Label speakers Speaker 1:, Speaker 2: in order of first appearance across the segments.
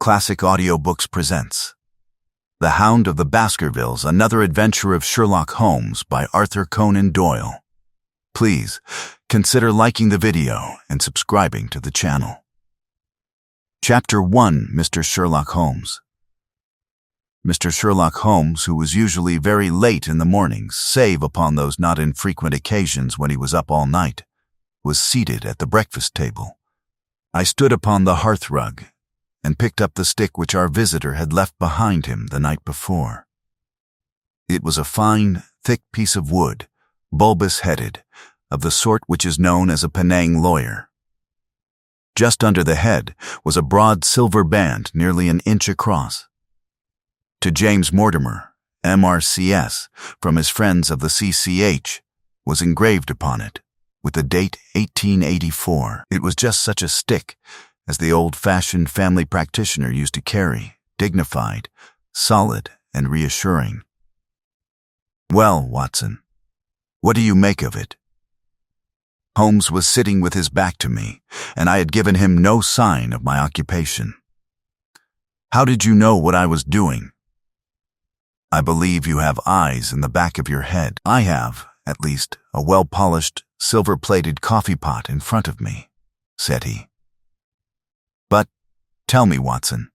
Speaker 1: Classic Audiobooks presents The Hound of the Baskervilles, Another Adventure of Sherlock Holmes by Arthur Conan Doyle. Please consider liking the video and subscribing to the channel. Chapter 1, Mr. Sherlock Holmes. Mr. Sherlock Holmes, who was usually very late in the mornings, save upon those not infrequent occasions when he was up all night, was seated at the breakfast table. I stood upon the hearthrug and picked up the stick which our visitor had left behind him the night before. It was a fine, thick piece of wood, bulbous-headed, of the sort which is known as a Penang lawyer. Just under the head was a broad silver band nearly an inch across. To James Mortimer, M.R.C.S., from his friends of the C.C.H., was engraved upon it, with the date 1884. It was just such a stick as the old-fashioned family practitioner used to carry, dignified, solid, and reassuring. "Well, Watson, what do you make of it?" Holmes was sitting with his back to me, and I had given him no sign of my occupation. "How did you know what I was doing?" "I believe you have eyes in the back of your head. I have, at least, a well-polished, silver-plated coffee pot in front of me," said he. "But tell me, Watson,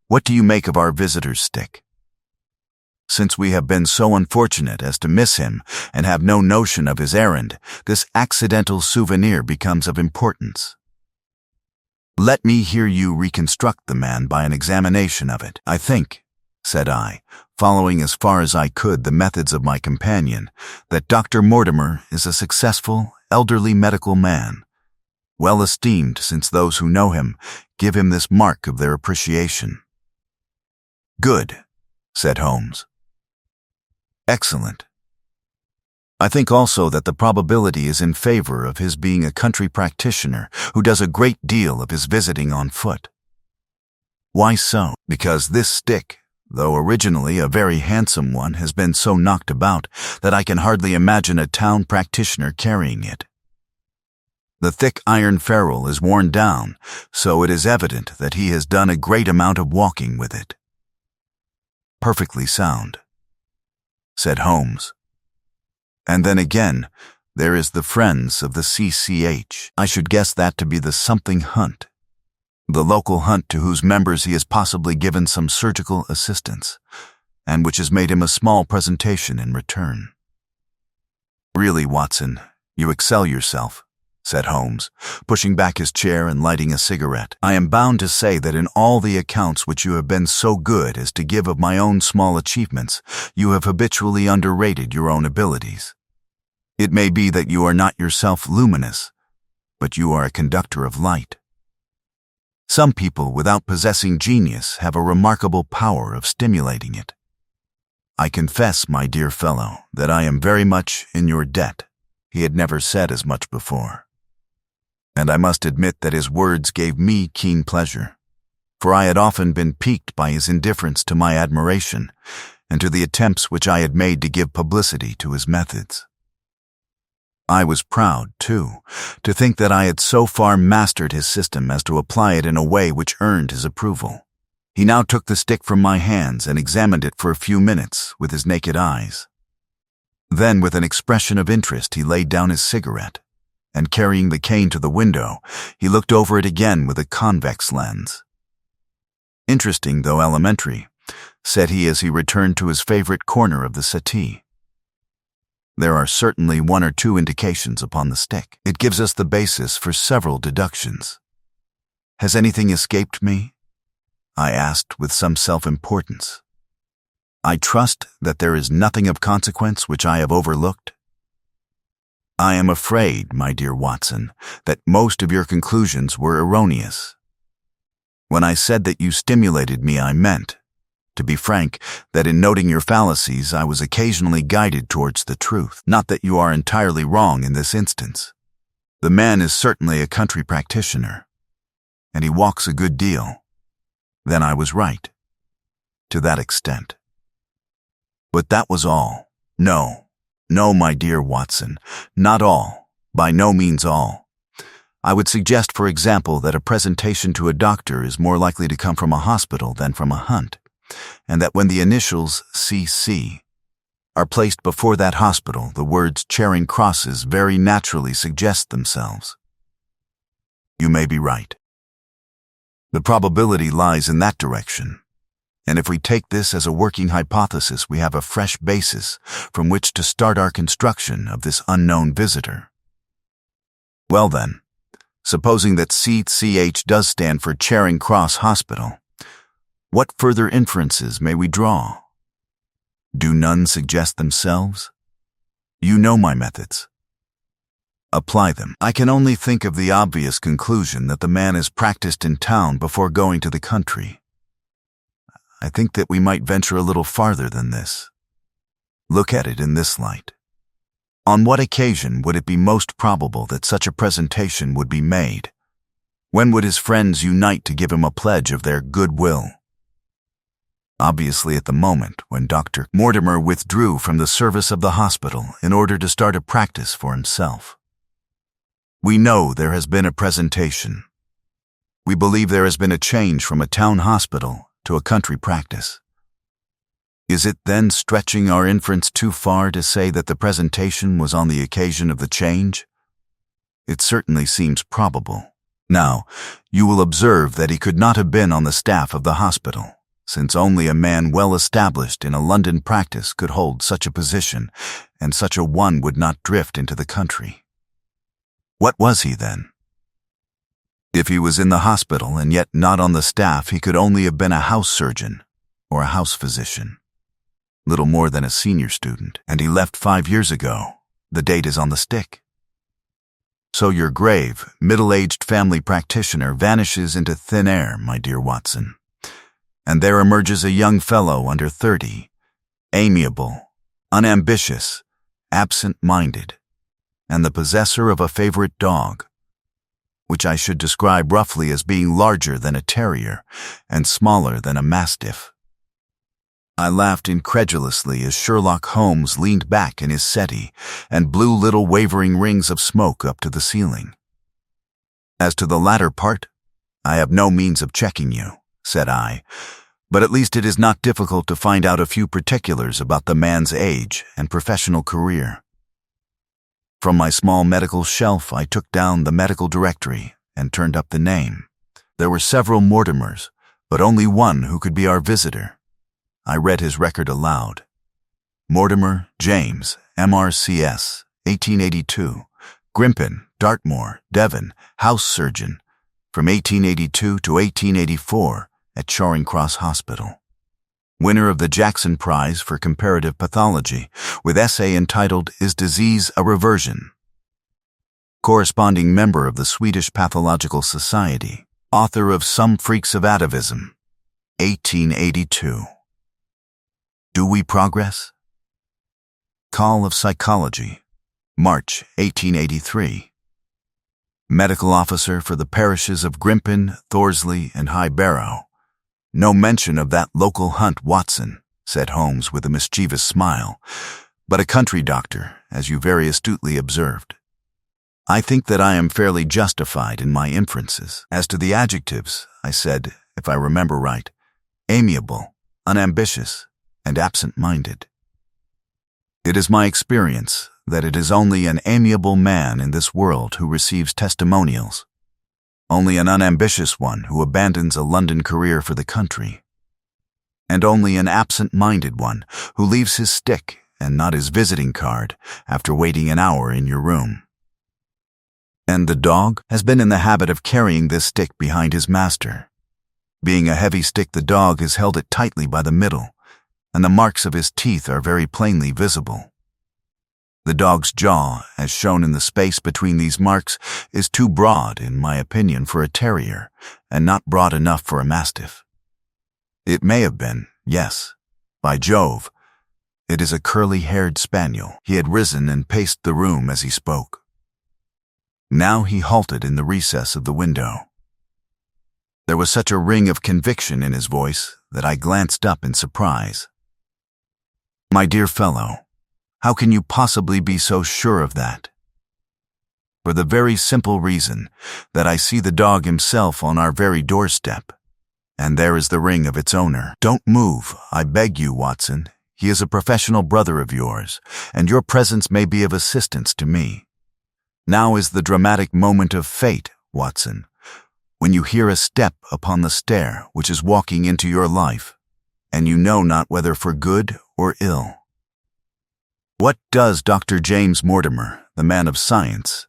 Speaker 1: what do you make of our visitor's stick? Since we have been so unfortunate as to miss him and have no notion of his errand, this accidental souvenir becomes of importance. Let me hear you reconstruct the man by an examination of it. I think," said I, following as far as I could the methods of my companion, "that Dr. Mortimer is a successful, elderly medical man, well esteemed since those who know him give him this mark of their appreciation." "Good," said Holmes. "Excellent. I think also that the probability is in favor of his being a country practitioner who does a great deal of his visiting on foot." "Why so?" "Because this stick, though originally a very handsome one, has been so knocked about that I can hardly imagine a town practitioner carrying it. The thick iron ferrule is worn down, so it is evident that he has done a great amount of walking with it." "Perfectly sound," said Holmes. "And then again, there is the friends of the C.C.H. I should guess that to be the something hunt, the local hunt to whose members he has possibly given some surgical assistance, and which has made him a small presentation in return." "Really, Watson, you excel yourself," said Holmes, pushing back his chair and lighting a cigarette. "I am bound to say that in all the accounts which you have been so good as to give of my own small achievements, you have habitually underrated your own abilities. It may be that you are not yourself luminous, but you are a conductor of light. Some people, without possessing genius, have a remarkable power of stimulating it. I confess, my dear fellow, that I am very much in your debt." He had never said as much before, and I must admit that his words gave me keen pleasure, for I had often been piqued by his indifference to my admiration and to the attempts which I had made to give publicity to his methods. I was proud, too, to think that I had so far mastered his system as to apply it in a way which earned his approval. He now took the stick from my hands and examined it for a few minutes with his naked eyes. Then, with an expression of interest, he laid down his cigarette, and carrying the cane to the window, he looked over it again with a convex lens. "Interesting, though elementary," said he as he returned to his favorite corner of the settee. "There are certainly one or two indications upon the stick. It gives us the basis for several deductions. Has anything escaped me?" I asked with some self-importance. "I trust that there is nothing of consequence which I have overlooked." "I am afraid, my dear Watson, that most of your conclusions were erroneous. When I said that you stimulated me, I meant, to be frank, that in noting your fallacies I was occasionally guided towards the truth. Not that you are entirely wrong in this instance. The man is certainly a country practitioner, and he walks a good deal. Then I was right, to that extent. But that was all. No, my dear Watson, not all, by no means all. I would suggest, for example, that a presentation to a doctor is more likely to come from a hospital than from a hunt, and that when the initials CC are placed before that hospital, the words Charing Crosses very naturally suggest themselves. You may be right. The probability lies in that direction, and if we take this as a working hypothesis, we have a fresh basis from which to start our construction of this unknown visitor. Well then, supposing that CCH does stand for Charing Cross Hospital, what further inferences may we draw? Do none suggest themselves? You know my methods. Apply them. I can only think of the obvious conclusion that the man is practiced in town before going to the country. I think that we might venture a little farther than this. Look at it in this light. On what occasion would it be most probable that such a presentation would be made? When would his friends unite to give him a pledge of their goodwill? Obviously at the moment when Dr. Mortimer withdrew from the service of the hospital in order to start a practice for himself. We know there has been a presentation. We believe there has been a change from a town hospital to a country practice. Is it then stretching our inference too far to say that the presentation was on the occasion of the change? It certainly seems probable. Now, you will observe that he could not have been on the staff of the hospital, since only a man well established in a London practice could hold such a position, and such a one would not drift into the country. What was he then? If he was in the hospital and yet not on the staff, he could only have been a house surgeon or a house physician, little more than a senior student, and he left 5 years ago. The date is on the stick. So your grave, middle-aged family practitioner vanishes into thin air, my dear Watson, and there emerges a young fellow under 30, amiable, unambitious, absent-minded, and the possessor of a favorite dog, which I should describe roughly as being larger than a terrier and smaller than a mastiff. I laughed incredulously as Sherlock Holmes leaned back in his settee and blew little wavering rings of smoke up to the ceiling. As to the latter part, I have no means of checking you, said I, but at least it is not difficult to find out a few particulars about the man's age and professional career. From my small medical shelf, I took down the medical directory and turned up the name. There were several Mortimers, but only one who could be our visitor. I read his record aloud. Mortimer James, MRCS, 1882, Grimpen, Dartmoor, Devon, house surgeon, from 1882 to 1884 at Charing Cross Hospital. Winner of the Jackson Prize for Comparative Pathology, with essay entitled Is Disease a Reversion? Corresponding member of the Swedish Pathological Society. Author of Some Freaks of Atavism, 1882. Do we progress? Call of Psychology, March 1883. Medical officer for the parishes of Grimpen, Thorsley, and High Barrow. No mention of that local hunt, Watson, said Holmes with a mischievous smile, but a country doctor, as you very astutely observed. I think that I am fairly justified in my inferences. As to the adjectives, I said, if I remember right, amiable, unambitious, and absent-minded. It is my experience that it is only an amiable man in this world who receives testimonials, only an unambitious one who abandons a London career for the country, and only an absent-minded one who leaves his stick and not his visiting card after waiting an hour in your room. And the dog has been in the habit of carrying this stick behind his master. Being a heavy stick, the dog has held it tightly by the middle, and the marks of his teeth are very plainly visible. The dog's jaw, as shown in the space between these marks, is too broad, in my opinion, for a terrier, and not broad enough for a mastiff. It may have been, yes. By Jove, it is a curly-haired spaniel. He had risen and paced the room as he spoke. Now he halted in the recess of the window. There was such a ring of conviction in his voice that I glanced up in surprise. My dear fellow, how can you possibly be so sure of that? For the very simple reason that I see the dog himself on our very doorstep, and there is the ring of its owner. Don't move, I beg you, Watson. He is a professional brother of yours, and your presence may be of assistance to me. Now is the dramatic moment of fate, Watson, when you hear a step upon the stair which is walking into your life, and you know not whether for good or ill. What does Dr. James Mortimer, the man of science,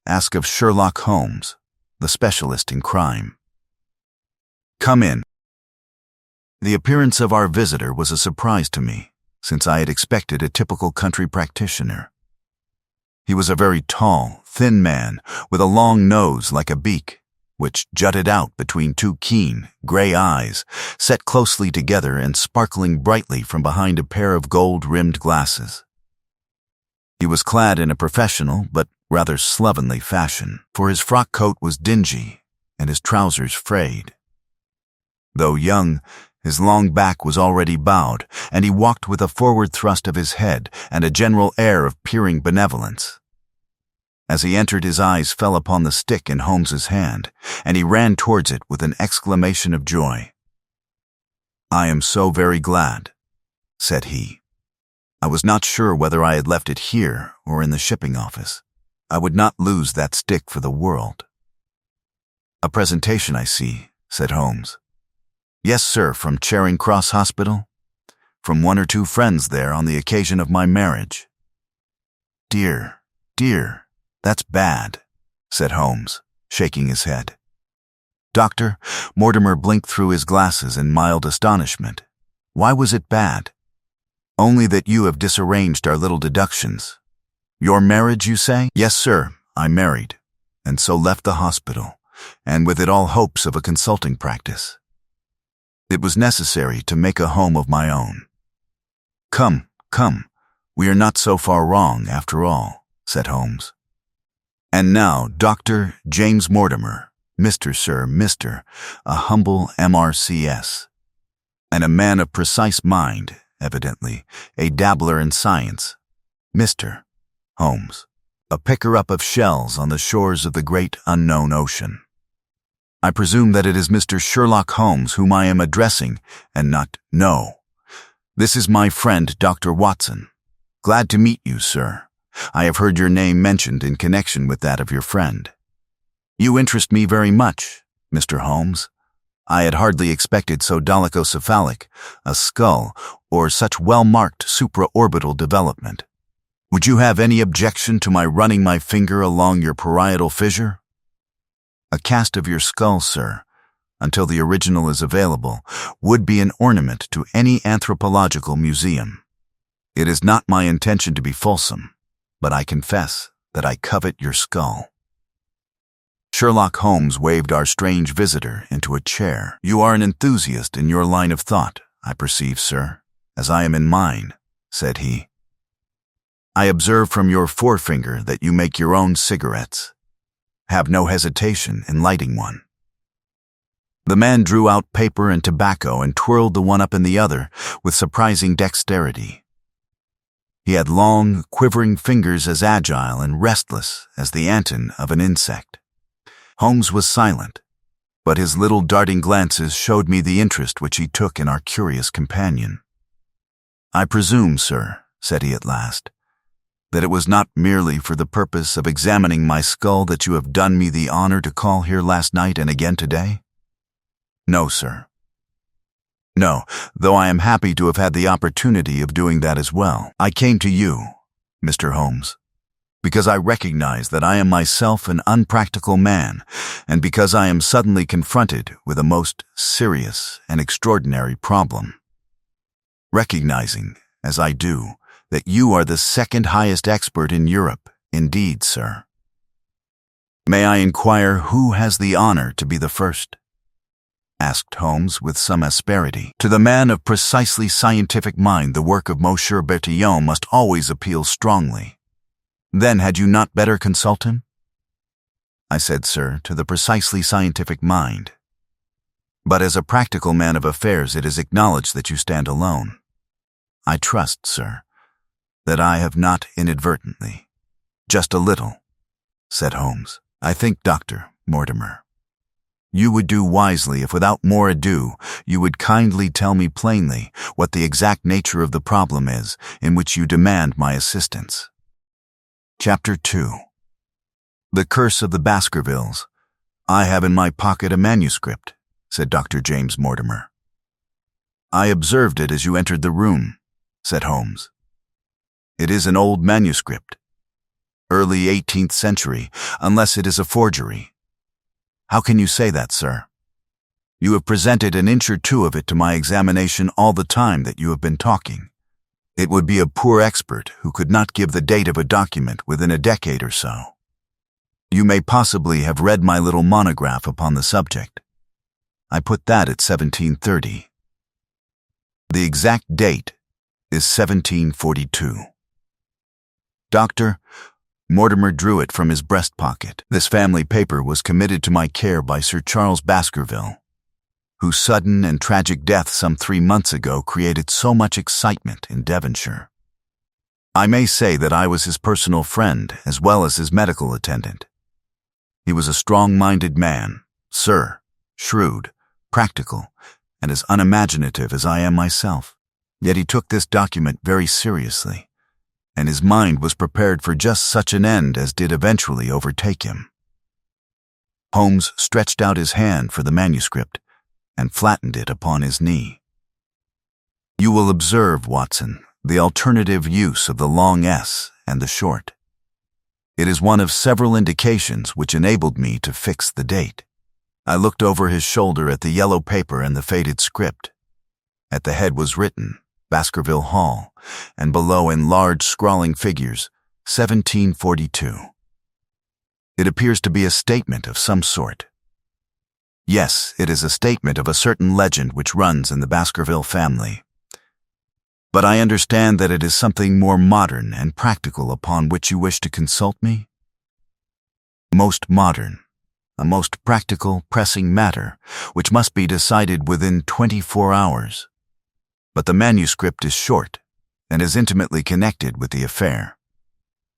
Speaker 1: ask of Sherlock Holmes, the specialist in crime? Come in. The appearance of our visitor was a surprise to me, since I had expected a typical country practitioner. He was a very tall, thin man with a long nose like a beak, which jutted out between two keen, gray eyes, set closely together and sparkling brightly from behind a pair of gold-rimmed glasses. He was clad in a professional but rather slovenly fashion, for his frock coat was dingy and his trousers frayed. Though young, his long back was already bowed, and he walked with a forward thrust of his head and a general air of peering benevolence. As he entered, his eyes fell upon the stick in Holmes's hand, and he ran towards it with an exclamation of joy. "I am so very glad," said he. "I was not sure whether I had left it here or in the shipping office. I would not lose that stick for the world." "A presentation, I see," said Holmes. "Yes, sir, from Charing Cross Hospital. From one or two friends there on the occasion of my marriage." "Dear, dear, that's bad," said Holmes, shaking his head. "Doctor," Mortimer blinked through his glasses in mild astonishment. "Why was it bad?" "Only that you have disarranged our little deductions. Your marriage, you say?" "Yes, sir, I married, and so left the hospital, and with it all hopes of a consulting practice. It was necessary to make a home of my own." Come, we are not so far wrong after all," said Holmes. "And now, Dr. James Mortimer, Mr. Sir, Mr., a humble MRCS, and a man of precise mind, evidently, a dabbler in science, Mr. Holmes, a picker-up of shells on the shores of the great unknown ocean. I presume that it is Mr. Sherlock Holmes whom I am addressing, and not— No. This is my friend, Dr. Watson. Glad to meet you, sir. I have heard your name mentioned in connection with that of your friend. You interest me very much, Mr. Holmes. I had hardly expected so dolichocephalic a skull or such well-marked supraorbital development. Would you have any objection to my running my finger along your parietal fissure? A cast of your skull, sir, until the original is available, would be an ornament to any anthropological museum. It is not my intention to be fulsome, but I confess that I covet your skull." Sherlock Holmes waved our strange visitor into a chair. "You are an enthusiast in your line of thought, I perceive, sir, as I am in mine," said he. "I observe from your forefinger that you make your own cigarettes. Have no hesitation in lighting one." The man drew out paper and tobacco and twirled the one up in the other with surprising dexterity. He had long, quivering fingers as agile and restless as the antennae of an insect. Holmes was silent, but his little darting glances showed me the interest which he took in our curious companion. "I presume, sir," said he at last, "that it was not merely for the purpose of examining my skull that you have done me the honor to call here last night and again today?" "No, sir." "No, though I am happy to have had the opportunity of doing that as well. I came to you, Mr. Holmes, because I recognize that I am myself an unpractical man, and because I am suddenly confronted with a most serious and extraordinary problem. Recognizing, as I do, that you are the second highest expert in Europe, indeed, sir. May I inquire who has the honor to be the first?" asked Holmes with some asperity. To the man of precisely scientific mind, the work of Monsieur Bertillon must always appeal strongly. "Then had you not better consult him?" "I said, sir, to the precisely scientific mind. But as a practical man of affairs, it is acknowledged that you stand alone. I trust, sir, that I have not inadvertently, just a little, said Holmes. "I think, Dr. Mortimer, you would do wisely if without more ado you would kindly tell me plainly what the exact nature of the problem is in which you demand my assistance." Chapter 2. The Curse of the Baskervilles. "I have in my pocket a manuscript," said Dr. James Mortimer. "I observed it as you entered the room," said Holmes. "It is an old manuscript, early 18th century, unless it is a forgery." "How can you say that, sir? You have presented an inch or two of it to my examination all the time that you have been talking. It would be a poor expert who could not give the date of a document within a decade or so. You may possibly have read my little monograph upon the subject. I put that at 1730. The exact date is 1742. Doctor, Mortimer drew it from his breast pocket. This family paper was committed to my care by Sir Charles Baskerville, whose sudden and tragic death some 3 months ago created so much excitement in Devonshire. I may say that I was his personal friend as well as his medical attendant. He was a strong-minded man, sir, shrewd, practical, and as unimaginative as I am myself. Yet he took this document very seriously, and his mind was prepared for just such an end as did eventually overtake him." Holmes stretched out his hand for the manuscript and flattened it upon his knee. "You will observe, Watson, the alternative use of the long S and the short. It is one of several indications which enabled me to fix the date." I looked over his shoulder at the yellow paper and the faded script. At the head was written, Baskerville Hall, and below in large scrawling figures, 1742. It appears to be a statement of some sort. Yes, it is a statement of a certain legend which runs in the Baskerville family. But I understand that it is something more modern and practical upon which you wish to consult me? Most modern, a most practical, pressing matter, which must be decided within 24 hours. But the manuscript is short and is intimately connected with the affair.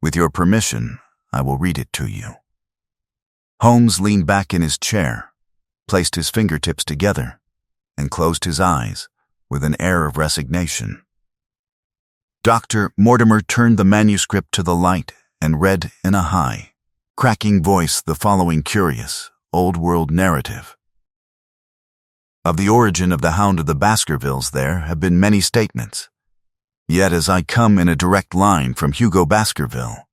Speaker 1: With your permission, I will read it to you." Holmes leaned back in his chair, placed his fingertips together, and closed his eyes with an air of resignation. Dr. Mortimer turned the manuscript to the light and read in a high, cracking voice the following curious, old-world narrative. Of the origin of the Hound of the Baskervilles there have been many statements. Yet as I come in a direct line from Hugo Baskerville,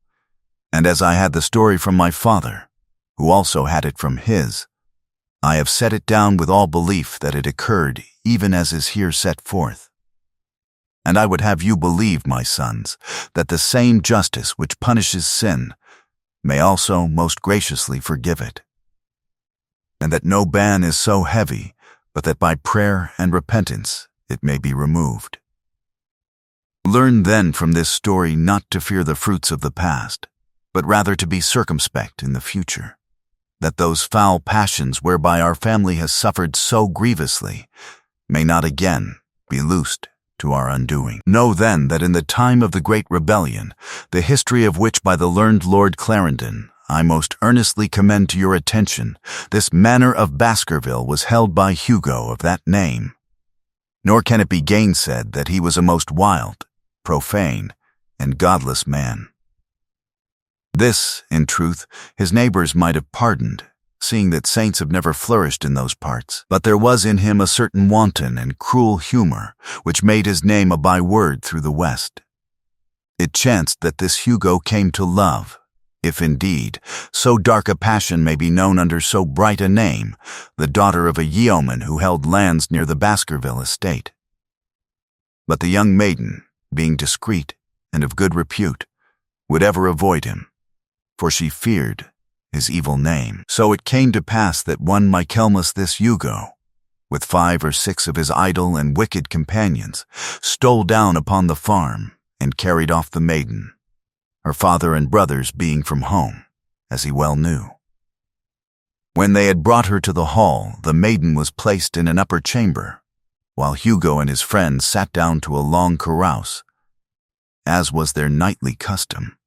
Speaker 1: and as I had the story from my father, who also had it from his, I have set it down with all belief that it occurred even as is here set forth. And I would have you believe, my sons, that the same justice which punishes sin may also most graciously forgive it, and that no ban is so heavy but that by prayer and repentance it may be removed. Learn then from this story not to fear the fruits of the past, but rather to be circumspect in the future, that those foul passions whereby our family has suffered so grievously may not again be loosed to our undoing. Know then that in the time of the Great Rebellion, the history of which by the learned Lord Clarendon I most earnestly commend to your attention, this manor of Baskerville was held by Hugo of that name. Nor can it be gainsaid that he was a most wild, profane, and godless man. This, in truth, his neighbors might have pardoned, seeing that saints have never flourished in those parts. But there was in him a certain wanton and cruel humor which made his name a byword through the West. It chanced that this Hugo came to love, if indeed so dark a passion may be known under so bright a name, the daughter of a yeoman who held lands near the Baskerville estate. But the young maiden, being discreet and of good repute, would ever avoid him, for she feared his evil name. So it came to pass that one Michaelmas this Hugo, with 5 or 6 of his idle and wicked companions, stole down upon the farm and carried off the maiden, her father and brothers being from home, as he well knew. When they had brought her to the hall, the maiden was placed in an upper chamber, while Hugo and his friends sat down to a long carouse, as was their nightly custom.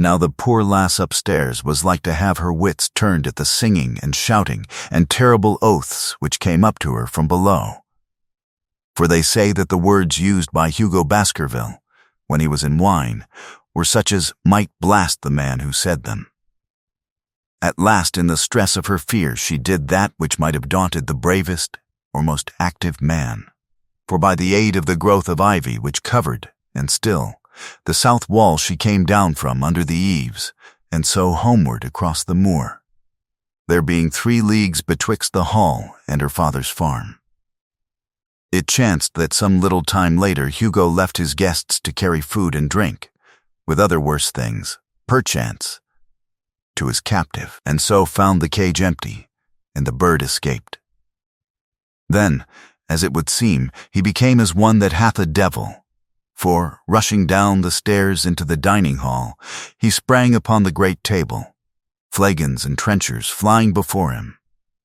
Speaker 1: Now the poor lass upstairs was like to have her wits turned at the singing and shouting and terrible oaths which came up to her from below. For they say that the words used by Hugo Baskerville, when he was in wine, were such as might blast the man who said them. At last, in the stress of her fear, she did that which might have daunted the bravest or most active man. For by the aid of the growth of ivy which covered, and still, the south wall she came down from under the eaves, and so homeward across the moor, there being 3 leagues betwixt the hall and her father's farm. It chanced that some little time later Hugo left his guests to carry food and drink, with other worse things, perchance, to his captive, and so found the cage empty, and the bird escaped. Then, as it would seem, he became as one that hath a devil, for, rushing down the stairs into the dining hall, he sprang upon the great table, flagons and trenchers flying before him,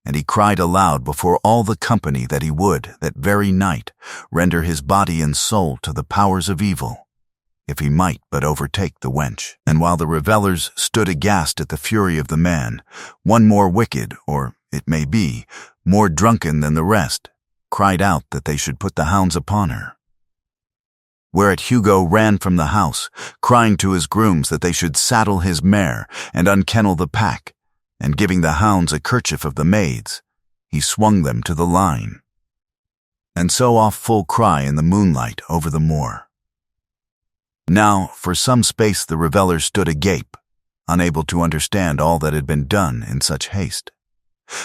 Speaker 1: and he cried aloud before all the company that he would, that very night, render his body and soul to the powers of evil, if he might but overtake the wench. And while the revellers stood aghast at the fury of the man, one more wicked, or, it may be, more drunken than the rest, cried out that they should put the hounds upon her. Whereat Hugo ran from the house, crying to his grooms that they should saddle his mare and unkennel the pack, and giving the hounds a kerchief of the maid's, he swung them to the line. And so off full cry in the moonlight over the moor. Now, for some space the revellers stood agape, unable to understand all that had been done in such haste.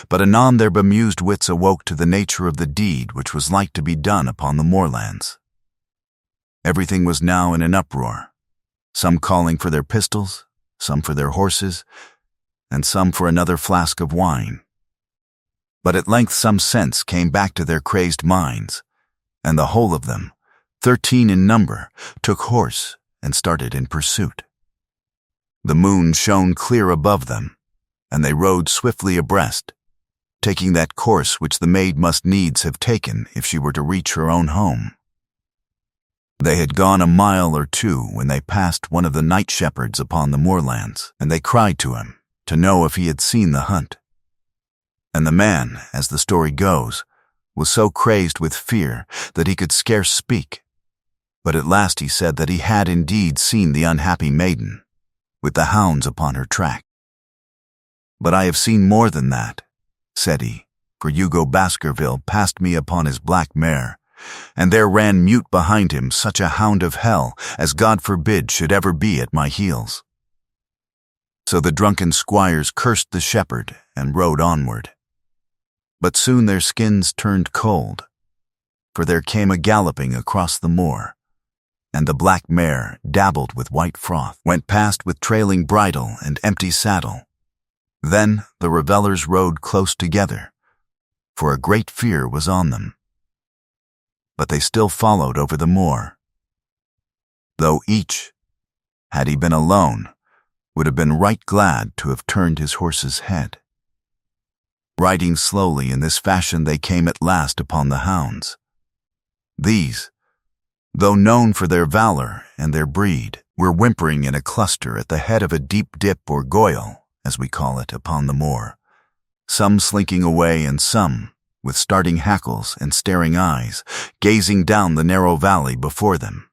Speaker 1: But anon their bemused wits awoke to the nature of the deed which was like to be done upon the moorlands. Everything was now in an uproar, some calling for their pistols, some for their horses, and some for another flask of wine. But at length some sense came back to their crazed minds, and the whole of them, 13 in number, took horse and started in pursuit. The moon shone clear above them, and they rode swiftly abreast, taking that course which the maid must needs have taken if she were to reach her own home. They had gone a mile or 2 when they passed one of the night shepherds upon the moorlands, and they cried to him to know if he had seen the hunt. And the man, as the story goes, was so crazed with fear that he could scarce speak, but at last he said that he had indeed seen the unhappy maiden, with the hounds upon her track. "But I have seen more than that," said he, "for Hugo Baskerville passed me upon his black mare, and there ran mute behind him such a hound of hell as God forbid should ever be at my heels." So the drunken squires cursed the shepherd and rode onward. But soon their skins turned cold, for there came a galloping across the moor, and the black mare, dabbled with white froth, went past with trailing bridle and empty saddle. Then the revellers rode close together, for a great fear was on them. But they still followed over the moor, though each, had he been alone, would have been right glad to have turned his horse's head. Riding slowly in this fashion they came at last upon the hounds. These, though known for their valor and their breed, were whimpering in a cluster at the head of a deep dip or goyle, as we call it, upon the moor, some slinking away and some, with starting hackles and staring eyes, gazing down the narrow valley before them.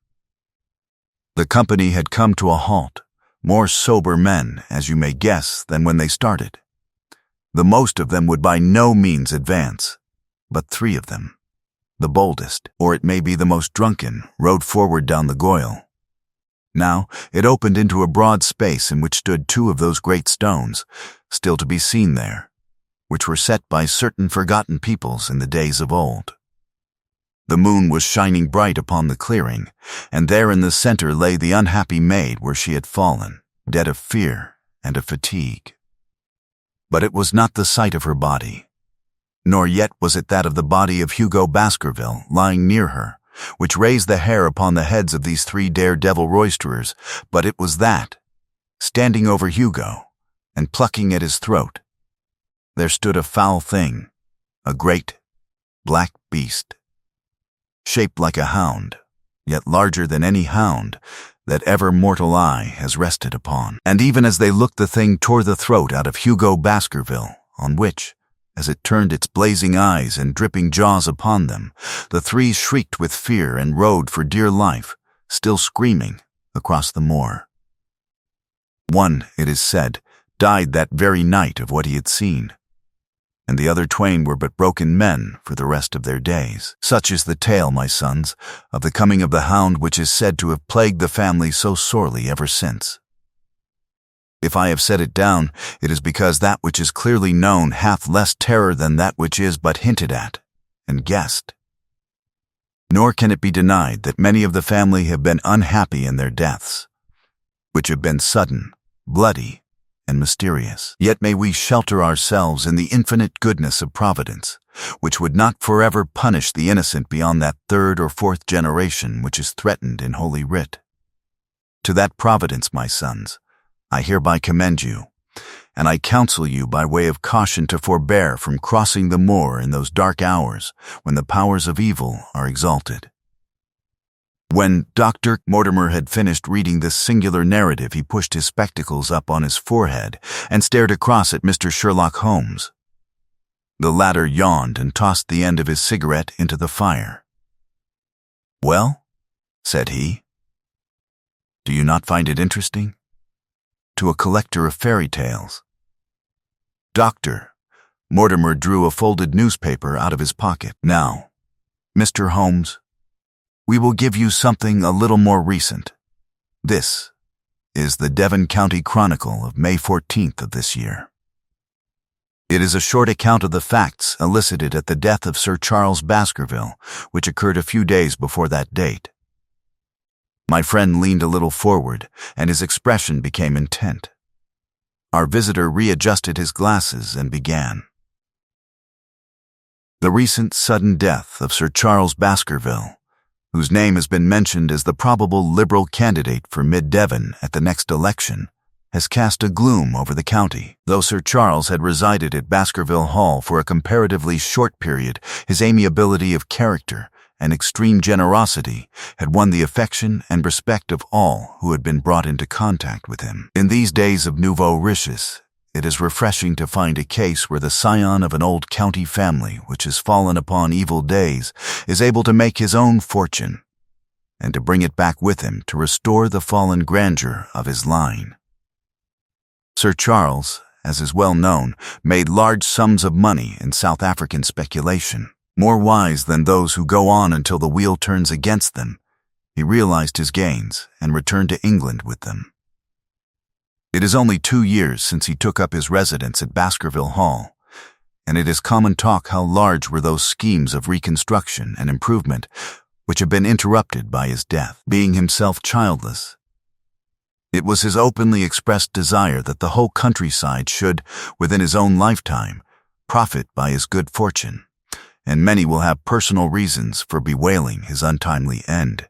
Speaker 1: The company had come to a halt, more sober men, as you may guess, than when they started. The most of them would by no means advance, but 3 of them, the boldest, or it may be the most drunken, rode forward down the goyle. Now it opened into a broad space in which stood 2 of those great stones, still to be seen there, which were set by certain forgotten peoples in the days of old. The moon was shining bright upon the clearing, and there in the center lay the unhappy maid where she had fallen, dead of fear and of fatigue. But it was not the sight of her body, nor yet was it that of the body of Hugo Baskerville lying near her, which raised the hair upon the heads of these 3 daredevil roisterers, but it was that, standing over Hugo, and plucking at his throat, there stood a foul thing, a great, black beast, shaped like a hound, yet larger than any hound, that ever mortal eye has rested upon. And even as they looked, the thing tore the throat out of Hugo Baskerville, on which, as it turned its blazing eyes and dripping jaws upon them, the three shrieked with fear and rode for dear life, still screaming, across the moor. One, it is said, died that very night of what he had seen, and the other twain were but broken men for the rest of their days. Such is the tale, my sons, of the coming of the Hound, which is said to have plagued the family so sorely ever since. If I have set it down, it is because that which is clearly known hath less terror than that which is but hinted at and guessed. Nor can it be denied that many of the family have been unhappy in their deaths, which have been sudden, bloody, and mysterious. Yet may we shelter ourselves in the infinite goodness of Providence, which would not forever punish the innocent beyond that third or fourth generation which is threatened in Holy Writ. To that Providence, my sons, I hereby commend you, and I counsel you by way of caution to forbear from crossing the moor in those dark hours when the powers of evil are exalted. When Dr. Mortimer had finished reading this singular narrative, he pushed his spectacles up on his forehead and stared across at Mr. Sherlock Holmes. The latter yawned and tossed the end of his cigarette into the fire. "Well," said he, "do you not find it interesting? To a collector of fairy tales." Dr. Mortimer drew a folded newspaper out of his pocket. "Now, Mr. Holmes, we will give you something a little more recent. This is the Devon County Chronicle of May 14th of this year. It is a short account of the facts elicited at the death of Sir Charles Baskerville, which occurred a few days before that date." My friend leaned a little forward, and his expression became intent. Our visitor readjusted his glasses and began. "The recent sudden death of Sir Charles Baskerville, whose name has been mentioned as the probable Liberal candidate for Mid-Devon at the next election, has cast a gloom over the county. Though Sir Charles had resided at Baskerville Hall for a comparatively short period, his amiability of character and extreme generosity had won the affection and respect of all who had been brought into contact with him. In these days of nouveau riches, it is refreshing to find a case where the scion of an old county family which has fallen upon evil days is able to make his own fortune, and to bring it back with him to restore the fallen grandeur of his line. Sir Charles, as is well known, made large sums of money in South African speculation. More wise than those who go on until the wheel turns against them, he realized his gains and returned to England with them. It is only 2 years since he took up his residence at Baskerville Hall, and it is common talk how large were those schemes of reconstruction and improvement which have been interrupted by his death. Being himself childless, it was his openly expressed desire that the whole countryside should, within his own lifetime, profit by his good fortune, and many will have personal reasons for bewailing his untimely end.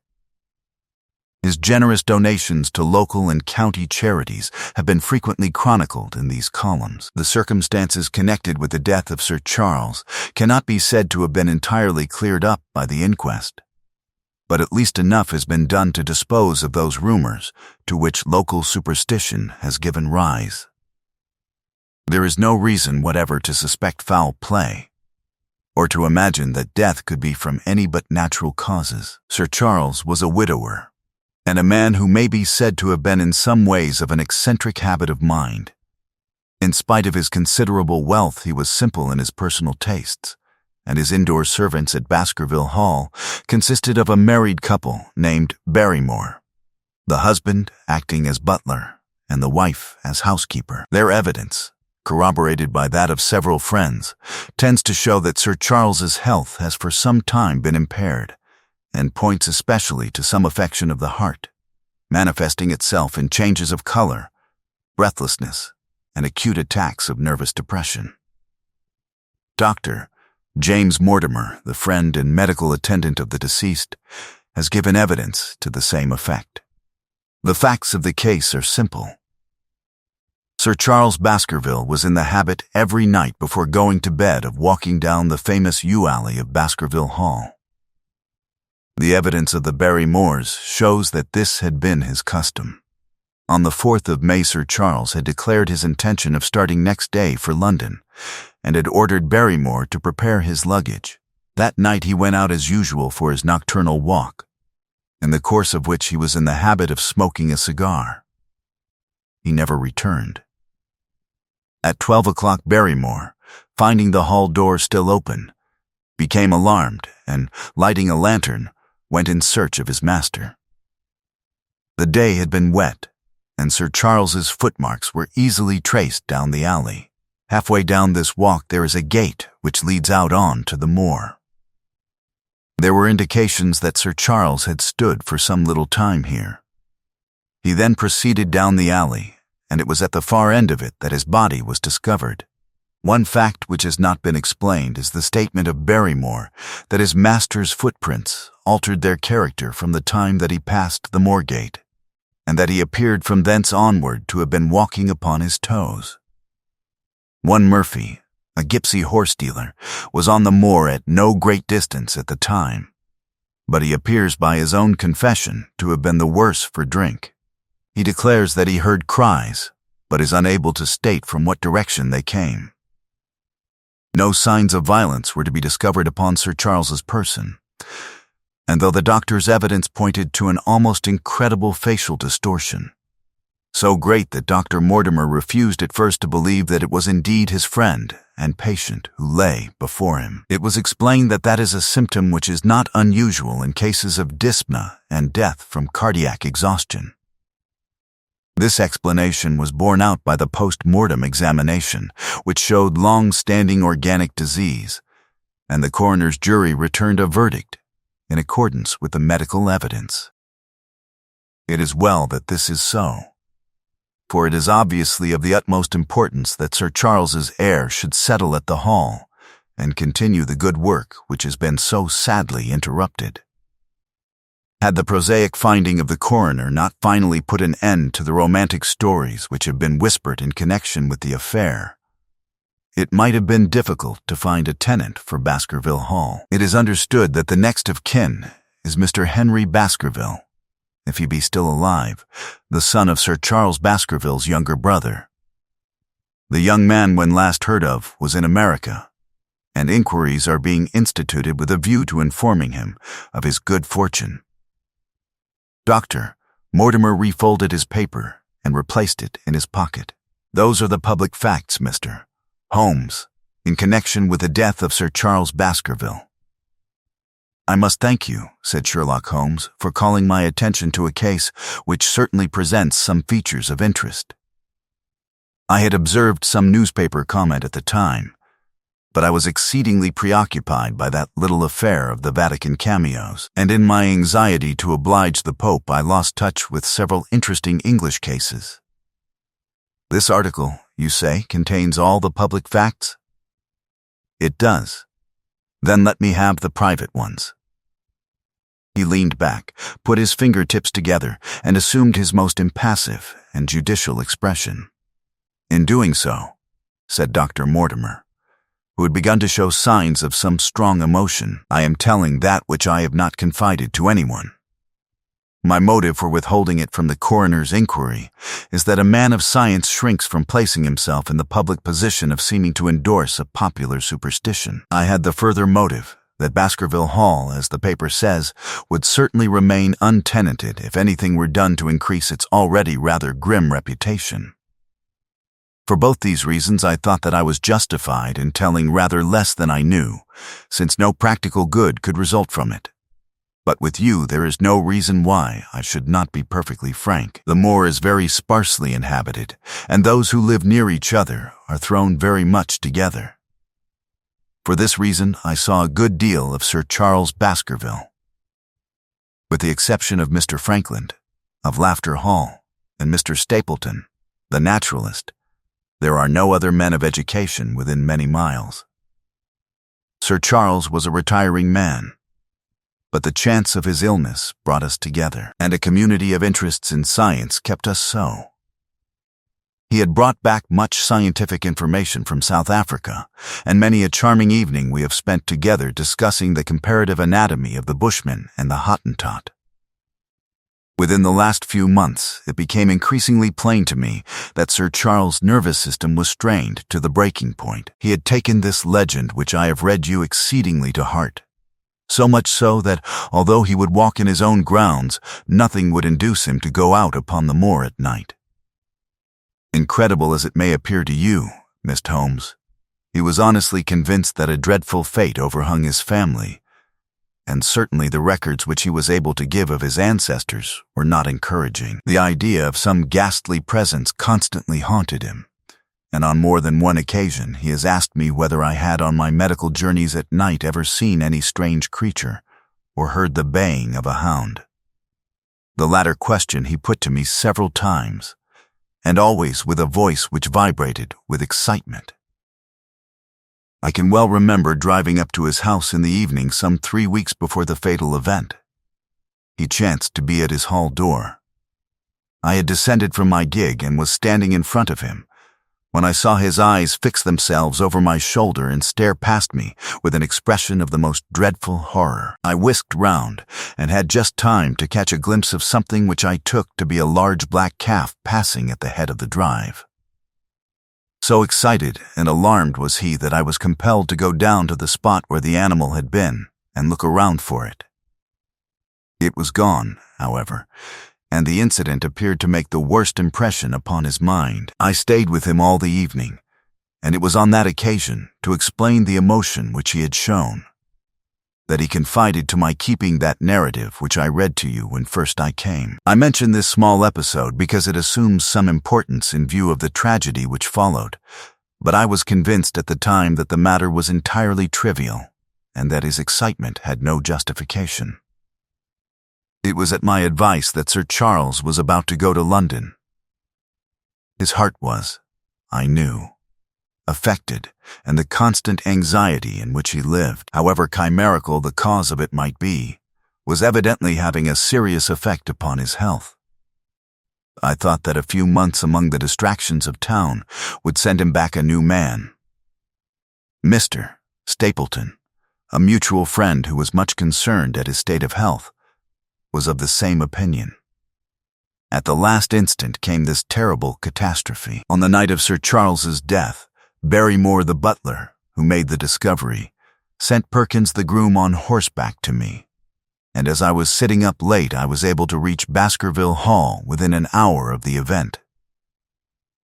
Speaker 1: His generous donations to local and county charities have been frequently chronicled in these columns. The circumstances connected with the death of Sir Charles cannot be said to have been entirely cleared up by the inquest, but at least enough has been done to dispose of those rumors to which local superstition has given rise. There is no reason whatever to suspect foul play, or to imagine that death could be from any but natural causes. Sir Charles was a widower, and a man who may be said to have been in some ways of an eccentric habit of mind. In spite of his considerable wealth, he was simple in his personal tastes, and his indoor servants at Baskerville Hall consisted of a married couple named Barrymore, the husband acting as butler and the wife as housekeeper. Their evidence, corroborated by that of several friends, tends to show that Sir Charles's health has for some time been impaired, and points especially to some affection of the heart, manifesting itself in changes of color, breathlessness, and acute attacks of nervous depression. Dr. James Mortimer, the friend and medical attendant of the deceased, has given evidence to the same effect. The facts of the case are simple. Sir Charles Baskerville was in the habit every night before going to bed of walking down the famous yew alley of Baskerville Hall. The evidence of the Moors shows that this had been his custom. On the 4th of May, Sir Charles had declared his intention of starting next day for London, and had ordered Barrymore to prepare his luggage. That night he went out as usual for his nocturnal walk, in the course of which he was in the habit of smoking a cigar. He never returned. At 12 o'clock, Barrymore, finding the hall door still open, became alarmed and, lighting a lantern, went in search of his master. The day had been wet, and Sir Charles's footmarks were easily traced down the alley. Halfway down this walk there is a gate which leads out on to the moor. There were indications that Sir Charles had stood for some little time here. He then proceeded down the alley, and it was at the far end of it that his body was discovered. One fact which has not been explained is the statement of Barrymore that his master's footprints altered their character from the time that he passed the moor gate, and that he appeared from thence onward to have been walking upon his toes. One Murphy, a gipsy horse dealer, was on the moor at no great distance at the time, but he appears by his own confession to have been the worse for drink. He declares that he heard cries, but is unable to state from what direction they came. No signs of violence were to be discovered upon Sir Charles's person, and though the doctor's evidence pointed to an almost incredible facial distortion, so great that Dr. Mortimer refused at first to believe that it was indeed his friend and patient who lay before him, it was explained that that is a symptom which is not unusual in cases of dyspnea and death from cardiac exhaustion. This explanation was borne out by the post-mortem examination, which showed long-standing organic disease, and the coroner's jury returned a verdict in accordance with the medical evidence. It is well that this is so, for it is obviously of the utmost importance that Sir Charles's heir should settle at the Hall and continue the good work which has been so sadly interrupted. Had the prosaic finding of the coroner not finally put an end to the romantic stories which have been whispered in connection with the affair, it might have been difficult to find a tenant for Baskerville Hall. It is understood that the next of kin is Mr. Henry Baskerville, if he be still alive, the son of Sir Charles Baskerville's younger brother. The young man, when last heard of, was in America, and inquiries are being instituted with a view to informing him of his good fortune. Dr. Mortimer refolded his paper and replaced it in his pocket. Those are the public facts, Mr. Holmes, in connection with the death of Sir Charles Baskerville. I must thank you, said Sherlock Holmes, for calling my attention to a case which certainly presents some features of interest. I had observed some newspaper comment at the time, but I was exceedingly preoccupied by that little affair of the Vatican cameos, and in my anxiety to oblige the Pope I lost touch with several interesting English cases. This article, you say, contains all the public facts? It does. Then let me have the private ones. He leaned back, put his fingertips together, and assumed his most impassive and judicial expression. In doing so, said Dr. Mortimer, who had begun to show signs of some strong emotion, I am telling that which I have not confided to anyone. My motive for withholding it from the coroner's inquiry is that a man of science shrinks from placing himself in the public position of seeming to endorse a popular superstition. I had the further motive that Baskerville Hall, as the paper says, would certainly remain untenanted if anything were done to increase its already rather grim reputation. For both these reasons, I thought that I was justified in telling rather less than I knew, since no practical good could result from it. But with you there is no reason why I should not be perfectly frank. The moor is very sparsely inhabited, and those who live near each other are thrown very much together. For this reason, I saw a good deal of Sir Charles Baskerville. With the exception of Mr. Frankland, of Laughter Hall, and Mr. Stapleton, the naturalist, there are no other men of education within many miles. Sir Charles was a retiring man, but the chance of his illness brought us together, and a community of interests in science kept us so. He had brought back much scientific information from South Africa, and many a charming evening we have spent together discussing the comparative anatomy of the Bushman and the Hottentot. Within the last few months, it became increasingly plain to me that Sir Charles' nervous system was strained to the breaking point. He had taken this legend which I have read you exceedingly to heart. So much so that, although he would walk in his own grounds, nothing would induce him to go out upon the moor at night. Incredible as it may appear to you, Mr. Holmes, he was honestly convinced that a dreadful fate overhung his family, and certainly the records which he was able to give of his ancestors were not encouraging. The idea of some ghastly presence constantly haunted him, and on more than one occasion he has asked me whether I had on my medical journeys at night ever seen any strange creature or heard the baying of a hound. The latter question he put to me several times, and always with a voice which vibrated with excitement. I can well remember driving up to his house in the evening some 3 weeks before the fatal event. He chanced to be at his hall door. I had descended from my gig and was standing in front of him, when I saw his eyes fix themselves over my shoulder and stare past me with an expression of the most dreadful horror. I whisked round, and had just time to catch a glimpse of something which I took to be a large black calf passing at the head of the drive. So excited and alarmed was he that I was compelled to go down to the spot where the animal had been and look around for it. It was gone, however, and the incident appeared to make the worst impression upon his mind. I stayed with him all the evening, and it was on that occasion, to explain the emotion which he had shown, that he confided to my keeping that narrative which I read to you when first I came. I mention this small episode because it assumes some importance in view of the tragedy which followed, but I was convinced at the time that the matter was entirely trivial, and that his excitement had no justification. It was at my advice that Sir Charles was about to go to London. His heart was, I knew, affected, and the constant anxiety in which he lived, however chimerical the cause of it might be, was evidently having a serious effect upon his health. I thought that a few months among the distractions of town would send him back a new man. Mr. Stapleton, a mutual friend who was much concerned at his state of health, was of the same opinion. At the last instant came this terrible catastrophe. On the night of Sir Charles's death, Moor the butler, who made the discovery, sent Perkins the groom on horseback to me, and as I was sitting up late I was able to reach Baskerville Hall within an hour of the event.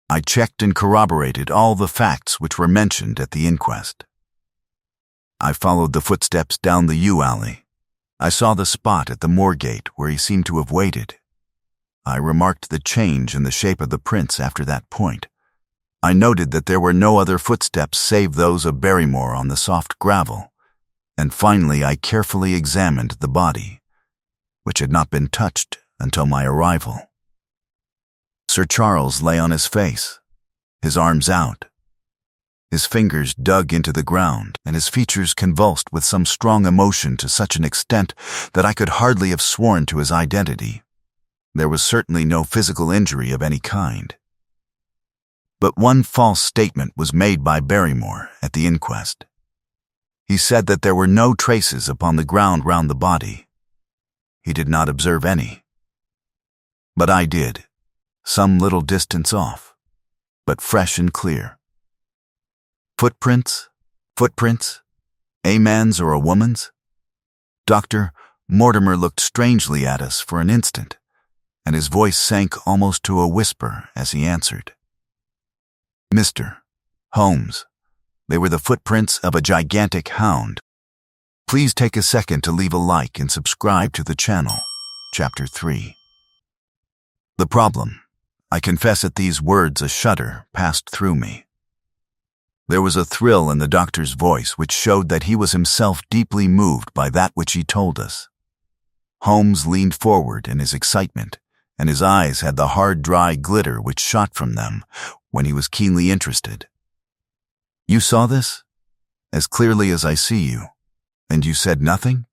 Speaker 1: I checked and corroborated all the facts which were mentioned at the inquest. I followed the footsteps down the yew alley. I saw the spot at the moor gate where he seemed to have waited. I remarked the change in the shape of the prints after that point. I noted that there were no other footsteps save those of Barrymore on the soft gravel, and finally I carefully examined the body, which had not been touched until my arrival. Sir Charles lay on his face, his arms out, his fingers dug into the ground, and his features convulsed with some strong emotion to such an extent that I could hardly have sworn to his identity. There was certainly no physical injury of any kind. But one false statement was made by Barrymore at the inquest. He said that there were no traces upon the ground round the body. He did not observe any. But I did, some little distance off, but fresh and clear. Footprints? A man's or a woman's? Dr. Mortimer looked strangely at us for an instant, and his voice sank almost to a whisper as he answered. Mr. Holmes, they were the footprints of a gigantic hound. Please take a second to leave a like and subscribe to the channel. Chapter 3. The problem. I confess at these words a shudder passed through me. There was a thrill in the doctor's voice which showed that he was himself deeply moved by that which he told us. Holmes leaned forward in his excitement, and his eyes had the hard, dry glitter which shot from them when he was keenly interested. You saw this? As clearly as I see you, and you said nothing?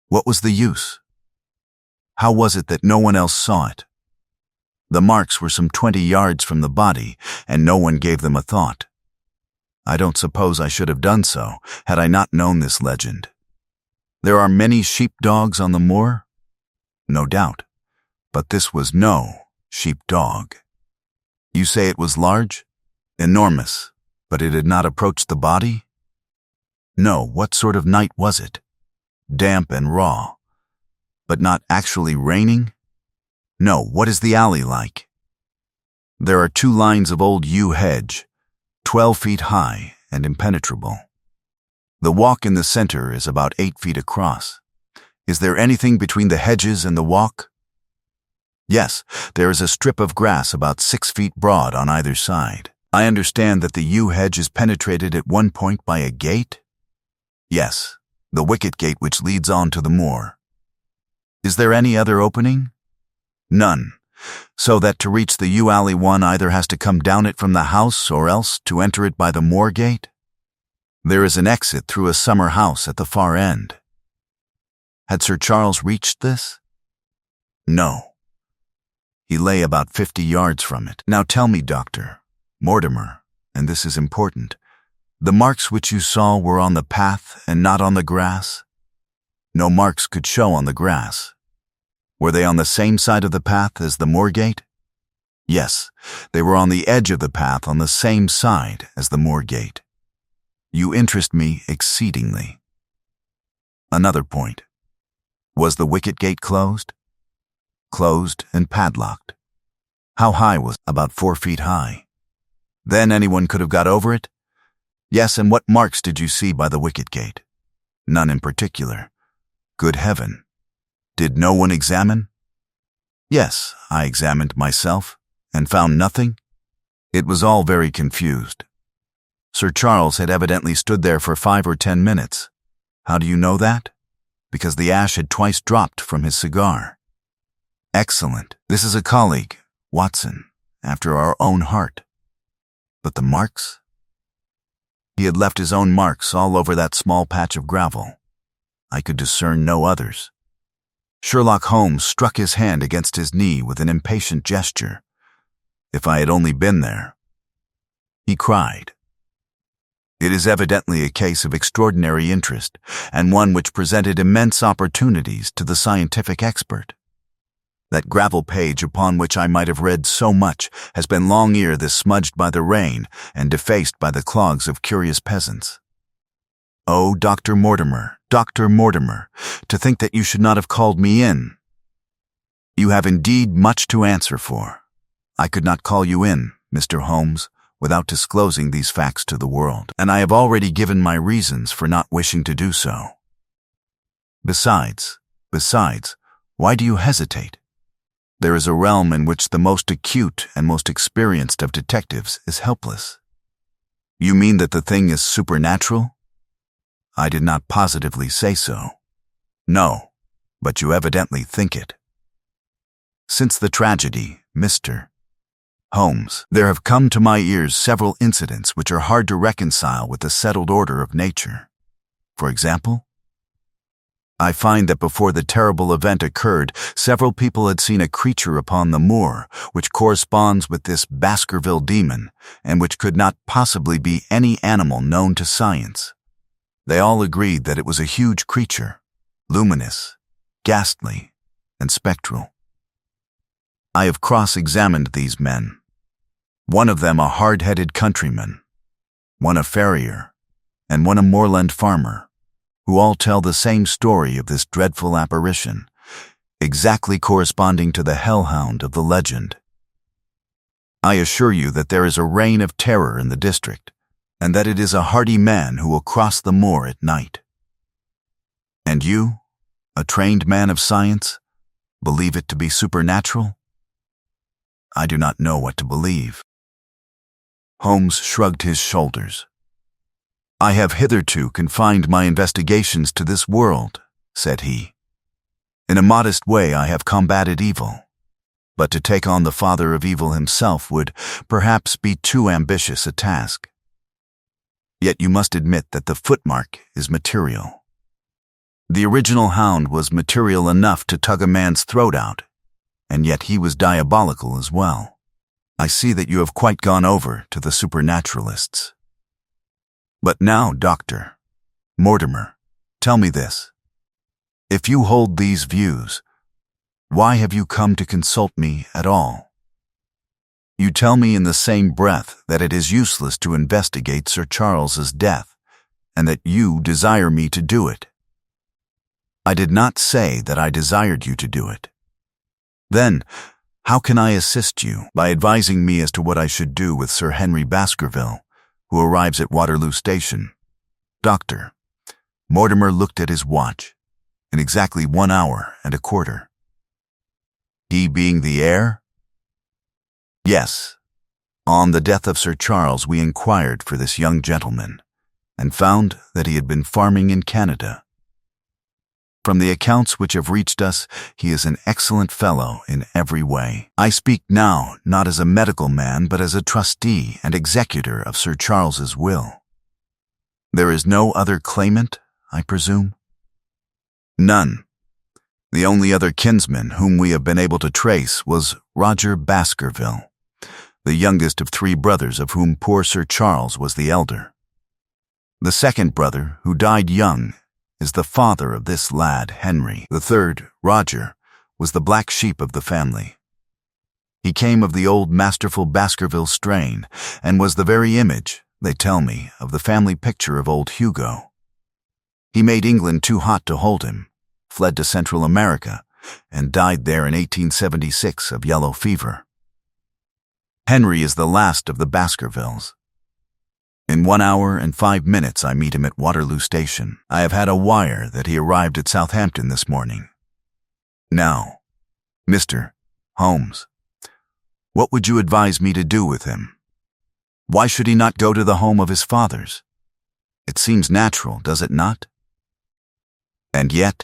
Speaker 1: What was the use? How was it that no one else saw it? The marks were some 20 yards from the body, and no one gave them a thought. I don't suppose I should have done so, had I not known this legend. There are many sheepdogs on the moor? No doubt, but this was no sheepdog. You say it was large? Enormous, but it had not approached the body? No, what sort of night was it? Damp and raw. But not actually raining? No, what is the alley like? There are 2 lines of old yew hedge, 12 feet high and impenetrable. The walk in the center is about 8 feet across. Is there anything between the hedges and the walk? Yes, there is a strip of grass about 6 feet broad on either side. I understand that the yew hedge is penetrated at one point by a gate? Yes, the wicket gate which leads on to the moor. Is there any other opening? None, so that to reach the yew alley one either has to come down it from the house or else to enter it by the moor gate? There is an exit through a summer house at the far end. Had Sir Charles reached this? No. He lay about 50 yards from it. Now tell me, Dr. Mortimer, and this is important, the marks which you saw were on the path and not on the grass? No marks could show on the grass. Were they on the same side of the path as the moor gate? Yes, they were on the edge of the path on the same side as the moor gate. You interest me exceedingly. Another point. Was the wicket gate closed? Closed and padlocked. How high was it? About 4 feet high. Then anyone could have got over it? Yes, and what marks did you see by the wicket gate? None in particular. Good heaven. Did no one examine? Yes, I examined myself, and found nothing. It was all very confused. Sir Charles had evidently stood there for 5 or 10 minutes. How do you know that? Because the ash had twice dropped from his cigar. Excellent. This is a colleague, Watson, after our own heart. But the marks? He had left his own marks all over that small patch of gravel. I could discern no others. Sherlock Holmes struck his hand against his knee with an impatient gesture. If I had only been there. He cried. It is evidently a case of extraordinary interest, and one which presented immense opportunities to the scientific expert. That gravel page upon which I might have read so much has been long ere this smudged by the rain and defaced by the clogs of curious peasants. Oh, Dr. Mortimer, to think that you should not have called me in. You have indeed much to answer for. I could not call you in, Mr. Holmes, without disclosing these facts to the world, and I have already given my reasons for not wishing to do so. Besides, why do you hesitate? There is a realm in which the most acute and most experienced of detectives is helpless. You mean that the thing is supernatural? I did not positively say so. No, but you evidently think it. Since the tragedy, Mr. Holmes, there have come to my ears several incidents which are hard to reconcile with the settled order of nature. For example, I find that before the terrible event occurred, several people had seen a creature upon the moor which corresponds with this Baskerville demon, and which could not possibly be any animal known to science. They all agreed that it was a huge creature, luminous, ghastly, and spectral. I have cross-examined these men. One of them a hard-headed countryman, one a farrier, and one a moorland farmer, who all tell the same story of this dreadful apparition, exactly corresponding to the hellhound of the legend. I assure you that there is a reign of terror in the district, and that it is a hardy man who will cross the moor at night. And you, a trained man of science, believe it to be supernatural? I do not know what to believe. Holmes shrugged his shoulders. I have hitherto confined my investigations to this world, said he. In a modest way I have combated evil, but to take on the father of evil himself would perhaps be too ambitious a task. Yet you must admit that the footmark is material. The original hound was material enough to tug a man's throat out, and yet he was diabolical as well. I see that you have quite gone over to the supernaturalists. But now, Dr. Mortimer, tell me this. If you hold these views, why have you come to consult me at all? You tell me in the same breath that it is useless to investigate Sir Charles's death, and that you desire me to do it. I did not say that I desired you to do it. Then, how can I assist you by advising me as to what I should do with Sir Henry Baskerville, who arrives at Waterloo Station? Doctor, Mortimer looked at his watch. In exactly 1 hour and a quarter. He being the heir? Yes. On the death of Sir Charles, we inquired for this young gentleman, and found that he had been farming in Canada. From the accounts which have reached us, he is an excellent fellow in every way. I speak now not as a medical man, but as a trustee and executor of Sir Charles's will. There is no other claimant, I presume? None. The only other kinsman whom we have been able to trace was Roger Baskerville, the youngest of 3 brothers, of whom poor Sir Charles was the elder. The second brother, who died young, is the father of this lad, Henry. The third, Roger, was the black sheep of the family. He came of the old masterful Baskerville strain, and was the very image, they tell me, of the family picture of old Hugo. He made England too hot to hold him, fled to Central America, and died there in 1876 of yellow fever. Henry is the last of the Baskervilles. In 1 hour and 5 minutes I meet him at Waterloo Station. I have had a wire that he arrived at Southampton this morning. Now, Mr. Holmes, what would you advise me to do with him? Why should he not go to the home of his fathers? It seems natural, does it not? And yet,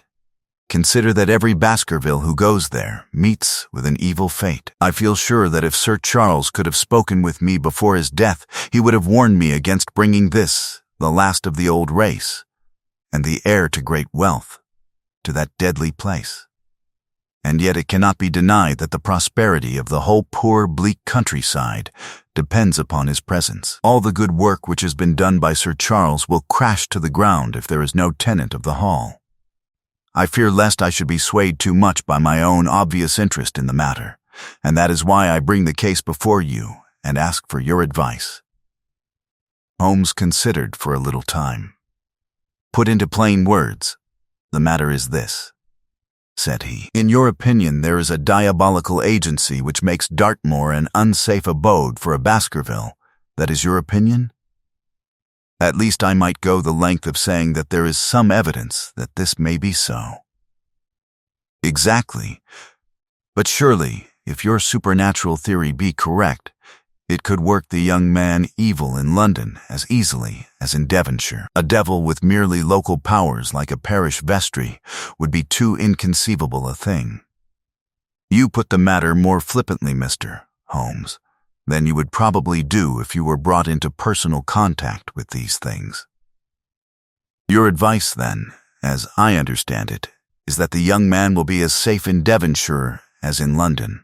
Speaker 1: consider that every Baskerville who goes there meets with an evil fate. I feel sure that if Sir Charles could have spoken with me before his death, he would have warned me against bringing this, the last of the old race, and the heir to great wealth, to that deadly place. And yet it cannot be denied that the prosperity of the whole poor, bleak countryside depends upon his presence. All the good work which has been done by Sir Charles will crash to the ground if there is no tenant of the hall. I fear lest I should be swayed too much by my own obvious interest in the matter, and that is why I bring the case before you and ask for your advice. Holmes considered for a little time. Put into plain words, the matter is this, said he. In your opinion, there is a diabolical agency which makes Dartmoor an unsafe abode for a Baskerville. That is your opinion? At least I might go the length of saying that there is some evidence that this may be so. Exactly. But surely, if your supernatural theory be correct, it could work the young man evil in London as easily as in Devonshire. A devil with merely local powers like a parish vestry would be too inconceivable a thing. You put the matter more flippantly, Mr. Holmes, than you would probably do if you were brought into personal contact with these things. Your advice, then, as I understand it, is that the young man will be as safe in Devonshire as in London.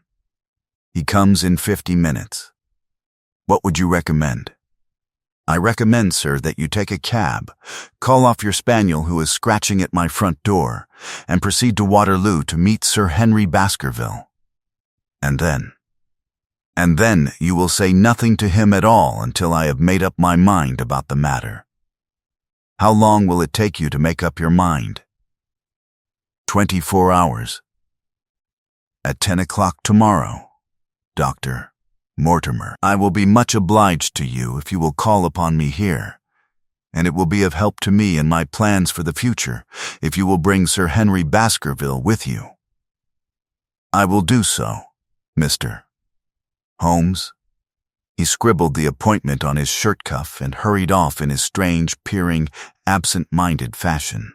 Speaker 1: He comes in 50 minutes. What would you recommend? I recommend, sir, that you take a cab, call off your spaniel who is scratching at my front door, and proceed to Waterloo to meet Sir Henry Baskerville. And then you will say nothing to him at all until I have made up my mind about the matter. How long will it take you to make up your mind? 24 hours. At 10 o'clock tomorrow, Dr. Mortimer. I will be much obliged to you if you will call upon me here, and it will be of help to me in my plans for the future if you will bring Sir Henry Baskerville with you. I will do so, Mr. Holmes. He scribbled the appointment on his shirt cuff and hurried off in his strange, peering, absent-minded fashion.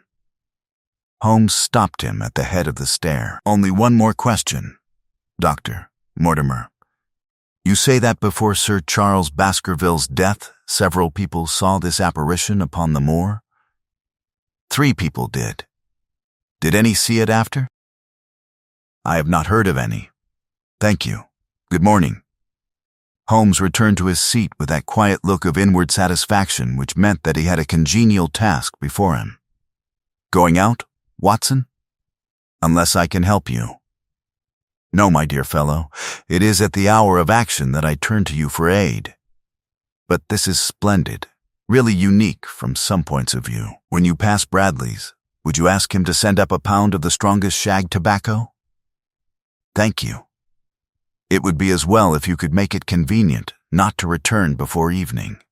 Speaker 1: Holmes stopped him at the head of the stair. Only one more question, Dr. Mortimer. You say that before Sir Charles Baskerville's death, several people saw this apparition upon the moor? 3 people did. Did any see it after? I have not heard of any. Thank you. Good morning." Holmes returned to his seat with that quiet look of inward satisfaction which meant that he had a congenial task before him. "Going out, Watson? Unless I can help you." "No, my dear fellow. It is at the hour of action that I turn to you for aid. But this is splendid, really unique from some points of view. When you pass Bradley's, would you ask him to send up a pound of the strongest shag tobacco?" "Thank you. It would be as well if you could make it convenient not to return before evening.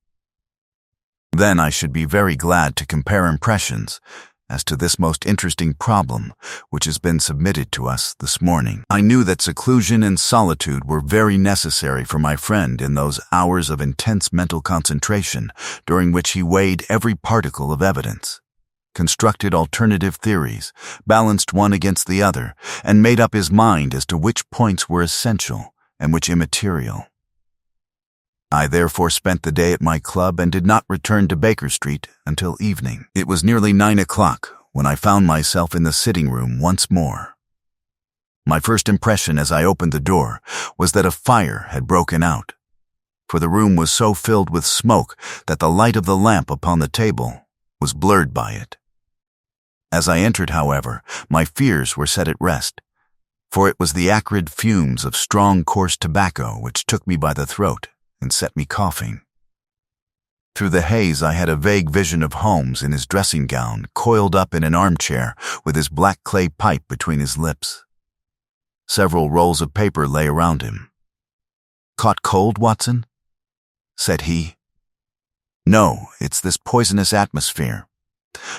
Speaker 1: Then I should be very glad to compare impressions as to this most interesting problem which has been submitted to us this morning." I knew that seclusion and solitude were very necessary for my friend in those hours of intense mental concentration during which he weighed every particle of evidence, constructed alternative theories, balanced one against the other, and made up his mind as to which points were essential and which immaterial. I therefore spent the day at my club and did not return to Baker Street until evening. It was nearly 9 o'clock when I found myself in the sitting room once more. My first impression as I opened the door was that a fire had broken out, for the room was so filled with smoke that the light of the lamp upon the table was blurred by it. As I entered, however, my fears were set at rest, for it was the acrid fumes of strong, coarse tobacco which took me by the throat and set me coughing. Through the haze I had a vague vision of Holmes in his dressing gown, coiled up in an armchair with his black clay pipe between his lips. Several rolls of paper lay around him. "Caught cold, Watson?" said he. "No, it's this poisonous atmosphere.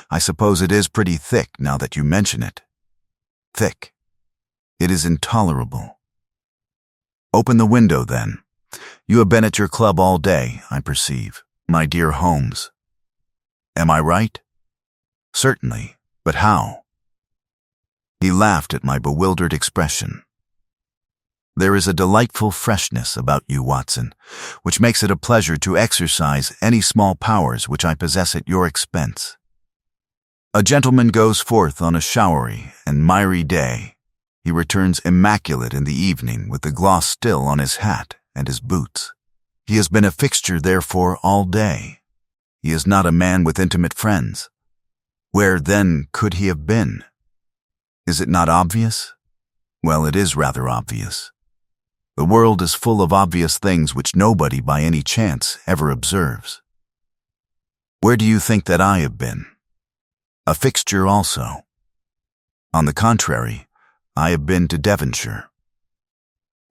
Speaker 1: I suppose it is pretty thick now that you mention it. Thick. It is intolerable." "Open the window, then. You have been at your club all day, I perceive, my dear Holmes. Am I right?" "Certainly, but how?" He laughed at my bewildered expression. "There is a delightful freshness about you, Watson, which makes it a pleasure to exercise any small powers which I possess at your expense. A gentleman goes forth on a showery and miry day. He returns immaculate in the evening with the gloss still on his hat and his boots. He has been a fixture, therefore, all day. He is not a man with intimate friends. Where, then, could he have been? Is it not obvious? Well, it is rather obvious. The world is full of obvious things which nobody by any chance ever observes. Where do you think that I have been? A fixture also. On the contrary, I have been to Devonshire.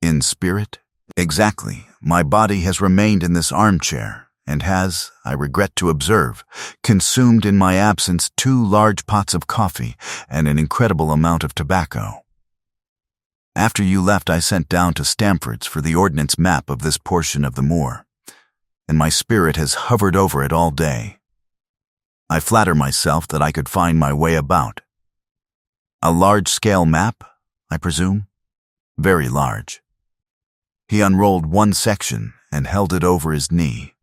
Speaker 1: In spirit? Exactly. My body has remained in this armchair, and has, I regret to observe, consumed in my absence 2 large pots of coffee and an incredible amount of tobacco. After you left, I sent down to Stamford's for the ordnance map of this portion of the moor, and my spirit has hovered over it all day. I flatter myself that I could find my way about. A large-scale map, I presume? Very large." He unrolled one section and held it over his knee.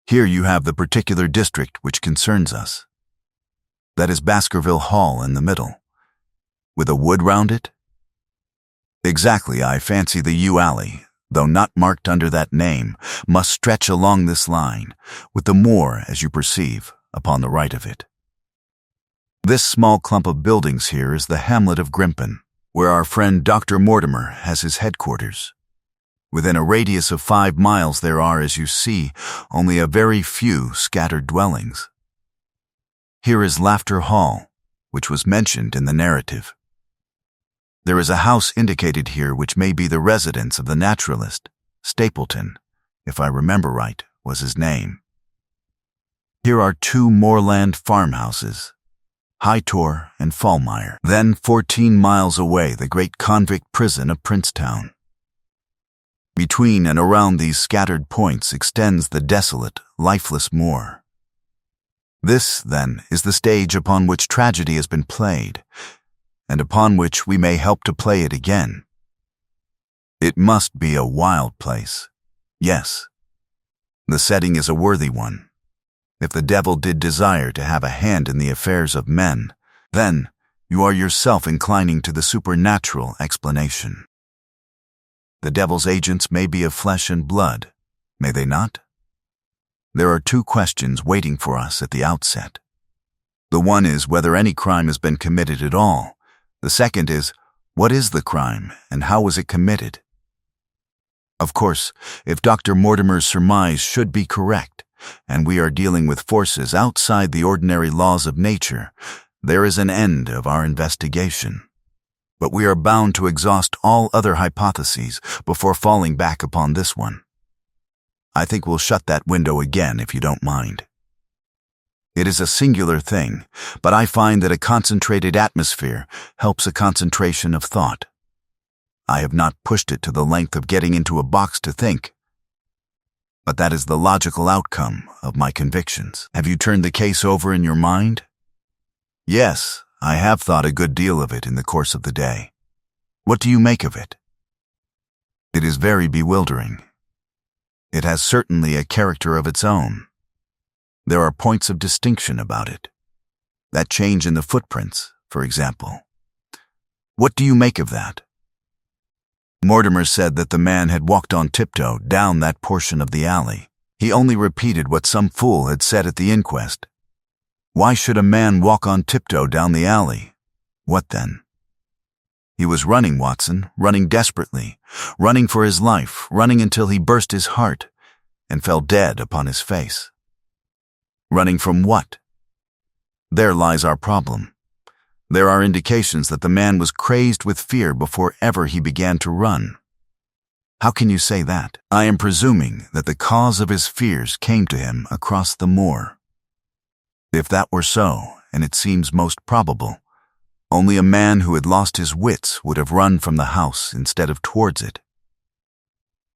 Speaker 1: "Here you have the particular district which concerns us. That is Baskerville Hall in the middle, with a wood round it?" "Exactly. I fancy the yew alley, though not marked under that name, must stretch along this line, with the moor, as you perceive, upon the right of it. This small clump of buildings here is the hamlet of Grimpen, where our friend Dr. Mortimer has his headquarters. Within a radius of 5 miles there are, as you see, only a very few scattered dwellings. Here is Laughter Hall, which was mentioned in the narrative. There is a house indicated here which may be the residence of the naturalist, Stapleton, if I remember right, was his name. Here are 2 moorland farmhouses, Hightor and Fallmire. Then 14 miles away the great convict prison of Princetown. Between and around these scattered points extends the desolate, lifeless moor. This, then, is the stage upon which tragedy has been played, and upon which we may help to play it again. It must be a wild place. Yes, the setting is a worthy one. If the devil did desire to have a hand in the affairs of men, then you are yourself inclining to the supernatural explanation. The devil's agents may be of flesh and blood, may they not? There are two questions waiting for us at the outset. The one is whether any crime has been committed at all. The second is, what is the crime and how was it committed? Of course, if Dr. Mortimer's surmise should be correct, and we are dealing with forces outside the ordinary laws of nature, there is an end of our investigation. But we are bound to exhaust all other hypotheses before falling back upon this one. I think we'll shut that window again if you don't mind. It is a singular thing, but I find that a concentrated atmosphere helps a concentration of thought. I have not pushed it to the length of getting into a box to think, but that is the logical outcome of my convictions. Have you turned the case over in your mind? Yes, I have thought a good deal of it in the course of the day. What do you make of it? It is very bewildering. It has certainly a character of its own. There are points of distinction about it. That change in the footprints, for example. What do you make of that? Mortimer said that the man had walked on tiptoe down that portion of the alley. He only repeated what some fool had said at the inquest. Why should a man walk on tiptoe down the alley? What then? He was running, Watson, running desperately, running for his life, running until he burst his heart and fell dead upon his face. Running from what? There lies our problem. There are indications that the man was crazed with fear before ever he began to run. How can you say that? I am presuming that the cause of his fears came to him across the moor. If that were so, and it seems most probable, only a man who had lost his wits would have run from the house instead of towards it.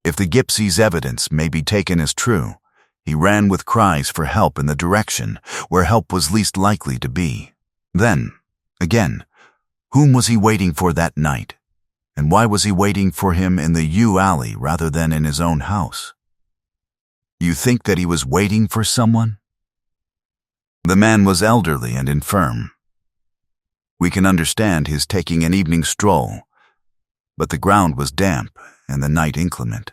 Speaker 1: If the gypsy's evidence may be taken as true, he ran with cries for help in the direction where help was least likely to be. Then, again, whom was he waiting for that night? And why was he waiting for him in the yew alley rather than in his own house? You think that he was waiting for someone? The man was elderly and infirm. We can understand his taking an evening stroll, but the ground was damp and the night inclement.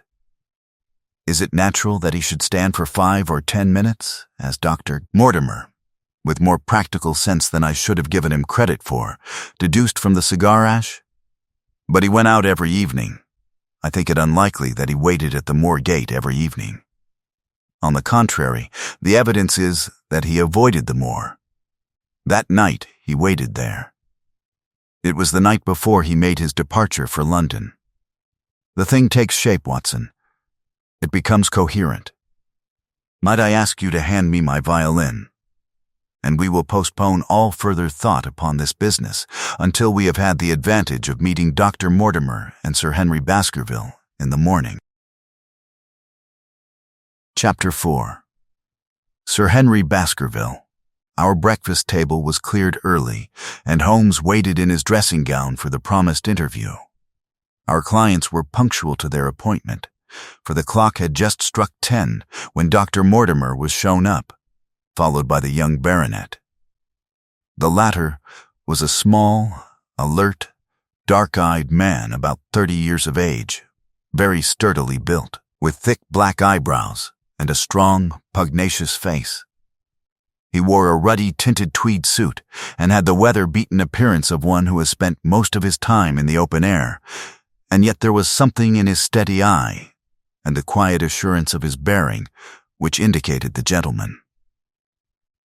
Speaker 1: Is it natural that he should stand for 5 or 10 minutes, as Dr. Mortimer, with more practical sense than I should have given him credit for, deduced from the cigar ash? But he went out every evening. I think it unlikely that he waited at the Moor gate every evening. On the contrary, the evidence is that he avoided the Moor. That night he waited there. It was the night before he made his departure for London. The thing takes shape, Watson. It becomes coherent. Might I ask you to hand me my violin? And we will postpone all further thought upon this business until we have had the advantage of meeting Dr. Mortimer and Sir Henry Baskerville in the morning. Chapter 4. Sir Henry Baskerville. Our breakfast table was cleared early, and Holmes waited in his dressing gown for the promised interview. Our clients were punctual to their appointment, for the clock had just struck 10 when Dr. Mortimer was shown up, followed by the young baronet. The latter was a small, alert, dark-eyed man about 30 years of age, very sturdily built, with thick black eyebrows and a strong, pugnacious face. He wore a ruddy-tinted tweed suit and had the weather-beaten appearance of one who has spent most of his time in the open air, and yet there was something in his steady eye and the quiet assurance of his bearing which indicated the gentleman.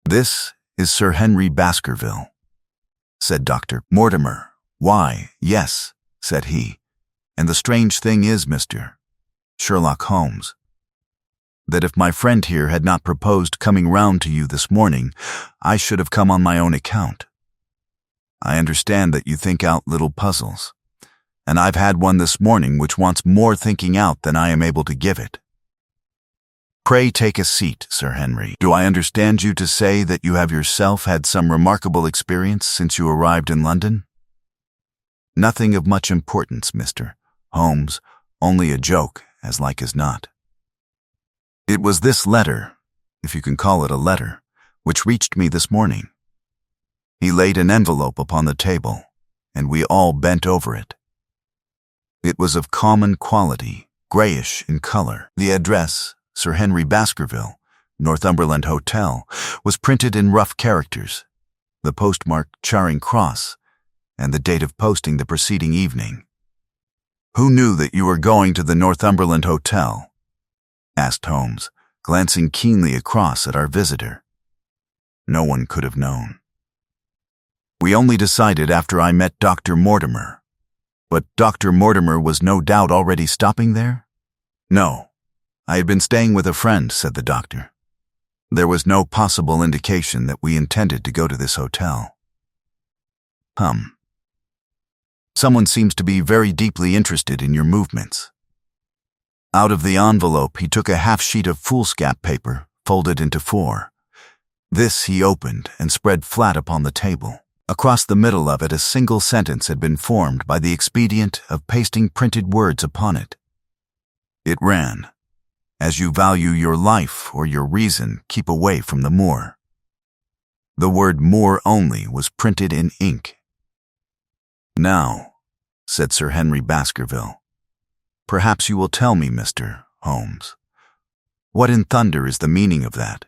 Speaker 1: "This is Sir Henry Baskerville," said Dr. Mortimer. "Why, yes," said he, "and the strange thing is, Mr. Sherlock Holmes, that if my friend here had not proposed coming round to you this morning, I should have come on my own account. I understand that you think out little puzzles, and I've had one this morning which wants more thinking out than I am able to give it. Pray take a seat, Sir Henry. Do I understand you to say that you have yourself had some remarkable experience since you arrived in London?" "Nothing of much importance, Mr. Holmes, only a joke, as like as not. It was this letter, if you can call it a letter, which reached me this morning." He laid an envelope upon the table, and we all bent over it. It was of common quality, grayish in color. The address, Sir Henry Baskerville, Northumberland Hotel, was printed in rough characters, the postmark Charing Cross, and the date of posting the preceding evening. "Who knew that you were going to the Northumberland Hotel?" asked Holmes, glancing keenly across at our visitor. No one could have known. "We only decided after I met Dr. Mortimer." "But Dr. Mortimer was no doubt already stopping there?" "No. I had been staying with a friend," said the doctor. "There was no possible indication that we intended to go to this hotel." "Someone seems to be very deeply interested in your movements." Out of the envelope, he took a half sheet of foolscap paper, folded into 4. This he opened and spread flat upon the table. Across the middle of it, a single sentence had been formed by the expedient of pasting printed words upon it. It ran, "As you value your life or your reason, keep away from the Moor." The word Moor only was printed in ink. "Now," said Sir Henry Baskerville, "perhaps you will tell me, Mr. Holmes, what in thunder is the meaning of that,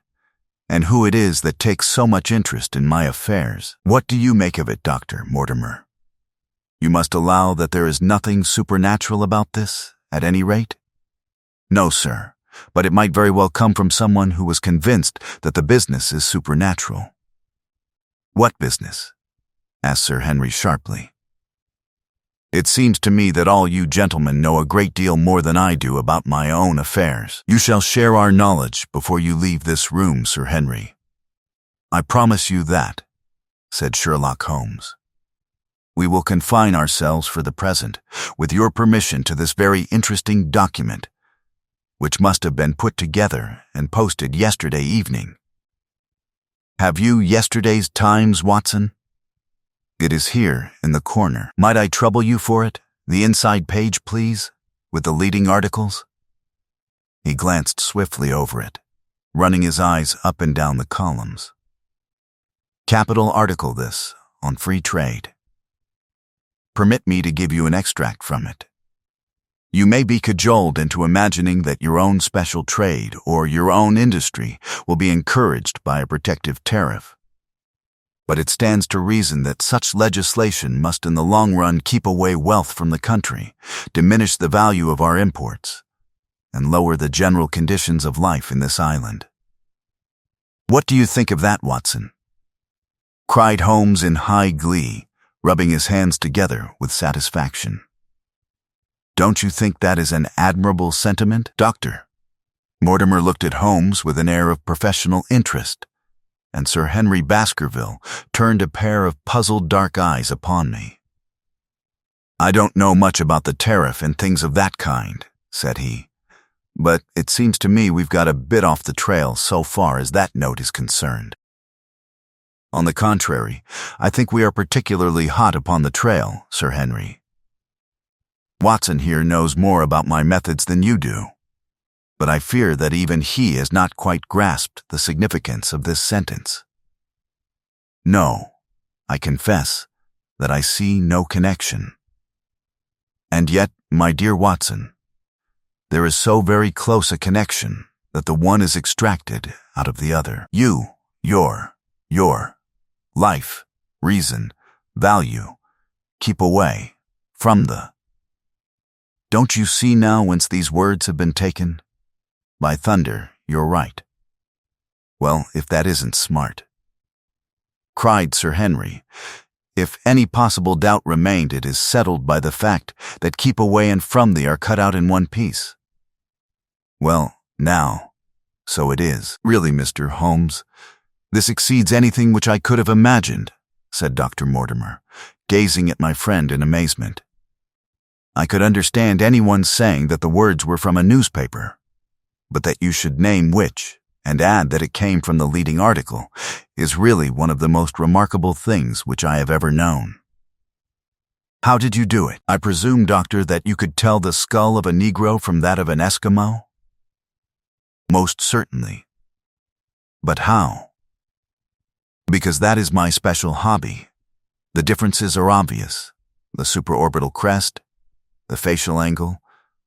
Speaker 1: and who it is that takes so much interest in my affairs? What do you make of it, Dr. Mortimer? You must allow that there is nothing supernatural about this, at any rate?" "No, sir, but it might very well come from someone who was convinced that the business is supernatural." "What business?" asked Sir Henry sharply. "It seems to me that all you gentlemen know a great deal more than I do about my own affairs. You shall share our knowledge before you leave this room, Sir Henry. I promise you that," said Sherlock Holmes. "We will confine ourselves for the present, with your permission, to this very interesting document, which must have been put together and posted yesterday evening. Have you yesterday's Times, Watson?" "It is here, in the corner. Might I trouble you for it? The inside page, please, with the leading articles?" He glanced swiftly over it, running his eyes up and down the columns. "Capital article this, on free trade. Permit me to give you an extract from it. You may be cajoled into imagining that your own special trade or your own industry will be encouraged by a protective tariff. But it stands to reason that such legislation must in the long run keep away wealth from the country, diminish the value of our imports, and lower the general conditions of life in this island. What do you think of that, Watson?" cried Holmes in high glee, rubbing his hands together with satisfaction. "Don't you think that is an admirable sentiment, Doctor?" Mortimer looked at Holmes with an air of professional interest, and Sir Henry Baskerville turned a pair of puzzled dark eyes upon me. "I don't know much about the tariff and things of that kind," said he, "but it seems to me we've got a bit off the trail so far as that note is concerned. On the contrary, I think we are particularly hot upon the trail, Sir Henry. Watson here knows more about my methods than you do, but I fear that even he has not quite grasped the significance of this sentence. No, I confess that I see no connection. And yet, my dear Watson, there is so very close a connection that the one is extracted out of the other. You, your life, reason, value, keep away from the. Don't you see now whence these words have been taken? By thunder, you're right. Well, if that isn't smart," cried Sir Henry. "If any possible doubt remained, it is settled by the fact that keep away and from thee are cut out in one piece." "Well, now, so it is. Really, Mr. Holmes, this exceeds anything which I could have imagined," said Dr. Mortimer, gazing at my friend in amazement. "I could understand anyone saying that the words were from a newspaper, but that you should name which, and add that it came from the leading article, is really one of the most remarkable things which I have ever known. How did you do it? I presume, Doctor, that you could tell the skull of a Negro from that of an Eskimo?" "Most certainly. But how?" "Because that is my special hobby. The differences are obvious. The supraorbital crest, the facial angle,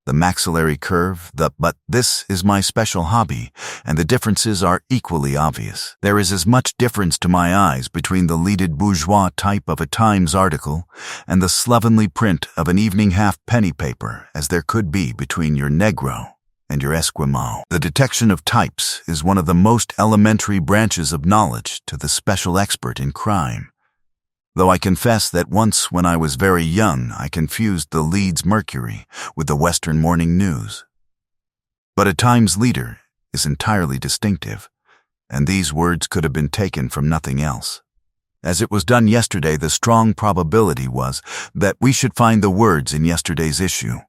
Speaker 1: the maxillary curve, but this is my special hobby, and the differences are equally obvious. There is as much difference to my eyes between the leaded bourgeois type of a Times article and the slovenly print of an evening half-penny paper as there could be between your Negro and your Esquimau. The detection of types is one of the most elementary branches of knowledge to the special expert in crime. Though I confess that once when I was very young I confused the Leeds Mercury with the Western Morning News. But a Times leader is entirely distinctive, and these words could have been taken from nothing else. As it was done yesterday, the strong probability was that we should find the words in yesterday's issue.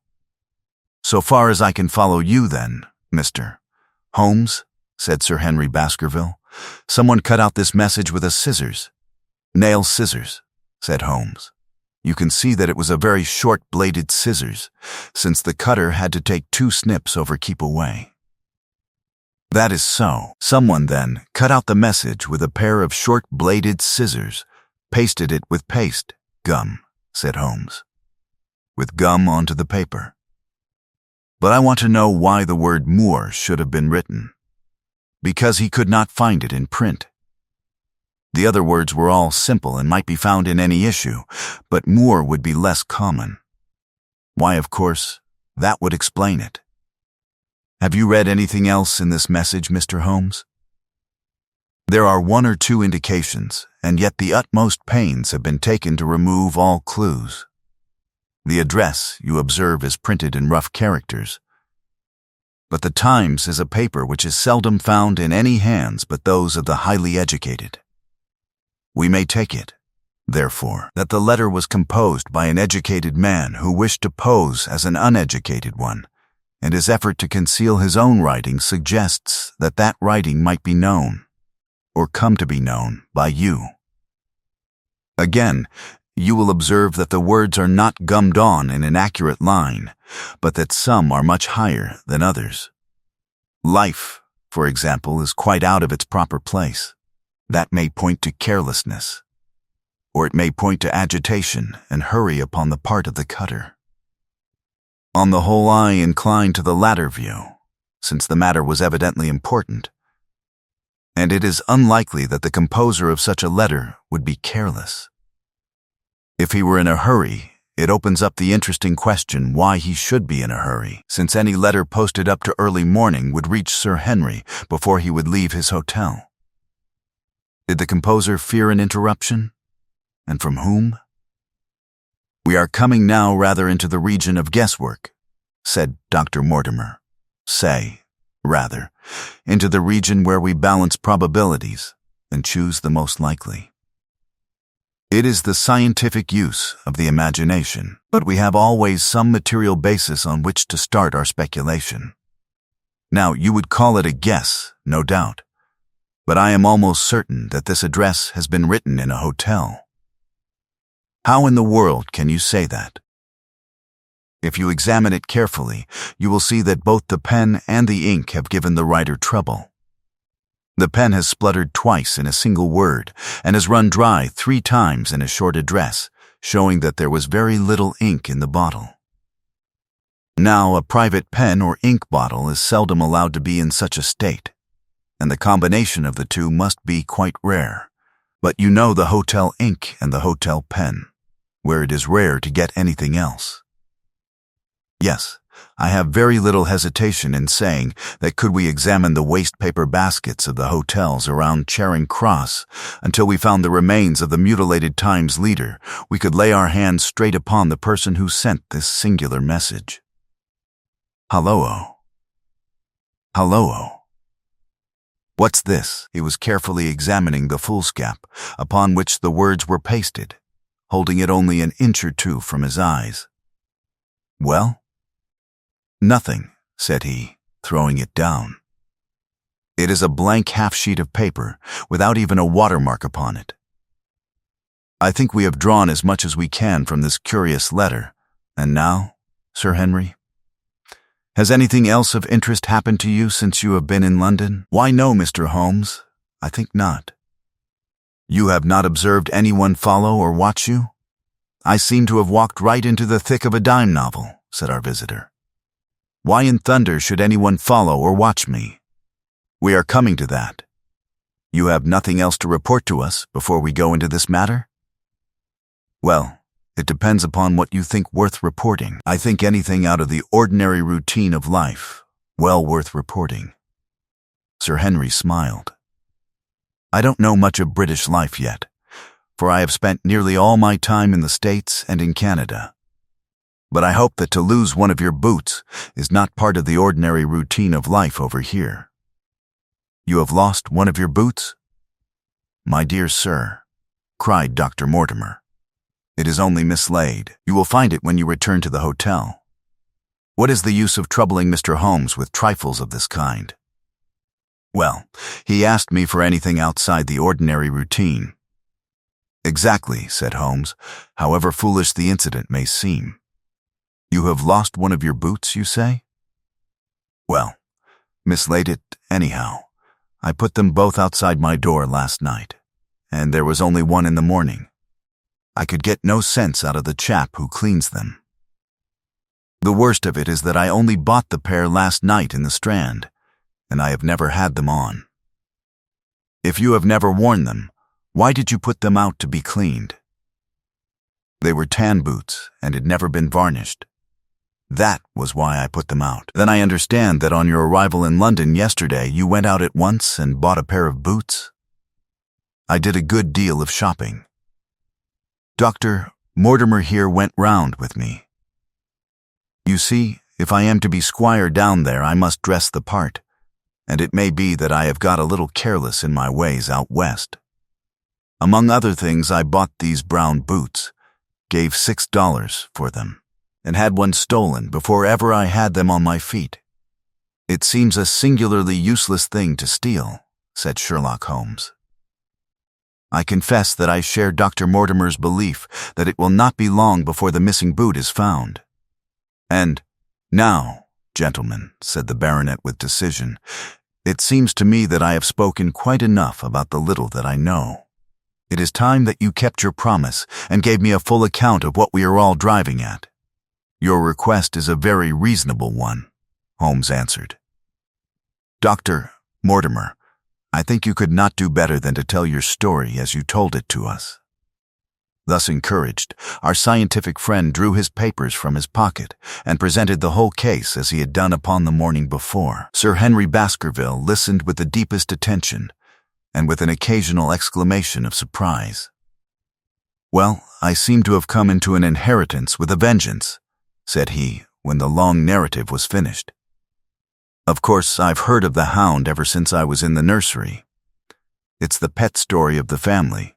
Speaker 1: So far as I can follow you then, Mr. Holmes, said Sir Henry Baskerville, someone cut out this message with a scissors. Nail scissors, said Holmes. You can see that it was a very short-bladed scissors, since the cutter had to take 2 snips over keep away. That is so. Someone then cut out the message with a pair of short-bladed scissors, pasted it with paste, gum, said Holmes. With gum onto the paper. But I want to know why the word Moor should have been written. Because he could not find it in print. The other words were all simple and might be found in any issue, but Moor would be less common. Why, of course, that would explain it. Have you read anything else in this message, Mr. Holmes? There are 1 or 2 indications, and yet the utmost pains have been taken to remove all clues. The address, you observe, is printed in rough characters. But the Times is a paper which is seldom found in any hands but those of the highly educated. We may take it, therefore, that the letter was composed by an educated man who wished to pose as an uneducated one, and his effort to conceal his own writing suggests that that writing might be known, or come to be known, by you. Again, you will observe that the words are not gummed on in an accurate line, but that some are much higher than others. Life, for example, is quite out of its proper place. That may point to carelessness, or it may point to agitation and hurry upon the part of the cutter. On the whole, I incline to the latter view, since the matter was evidently important, and it is unlikely that the composer of such a letter would be careless. If he were in a hurry, it opens up the interesting question why he should be in a hurry, since any letter posted up to early morning would reach Sir Henry before he would leave his hotel. Did the composer fear an interruption? And from whom? We are coming now rather into the region of guesswork, said Dr. Mortimer. Say, rather, into the region where we balance probabilities and choose the most likely. It is the scientific use of the imagination, but we have always some material basis on which to start our speculation. Now, you would call it a guess, no doubt. But I am almost certain that this address has been written in a hotel. How in the world can you say that? If you examine it carefully, you will see that both the pen and the ink have given the writer trouble. The pen has spluttered twice in a single word and has run dry 3 times in a short address, showing that there was very little ink in the bottle. Now, a private pen or ink bottle is seldom allowed to be in such a state, and the combination of the 2 must be quite rare. But you know the hotel ink and the hotel pen, where it is rare to get anything else. Yes, I have very little hesitation in saying that could we examine the waste paper baskets of the hotels around Charing Cross until we found the remains of the mutilated Times leader, we could lay our hands straight upon the person who sent this singular message. Halloa. Halloa. What's this? He was carefully examining the foolscap, upon which the words were pasted, holding it only an inch or 2 from his eyes. Well? Nothing, said he, throwing it down. It is a blank half-sheet of paper, without even a watermark upon it. I think we have drawn as much as we can from this curious letter, and now, Sir Henry? Has anything else of interest happened to you since you have been in London? Why, no, Mr. Holmes, I think not. You have not observed anyone follow or watch you? I seem to have walked right into the thick of a dime novel, said our visitor. "Why in thunder should anyone follow or watch me? We are coming to that. You have nothing else to report to us before we go into this matter?" "Well, it depends upon what you think worth reporting. I think anything out of the ordinary routine of life well worth reporting." Sir Henry smiled. "I don't know much of British life yet, for I have spent nearly all my time in the States and in Canada. But I hope that to lose one of your boots is not part of the ordinary routine of life over here." "You have lost one of your boots?" "My dear sir," cried Dr. Mortimer, "it is only mislaid. You will find it when you return to the hotel. What is the use of troubling Mr. Holmes with trifles of this kind?" "Well, he asked me for anything outside the ordinary routine." "Exactly," said Holmes, "however foolish the incident may seem. You have lost one of your boots, you say?" "Well, mislaid it anyhow. I put them both outside my door last night, and there was only one in the morning. I could get no sense out of the chap who cleans them. The worst of it is that I only bought the pair last night in the Strand, and I have never had them on." "If you have never worn them, why did you put them out to be cleaned?" "They were tan boots and had never been varnished. That was why I put them out." "Then I understand that on your arrival in London yesterday you went out at once and bought a pair of boots?" "I did a good deal of shopping. Dr. Mortimer here went round with me. You see, if I am to be squire down there, I must dress the part, and it may be that I have got a little careless in my ways out west. Among other things, I bought these brown boots, gave $6 for them, and had one stolen before ever I had them on my feet." "It seems a singularly useless thing to steal," said Sherlock Holmes. "I confess that I share Dr. Mortimer's belief that it will not be long before the missing boot is found. And now, gentlemen," said the baronet with decision, "it seems to me that I have spoken quite enough about the little that I know. It is time that you kept your promise and gave me a full account of what we are all driving at." "Your request is a very reasonable one," Holmes answered. "Dr. Mortimer, I think you could not do better than to tell your story as you told it to us." Thus encouraged, our scientific friend drew his papers from his pocket and presented the whole case as he had done upon the morning before. Sir Henry Baskerville listened with the deepest attention and with an occasional exclamation of surprise. "Well, I seem to have come into an inheritance with a vengeance," said he when the long narrative was finished. "Of course, I've heard of the Hound ever since I was in the nursery. It's the pet story of the family,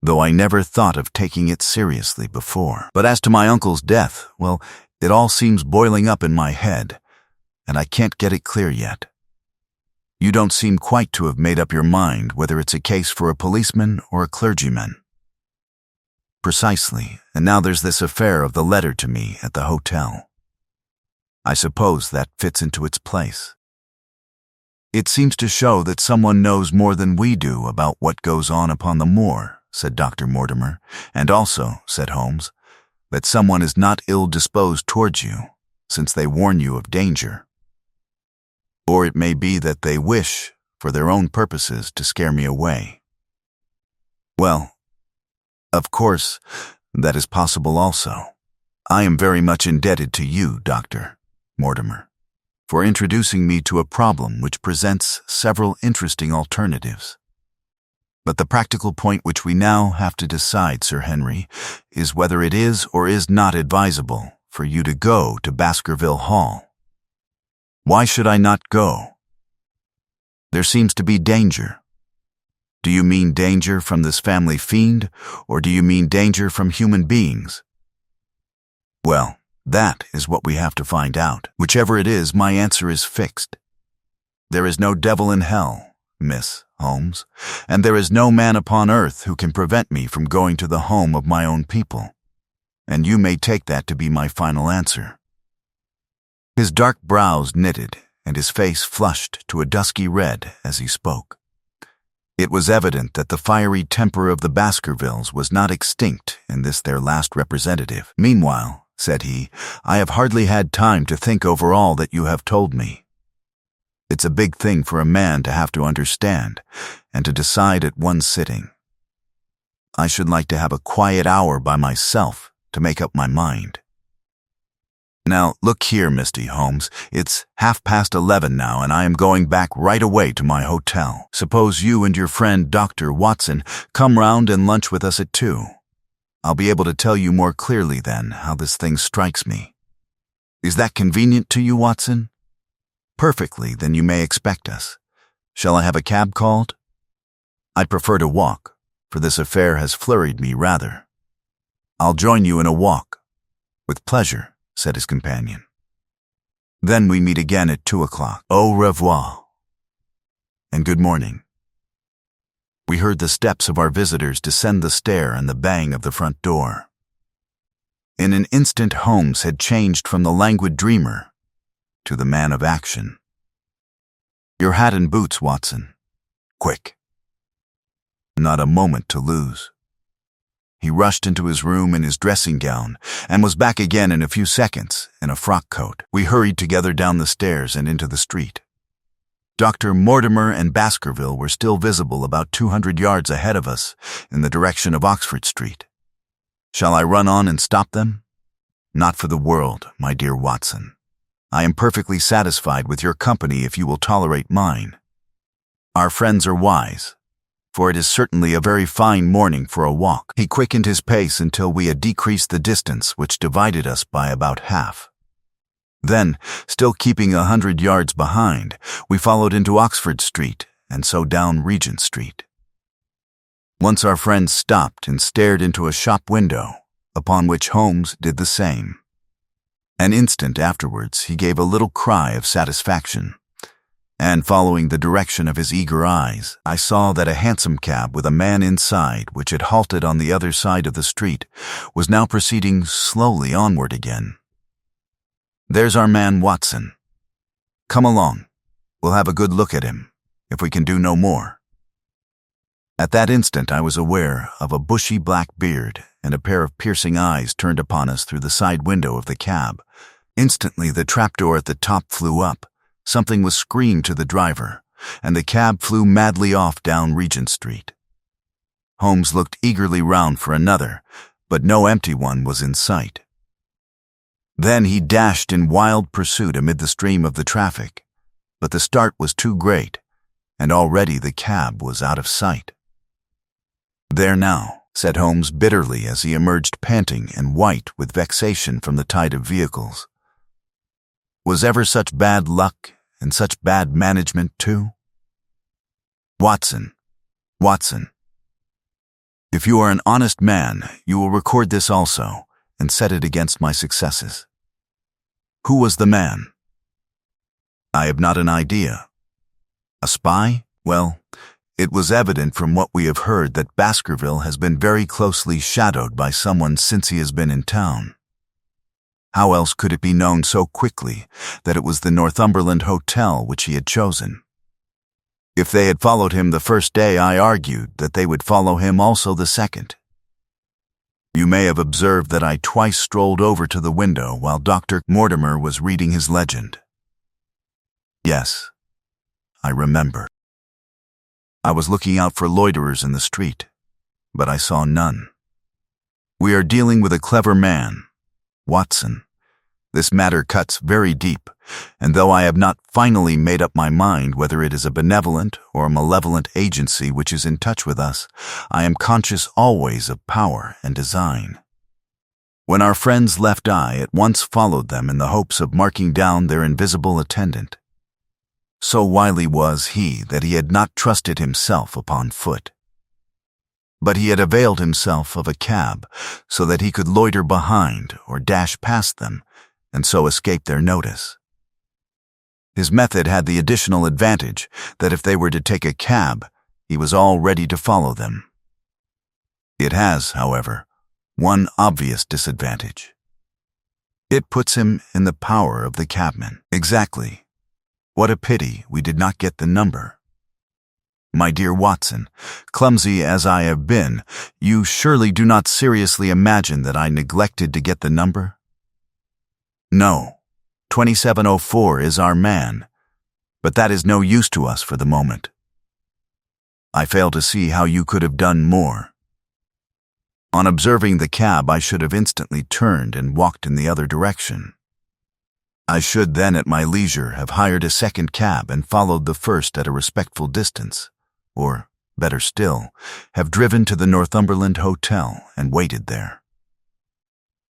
Speaker 1: though I never thought of taking it seriously before. But as to my uncle's death, well, it all seems boiling up in my head, and I can't get it clear yet. You don't seem quite to have made up your mind whether it's a case for a policeman or a clergyman." "Precisely, and now there's this affair of the letter to me at the hotel. I suppose that fits into its place. It seems to show that someone knows more than we do about what goes on upon the moor," said Dr. Mortimer, "and also," said Holmes, "that someone is not ill-disposed towards you, since they warn you of danger. Or it may be that they wish, for their own purposes, to scare me away. Well, of course, that is possible also. I am very much indebted to you, Dr. Mortimer, for introducing me to a problem which presents several interesting alternatives. But the practical point which we now have to decide, Sir Henry, is whether it is or is not advisable for you to go to Baskerville Hall. Why should I not go? There seems to be danger. Do you mean danger from this family fiend, or do you mean danger from human beings? Well, that is what we have to find out. Whichever it is, my answer is fixed. There is no devil in hell, Miss Holmes, and there is no man upon earth who can prevent me from going to the home of my own people, and you may take that to be my final answer." His dark brows knitted, and his face flushed to a dusky red as he spoke. It was evident that the fiery temper of the Baskervilles was not extinct in this their last representative. Meanwhile, said he, "I have hardly had time to think over all that you have told me. It's a big thing for a man to have to understand and to decide at one sitting. I should like to have a quiet hour by myself to make up my mind. Now, look here, Mr. Holmes, it's 11:30 now, and I am going back right away to my hotel. Suppose you and your friend Dr. Watson come round and lunch with us at 2. I'll be able to tell you more clearly then how this thing strikes me. Is that convenient to you, Watson? Perfectly, then you may expect us. Shall I have a cab called? I'd prefer to walk, for this affair has flurried me rather. I'll join you in a walk. With pleasure, said his companion. Then we meet again at 2 o'clock. Au revoir. And good morning. We heard the steps of our visitors descend the stair and the bang of the front door. In an instant Holmes had changed from the languid dreamer to the man of action. Your hat and boots, Watson. Quick. Not a moment to lose. He rushed into his room in his dressing gown and was back again in a few seconds in a frock coat. We hurried together down the stairs and into the street. Dr. Mortimer and Baskerville were still visible about 200 yards ahead of us in the direction of Oxford Street. Shall I run on and stop them? Not for the world, my dear Watson. I am perfectly satisfied with your company if you will tolerate mine. Our friends are wise, for it is certainly a very fine morning for a walk. He quickened his pace until we had decreased the distance which divided us by about half. Then, still keeping 100 yards behind, we followed into Oxford Street and so down Regent Street. Once our friends stopped and stared into a shop window, upon which Holmes did the same. An instant afterwards he gave a little cry of satisfaction, and following the direction of his eager eyes, I saw that a hansom cab with a man inside, which had halted on the other side of the street, was now proceeding slowly onward again. There's our man Watson. Come along. We'll have a good look at him, if we can do no more. At that instant I was aware of a bushy black beard and a pair of piercing eyes turned upon us through the side window of the cab. Instantly the trapdoor at the top flew up, something was screamed to the driver, and the cab flew madly off down Regent Street. Holmes looked eagerly round for another, but no empty one was in sight. Then he dashed in wild pursuit amid the stream of the traffic, but the start was too great, and already the cab was out of sight. There now, said Holmes bitterly as he emerged panting and white with vexation from the tide of vehicles. Was ever such bad luck and such bad management too? Watson, Watson. If you are an honest man, you will record this also and set it against my successes. Who was the man? I have not an idea. A spy? Well, it was evident from what we have heard that Baskerville has been very closely shadowed by someone since he has been in town. How else could it be known so quickly that it was the Northumberland Hotel which he had chosen? If they had followed him the first day, I argued that they would follow him also the second. You may have observed that I twice strolled over to the window while Dr. Mortimer was reading his legend. Yes, I remember. I was looking out for loiterers in the street, but I saw none. We are dealing with a clever man, Watson. This matter cuts very deep, and though I have not finally made up my mind whether it is a benevolent or a malevolent agency which is in touch with us, I am conscious always of power and design. When our friends left, I at once followed them in the hopes of marking down their invisible attendant. So wily was he that he had not trusted himself upon foot. But he had availed himself of a cab so that he could loiter behind or dash past them and so escape their notice. His method had the additional advantage that if they were to take a cab, he was all ready to follow them. It has, however, one obvious disadvantage. It puts him in the power of the cabman. Exactly. What a pity we did not get the number. My dear Watson, clumsy as I have been, you surely do not seriously imagine that I neglected to get the number? No, 2704 is our man, but that is no use to us for the moment. I fail to see how you could have done more. On observing the cab, I should have instantly turned and walked in the other direction. I should then at my leisure have hired a second cab and followed the first at a respectful distance, or, better still, have driven to the Northumberland Hotel and waited there.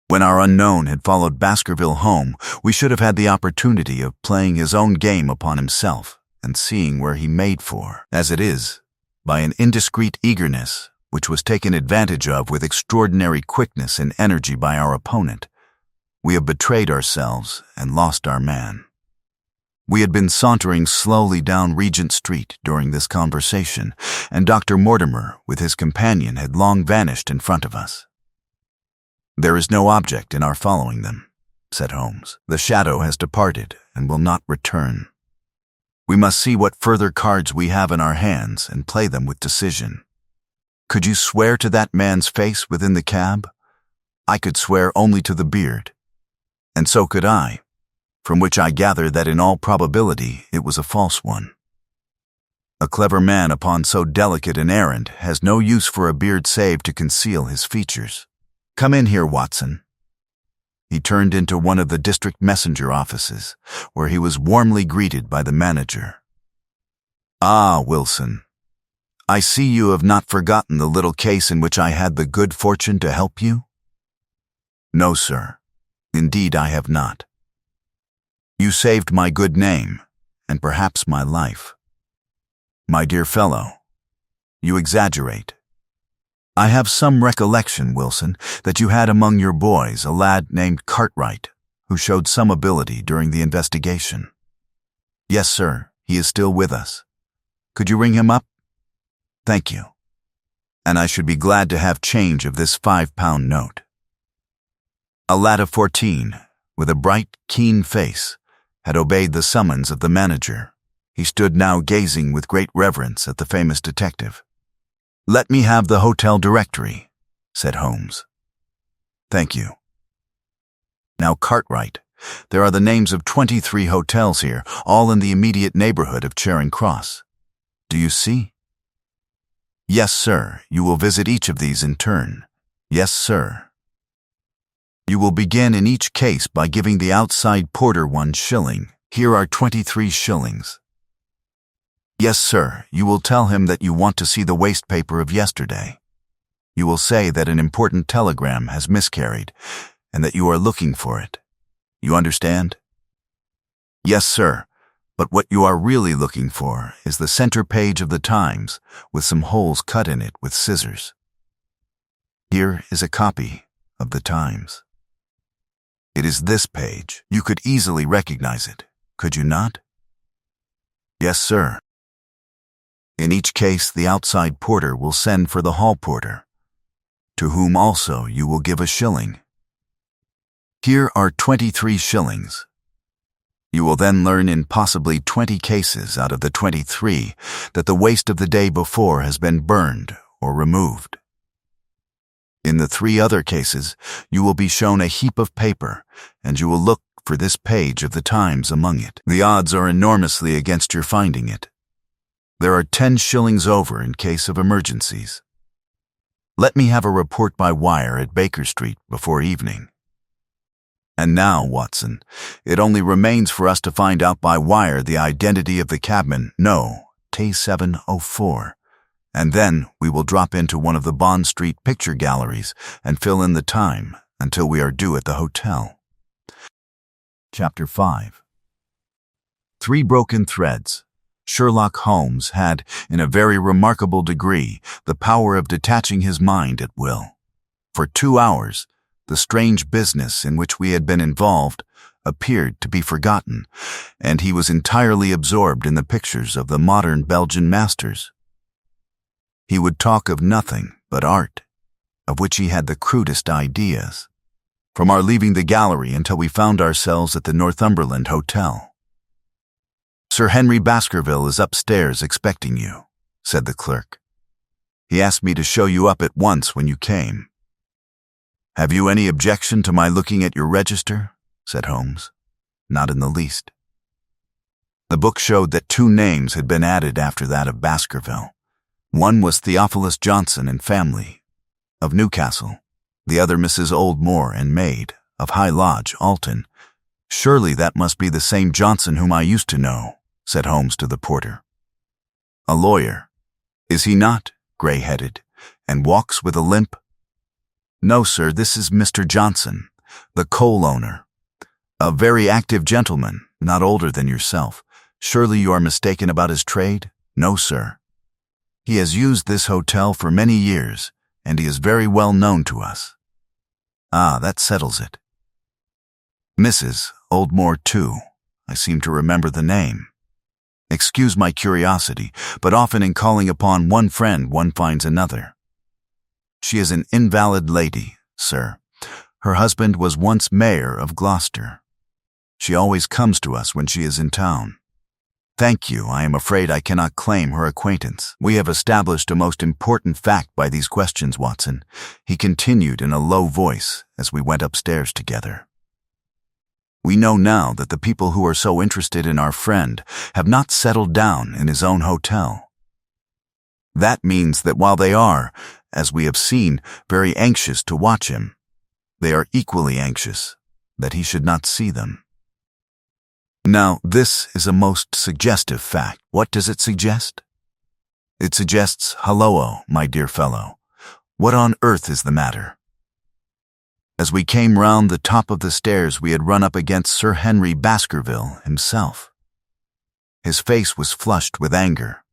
Speaker 1: When our unknown had followed Baskerville home, we should have had the opportunity of playing his own game upon himself and seeing where he made for. As it is, by an indiscreet eagerness, which was taken advantage of with extraordinary quickness and energy by our opponent, we have betrayed ourselves and lost our man. We had been sauntering slowly down Regent Street during this conversation, and Dr. Mortimer, with his companion, had long vanished in front of us. "There is no object in our following them," said Holmes. "The shadow has departed and will not return. We must see what further cards we have in our hands and play them with decision. Could you swear to that man's face within the cab? I could swear only to the beard. And so could I, from which I gather that in all probability it was a false one. A clever man upon so delicate an errand has no use for a beard save to conceal his features. Come in here, Watson." He turned into one of the district messenger offices, where he was warmly greeted by the manager. "Ah, Wilson, I see you have not forgotten the little case in which I had the good fortune to help you?" "No, sir. Indeed, I have not." "You saved my good name, and perhaps my life." "My dear fellow, you exaggerate. I have some recollection, Wilson, that you had among your boys a lad named Cartwright, who showed some ability during the investigation." "Yes, sir, he is still with us. Could you ring him up?" "Thank you. And I should be glad to have change of this £5 note." A lad of 14, with a bright, keen face, had obeyed the summons of the manager. He stood now gazing with great reverence at the famous detective. "Let me have the hotel directory," said Holmes. "Thank you. Now, Cartwright, there are the names of 23 hotels here, all in the immediate neighborhood of Charing Cross. Do you see?" "Yes, sir. You will visit each of these in turn." "Yes, sir. You will begin in each case by giving the outside porter 1 shilling. Here are 23 shillings. "Yes, sir. You will tell him that you want to see the waste paper of yesterday. You will say that an important telegram has miscarried and that you are looking for it. You understand?" "Yes, sir. But what you are really looking for is the center page of the Times with some holes cut in it with scissors. Here is a copy of the Times. It is this page. You could easily recognize it, could you not?" "Yes, sir." In each case, the outside porter will send for the hall porter, to whom also you will give 1 shilling. Here are 23 shillings. You will then learn in possibly 20 cases out of the 23 that the waste of the day before has been burned or removed. In the 3 other cases, you will be shown a heap of paper, and you will look for this page of the Times among it. The odds are enormously against your finding it. There are 10 shillings over in case of emergencies. Let me have a report by wire at Baker Street before evening. And now, Watson, it only remains for us to find out by wire the identity of the cabman, no, T704. And then we will drop into one of the Bond Street picture galleries and fill in the time until we are due at the hotel. Chapter 5. 3 broken threads. Sherlock Holmes had, in a very remarkable degree, the power of detaching his mind at will. For 2 hours, the strange business in which we had been involved appeared to be forgotten, and he was entirely absorbed in the pictures of the modern Belgian masters. He would talk of nothing but art, of which he had the crudest ideas, from our leaving the gallery until we found ourselves at the Northumberland Hotel. "Sir Henry Baskerville is upstairs expecting you," said the clerk. "He asked me to show you up at once when you came. Have you any objection to my looking at your register?" said Holmes. Not in the least. The book showed that 2 names had been added after that of Baskerville. One was Theophilus Johnson and family, of Newcastle. The other Mrs. Old Moor and maid, of High Lodge, Alton. Surely that must be the same Johnson whom I used to know, said Holmes to the porter. A lawyer, is he not, gray-headed, and walks with a limp? No, sir, this is Mr. Johnson, the coal owner. A very active gentleman, not older than yourself. Surely you are mistaken about his trade? No, sir. He has used this hotel for many years, and he is very well known to us. Ah, that settles it. Mrs. Oldmore, too. I seem to remember the name. Excuse my curiosity, but often in calling upon one friend one finds another. She is an invalid lady, sir. Her husband was once mayor of Gloucester. She always comes to us when she is in town. Thank you, I am afraid I cannot claim her acquaintance. We have established a most important fact by these questions, Watson, he continued in a low voice as we went upstairs together. We know now that the people who are so interested in our friend have not settled down in his own hotel. That means that while they are, as we have seen, very anxious to watch him, they are equally anxious that he should not see them. Now, this is a most suggestive fact. What does it suggest? It suggests, hello, my dear fellow. What on earth is the matter? As we came round the top of the stairs, we had run up against Sir Henry Baskerville himself. His face was flushed with anger,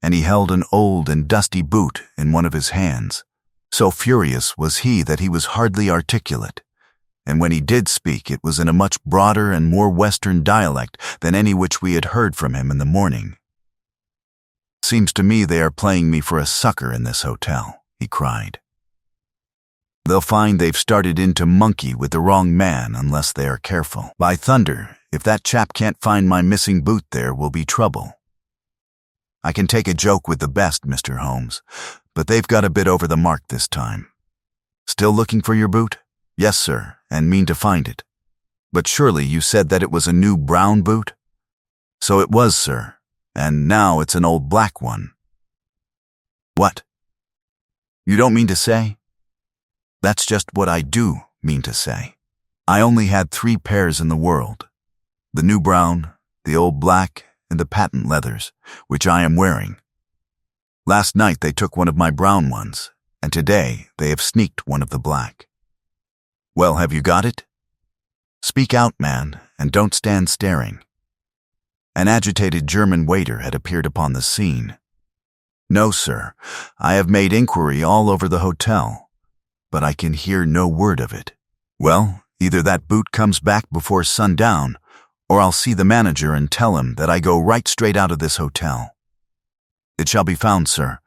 Speaker 1: and he held an old and dusty boot in one of his hands. So furious was he that he was hardly articulate. And when he did speak, it was in a much broader and more Western dialect than any which we had heard from him in the morning. Seems to me they are playing me for a sucker in this hotel, he cried. They'll find they've started in to monkey with the wrong man unless they are careful. By thunder, if that chap can't find my missing boot, there will be trouble. I can take a joke with the best, Mr. Holmes, but they've got a bit over the mark this time. Still looking for your boot? Yes, sir, and mean to find it. But surely you said that it was a new brown boot? So it was, sir, and now it's an old black one. What? You don't mean to say? That's just what I do mean to say. I only had 3 pairs in the world. The new brown, the old black, and the patent leathers, which I am wearing. Last night they took one of my brown ones, and today they have sneaked one of the black. Well, have you got it? Speak out, man, and don't stand staring. An agitated German waiter had appeared upon the scene. No, sir, I have made inquiry all over the hotel, but I can hear no word of it. Well, either that boot comes back before sundown, or I'll see the manager and tell him that I go right straight out of this hotel. It shall be found, sir.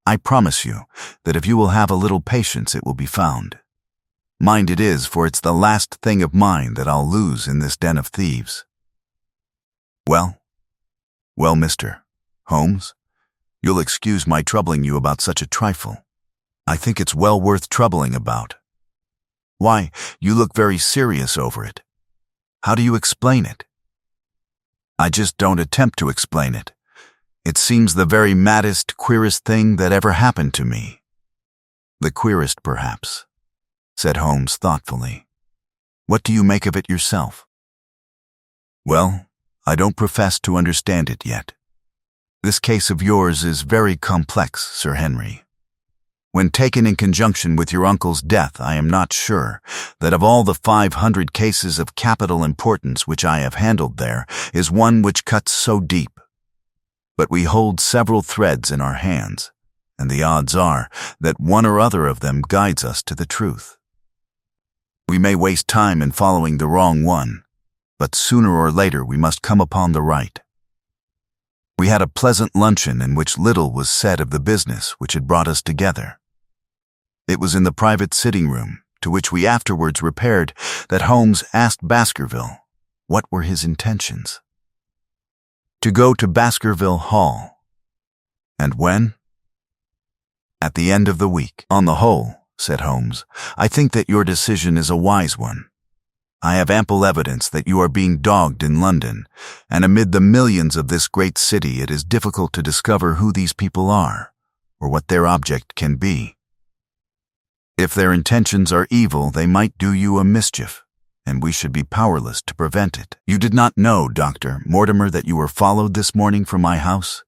Speaker 1: I promise you that if you will have a little patience, it will be found. Mind it is, for it's the last thing of mine that I'll lose in this den of thieves. Well, Mr. Holmes, you'll excuse my troubling you about such a trifle. I think it's well worth troubling about. Why, you look very serious over it. How do you explain it? I just don't attempt to explain it. It seems the very maddest, queerest thing that ever happened to me. The queerest, perhaps, said Holmes thoughtfully. What do you make of it yourself? Well, I don't profess to understand it yet. This case of yours is very complex, Sir Henry. When taken in conjunction with your uncle's death, I am not sure that of all the 500 cases of capital importance which I have handled there is one which cuts so deep. But we hold several threads in our hands, and the odds are that one or other of them guides us to the truth. We may waste time in following the wrong one, but sooner or later we must come upon the right. We had a pleasant luncheon in which little was said of the business which had brought us together. It was in the private sitting room, to which we afterwards repaired, that Holmes asked Baskerville what were his intentions. To go to Baskerville Hall. And when? At the end of the week. On the whole, said Holmes, I think that your decision is a wise one. I have ample evidence that you are being dogged in London, and amid the millions of this great city it is difficult to discover who these people are, or what their object can be. If their intentions are evil, they might do you a mischief, and we should be powerless to prevent it. You did not know, Dr. Mortimer, that you were followed this morning from my house?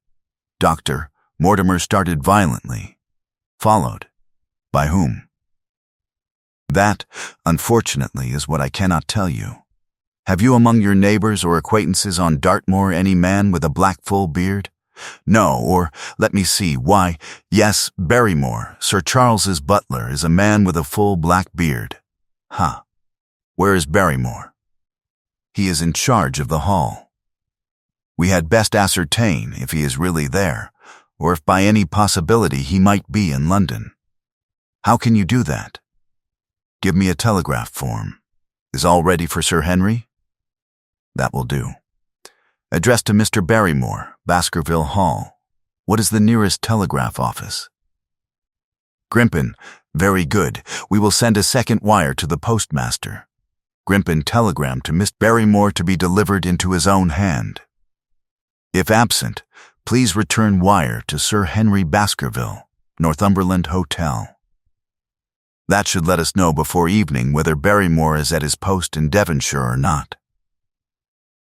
Speaker 1: Dr. Mortimer started violently. Followed? By whom? That, unfortunately, is what I cannot tell you. Have you among your neighbors or acquaintances on Dartmoor any man with a black full beard? No, or, let me see, why, yes, Barrymore, Sir Charles's butler, is a man with a full black beard. Ha! Where is Barrymore? He is in charge of the hall. We had best ascertain if he is really there, or if by any possibility he might be in London. How can you do that? Give me a telegraph form. Is all ready for Sir Henry? That will do. Addressed to Mr. Barrymore, Baskerville Hall. What is the nearest telegraph office? Grimpen. Very good. We will send a second wire to the postmaster. Grimpen telegram to Miss Barrymore to be delivered into his own hand. If absent, please return wire to Sir Henry Baskerville, Northumberland Hotel. That should let us know before evening whether Barrymore is at his post in Devonshire or not.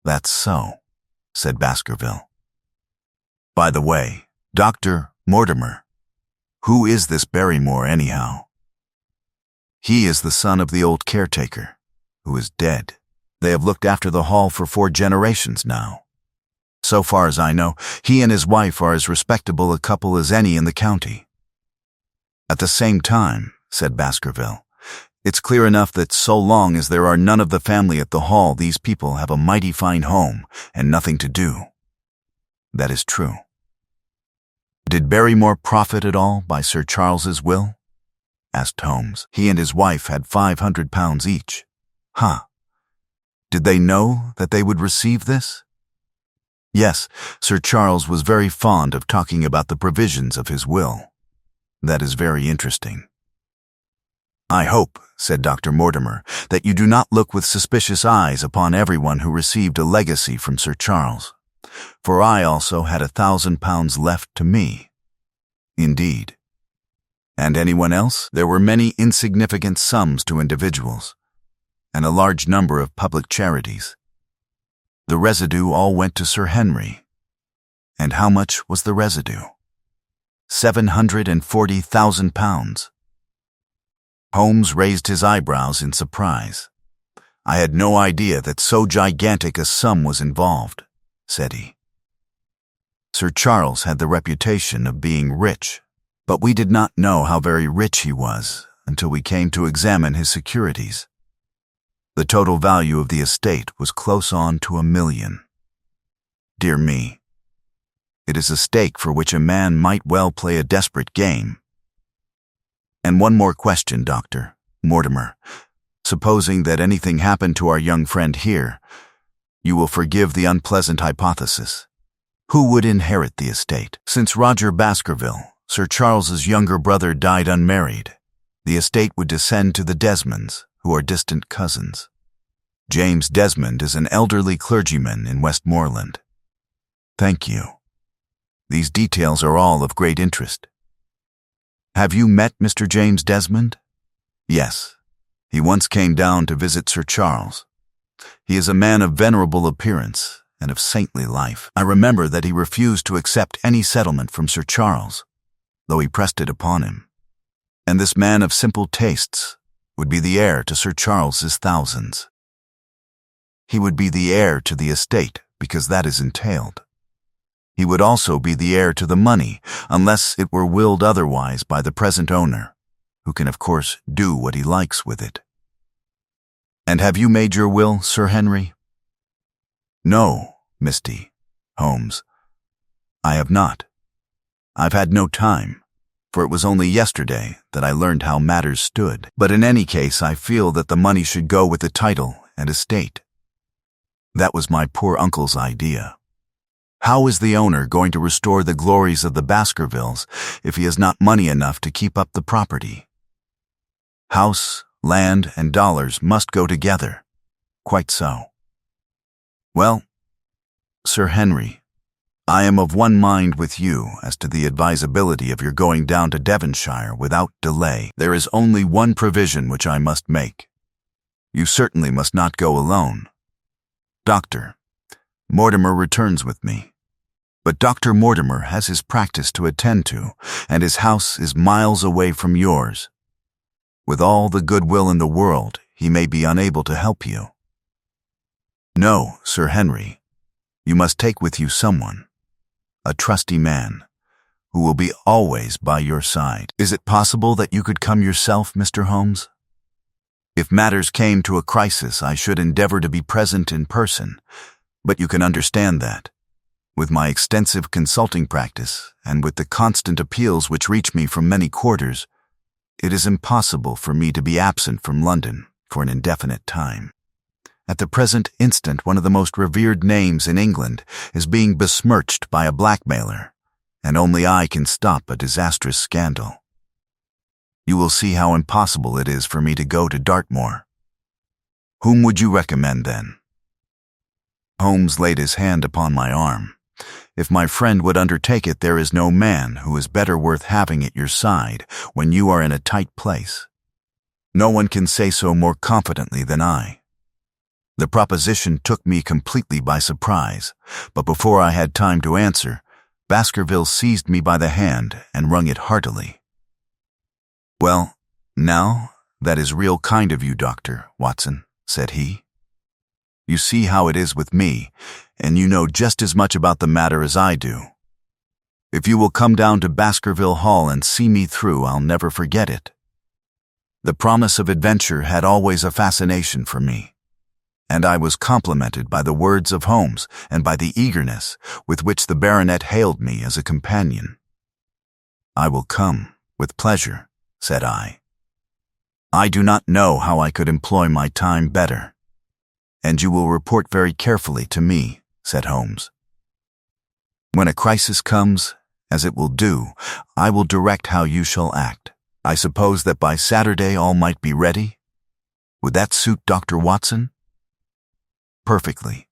Speaker 1: That's so, said Baskerville. By the way, Dr. Mortimer, who is this Barrymore anyhow? He is the son of the old caretaker, who is dead. They have looked after the hall for 4 generations now. So far as I know, he and his wife are as respectable a couple as any in the county. At the same time, said Baskerville, it's clear enough that so long as there are none of the family at the hall, these people have a mighty fine home and nothing to do. That is true. Did Barrymore profit at all by Sir Charles's will? Asked Holmes. He and his wife had £500 each. Huh. Did they know that they would receive this? Yes, Sir Charles was very fond of talking about the provisions of his will. That is very interesting. I hope, said Dr. Mortimer, that you do not look with suspicious eyes upon everyone who received a legacy from Sir Charles, for I also had £1,000 left to me. Indeed. And anyone else? There were many insignificant sums to individuals, and a large number of public charities. The residue all went to Sir Henry. And how much was the residue? £740,000. Holmes raised his eyebrows in surprise. I had no idea that so gigantic a sum was involved, said he. Sir Charles had the reputation of being rich, but we did not know how very rich he was until we came to examine his securities. The total value of the estate was close on to £1 million. Dear me, it is a stake for which a man might well play a desperate game. And one more question, Dr. Mortimer. Supposing that anything happened to our young friend here, you will forgive the unpleasant hypothesis. Who would inherit the estate? Since Roger Baskerville, Sir Charles's younger brother, died unmarried, the estate would descend to the Desmonds, who are distant cousins. James Desmond is an elderly clergyman in Westmoreland. Thank you. These details are all of great interest. Have you met Mr. James Desmond? Yes. He once came down to visit Sir Charles. He is a man of venerable appearance and of saintly life. I remember that he refused to accept any settlement from Sir Charles, though he pressed it upon him. And this man of simple tastes would be the heir to Sir Charles's thousands. He would be the heir to the estate because that is entailed. He would also be the heir to the money, unless it were willed otherwise by the present owner, who can of course do what he likes with it. And have you made your will, Sir Henry? No, Misty, Holmes. I have not. I've had no time, for it was only yesterday that I learned how matters stood. But in any case, I feel that the money should go with the title and estate. That was my poor uncle's idea. How is the owner going to restore the glories of the Baskervilles if he has not money enough to keep up the property? House, land, and dollars must go together, Quite so. Well, Sir Henry, I am of one mind with you as to the advisability of your going down to Devonshire without delay. There is only one provision which I must make. You certainly must not go alone. Dr. Mortimer returns with me. But Dr. Mortimer has his practice to attend to, and his house is miles away from yours. With all the goodwill in the world, he may be unable to help you. No, Sir Henry, you must take with you someone, a trusty man, who will be always by your side. Is it possible that you could come yourself, Mr. Holmes? If matters came to a crisis, I should endeavor to be present in person, but you can understand that, with my extensive consulting practice and with the constant appeals which reach me from many quarters, it is impossible for me to be absent from London for an indefinite time. At the present instant, one of the most revered names in England is being besmirched by a blackmailer, and only I can stop a disastrous scandal. You will see how impossible it is for me to go to Dartmoor. Whom would you recommend, then? Holmes laid his hand upon my arm. If my friend would undertake it, there is no man who is better worth having at your side when you are in a tight place. No one can say so more confidently than I. The proposition took me completely by surprise, but before I had time to answer, Baskerville seized me by the hand and wrung it heartily. Well, now, that is real kind of you, Dr. Watson, said he. You see how it is with me, and you know just as much about the matter as I do. If you will come down to Baskerville Hall and see me through, I'll never forget it. The promise of adventure had always a fascination for me, and I was complimented by the words of Holmes and by the eagerness with which the baronet hailed me as a companion. I will come, with pleasure, said I. I do not know how I could employ my time better. And you will report very carefully to me, said Holmes. When a crisis comes, as it will do, I will direct how you shall act. I suppose that by Saturday all might be ready? Would that suit Dr. Watson? Perfectly.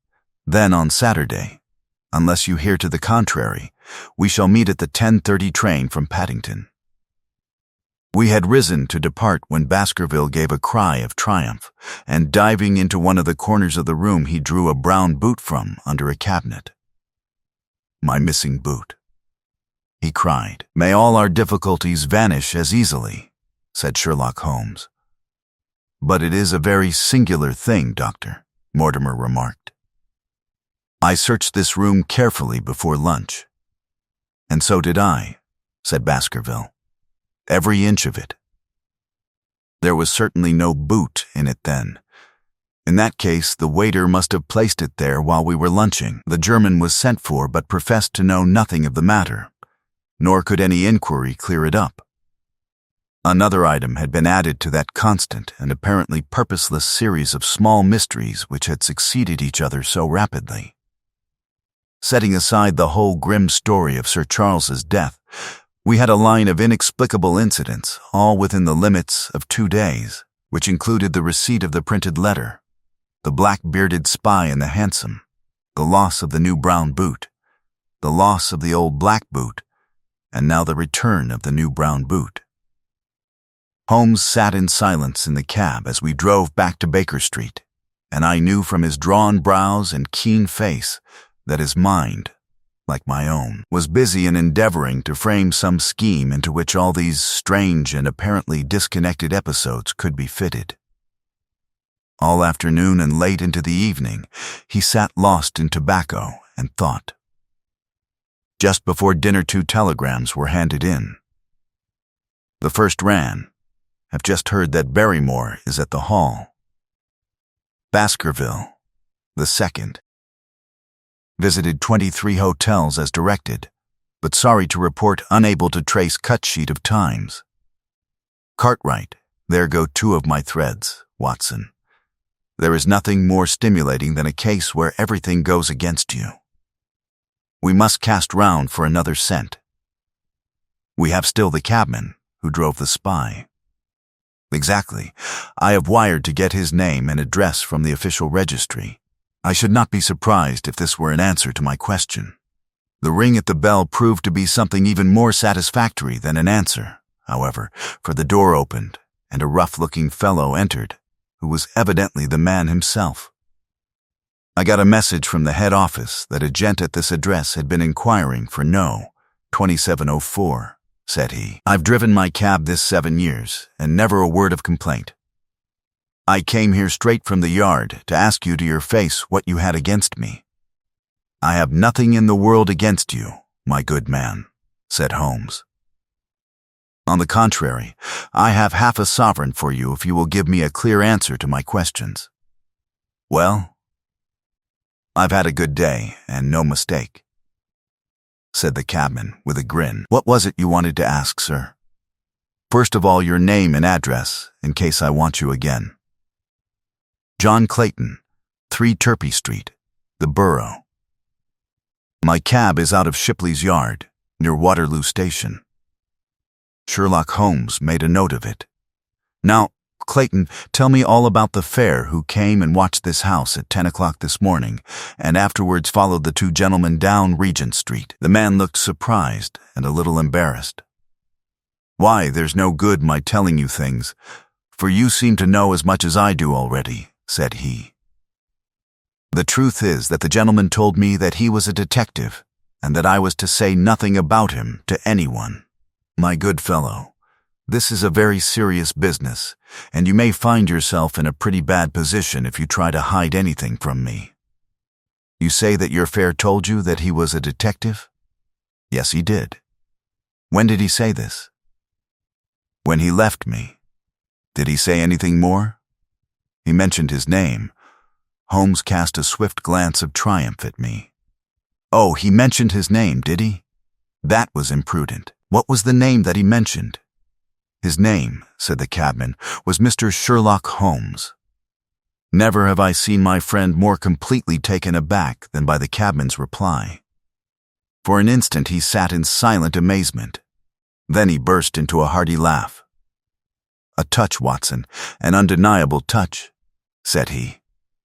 Speaker 1: Then on Saturday, unless you hear to the contrary, we shall meet at the 10:30 train from Paddington. We had risen to depart when Baskerville gave a cry of triumph, and diving into one of the corners of the room, he drew a brown boot from under a cabinet. My missing boot, he cried. May all our difficulties vanish as easily, said Sherlock Holmes. But it is a very singular thing, Doctor, Mortimer remarked. I searched this room carefully before lunch. And so did I, said Baskerville. Every inch of it. There was certainly no boot in it then. In that case, the waiter must have placed it there while we were lunching. The German was sent for, but professed to know nothing of the matter, nor could any inquiry clear it up. Another item had been added to that constant and apparently purposeless series of small mysteries which had succeeded each other so rapidly. Setting aside the whole grim story of Sir Charles's death, we had a line of inexplicable incidents, all within the limits of 2 days, which included the receipt of the printed letter, the black-bearded spy in the hansom, the loss of the new brown boot, the loss of the old black boot, and now the return of the new brown boot. Holmes sat in silence in the cab as we drove back to Baker Street, and I knew from his drawn brows and keen face that his mind, like my own, was busy in endeavoring to frame some scheme into which all these strange and apparently disconnected episodes could be fitted. All afternoon and late into the evening, he sat lost in tobacco and thought. Just before dinner 2 telegrams were handed in. The first ran, "Have just heard that Barrymore is at the Hall." Baskerville. The second. Visited 23 hotels as directed, but sorry to report unable to trace cut sheet of times. Cartwright, there go 2 of my threads, Watson. There is nothing more stimulating than a case where everything goes against you. We must cast round for another scent. We have still the cabman who drove the spy. Exactly. I have wired to get his name and address from the official registry. I should not be surprised if this were an answer to my question. The ring at the bell proved to be something even more satisfactory than an answer, however, for the door opened, and a rough-looking fellow entered, who was evidently the man himself. I got a message from the head office that a gent at this address had been inquiring for No. 2704, said he. I've driven my cab this 7 years, and never a word of complaint. I came here straight from the yard to ask you to your face what you had against me. I have nothing in the world against you, my good man, said Holmes. On the contrary, I have half a sovereign for you if you will give me a clear answer to my questions. Well, I've had a good day, and no mistake, said the cabman with a grin. What was it you wanted to ask, sir? First of all, your name and address, in case I want you again. John Clayton, 3 Turpey Street, the Borough. My cab is out of Shipley's Yard, near Waterloo Station. Sherlock Holmes made a note of it. Now, Clayton, tell me all about the fare who came and watched this house at 10 o'clock this morning, and afterwards followed the 2 gentlemen down Regent Street. The man looked surprised and a little embarrassed. Why, there's no good my telling you things, for you seem to know as much as I do already, said he. The truth is that the gentleman told me that he was a detective, and that I was to say nothing about him to anyone. My good fellow, this is a very serious business, and you may find yourself in a pretty bad position if you try to hide anything from me. You say that your fare told you that he was a detective? Yes, he did. When did he say this? When he left me. Did he say anything more? He mentioned his name. Holmes cast a swift glance of triumph at me. Oh, he mentioned his name, did he? That was imprudent. What was the name that he mentioned? His name, said the cabman, was Mr. Sherlock Holmes. Never have I seen my friend more completely taken aback than by the cabman's reply. For an instant he sat in silent amazement. Then he burst into a hearty laugh. A touch, Watson, an undeniable touch, said he.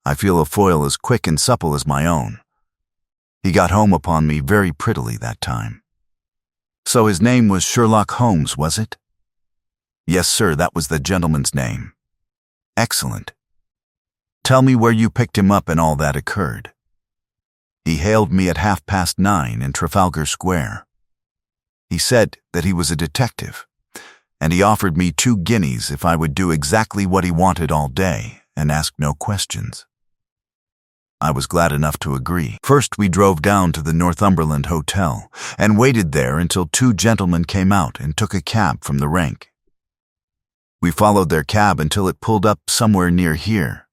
Speaker 1: I feel a foil as quick and supple as my own. He got home upon me very prettily that time. So his name was Sherlock Holmes, was it? Yes, sir, that was the gentleman's name. Excellent. Tell me where you picked him up and all that occurred. He hailed me at 9:30 in Trafalgar Square. He said that he was a detective, and he offered me 2 guineas if I would do exactly what he wanted all day and ask no questions. I was glad enough to agree. First we drove down to the Northumberland Hotel and waited there until 2 gentlemen came out and took a cab from the rank. We followed their cab until it pulled up somewhere near here.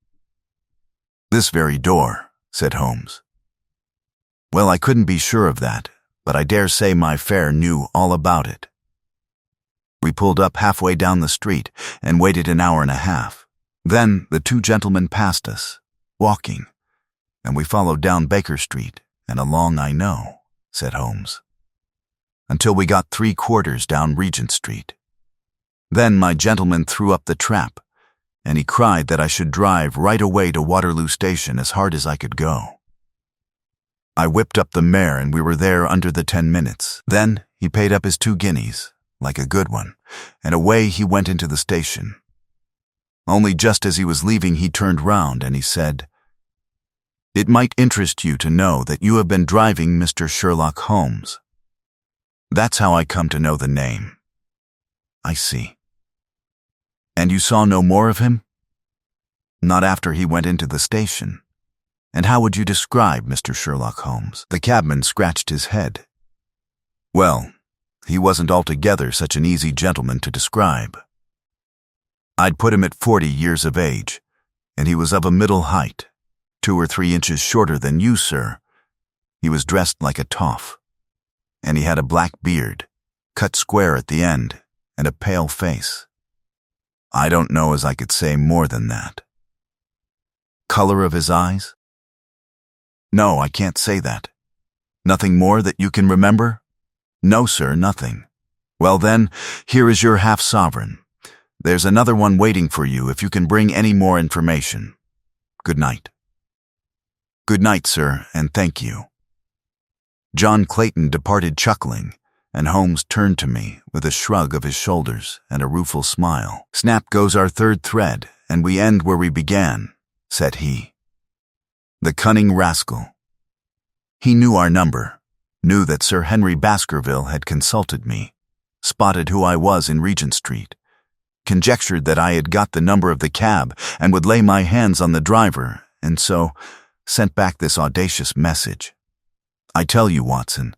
Speaker 1: This very door, said Holmes. Well, I couldn't be sure of that, but I dare say my fare knew all about it. We pulled up halfway down the street and waited an hour and a half. Then the 2 gentlemen passed us, walking, and we followed down Baker Street and along I know, said Holmes, until we got 3/4 down Regent Street. Then my gentleman threw up the trap, and he cried that I should drive right away to Waterloo Station as hard as I could go. I whipped up the mare and we were there under the 10 minutes. Then he paid up his 2 guineas, like a good one, and away he went into the station. Only just as he was leaving he turned round and he said, It might interest you to know that you have been driving Mr. Sherlock Holmes. That's how I come to know the name. I see. And you saw no more of him? Not after he went into the station. And how would you describe Mr. Sherlock Holmes? The cabman scratched his head. Well, he wasn't altogether such an easy gentleman to describe. I'd put him at 40 years of age, and he was of a middle height, 2 or 3 inches shorter than you, sir. He was dressed like a toff, and he had a black beard, cut square at the end, and a pale face. I don't know as I could say more than that. Color of his eyes? No, I can't say that. Nothing more that you can remember? No, sir, nothing. Well then, here is your half-sovereign. There's another one waiting for you if you can bring any more information. Good night." "Good night, sir, and thank you." John Clayton departed chuckling, and Holmes turned to me with a shrug of his shoulders and a rueful smile. "Snap goes our third thread, and we end where we began," said he. "The cunning rascal." He knew our number, knew that Sir Henry Baskerville had consulted me, spotted who I was in Regent Street, conjectured that I had got the number of the cab and would lay my hands on the driver, and so sent back this audacious message. I tell you, Watson,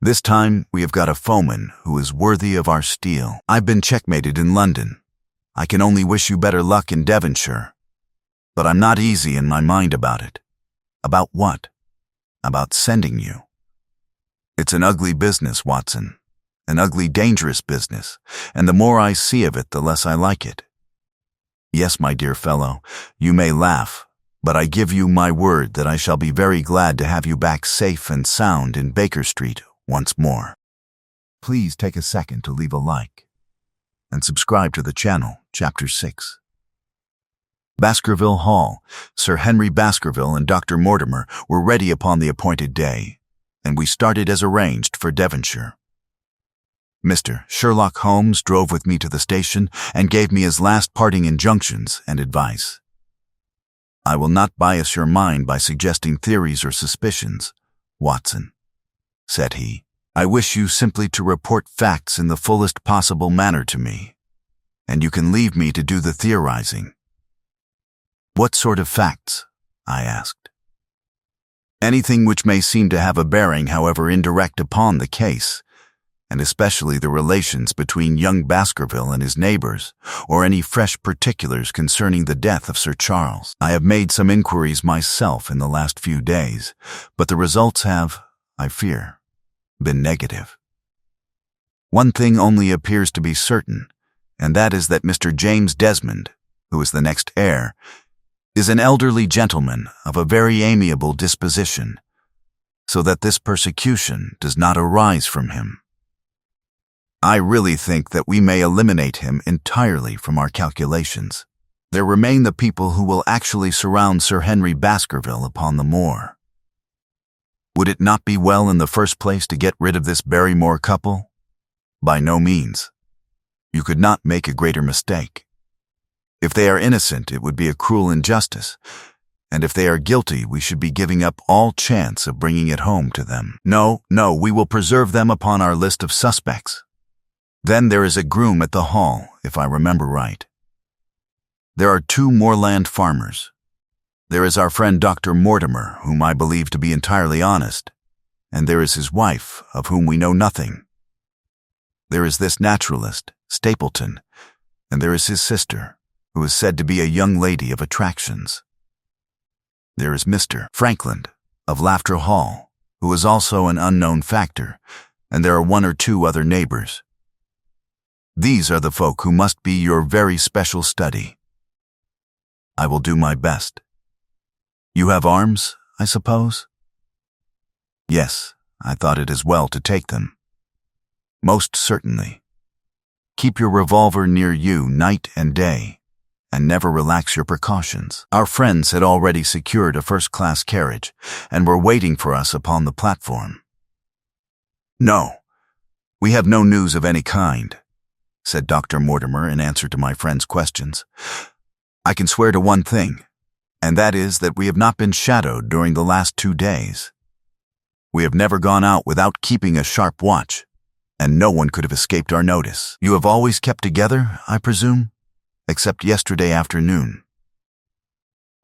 Speaker 1: this time we have got a foeman who is worthy of our steel. I've been checkmated in London. I can only wish you better luck in Devonshire. But I'm not easy in my mind about it. About what? About sending you. It's an ugly business, Watson. An ugly, dangerous business, and the more I see of it, the less I like it. Yes, my dear fellow, you may laugh, but I give you my word that I shall be very glad to have you back safe and sound in Baker Street once more. Please take a second to leave a like and subscribe to the channel, Chapter 6. Baskerville Hall, Sir Henry Baskerville and Dr. Mortimer were ready upon the appointed day, and we started as arranged for Devonshire. Mr. Sherlock Holmes drove with me to the station and gave me his last parting injunctions and advice. "I will not bias your mind by suggesting theories or suspicions, Watson," said he. "I wish you simply to report facts in the fullest possible manner to me, and you can leave me to do the theorizing." "What sort of facts?" I asked. "Anything which may seem to have a bearing, however indirect, upon the case, and especially the relations between young Baskerville and his neighbors, or any fresh particulars concerning the death of Sir Charles. I have made some inquiries myself in the last few days, but the results have, I fear, been negative. One thing only appears to be certain, and that is that Mr. James Desmond, who is the next heir, is an elderly gentleman of a very amiable disposition, so that this persecution does not arise from him. I really think that we may eliminate him entirely from our calculations. There remain the people who will actually surround Sir Henry Baskerville upon the moor. Would it not be well in the first place to get rid of this Barrymore couple? By no means. You could not make a greater mistake. If they are innocent, it would be a cruel injustice, and if they are guilty, we should be giving up all chance of bringing it home to them. No, we will preserve them upon our list of suspects. Then there is a groom at the hall, if I remember right. There are 2 moorland farmers. There is our friend Dr. Mortimer, whom I believe to be entirely honest, and there is his wife, of whom we know nothing. There is this naturalist, Stapleton, and there is his sister, who is said to be a young lady of attractions. There is Mr. Frankland, of Laughter Hall, who is also an unknown factor, and there are 1 or 2 other neighbors. These are the folk who must be your very special study. I will do my best. You have arms, I suppose? Yes, I thought it as well to take them. Most certainly. Keep your revolver near you night and day, and never relax your precautions. Our friends had already secured a first-class carriage, and were waiting for us upon the platform. "No, we have no news of any kind," said Dr. Mortimer in answer to my friend's questions. "I can swear to one thing, and that is that we have not been shadowed during the last 2 days. We have never gone out without keeping a sharp watch, and no one could have escaped our notice. You have always kept together, I presume, except yesterday afternoon."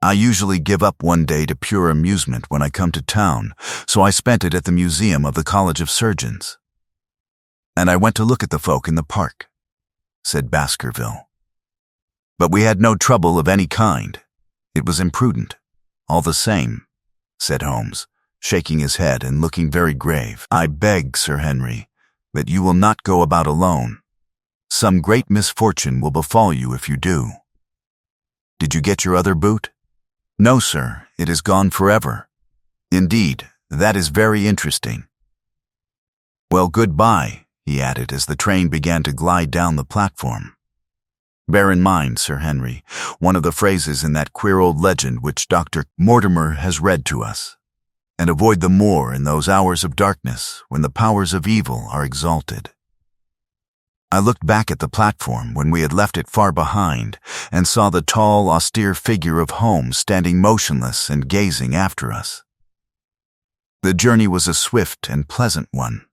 Speaker 1: "I usually give up one day to pure amusement when I come to town, so I spent it at the museum of the College of Surgeons. And I went to look at the folk in the park," said Baskerville. "But we had no trouble of any kind. It was imprudent, all the same," said Holmes, shaking his head and looking very grave. "I beg, Sir Henry, that you will not go about alone. Some great misfortune will befall you if you do. Did you get your other boot?" "No, sir, it is gone forever." "Indeed, that is very interesting." "Well, goodbye," he added as the train began to glide down the platform. Bear in mind, Sir Henry, one of the phrases in that queer old legend which Dr. Mortimer has read to us, and avoid the moor in those hours of darkness when the powers of evil are exalted. I looked back at the platform when we had left it far behind and saw the tall, austere figure of Holmes standing motionless and gazing after us. The journey was a swift and pleasant one,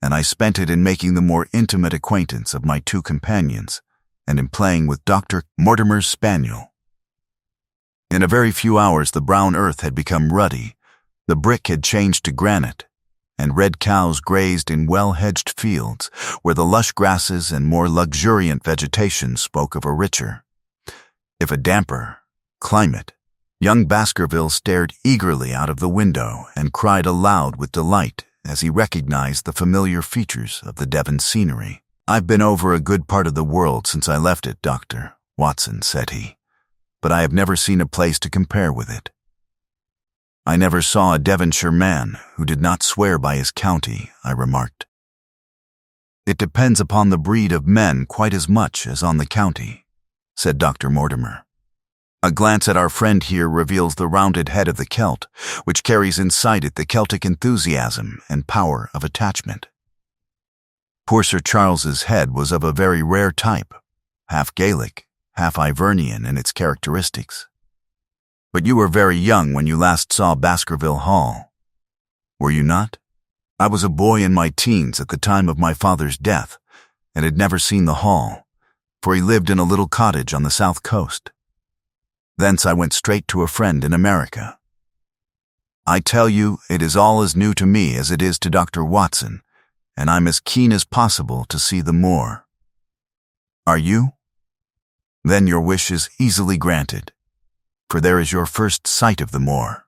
Speaker 1: and I spent it in making the more intimate acquaintance of my two companions and in playing with Dr. Mortimer's spaniel. In a very few hours the brown earth had become ruddy, the brick had changed to granite, and red cows grazed in well-hedged fields where the lush grasses and more luxuriant vegetation spoke of a richer, if a damper, climate. Young Baskerville stared eagerly out of the window and cried aloud with delight as he recognized the familiar features of the Devon scenery. "I've been over a good part of the world since I left it, Dr. Watson," said he, "but I have never seen a place to compare with it. I never saw a Devonshire man who did not swear by his county," I remarked. "It depends upon the breed of men quite as much as on the county," said Dr. Mortimer. "A glance at our friend here reveals the rounded head of the Celt, which carries inside it the Celtic enthusiasm and power of attachment. Poor Sir Charles's head was of a very rare type, half Gaelic, half Ivernian in its characteristics. But you were very young when you last saw Baskerville Hall, were you not? I was a boy in my teens at the time of my father's death, and had never seen the hall, for he lived in a little cottage on the south coast. Thence I went straight to a friend in America. I tell you, it is all as new to me as it is to Dr. Watson, and I'm as keen as possible to see the moor. Are you? Then your wish is easily granted, for there is your first sight of the moor,"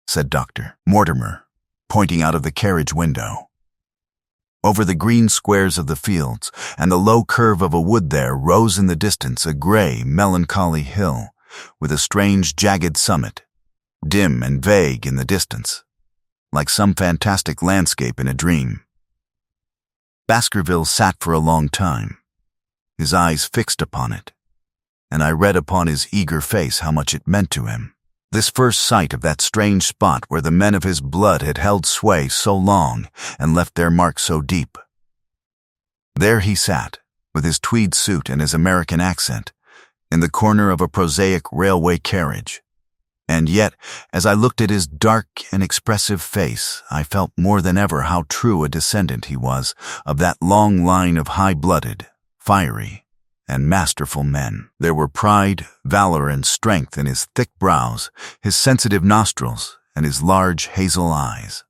Speaker 1: said Dr. Mortimer, pointing out of the carriage window. Over the green squares of the fields and the low curve of a wood there rose in the distance a gray, melancholy hill, with a strange, jagged summit, dim and vague in the distance, like some fantastic landscape in a dream. Baskerville sat for a long time, his eyes fixed upon it, and I read upon his eager face how much it meant to him, this first sight of that strange spot where the men of his blood had held sway so long and left their mark so deep. There he sat, with his tweed suit and his American accent, in the corner of a prosaic railway carriage, and yet, as I looked at his dark and expressive face, I felt more than ever how true a descendant he was of that long line of high-blooded, fiery, and masterful men. There were pride, valor, and strength in his thick brows, his sensitive nostrils, and his large hazel eyes.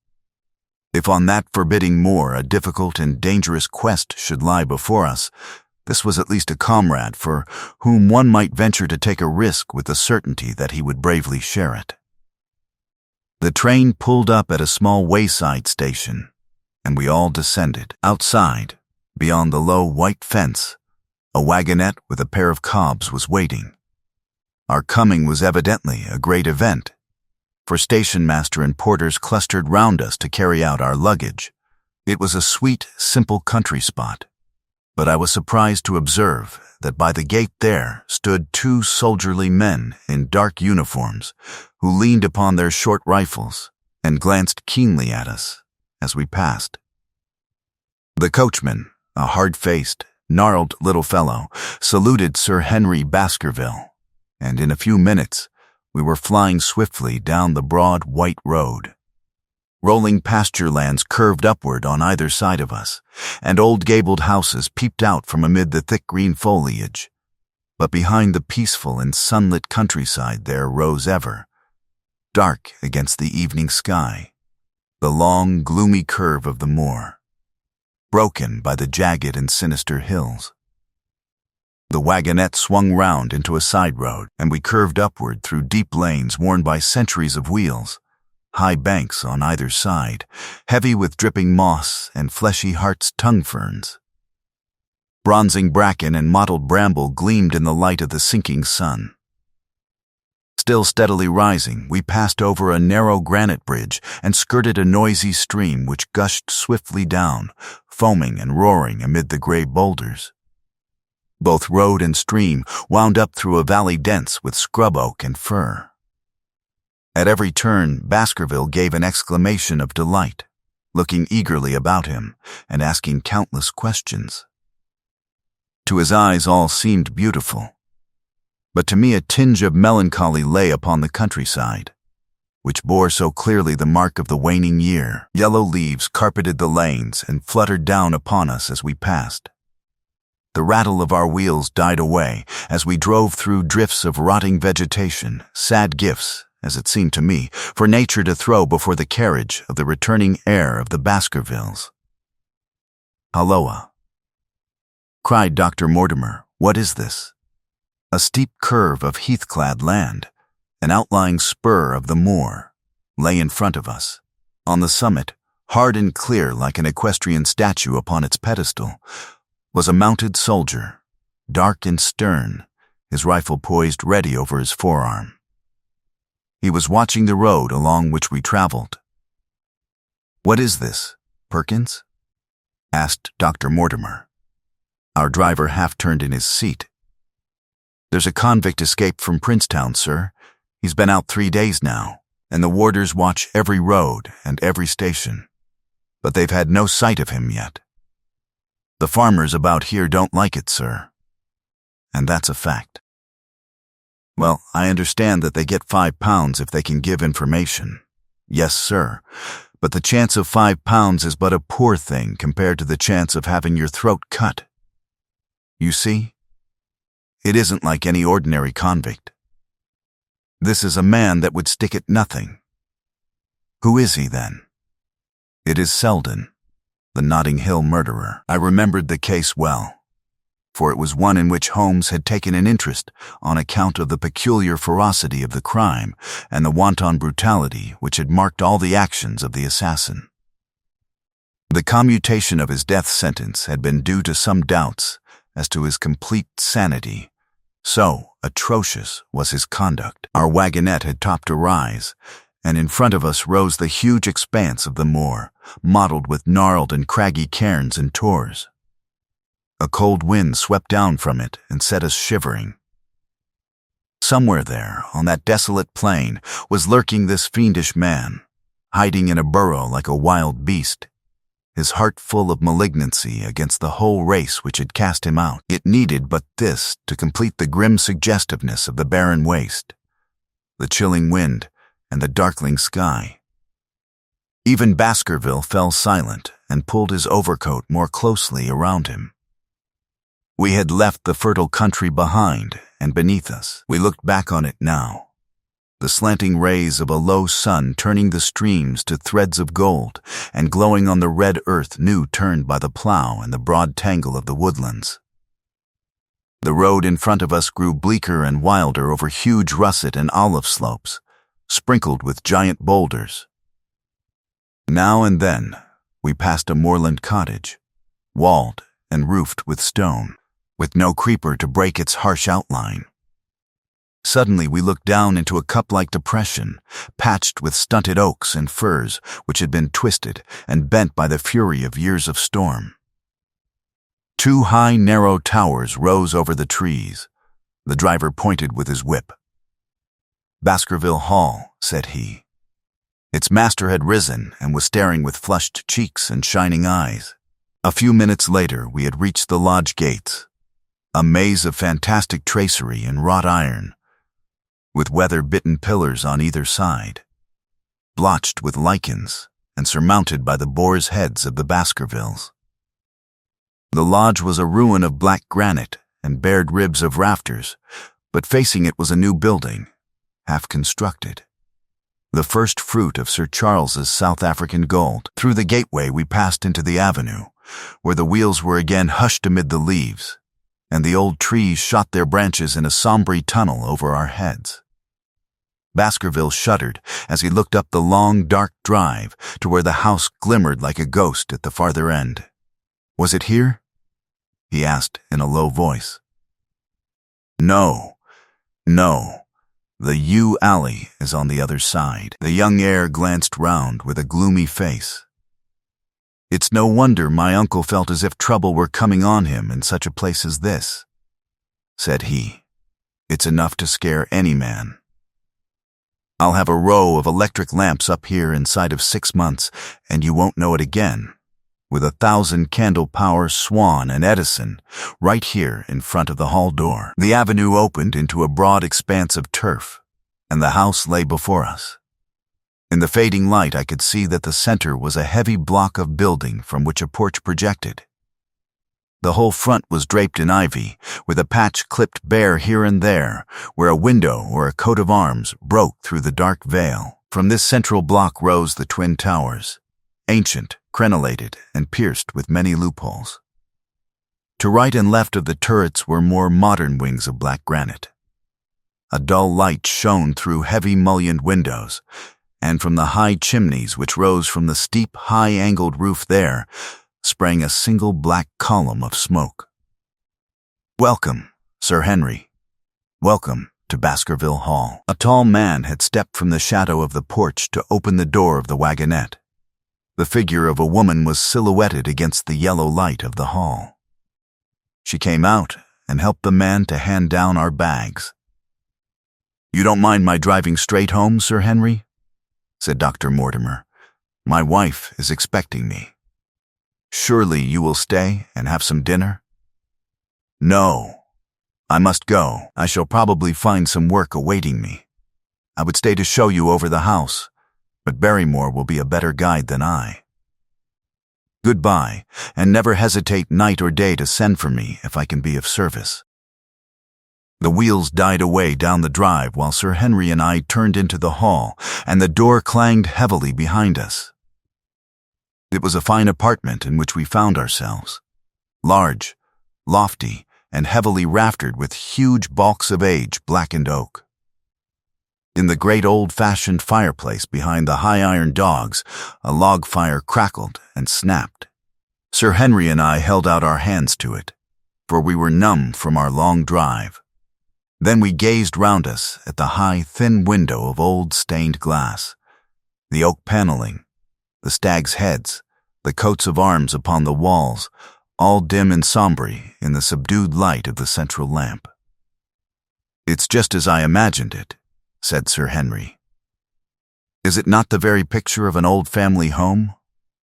Speaker 1: If on that forbidding moor a difficult and dangerous quest should lie before us, this was at least a comrade for whom one might venture to take a risk with the certainty that he would bravely share it. The train pulled up at a small wayside station, and we all descended. Outside, beyond the low white fence, a wagonette with a pair of cobs was waiting. Our coming was evidently a great event, for station master and porters clustered round us to carry out our luggage. It was a sweet, simple country spot, but I was surprised to observe that by the gate there stood two soldierly men in dark uniforms who leaned upon their short rifles and glanced keenly at us as we passed. The coachman, a hard-faced, gnarled little fellow, saluted Sir Henry Baskerville, and in a few minutes we were flying swiftly down the broad white road. Rolling pasture lands curved upward on either side of us, and old gabled houses peeped out from amid the thick green foliage. But behind the peaceful and sunlit countryside there rose ever, dark against the evening sky, the long, gloomy curve of the moor, broken by the jagged and sinister hills. The wagonette swung round into a side road, and we curved upward through deep lanes worn by centuries of wheels, high banks on either side, heavy with dripping moss and fleshy heart's tongue ferns. Bronzing bracken and mottled bramble gleamed in the light of the sinking sun. Still steadily rising, we passed over a narrow granite bridge and skirted a noisy stream which gushed swiftly down, foaming and roaring amid the gray boulders. Both road and stream wound up through a valley dense with scrub oak and fir. At every turn, Baskerville gave an exclamation of delight, looking eagerly about him and asking countless questions. To his eyes all seemed beautiful, but to me a tinge of melancholy lay upon the countryside, which bore so clearly the mark of the waning year. Yellow leaves carpeted the lanes and fluttered down upon us as we passed. The rattle of our wheels died away as we drove through drifts of rotting vegetation, sad gifts, as it seemed to me, for nature to throw before the carriage of the returning heir of the Baskervilles. "Halloa!" cried Dr. Mortimer. "What is this?" A steep curve of heath-clad land, an outlying spur of the Moor, lay in front of us. On the summit, hard and clear like an equestrian statue upon its pedestal, was a mounted soldier, dark and stern, his rifle poised ready over his forearm. He was watching the road along which we traveled. "What is this, Perkins?" asked Dr. Mortimer. Our driver half turned in his seat. "There's a convict escaped from Princetown, sir. He's been out 3 days now, and the warders watch every road and every station, but they've had no sight of him yet. The farmers about here don't like it, sir, and that's a fact." "Well, I understand that they get £5 if they can give information." "Yes, sir, but the chance of £5 is but a poor thing compared to the chance of having your throat cut. You see, it isn't like any ordinary convict. This is a man that would stick at nothing." "Who is he, then?" "It is Selden, the Notting Hill murderer." I remembered the case well, for it was one in which Holmes had taken an interest on account of the peculiar ferocity of the crime and the wanton brutality which had marked all the actions of the assassin. The commutation of his death sentence had been due to some doubts as to his complete sanity, so atrocious was his conduct. Our wagonette had topped a rise, and in front of us rose the huge expanse of the moor, mottled with gnarled and craggy cairns and tors. A cold wind swept down from it and set us shivering. Somewhere there, on that desolate plain, was lurking this fiendish man, hiding in a burrow like a wild beast, his heart full of malignancy against the whole race which had cast him out. It needed but this to complete the grim suggestiveness of the barren waste, the chilling wind, and the darkling sky. Even Baskerville fell silent and pulled his overcoat more closely around him. We had left the fertile country behind and beneath us. We looked back on it now, the slanting rays of a low sun turning the streams to threads of gold and glowing on the red earth new turned by the plow and the broad tangle of the woodlands. The road in front of us grew bleaker and wilder over huge russet and olive slopes, sprinkled with giant boulders. Now and then we passed a moorland cottage, walled and roofed with stone, with no creeper to break its harsh outline. Suddenly we looked down into a cup-like depression, patched with stunted oaks and firs which had been twisted and bent by the fury of years of storm. 2 high, narrow towers rose over the trees. The driver pointed with his whip. "Baskerville Hall," said he. Its master had risen and was staring with flushed cheeks and shining eyes. A few minutes later we had reached the lodge gates, a maze of fantastic tracery in wrought iron, with weather-bitten pillars on either side, blotched with lichens and surmounted by the boar's heads of the Baskervilles. The lodge was a ruin of black granite and bared ribs of rafters, but facing it was a new building, half-constructed, the first fruit of Sir Charles's South African gold. Through the gateway we passed into the avenue, where the wheels were again hushed amid the leaves, and the old trees shot their branches in a sombre tunnel over our heads. Baskerville shuddered as he looked up the long, dark drive to where the house glimmered like a ghost at the farther end. "Was it here?" he asked in a low voice. No. The yew alley is on the other side." The young heir glanced round with a gloomy face. "It's no wonder my uncle felt as if trouble were coming on him in such a place as this," said he. "It's enough to scare any man. I'll have a row of electric lamps up here inside of 6 months, and you won't know it again, with 1,000 candle power Swan and Edison right here in front of the hall door." The avenue opened into a broad expanse of turf, and the house lay before us. In the fading light, I could see that the center was a heavy block of building from which a porch projected. The whole front was draped in ivy, with a patch clipped bare here and there, where a window or a coat of arms broke through the dark veil. From this central block rose the twin towers, ancient, crenellated, and pierced with many loopholes. To right and left of the turrets were more modern wings of black granite. A dull light shone through heavy mullioned windows, and from the high chimneys which rose from the steep, high-angled roof there sprang a single black column of smoke. "Welcome, Sir Henry. Welcome to Baskerville Hall." A tall man had stepped from the shadow of the porch to open the door of the wagonette. The figure of a woman was silhouetted against the yellow light of the hall. She came out and helped the man to hand down our bags. "You don't mind my driving straight home, Sir Henry?" said Dr. Mortimer. "My wife is expecting me. Surely you will stay and have some dinner?" "No, I must go. I shall probably find some work awaiting me. I would stay to show you over the house, but Barrymore will be a better guide than I. Goodbye, and never hesitate night or day to send for me if I can be of service." The wheels died away down the drive while Sir Henry and I turned into the hall, and the door clanged heavily behind us. It was a fine apartment in which we found ourselves, large, lofty, and heavily raftered with huge bulks of age-blackened oak. In the great old-fashioned fireplace behind the high-iron dogs, a log fire crackled and snapped. Sir Henry and I held out our hands to it, for we were numb from our long drive. Then we gazed round us at the high, thin window of old stained glass, the oak paneling, the stags' heads, the coats of arms upon the walls, all dim and sombre in the subdued light of the central lamp. "It's just as I imagined it," said Sir Henry. "Is it not the very picture of an old family home?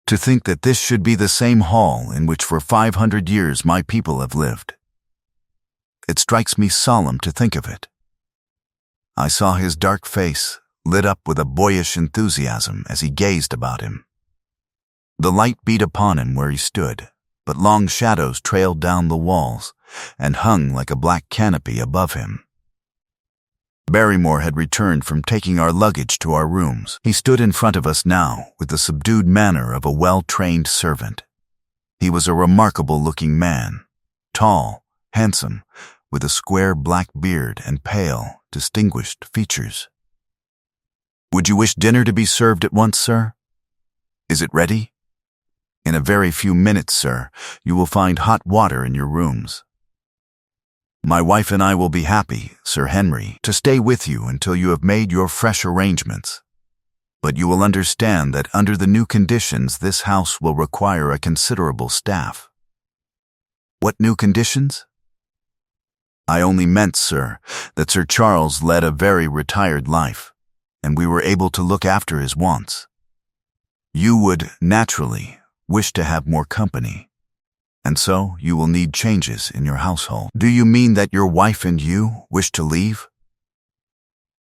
Speaker 1: To think that this should be the same hall in which for 500 years my people have lived. It strikes me solemn to think of it." I saw his dark face lit up with a boyish enthusiasm as he gazed about him. The light beat upon him where he stood, but long shadows trailed down the walls and hung like a black canopy above him. Barrymore had returned from taking our luggage to our rooms. He stood in front of us now with the subdued manner of a well-trained servant. He was a remarkable-looking man, tall, handsome, with a square black beard and pale, distinguished features. "Would you wish dinner to be served at once, sir? Is it ready?" "In a very few minutes, sir. You will find hot water in your rooms." "My wife and I will be happy, Sir Henry, to stay with you until you have made your fresh arrangements. But you will understand that under the new conditions this house will require a considerable staff." "What new conditions?" "I only meant, sir, that Sir Charles led a very retired life, and we were able to look after his wants. You would, naturally, wish to have more company, and so you will need changes in your household." "Do you mean that your wife and you wish to leave?"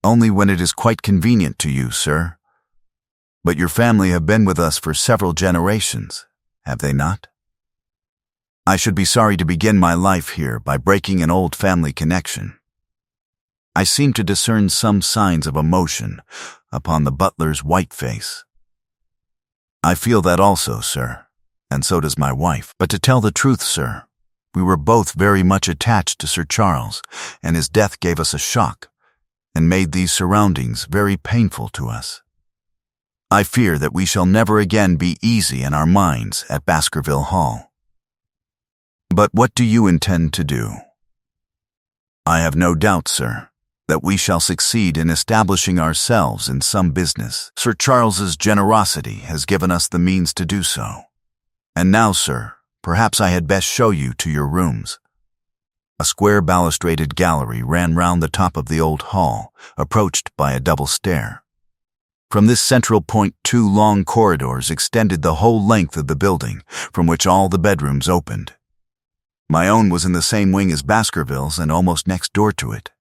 Speaker 1: "Only when it is quite convenient to you, sir. But your family have been with us for several generations, have they not? I should be sorry to begin my life here by breaking an old family connection." I seemed to discern some signs of emotion upon the butler's white face. "I feel that also, sir, and so does my wife. But to tell the truth, sir, we were both very much attached to Sir Charles, and his death gave us a shock, and made these surroundings very painful to us. I fear that we shall never again be easy in our minds at Baskerville Hall. But what do you intend to do?" "I have no doubt, sir, that we shall succeed in establishing ourselves in some business. Sir Charles's generosity has given us the means to do so. And now, sir, perhaps I had best show you to your rooms." A square balustraded gallery ran round the top of the old hall, approached by a double stair. From this central point, 2 long corridors extended the whole length of the building, from which all the bedrooms opened. My own was in the same wing as Baskerville's and almost next door to it.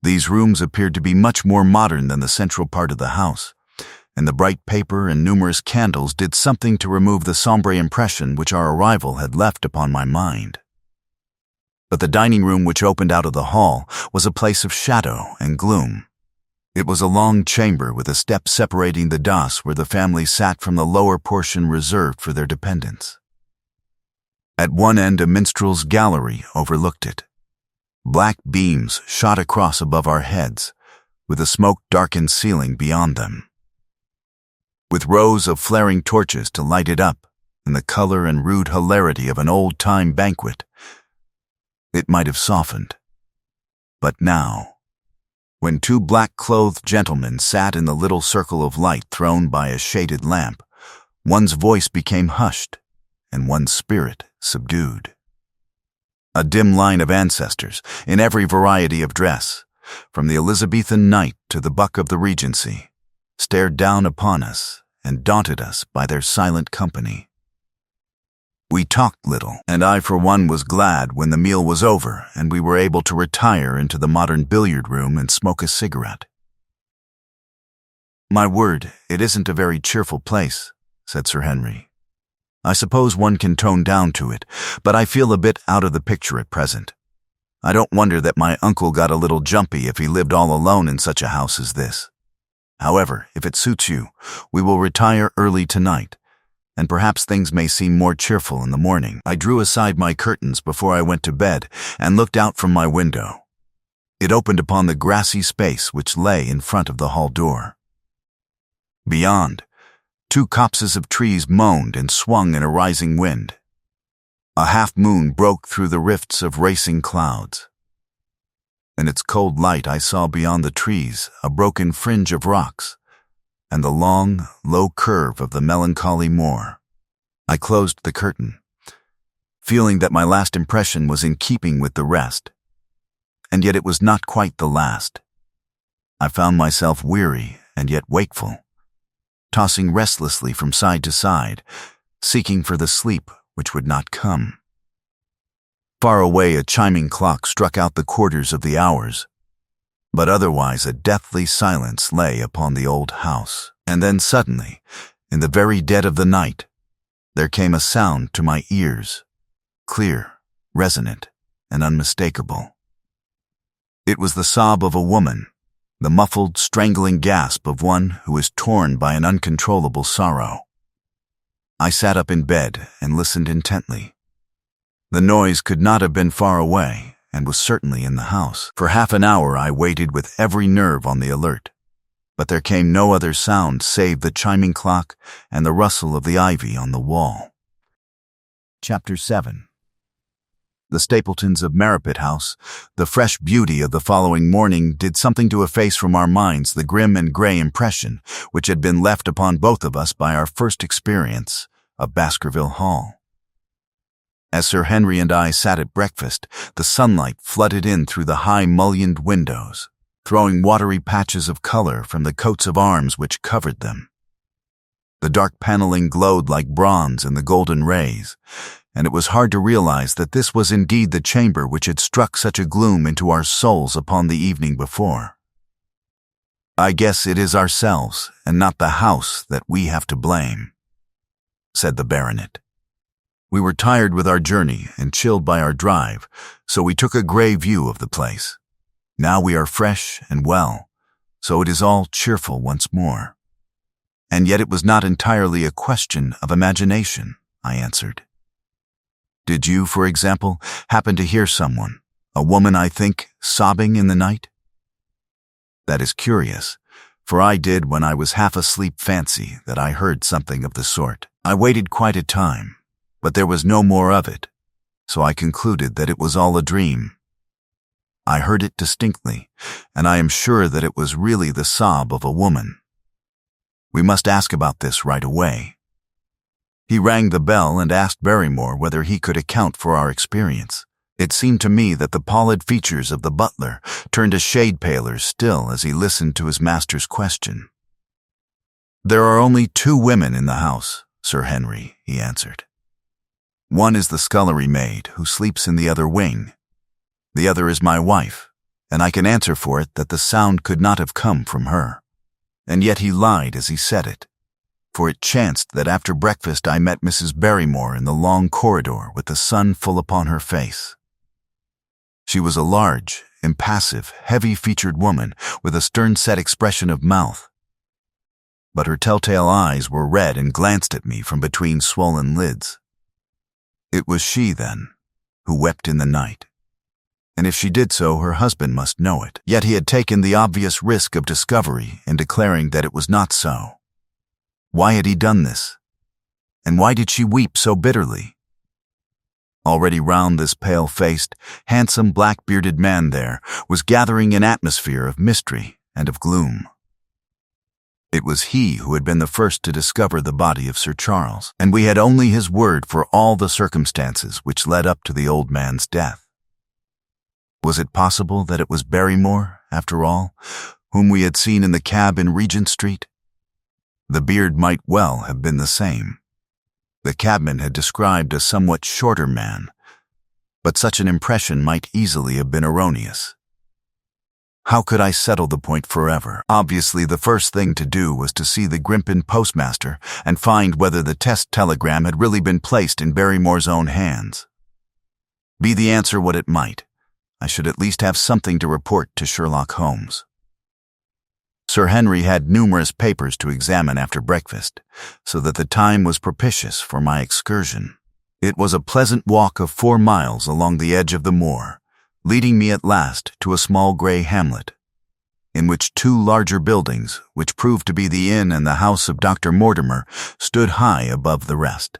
Speaker 1: These rooms appeared to be much more modern than the central part of the house, and the bright paper and numerous candles did something to remove the sombre impression which our arrival had left upon my mind. But the dining room which opened out of the hall was a place of shadow and gloom. It was a long chamber with a step separating the dais where the family sat from the lower portion reserved for their dependents. At one end a minstrel's gallery overlooked it. Black beams shot across above our heads, with a smoke-darkened ceiling beyond them. With rows of flaring torches to light it up, and the color and rude hilarity of an old-time banquet, it might have softened. But now, when 2 black-clothed gentlemen sat in the little circle of light thrown by a shaded lamp, one's voice became hushed, and one's spirit subdued. A dim line of ancestors, in every variety of dress, from the Elizabethan knight to the buck of the Regency, stared down upon us and daunted us by their silent company. We talked little, and I for one was glad when the meal was over and we were able to retire into the modern billiard room and smoke a cigarette. "My word, it isn't a very cheerful place," said Sir Henry. "I suppose one can tone down to it, but I feel a bit out of the picture at present. I don't wonder that my uncle got a little jumpy if he lived all alone in such a house as this. However, if it suits you, we will retire early tonight, and perhaps things may seem more cheerful in the morning." I drew aside my curtains before I went to bed and looked out from my window. It opened upon the grassy space which lay in front of the hall door. Beyond, 2 copses of trees moaned and swung in a rising wind. A half-moon broke through the rifts of racing clouds. In its cold light I saw beyond the trees a broken fringe of rocks, and the long, low curve of the melancholy moor. I closed the curtain, feeling that my last impression was in keeping with the rest, and yet it was not quite the last. I found myself weary and yet wakeful, tossing restlessly from side to side, seeking for the sleep which would not come. Far away a chiming clock struck out the quarters of the hours, but otherwise a deathly silence lay upon the old house. And then suddenly, in the very dead of the night, there came a sound to my ears, clear, resonant, and unmistakable. It was the sob of a woman, the muffled, strangling gasp of one who is torn by an uncontrollable sorrow. I sat up in bed and listened intently. The noise could not have been far away, and was certainly in the house. For half an hour I waited with every nerve on the alert, but there came no other sound save the chiming clock and the rustle of the ivy on the wall. Chapter 7. The Stapletons of Merripit House, the fresh beauty of the following morning, did something to efface from our minds the grim and grey impression which had been left upon both of us by our first experience of Baskerville Hall. As Sir Henry and I sat at breakfast, the sunlight flooded in through the high mullioned windows, throwing watery patches of color from the coats of arms which covered them. The dark paneling glowed like bronze in the golden rays, and it was hard to realize that this was indeed the chamber which had struck such a gloom into our souls upon the evening before. "I guess it is ourselves, and not the house, that we have to blame," said the baronet. "We were tired with our journey and chilled by our drive, so we took a grey view of the place. Now we are fresh and well, so it is all cheerful once more." "And yet it was not entirely a question of imagination," I answered. "Did you, for example, happen to hear someone, a woman I think, sobbing in the night?" "That is curious, for I did when I was half asleep fancy that I heard something of the sort. I waited quite a time, but there was no more of it, so I concluded that it was all a dream. I heard it distinctly, and I am sure that it was really the sob of a woman. We must ask about this right away." He rang the bell and asked Barrymore whether he could account for our experience, It seemed to me that the pallid features of the butler turned a shade paler still as he listened to his master's question. "There are only 2 women in the house, Sir Henry," he answered. "One is the scullery maid, who sleeps in the other wing. The other is my wife, and I can answer for it that the sound could not have come from her." And yet he lied as he said it, for it chanced that after breakfast I met Mrs. Barrymore in the long corridor with the sun full upon her face. She was a large, impassive, heavy-featured woman with a stern-set expression of mouth, but her telltale eyes were red and glanced at me from between swollen lids. It was she, then, who wept in the night, and if she did so, her husband must know it. Yet he had taken the obvious risk of discovery in declaring that it was not so. Why had he done this? And why did she weep so bitterly? Already round this pale-faced, handsome, black-bearded man there was gathering an atmosphere of mystery and of gloom. It was he who had been the first to discover the body of Sir Charles, and we had only his word for all the circumstances which led up to the old man's death. Was it possible that it was Barrymore, after all, whom we had seen in the cab in Regent Street? The beard might well have been the same. The cabman had described a somewhat shorter man, but such an impression might easily have been erroneous. How could I settle the point forever? Obviously, the first thing to do was to see the Grimpen postmaster and find whether the test telegram had really been placed in Barrymore's own hands. Be the answer what it might, I should at least have something to report to Sherlock Holmes. Sir Henry had numerous papers to examine after breakfast, so that the time was propitious for my excursion. It was a pleasant walk of 4 miles along the edge of the moor, leading me at last to a small grey hamlet, in which 2 larger buildings, which proved to be the inn and the house of Dr. Mortimer, stood high above the rest.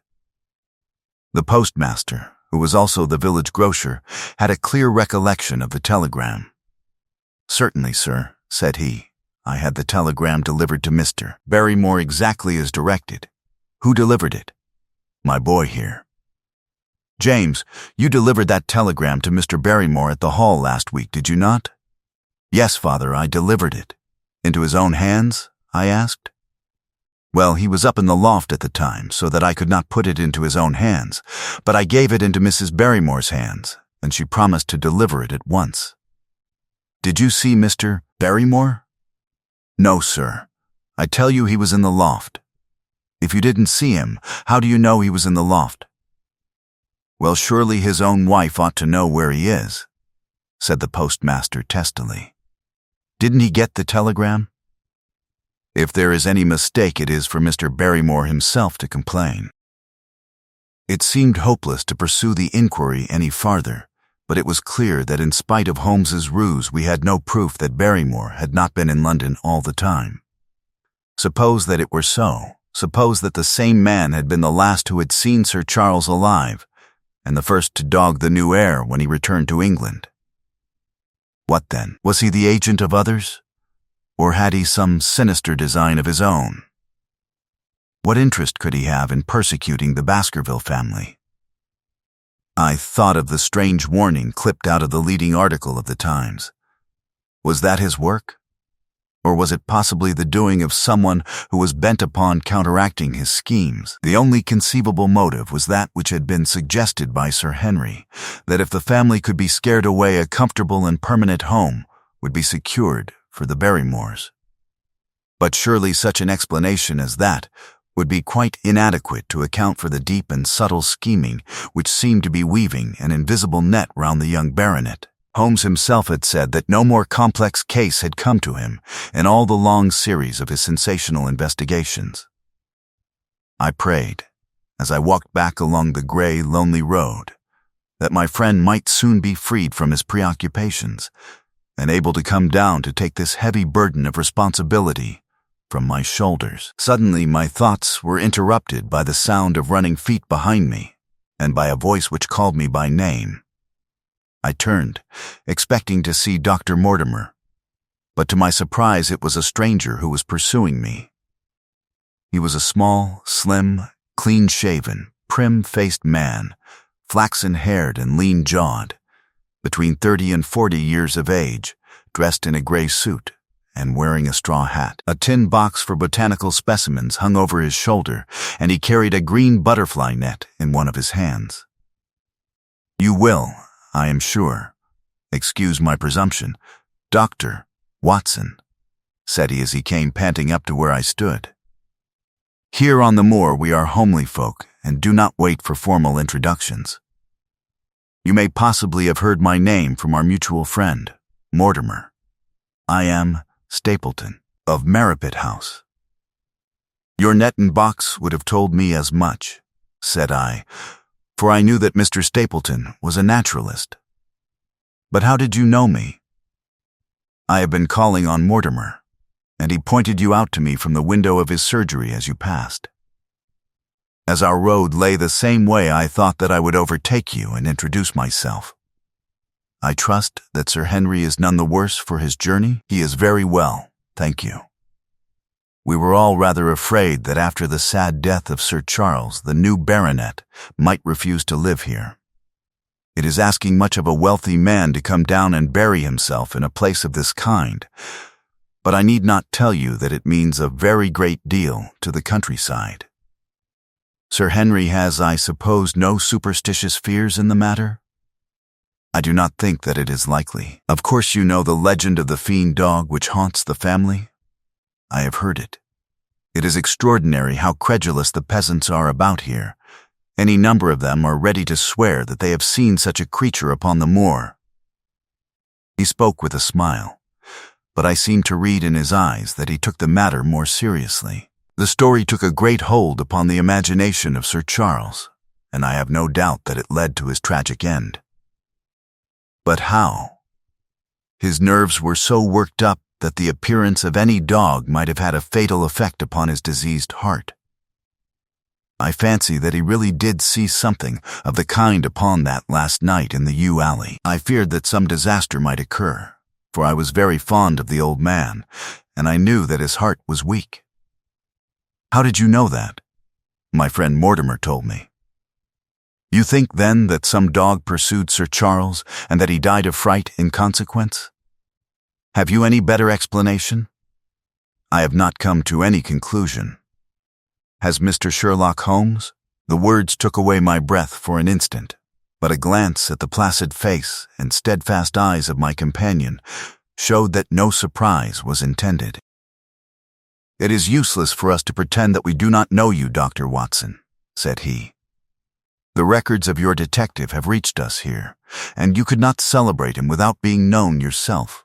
Speaker 1: The postmaster, who was also the village grocer, had a clear recollection of the telegram. "Certainly, sir," said he. "I had the telegram delivered to Mr. Barrymore exactly as directed." "Who delivered it?" "My boy here." "James, you delivered that telegram to Mr. Barrymore at the Hall last week, did you not?" "Yes, father, I delivered it." "Into his own hands?" I asked. "Well, he was up in the loft at the time, so that I could not put it into his own hands, but I gave it into Mrs. Barrymore's hands, and she promised to deliver it at once." "Did you see Mr. Barrymore?" "No, sir. I tell you he was in the loft." "If you didn't see him, how do you know he was in the loft?" "Well, surely his own wife ought to know where he is," said the postmaster testily. "Didn't he get the telegram?" "If there is any mistake, it is for Mr. Barrymore himself to complain." It seemed hopeless to pursue the inquiry any farther, but it was clear that in spite of Holmes's ruse we had no proof that Barrymore had not been in London all the time. Suppose that it were so. Suppose that the same man had been the last who had seen Sir Charles alive, and the first to dog the new heir when he returned to England. What then? Was he the agent of others? Or had he some sinister design of his own? What interest could he have in persecuting the Baskerville family? I thought of the strange warning clipped out of the leading article of the Times. Was that his work? Or was it possibly the doing of someone who was bent upon counteracting his schemes? The only conceivable motive was that which had been suggested by Sir Henry, that if the family could be scared away, a comfortable and permanent home would be secured for the Barrymores. But surely such an explanation as that would be quite inadequate to account for the deep and subtle scheming which seemed to be weaving an invisible net round the young baronet. Holmes himself had said that no more complex case had come to him in all the long series of his sensational investigations. I prayed, as I walked back along the grey, lonely road, that my friend might soon be freed from his preoccupations and able to come down to take this heavy burden of responsibility from my shoulders. Suddenly my thoughts were interrupted by the sound of running feet behind me and by a voice which called me by name. I turned, expecting to see Dr. Mortimer, but to my surprise it was a stranger who was pursuing me. He was a small, slim, clean-shaven, prim-faced man, flaxen-haired and lean-jawed, between 30 and 40 years of age, dressed in a gray suit and wearing a straw hat. A tin box for botanical specimens hung over his shoulder, and he carried a green butterfly net in one of his hands. "You will, I am sure, excuse my presumption, Dr. Watson," said he as he came panting up to where I stood. "Here on the moor we are homely folk and do not wait for formal introductions. You may possibly have heard my name from our mutual friend, Mortimer. I am Stapleton, of Merripit House." "Your net and box would have told me as much," said I, for I knew that Mr. Stapleton was a naturalist. "But how did you know me?" "I have been calling on Mortimer, and he pointed you out to me from the window of his surgery as you passed. As our road lay the same way, I thought that I would overtake you and introduce myself. I trust that Sir Henry is none the worse for his journey?" "He is very well, thank you. We were all rather afraid that after the sad death of Sir Charles, the new baronet might refuse to live here. It is asking much of a wealthy man to come down and bury himself in a place of this kind, but I need not tell you that it means a very great deal to the countryside. Sir Henry has, I suppose, no superstitious fears in the matter?" "I do not think that it is likely. Of course you know the legend of the fiend dog which haunts the family?" "I have heard it. It is extraordinary how credulous the peasants are about here. Any number of them are ready to swear that they have seen such a creature upon the moor." He spoke with a smile, but I seemed to read in his eyes that he took the matter more seriously. The story took a great hold upon the imagination of Sir Charles, and I have no doubt that it led to his tragic end. But how? His nerves were so worked up that the appearance of any dog might have had a fatal effect upon his diseased heart. I fancy that he really did see something of the kind upon that last night in the yew alley. I feared that some disaster might occur, for I was very fond of the old man, and I knew that his heart was weak." "How did you know that?" "My friend Mortimer told me." "You think, then, that some dog pursued Sir Charles, and that he died of fright in consequence? Have you any better explanation?" "I have not come to any conclusion." "Has Mr. Sherlock Holmes?" The words took away my breath for an instant, but a glance at the placid face and steadfast eyes of my companion showed that no surprise was intended. "It is useless for us to pretend that we do not know you, Dr. Watson," said he. "The records of your detective have reached us here, and you could not celebrate him without being known yourself.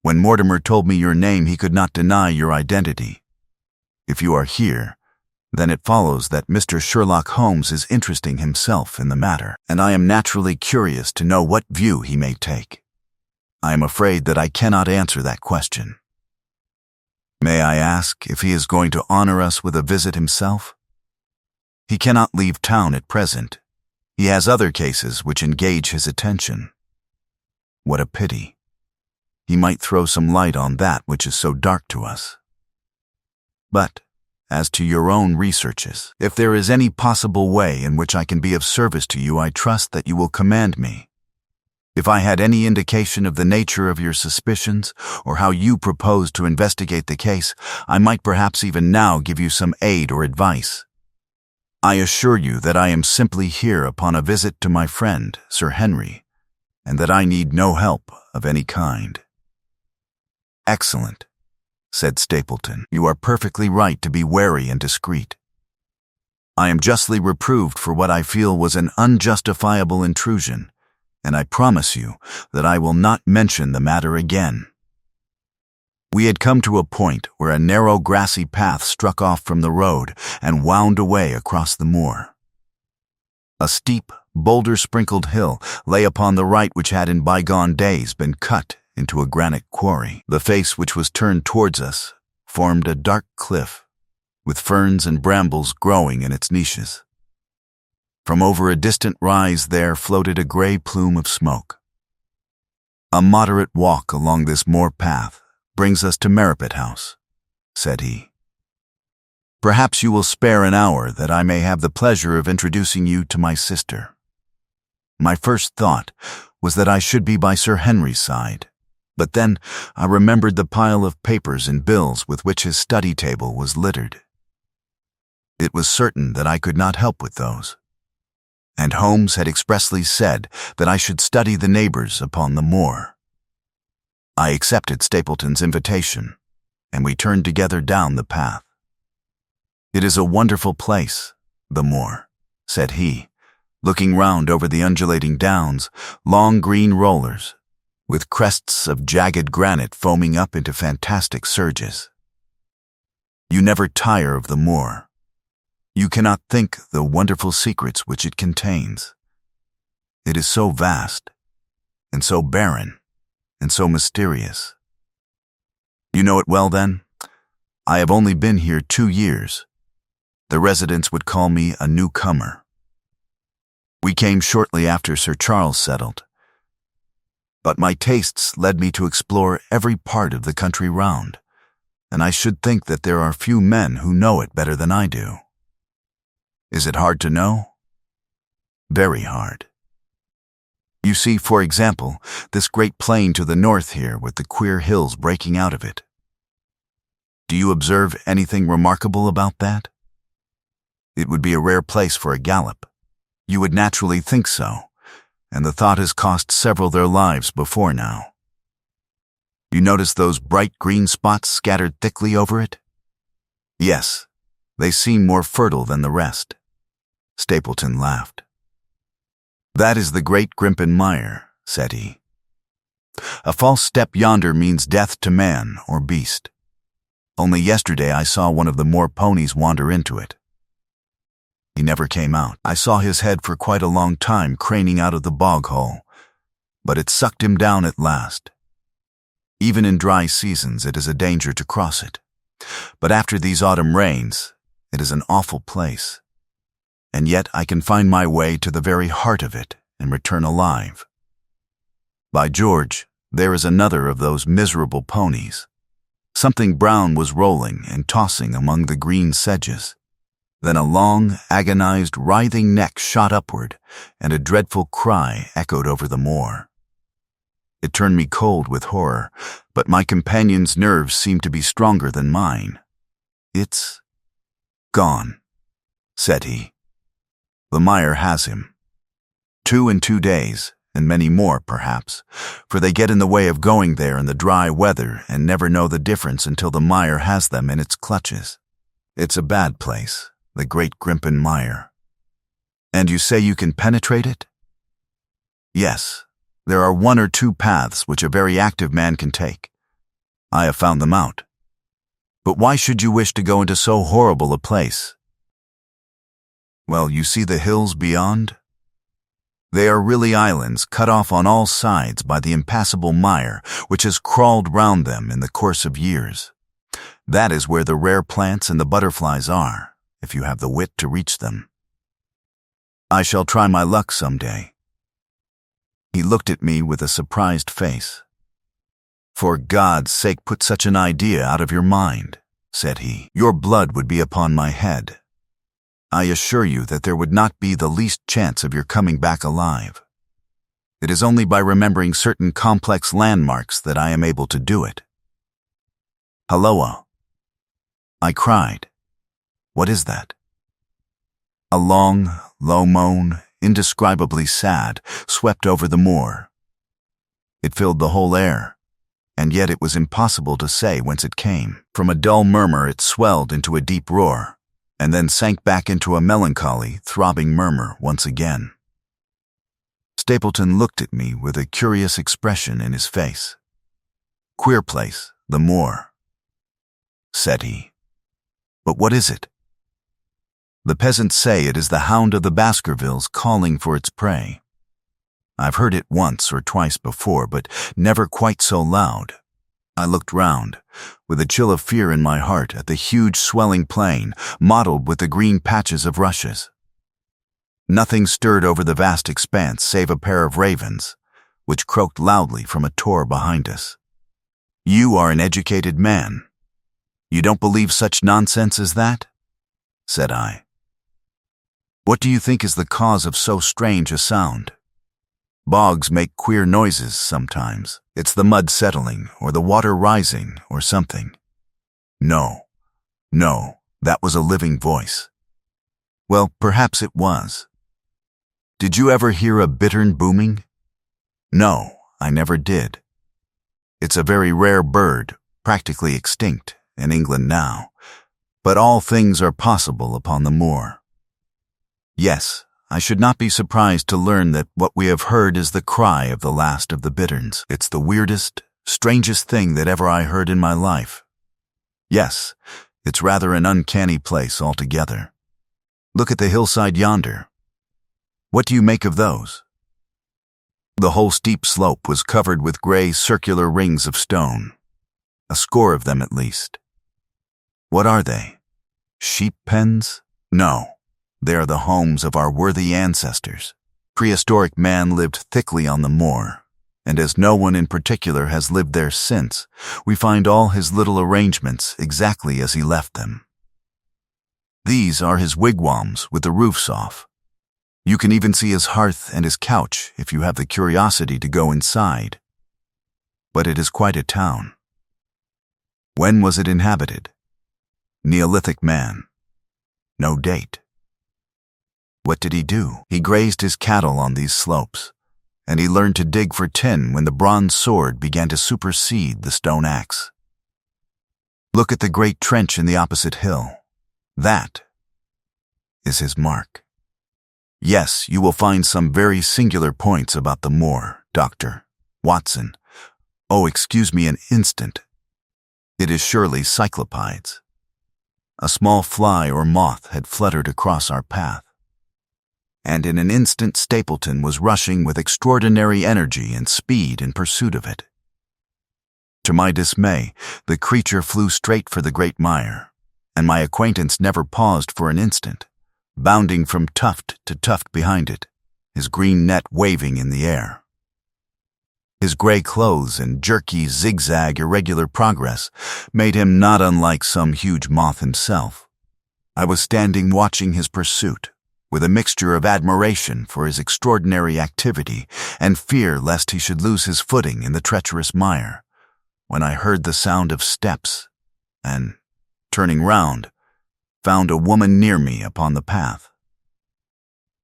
Speaker 1: When Mortimer told me your name, he could not deny your identity. If you are here, then it follows that Mr. Sherlock Holmes is interesting himself in the matter, and I am naturally curious to know what view he may take. I am afraid that I cannot answer that question. May I ask if he is going to honor us with a visit himself?" "He cannot leave town at present. He has other cases which engage his attention." "What a pity. He might throw some light on that which is so dark to us. But, as to your own researches, if there is any possible way in which I can be of service to you, I trust that you will command me. If I had any indication of the nature of your suspicions, or how you propose to investigate the case, I might perhaps even now give you some aid or advice. I assure you that I am simply here upon a visit to my friend, Sir Henry, and that I need no help of any kind." "Excellent," said Stapleton. "You are perfectly right to be wary and discreet. I am justly reproved for what I feel was an unjustifiable intrusion, and I promise you that I will not mention the matter again." We had come to a point where a narrow grassy path struck off from the road and wound away across the moor. A steep, boulder-sprinkled hill lay upon the right which had in bygone days been cut into a granite quarry. The face which was turned towards us formed a dark cliff, with ferns and brambles growing in its niches. From over a distant rise there floated a gray plume of smoke. "A moderate walk along this moor path brings us to Merripit House," said he. "Perhaps you will spare an hour that I may have the pleasure of introducing you to my sister." My first thought was that I should be by Sir Henry's side. But then I remembered the pile of papers and bills with which his study table was littered. It was certain that I could not help with those. And Holmes had expressly said that I should study the neighbors upon the moor. I accepted Stapleton's invitation, and we turned together down the path. "It is a wonderful place, the moor," said he, looking round over the undulating downs, long green rollers, with crests of jagged granite foaming up into fantastic surges. "You never tire of the moor. You cannot think the wonderful secrets which it contains. It is so vast, and so barren, and so mysterious." "You know it well, then? I have only been here 2 years. The residents would call me a newcomer. We came shortly after Sir Charles settled. But my tastes led me to explore every part of the country round, and I should think that there are few men who know it better than I do. Is it hard to know? Very hard. You see, for example, this great plain to the north here with the queer hills breaking out of it. Do you observe anything remarkable about that? It would be a rare place for a gallop. You would naturally think so, and the thought has cost several their lives before now. You notice those bright green spots scattered thickly over it? Yes, they seem more fertile than the rest." Stapleton laughed. "That is the great Grimpen Mire," said he. "A false step yonder means death to man or beast. Only yesterday I saw one of the Moor ponies wander into it. He never came out. I saw his head for quite a long time craning out of the bog hole, but it sucked him down at last. Even in dry seasons it is a danger to cross it. But after these autumn rains, it is an awful place. And yet I can find my way to the very heart of it and return alive. By George, there is another of those miserable ponies. Something brown was rolling and tossing among the green sedges. Then a long, agonized, writhing neck shot upward, and a dreadful cry echoed over the moor. It turned me cold with horror, but my companion's nerves seemed to be stronger than mine. "It's gone," said he. "The mire has him. 2 in 2 days, and many more, perhaps, for they get in the way of going there in the dry weather and never know the difference until the mire has them in its clutches. It's a bad place, the great Grimpen Mire." "And you say you can penetrate it?" "Yes, there are 1 or 2 paths which a very active man can take. I have found them out. But why should you wish to go into so horrible a place?" "Well, you see the hills beyond? They are really islands cut off on all sides by the impassable mire which has crawled round them in the course of years. That is where the rare plants and the butterflies are, if you have the wit to reach them. I shall try my luck some day." He looked at me with a surprised face. "For God's sake, put such an idea out of your mind," said he. "Your blood would be upon my head. I assure you that there would not be the least chance of your coming back alive. It is only by remembering certain complex landmarks that I am able to do it." "Halloa!" I cried. "What is that?" A long, low moan, indescribably sad, swept over the moor. It filled the whole air, and yet it was impossible to say whence it came. From a dull murmur it swelled into a deep roar, and then sank back into a melancholy, throbbing murmur once again. Stapleton looked at me with a curious expression in his face. "Queer place, the moor," said he. "But what is it?" "The peasants say it is the hound of the Baskervilles calling for its prey. I've heard it once or twice before, but never quite so loud." I looked round, with a chill of fear in my heart, at the huge swelling plain, mottled with the green patches of rushes. Nothing stirred over the vast expanse save a pair of ravens, which croaked loudly from a tor behind us. "You are an educated man. You don't believe such nonsense as that?" said I. "What do you think is the cause of so strange a sound?" Bogs make queer noises sometimes. It's the mud settling, or the water rising, or something. No, that was a living voice. Well, perhaps it was. Did you ever hear a bittern booming? No, I never did. It's a very rare bird, practically extinct in England now, but all things are possible upon the moor. Yes, I should not be surprised to learn that what we have heard is the cry of the last of the bitterns. It's the weirdest, strangest thing that ever I heard in my life. Yes, it's rather an uncanny place altogether. Look at the hillside yonder. What do you make of those? The whole steep slope was covered with gray circular rings of stone, a score of them at least. What are they? Sheep pens? No, they are the homes of our worthy ancestors. Prehistoric man lived thickly on the moor, and as no one in particular has lived there since, we find all his little arrangements exactly as he left them. These are his wigwams with the roofs off. You can even see his hearth and his couch if you have the curiosity to go inside. But it is quite a town. When was it inhabited? Neolithic man. No date. What did he do? He grazed his cattle on these slopes, and he learned to dig for tin when the bronze sword began to supersede the stone axe. Look at the great trench in the opposite hill. That is his mark. Yes, you will find some very singular points about the moor, Dr. Watson. Oh, excuse me an instant. It is surely cyclopides. A small fly or moth had fluttered across our path, and in an instant Stapleton was rushing with extraordinary energy and speed in pursuit of it. To my dismay, the creature flew straight for the great mire, and my acquaintance never paused for an instant, bounding from tuft to tuft behind it, his green net waving in the air. His gray clothes and jerky, zigzag, irregular progress made him not unlike some huge moth himself. I was standing watching his pursuit, with a mixture of admiration for his extraordinary activity and fear lest he should lose his footing in the treacherous mire, when I heard the sound of steps, and, turning round, found a woman near me upon the path.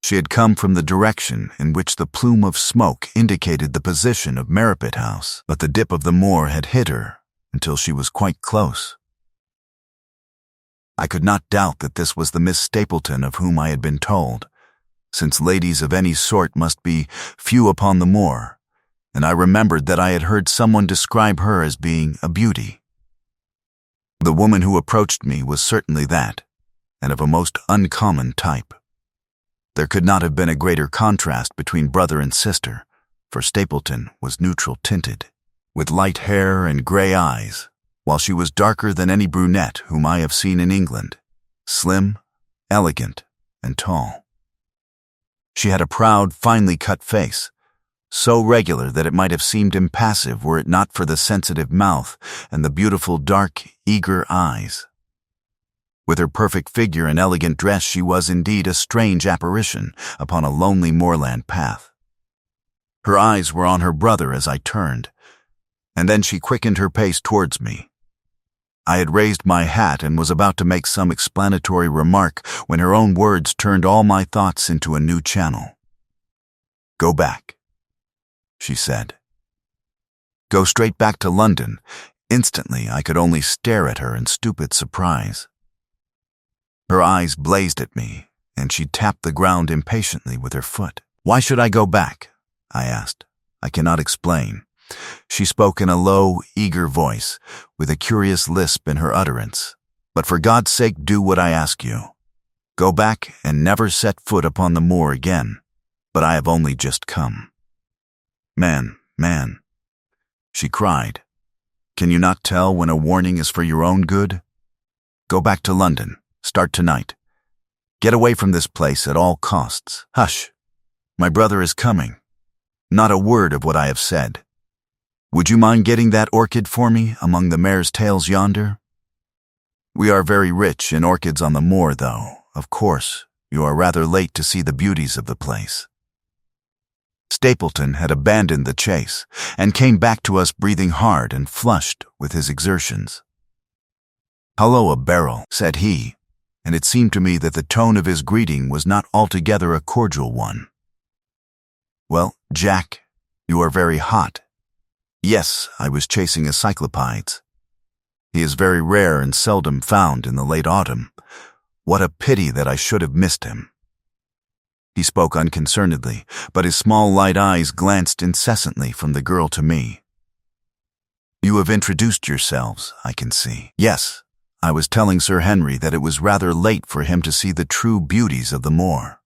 Speaker 1: She had come from the direction in which the plume of smoke indicated the position of Merripit House, but the dip of the moor had hid her until she was quite close. I could not doubt that this was the Miss Stapleton of whom I had been told, since ladies of any sort must be few upon the moor, and I remembered that I had heard someone describe her as being a beauty. The woman who approached me was certainly that, and of a most uncommon type. There could not have been a greater contrast between brother and sister, for Stapleton was neutral-tinted, with light hair and gray eyes, while she was darker than any brunette whom I have seen in England, slim, elegant, and tall. She had a proud, finely cut face, so regular that it might have seemed impassive were it not for the sensitive mouth and the beautiful, dark, eager eyes. With her perfect figure and elegant dress, she was indeed a strange apparition upon a lonely moorland path. Her eyes were on her brother as I turned, and then she quickened her pace towards me. I had raised my hat and was about to make some explanatory remark when her own words turned all my thoughts into a new channel. "Go back," she said. Go straight back to London. Instantly, I could only stare at her in stupid surprise. Her eyes blazed at me, and she tapped the ground impatiently with her foot. "Why should I go back?" I asked. "I cannot explain." She spoke in a low, eager voice, with a curious lisp in her utterance. "But for God's sake, do what I ask you. Go back and never set foot upon the moor again. But I have only just come." Man, she cried. "Can you not tell when a warning is for your own good? Go back to London. Start tonight. Get away from this place at all costs. Hush! My brother is coming. Not a word of what I have said. Would you mind getting that orchid for me among the mare's tails yonder? We are very rich in orchids on the moor, though, of course, you are rather late to see the beauties of the place." Stapleton had abandoned the chase and came back to us breathing hard and flushed with his exertions. "Hulloa, Beryl," said he, and it seemed to me that the tone of his greeting was not altogether a cordial one. "Well, Jack, you are very hot." "Yes, I was chasing a cyclopides. He is very rare and seldom found in the late autumn. What a pity that I should have missed him." He spoke unconcernedly, but his small light eyes glanced incessantly from the girl to me. "You have introduced yourselves, I can see." "Yes, I was telling Sir Henry that it was rather late for him to see the true beauties of the moor."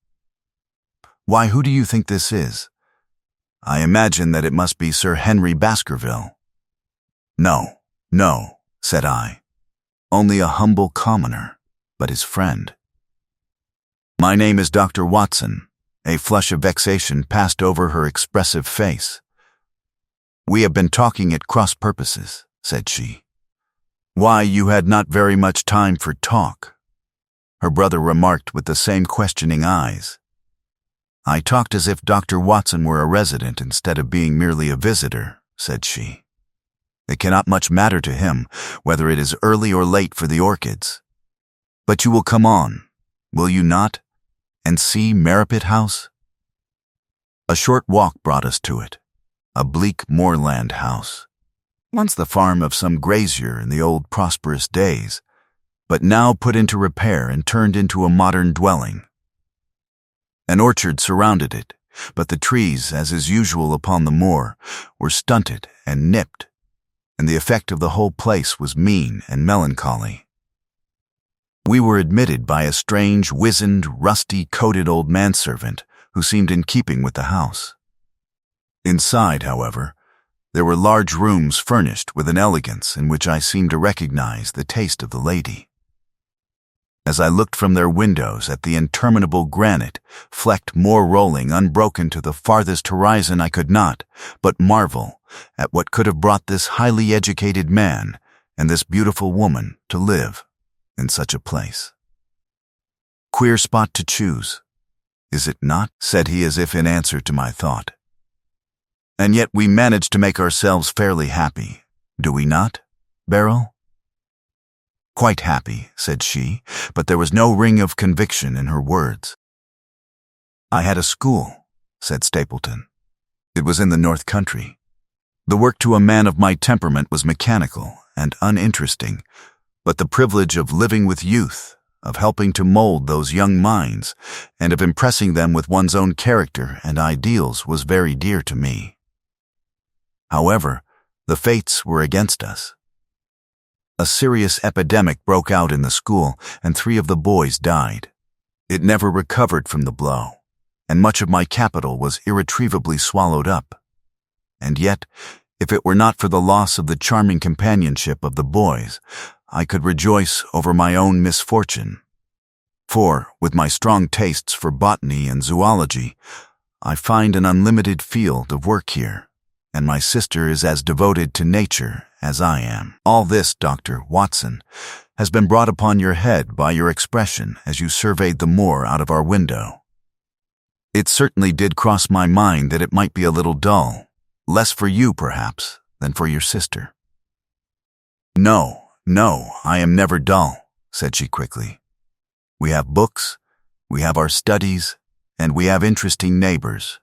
Speaker 1: "Why, who do you think this is?" "I imagine that it must be Sir Henry Baskerville." No, said I. "Only a humble commoner, but his friend." "My name is Dr. Watson." A flush of vexation passed over her expressive face. "We have been talking at cross purposes," said she. "Why, you had not very much time for talk," her brother remarked with the same questioning eyes. "I talked as if Dr. Watson were a resident instead of being merely a visitor," said she. "It cannot much matter to him whether it is early or late for the orchids. But you will come on, will you not, and see Merripit House?" A short walk brought us to it, a bleak moorland house, once the farm of some grazier in the old prosperous days, but now put into repair and turned into a modern dwelling. An orchard surrounded it, but the trees, as is usual upon the moor, were stunted and nipped, and the effect of the whole place was mean and melancholy. We were admitted by a strange, wizened, rusty-coated old manservant who seemed in keeping with the house. Inside, however, there were large rooms furnished with an elegance in which I seemed to recognize the taste of the lady. As I looked from their windows at the interminable granite, flecked moor rolling unbroken to the farthest horizon, I could not but marvel at what could have brought this highly educated man and this beautiful woman to live in such a place. "Queer spot to choose, is it not?" said he as if in answer to my thought. "And yet we manage to make ourselves fairly happy, do we not, Beryl?" "Quite happy," said she, but there was no ring of conviction in her words. "I had a school," said Stapleton. "It was in the North Country. The work to a man of my temperament was mechanical and uninteresting, but the privilege of living with youth, of helping to mold those young minds, and of impressing them with one's own character and ideals was very dear to me. However, the fates were against us. A serious epidemic broke out in the school, and 3 of the boys died. It never recovered from the blow, and much of my capital was irretrievably swallowed up. And yet, if it were not for the loss of the charming companionship of the boys, I could rejoice over my own misfortune. For, with my strong tastes for botany and zoology, I find an unlimited field of work here, and my sister is as devoted to nature as I am. All this, Dr. Watson, has been brought upon your head by your expression as you surveyed the moor out of our window. It certainly did cross my mind that it might be a little dull, less for you, perhaps, than for your sister." No, I am never dull," said she quickly. "We have books, we have our studies, and we have interesting neighbors.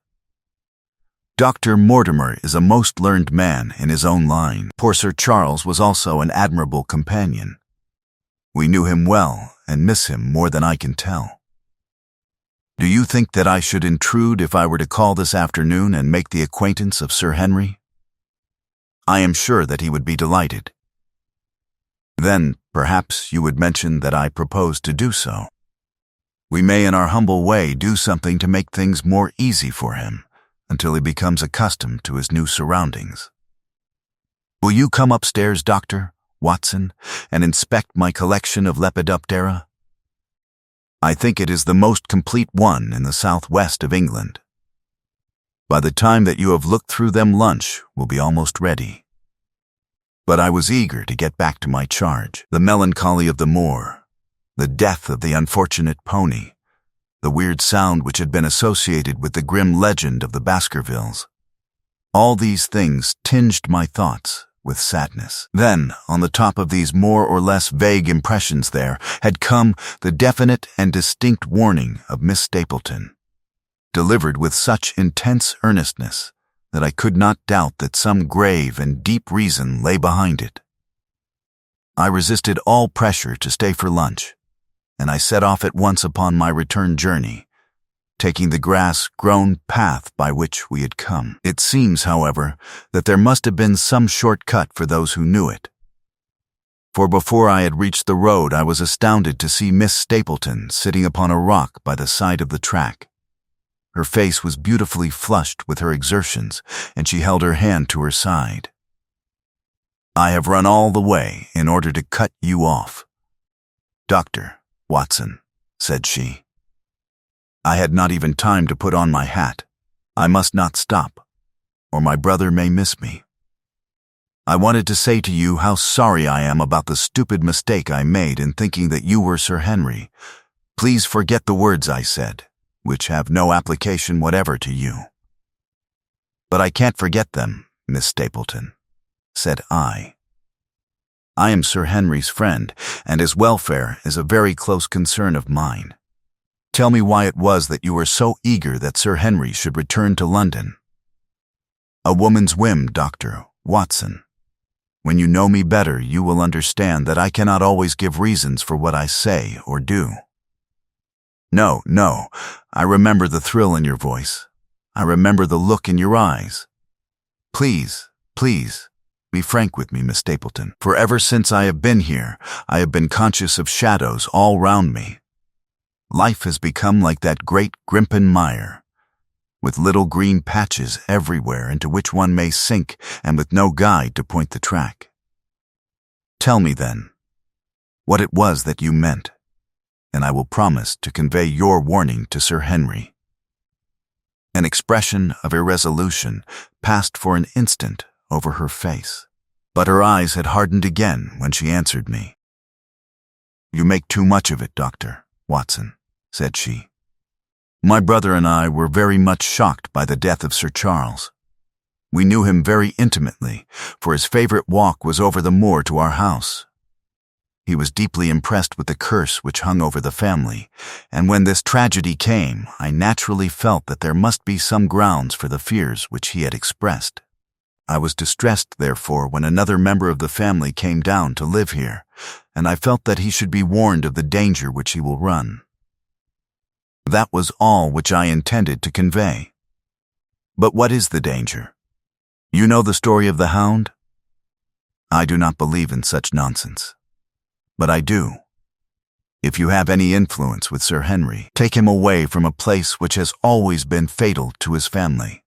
Speaker 1: Dr. Mortimer is a most learned man in his own line. Poor Sir Charles was also an admirable companion. We knew him well and miss him more than I can tell. Do you think that I should intrude if I were to call this afternoon and make the acquaintance of Sir Henry? I am sure that he would be delighted. Then, perhaps, you would mention that I propose to do so. We may in our humble way do something to make things more easy for him until he becomes accustomed to his new surroundings. Will you come upstairs, Dr. Watson, and inspect my collection of Lepidoptera? I think it is the most complete one in the southwest of England. By the time that you have looked through them, lunch will be almost ready." But I was eager to get back to my charge. The melancholy of the moor, the death of the unfortunate pony, the weird sound which had been associated with the grim legend of the Baskervilles. All these things tinged my thoughts with sadness. Then, on the top of these more or less vague impressions there, had come the definite and distinct warning of Miss Stapleton, delivered with such intense earnestness that I could not doubt that some grave and deep reason lay behind it. I resisted all pressure to stay for lunch, and I set off at once upon my return journey, taking the grass-grown path by which we had come. It seems, however, that there must have been some short-cut for those who knew it. For before I had reached the road, I was astounded to see Miss Stapleton sitting upon a rock by the side of the track. Her face was beautifully flushed with her exertions, and she held her hand to her side. "I have run all the way in order to cut you off, Dr. Watson," said she. "I had not even time to put on my hat. I must not stop, or my brother may miss me. I wanted to say to you how sorry I am about the stupid mistake I made in thinking that you were Sir Henry. Please forget the words I said, which have no application whatever to you." "But I can't forget them, Miss Stapleton," said I. "I am Sir Henry's friend, and his welfare is a very close concern of mine. Tell me why it was that you were so eager that Sir Henry should return to London." "A woman's whim, Dr. Watson. When you know me better, you will understand that I cannot always give reasons for what I say or do." No, I remember the thrill in your voice. I remember the look in your eyes. Please, be frank with me, Miss Stapleton, for ever since I have been here, I have been conscious of shadows all round me. Life has become like that great Grimpen mire, with little green patches everywhere into which one may sink and with no guide to point the track. Tell me, then, what it was that you meant, and I will promise to convey your warning to Sir Henry." An expression of irresolution passed for an instant over her face, but her eyes had hardened again when she answered me. "You make too much of it, Dr. Watson," said she. "My brother and I were very much shocked by the death of Sir Charles. We knew him very intimately, for his favorite walk was over the moor to our house. He was deeply impressed with the curse which hung over the family, and when this tragedy came, I naturally felt that there must be some grounds for the fears which he had expressed. I was distressed, therefore, when another member of the family came down to live here, and I felt that he should be warned of the danger which he will run. That was all which I intended to convey. But what is the danger? You know the story of the Hound? I do not believe in such nonsense. But I do. If you have any influence with Sir Henry, take him away from a place which has always been fatal to his family.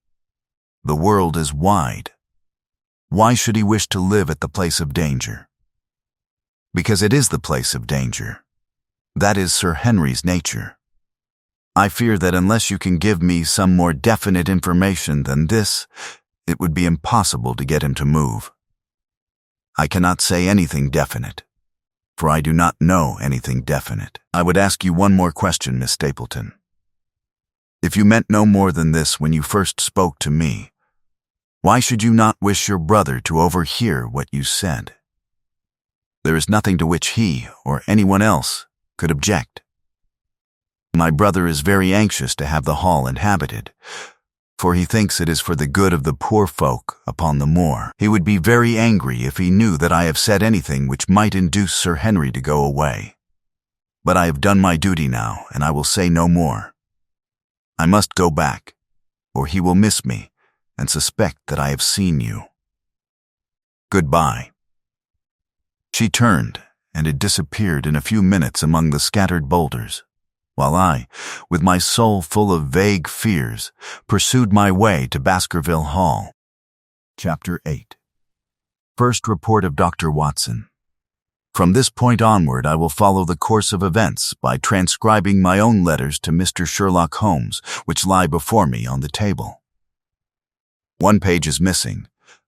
Speaker 1: The world is wide. Why should he wish to live at the place of danger? Because it is the place of danger. That is Sir Henry's nature. I fear that unless you can give me some more definite information than this, it would be impossible to get him to move. I cannot say anything definite, for I do not know anything definite. I would ask you one more question, Miss Stapleton. If you meant no more than this when you first spoke to me, why should you not wish your brother to overhear what you said? There is nothing to which he or anyone else could object. My brother is very anxious to have the hall inhabited, for he thinks it is for the good of the poor folk upon the moor. He would be very angry if he knew that I have said anything which might induce Sir Henry to go away. But I have done my duty now, and I will say no more. I must go back, or he will miss me and suspect that I have seen you. Goodbye." She turned and had disappeared in a few minutes among the scattered boulders, while I, with my soul full of vague fears, pursued my way to Baskerville Hall. Chapter 8. First Report of Dr. Watson. From this point onward, I will follow the course of events by transcribing my own letters to Mr. Sherlock Holmes, which lie before me on the table. One page is missing,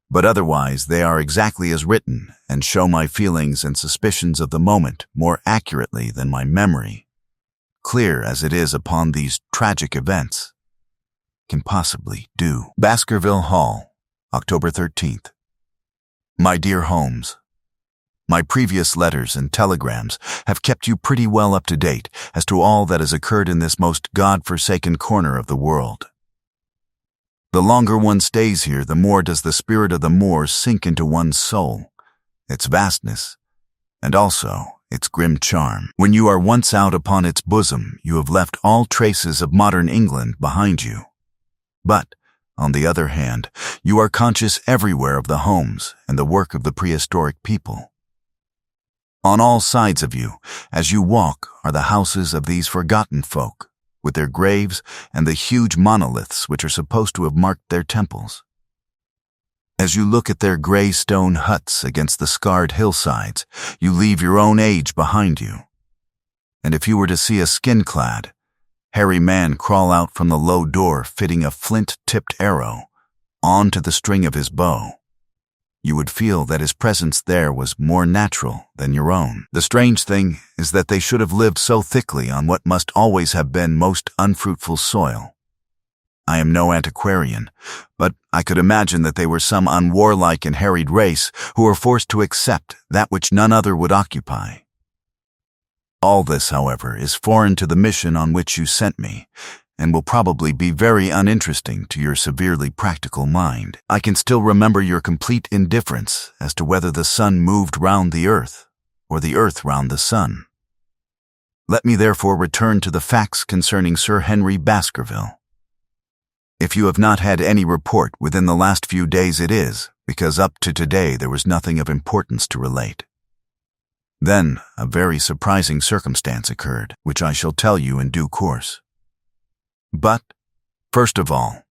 Speaker 1: but otherwise they are exactly as written and show my feelings and suspicions of the moment more accurately than my memory clear as it is upon these tragic events, can possibly do. Baskerville Hall, October 13th. My dear Holmes, my previous letters and telegrams have kept you pretty well up to date as to all that has occurred in this most God-forsaken corner of the world. The longer one stays here, the more does the spirit of the Moor sink into one's soul, its vastness, and also its grim charm. When you are once out upon its bosom, you have left all traces of modern England behind you. But, on the other hand, you are conscious everywhere of the homes and the work of the prehistoric people. On all sides of you, as you walk, are the houses of these forgotten folk, with their graves and the huge monoliths which are supposed to have marked their temples. As you look at their gray stone huts against the scarred hillsides, you leave your own age behind you. And if you were to see a skin-clad, hairy man crawl out from the low door fitting a flint-tipped arrow onto the string of his bow, you would feel that his presence there was more natural than your own. The strange thing is that they should have lived so thickly on what must always have been most unfruitful soil. I am no antiquarian, but I could imagine that they were some unwarlike and harried race who were forced to accept that which none other would occupy. All this, however, is foreign to the mission on which you sent me, and will probably be very uninteresting to your severely practical mind. I can still remember your complete indifference as to whether the sun moved round the earth, or the earth round the sun. Let me therefore return to the facts concerning Sir Henry Baskerville. If you have not had any report within the last few days, it is because up to today there was nothing of importance to relate. Then a very surprising circumstance occurred, which I shall tell you in due course. But, first of all,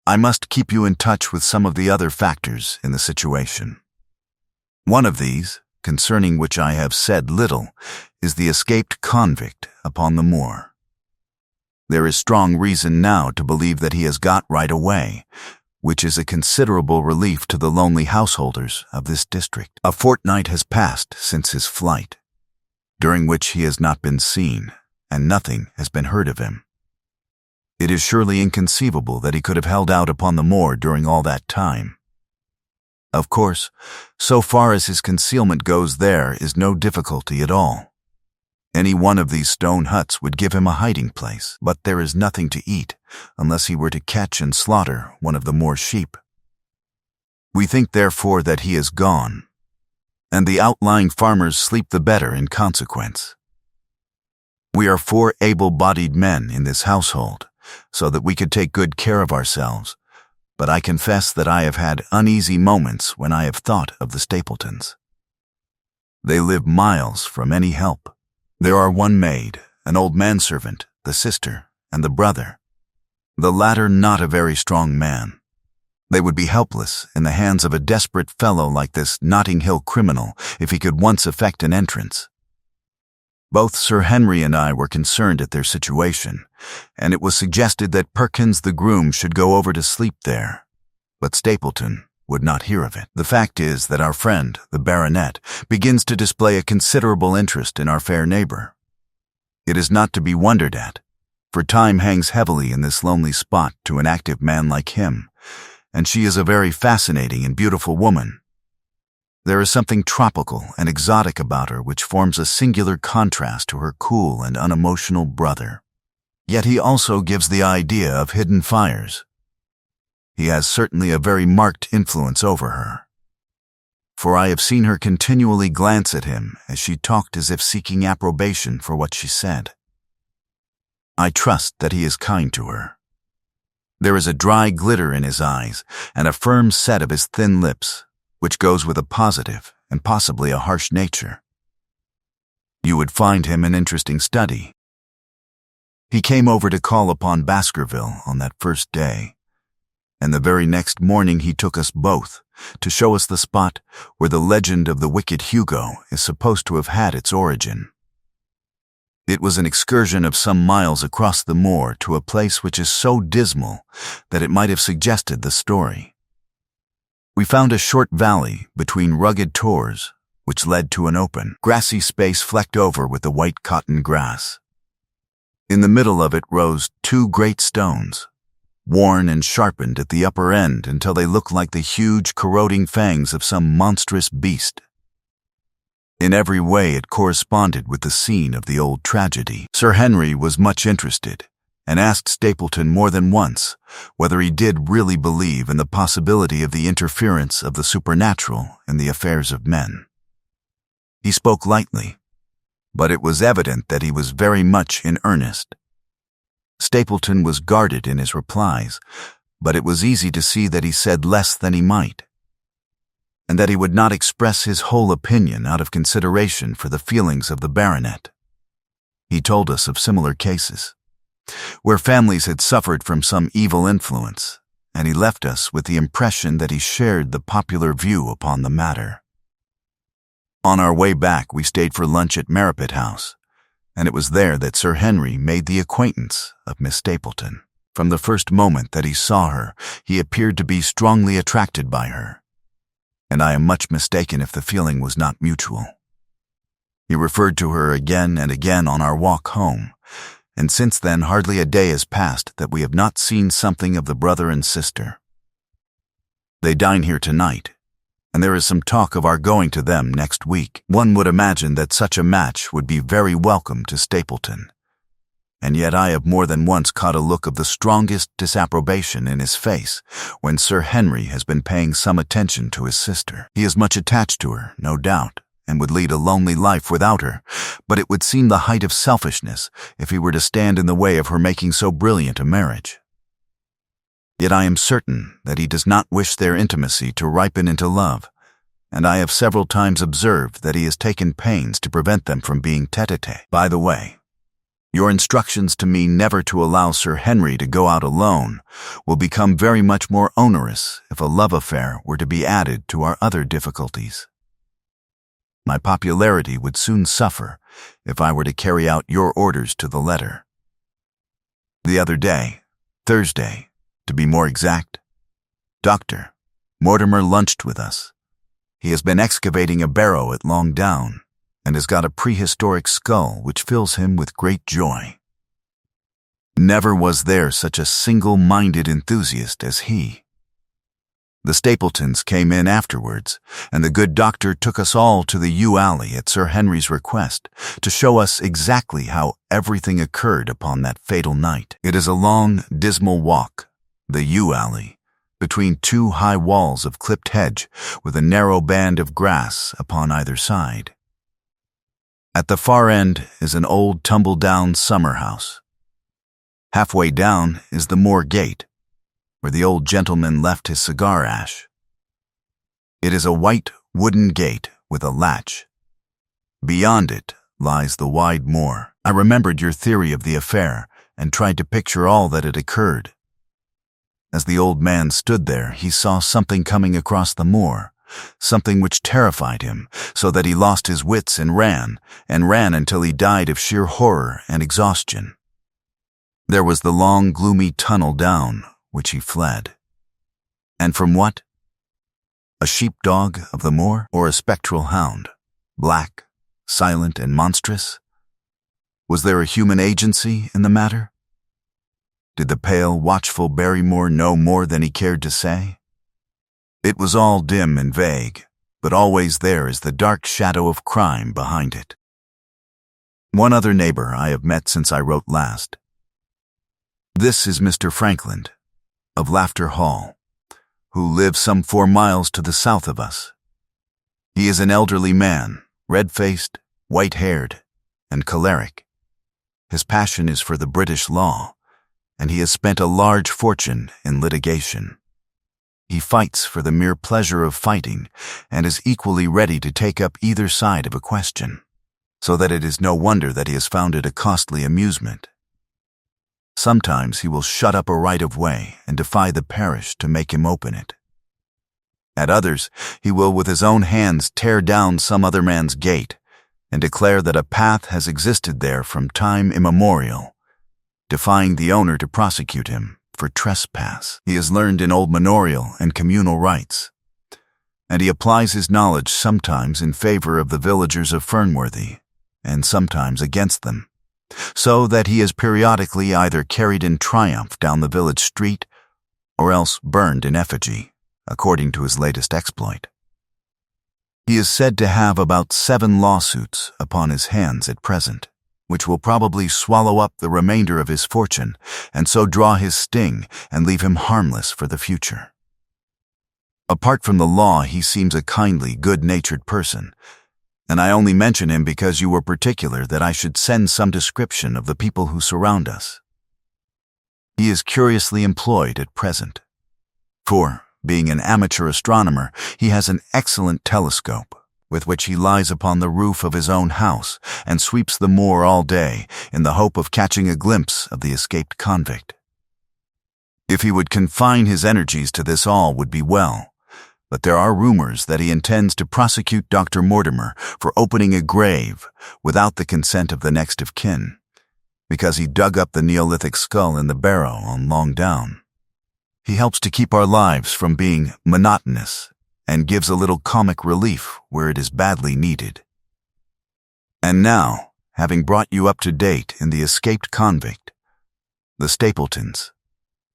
Speaker 1: I must keep you in touch with some of the other factors in the situation. One of these, concerning which I have said little, is the escaped convict upon the moor. There is strong reason now to believe that he has got right away, which is a considerable relief to the lonely householders of this district. A fortnight has passed since his flight, during which he has not been seen, and nothing has been heard of him. It is surely inconceivable that he could have held out upon the moor during all that time. Of course, so far as his concealment goes, there is no difficulty at all. Any one of these stone huts would give him a hiding place, but there is nothing to eat unless he were to catch and slaughter one of the Moor sheep. We think, therefore, that he is gone, and the outlying farmers sleep the better in consequence. We are 4 able-bodied men in this household, so that we could take good care of ourselves, but I confess that I have had uneasy moments when I have thought of the Stapletons. They live miles from any help. There are one maid, an old manservant, the sister, and the brother, the latter not a very strong man. They would be helpless in the hands of a desperate fellow like this Notting Hill criminal if he could once effect an entrance. Both Sir Henry and I were concerned at their situation, and it was suggested that Perkins the groom should go over to sleep there, but Stapleton would not hear of it. The fact is that our friend, the baronet, begins to display a considerable interest in our fair neighbor. It is not to be wondered at, for time hangs heavily in this lonely spot to an active man like him, and she is a very fascinating and beautiful woman. There is something tropical and exotic about her which forms a singular contrast to her cool and unemotional brother. Yet he also gives the idea of hidden fires. He has certainly a very marked influence over her, for I have seen her continually glance at him as she talked as if seeking approbation for what she said. I trust that he is kind to her. There is a dry glitter in his eyes and a firm set of his thin lips, which goes with a positive and possibly a harsh nature. You would find him an interesting study. He came over to call upon Baskerville on that first day, and the very next morning he took us both to show us the spot where the legend of the wicked Hugo is supposed to have had its origin. It was an excursion of some miles across the moor to a place which is so dismal that it might have suggested the story. We found a short valley between rugged tors, which led to an open, grassy space flecked over with the white cotton grass. In the middle of it rose two great stones, worn and sharpened at the upper end until they looked like the huge, corroding fangs of some monstrous beast. In every way it corresponded with the scene of the old tragedy. Sir Henry was much interested, and asked Stapleton more than once whether he did really believe in the possibility of the interference of the supernatural in the affairs of men. He spoke lightly, but it was evident that he was very much in earnest. Stapleton was guarded in his replies, but it was easy to see that he said less than he might, and that he would not express his whole opinion out of consideration for the feelings of the baronet. He told us of similar cases, where families had suffered from some evil influence, and he left us with the impression that he shared the popular view upon the matter. On our way back, we stayed for lunch at Merripit House, and it was there that Sir Henry made the acquaintance of Miss Stapleton. From the first moment that he saw her, he appeared to be strongly attracted by her, and I am much mistaken if the feeling was not mutual. He referred to her again and again on our walk home, and since then hardly a day has passed that we have not seen something of the brother and sister. They dine here tonight, and there is some talk of our going to them next week. One would imagine that such a match would be very welcome to Stapleton, and yet I have more than once caught a look of the strongest disapprobation in his face when Sir Henry has been paying some attention to his sister. He is much attached to her, no doubt, and would lead a lonely life without her, but it would seem the height of selfishness if he were to stand in the way of her making so brilliant a marriage. Yet I am certain that he does not wish their intimacy to ripen into love, and I have several times observed that he has taken pains to prevent them from being tete-a-tete. By the way, your instructions to me never to allow Sir Henry to go out alone will become very much more onerous if a love affair were to be added to our other difficulties. My popularity would soon suffer if I were to carry out your orders to the letter. The other day, Thursday, to be more exact, Dr. Mortimer lunched with us. He has been excavating a barrow at Long Down, and has got a prehistoric skull which fills him with great joy. Never was there such a single-minded enthusiast as he. The Stapletons came in afterwards, and the good doctor took us all to the yew alley at Sir Henry's request to show us exactly how everything occurred upon that fatal night. It is a long, dismal walk, the yew alley, between two high walls of clipped hedge with a narrow band of grass upon either side. At the far end is an old tumble-down summer house. Halfway down is the Moor gate, where the old gentleman left his cigar ash. It is a white wooden gate with a latch. Beyond it lies the wide moor. I remembered your theory of the affair and tried to picture all that had occurred. As the old man stood there, he saw something coming across the moor, something which terrified him, so that he lost his wits and ran until he died of sheer horror and exhaustion. There was the long, gloomy tunnel down which he fled. And from what? A sheepdog of the moor, or a spectral hound, black, silent, and monstrous? Was there a human agency in the matter? Did the pale, watchful Barrymore know more than he cared to say? It was all dim and vague, but always there is the dark shadow of crime behind it. One other neighbor I have met since I wrote last. This is Mr. Frankland, of Laughter Hall, who lives some 4 miles to the south of us. He is an elderly man, red-faced, white-haired, and choleric. His passion is for the British law, and he has spent a large fortune in litigation. He fights for the mere pleasure of fighting, and is equally ready to take up either side of a question, so that it is no wonder that he has found it a costly amusement. Sometimes he will shut up a right-of-way and defy the parish to make him open it. At others, he will with his own hands tear down some other man's gate and declare that a path has existed there from time immemorial, defying the owner to prosecute him for trespass. He is learned in old manorial and communal rights, and he applies his knowledge sometimes in favor of the villagers of Fernworthy, and sometimes against them. so that he is periodically either carried in triumph down the village street or else burned in effigy, according to his latest exploit. He is said to have about 7 lawsuits upon his hands at present, which will probably swallow up the remainder of his fortune and so draw his sting and leave him harmless for the future. Apart from the law, he seems a kindly, good-natured person, and I only mention him because you were particular that I should send some description of the people who surround us. He is curiously employed at present, for, being an amateur astronomer, he has an excellent telescope, with which he lies upon the roof of his own house and sweeps the moor all day in the hope of catching a glimpse of the escaped convict. If he would confine his energies to this, all would be well, but there are rumors that he intends to prosecute Dr. Mortimer for opening a grave without the consent of the next of kin, because he dug up the Neolithic skull in the barrow on Long Down. He helps to keep our lives from being monotonous and gives a little comic relief where it is badly needed. And now, having brought you up to date in the escaped convict, the Stapletons,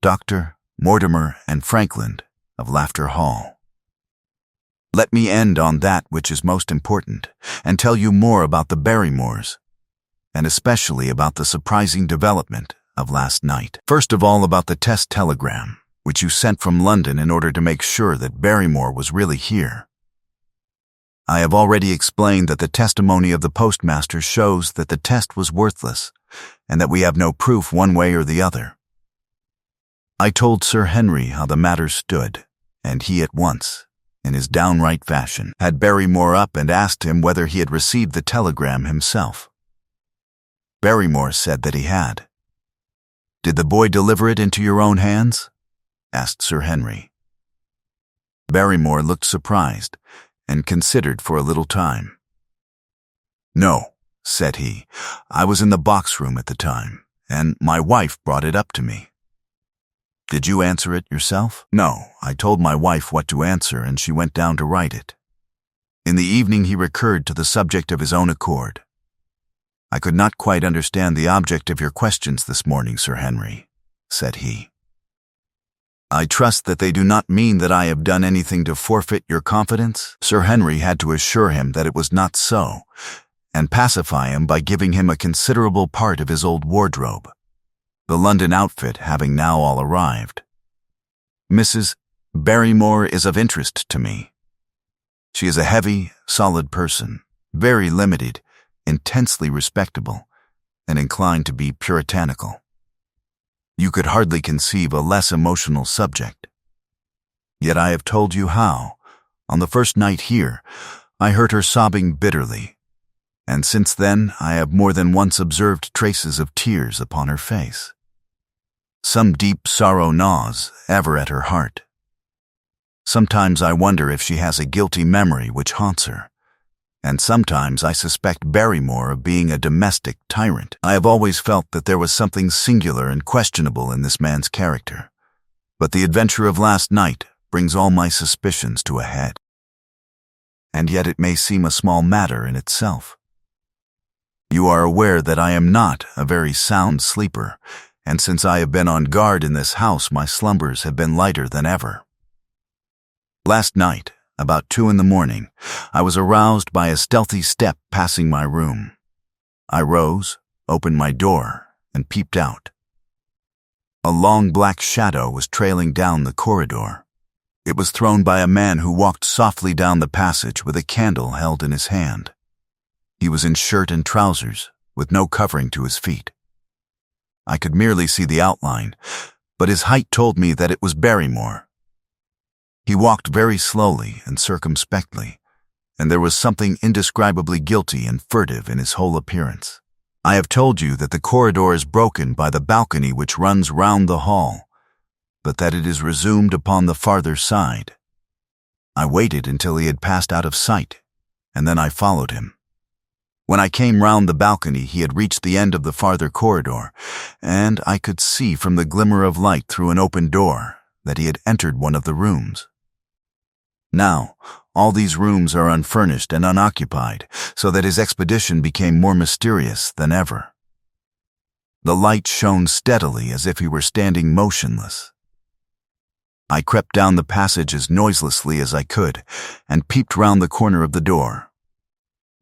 Speaker 1: Dr. Mortimer and Franklin of Laughter Hall. Let me end on that which is most important and tell you more about the Barrymores, and especially about the surprising development of last night. First of all, about the test telegram, which you sent from London in order to make sure that Barrymore was really here. I have already explained that the testimony of the postmaster shows that the test was worthless, and that we have no proof one way or the other. I told Sir Henry how the matter stood, and he at once, in his downright fashion, had Barrymore up and asked him whether he had received the telegram himself. Barrymore said that he had. "Did the boy deliver it into your own hands?" asked Sir Henry. Barrymore looked surprised and considered for a little time. "No," said he, "I was in the box room at the time, and my wife brought it up to me." "Did you answer it yourself?" "No, I told my wife what to answer, and she went down to write it." In the evening he recurred to the subject of his own accord. "I could not quite understand the object of your questions this morning, Sir Henry," said he. "I trust that they do not mean that I have done anything to forfeit your confidence?" Sir Henry had to assure him that it was not so, and pacify him by giving him a considerable part of his old wardrobe, the London outfit having now all arrived. "Mrs. Barrymore is of interest to me. She is a heavy, solid person, very limited, intensely respectable, and inclined to be puritanical. You could hardly conceive a less emotional subject. Yet I have told you how, on the first night here, I heard her sobbing bitterly, and since then I have more than once observed traces of tears upon her face. Some deep sorrow gnaws ever at her heart. Sometimes I wonder if she has a guilty memory which haunts her, and sometimes I suspect Barrymore of being a domestic tyrant. I have always felt that there was something singular and questionable in this man's character, but the adventure of last night brings all my suspicions to a head. And yet it may seem a small matter in itself. You are aware that I am not a very sound sleeper, and since I have been on guard in this house, my slumbers have been lighter than ever. Last night, about 2 a.m, I was aroused by a stealthy step passing my room. I rose, opened my door, and peeped out. A long black shadow was trailing down the corridor. It was thrown by a man who walked softly down the passage with a candle held in his hand. He was in shirt and trousers, with no covering to his feet. I could merely see the outline, but his height told me that it was Barrymore. He walked very slowly and circumspectly, and there was something indescribably guilty and furtive in his whole appearance. I have told you that the corridor is broken by the balcony which runs round the hall, but that it is resumed upon the farther side. I waited until he had passed out of sight, and then I followed him. When I came round the balcony, he had reached the end of the farther corridor, and I could see from the glimmer of light through an open door that he had entered one of the rooms. Now, all these rooms are unfurnished and unoccupied, so that his expedition became more mysterious than ever. The light shone steadily as if he were standing motionless. I crept down the passage as noiselessly as I could and peeped round the corner of the door.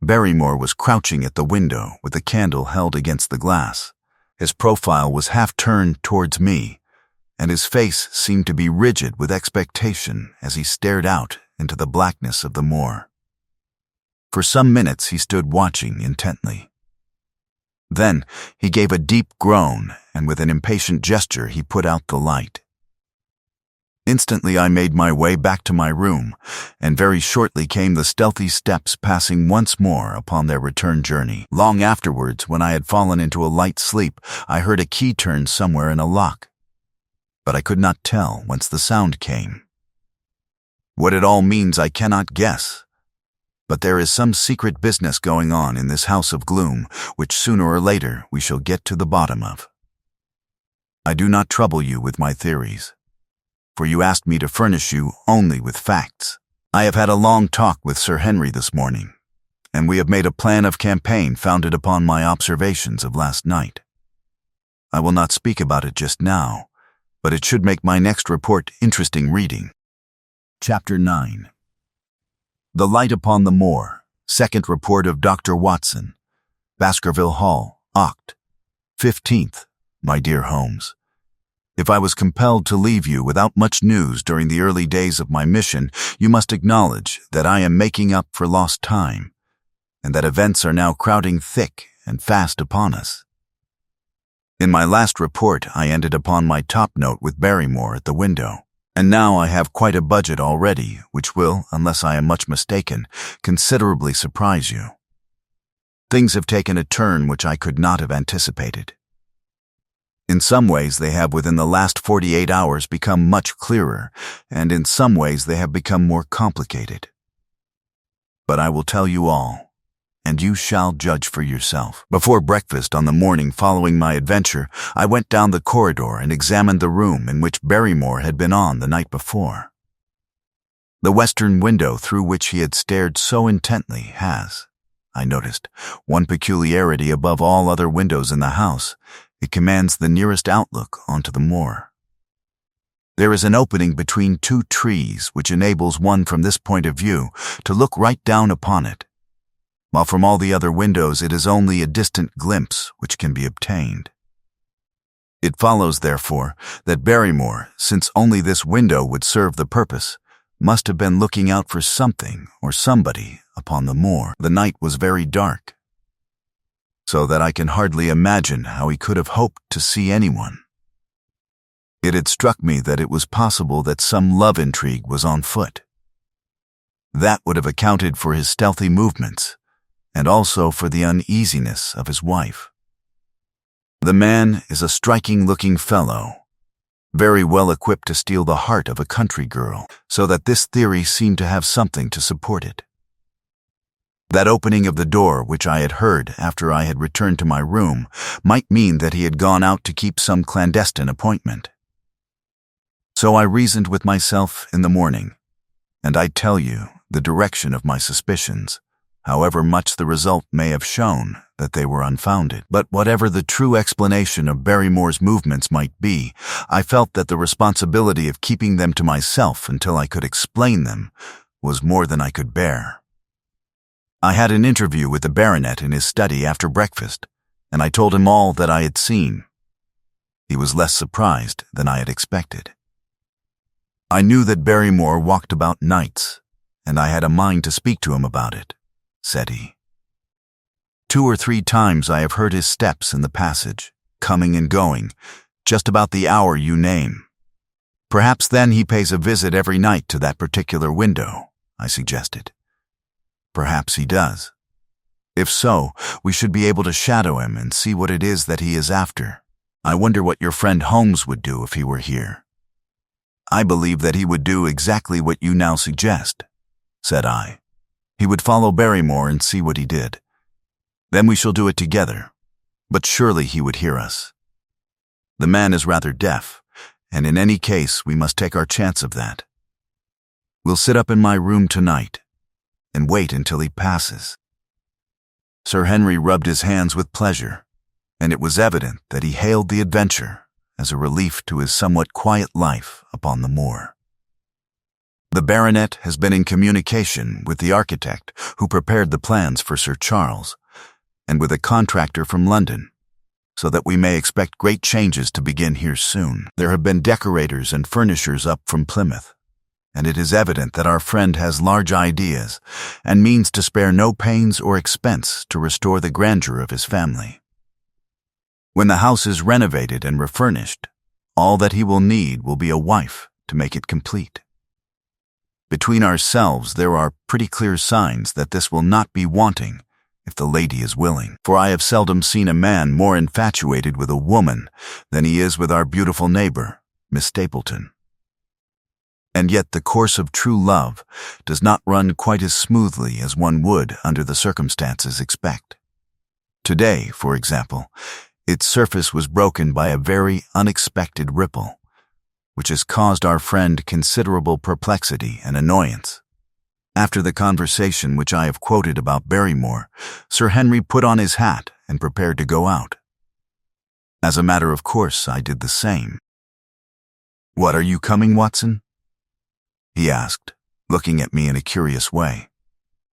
Speaker 1: Barrymore was crouching at the window with the candle held against the glass. His profile was half turned towards me, and his face seemed to be rigid with expectation as he stared out into the blackness of the moor. For some minutes he stood watching intently. Then he gave a deep groan, and with an impatient gesture he put out the light. Instantly I made my way back to my room, and very shortly came the stealthy steps passing once more upon their return journey. Long afterwards, when I had fallen into a light sleep, I heard a key turn somewhere in a lock, but I could not tell whence the sound came. What it all means I cannot guess, but there is some secret business going on in this house of gloom, which sooner or later we shall get to the bottom of. I do not trouble you with my theories, for you asked me to furnish you only with facts. I have had a long talk with Sir Henry this morning, and we have made a plan of campaign founded upon my observations of last night. I will not speak about it just now, but it should make my next report interesting reading. Chapter 9. The Light upon the Moor. Second Report of Dr. Watson. Baskerville Hall, Oct. 15th, my dear Holmes. If I was compelled to leave you without much news during the early days of my mission, you must acknowledge that I am making up for lost time, and that events are now crowding thick and fast upon us. In my last report, I ended upon my top note with Barrymore at the window, and now I have quite a budget already, which will, unless I am much mistaken, considerably surprise you. Things have taken a turn which I could not have anticipated. In some ways they have within the last 48 hours become much clearer, and in some ways they have become more complicated. But I will tell you all, and you shall judge for yourself. Before breakfast on the morning following my adventure, I went down the corridor and examined the room in which Barrymore had been on the night before. The western window through which he had stared so intently has, I noticed, one peculiarity above all other windows in the house. It commands the nearest outlook onto the moor. There is an opening between two trees which enables one from this point of view to look right down upon it, while from all the other windows it is only a distant glimpse which can be obtained. It follows, therefore, that Barrymore, since only this window would serve the purpose, must have been looking out for something or somebody upon the moor. The night was very dark, so that I can hardly imagine how he could have hoped to see anyone. It had struck me that it was possible that some love intrigue was on foot. That would have accounted for his stealthy movements, and also for the uneasiness of his wife. The man is a striking-looking fellow, very well equipped to steal the heart of a country girl, so that this theory seemed to have something to support it. That opening of the door which I had heard after I had returned to my room might mean that he had gone out to keep some clandestine appointment. So I reasoned with myself in the morning, and I tell you the direction of my suspicions, however much the result may have shown that they were unfounded. But whatever the true explanation of Barrymore's movements might be, I felt that the responsibility of keeping them to myself until I could explain them was more than I could bear. I had an interview with the baronet in his study after breakfast, and I told him all that I had seen. He was less surprised than I had expected. I knew that Barrymore walked about nights, and I had a mind to speak to him about it, said he. 2 or 3 times I have heard his steps in the passage, coming and going, just about the hour you name. Perhaps then he pays a visit every night to that particular window, I suggested. Perhaps he does. If so, we should be able to shadow him and see what it is that he is after. I wonder what your friend Holmes would do if he were here. I believe that he would do exactly what you now suggest, said I. He would follow Barrymore and see what he did. Then we shall do it together, but surely he would hear us. The man is rather deaf, and in any case we must take our chance of that. We'll sit up in my room tonight and wait until he passes. Sir Henry rubbed his hands with pleasure, and it was evident that he hailed the adventure as a relief to his somewhat quiet life upon the moor. The baronet has been in communication with the architect who prepared the plans for Sir Charles, and with a contractor from London, so that we may expect great changes to begin here soon. There have been decorators and furnishers up from Plymouth, and it is evident that our friend has large ideas and means to spare no pains or expense to restore the grandeur of his family. When the house is renovated and refurnished, all that he will need will be a wife to make it complete. Between ourselves, there are pretty clear signs that this will not be wanting if the lady is willing, for I have seldom seen a man more infatuated with a woman than he is with our beautiful neighbor, Miss Stapleton. And yet the course of true love does not run quite as smoothly as one would under the circumstances expect. Today, for example, its surface was broken by a very unexpected ripple, which has caused our friend considerable perplexity and annoyance. After the conversation which I have quoted about Barrymore, Sir Henry put on his hat and prepared to go out. As a matter of course, I did the same. "What, are you coming, Watson?" he asked, looking at me in a curious way.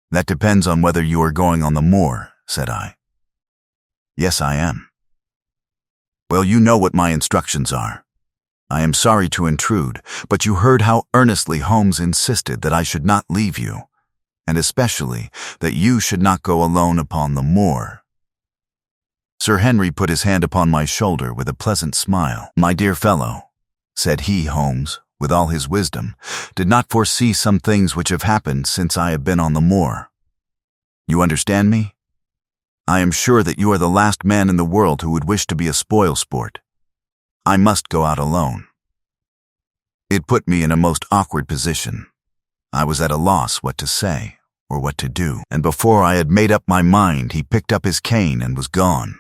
Speaker 1: "That depends on whether you are going on the moor," said I. "Yes, I am." "Well, you know what my instructions are. I am sorry to intrude, but you heard how earnestly Holmes insisted that I should not leave you, and especially that you should not go alone upon the moor." Sir Henry put his hand upon my shoulder with a pleasant smile. "My dear fellow," said he, "Holmes, with all his wisdom, did not foresee some things which have happened since I have been on the moor. You understand me? I am sure that you are the last man in the world who would wish to be a spoil-sport. I must go out alone." It put me in a most awkward position. I was at a loss what to say or what to do, and before I had made up my mind, he picked up his cane and was gone.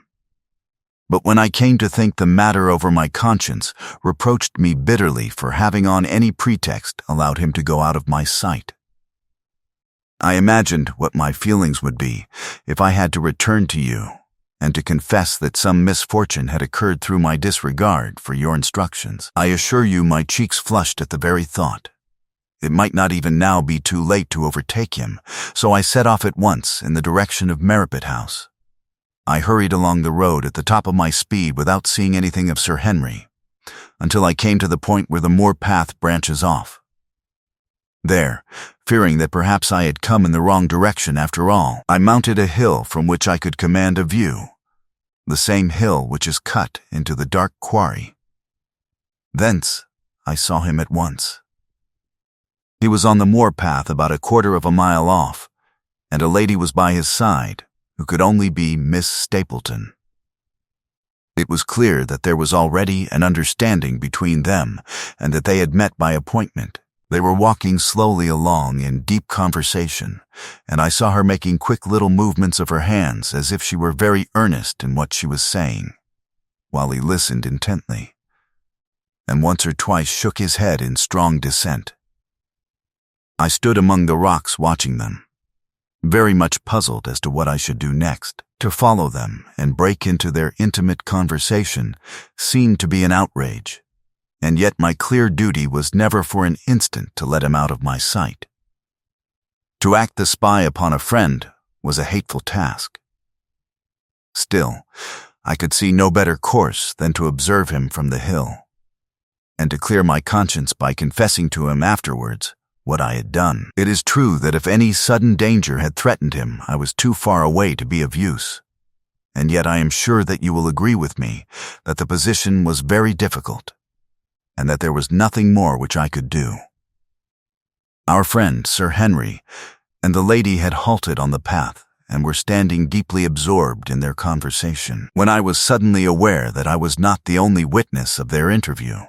Speaker 1: But when I came to think the matter over, my conscience reproached me bitterly for having on any pretext allowed him to go out of my sight. I imagined what my feelings would be if I had to return to you and to confess that some misfortune had occurred through my disregard for your instructions. I assure you my cheeks flushed at the very thought. It might not even now be too late to overtake him, so I set off at once in the direction of Merripit House. I hurried along the road at the top of my speed without seeing anything of Sir Henry, until I came to the point where the moor path branches off. There, fearing that perhaps I had come in the wrong direction after all, I mounted a hill from which I could command a view, the same hill which is cut into the dark quarry. Thence I saw him at once. He was on the moor path about a quarter of a mile off, and a lady was by his side, who could only be Miss Stapleton. It was clear that there was already an understanding between them, and that they had met by appointment. They were walking slowly along in deep conversation, and I saw her making quick little movements of her hands as if she were very earnest in what she was saying, while he listened intently, and once or twice shook his head in strong dissent. I stood among the rocks watching them, very much puzzled as to what I should do next. To follow them and break into their intimate conversation seemed to be an outrage, and yet my clear duty was never for an instant to let him out of my sight. To act the spy upon a friend was a hateful task. Still, I could see no better course than to observe him from the hill, and to clear my conscience by confessing to him afterwards what I had done. It is true that if any sudden danger had threatened him, I was too far away to be of use, and yet I am sure that you will agree with me that the position was very difficult, and that there was nothing more which I could do. Our friend, Sir Henry, and the lady had halted on the path and were standing deeply absorbed in their conversation, when I was suddenly aware that I was not the only witness of their interview.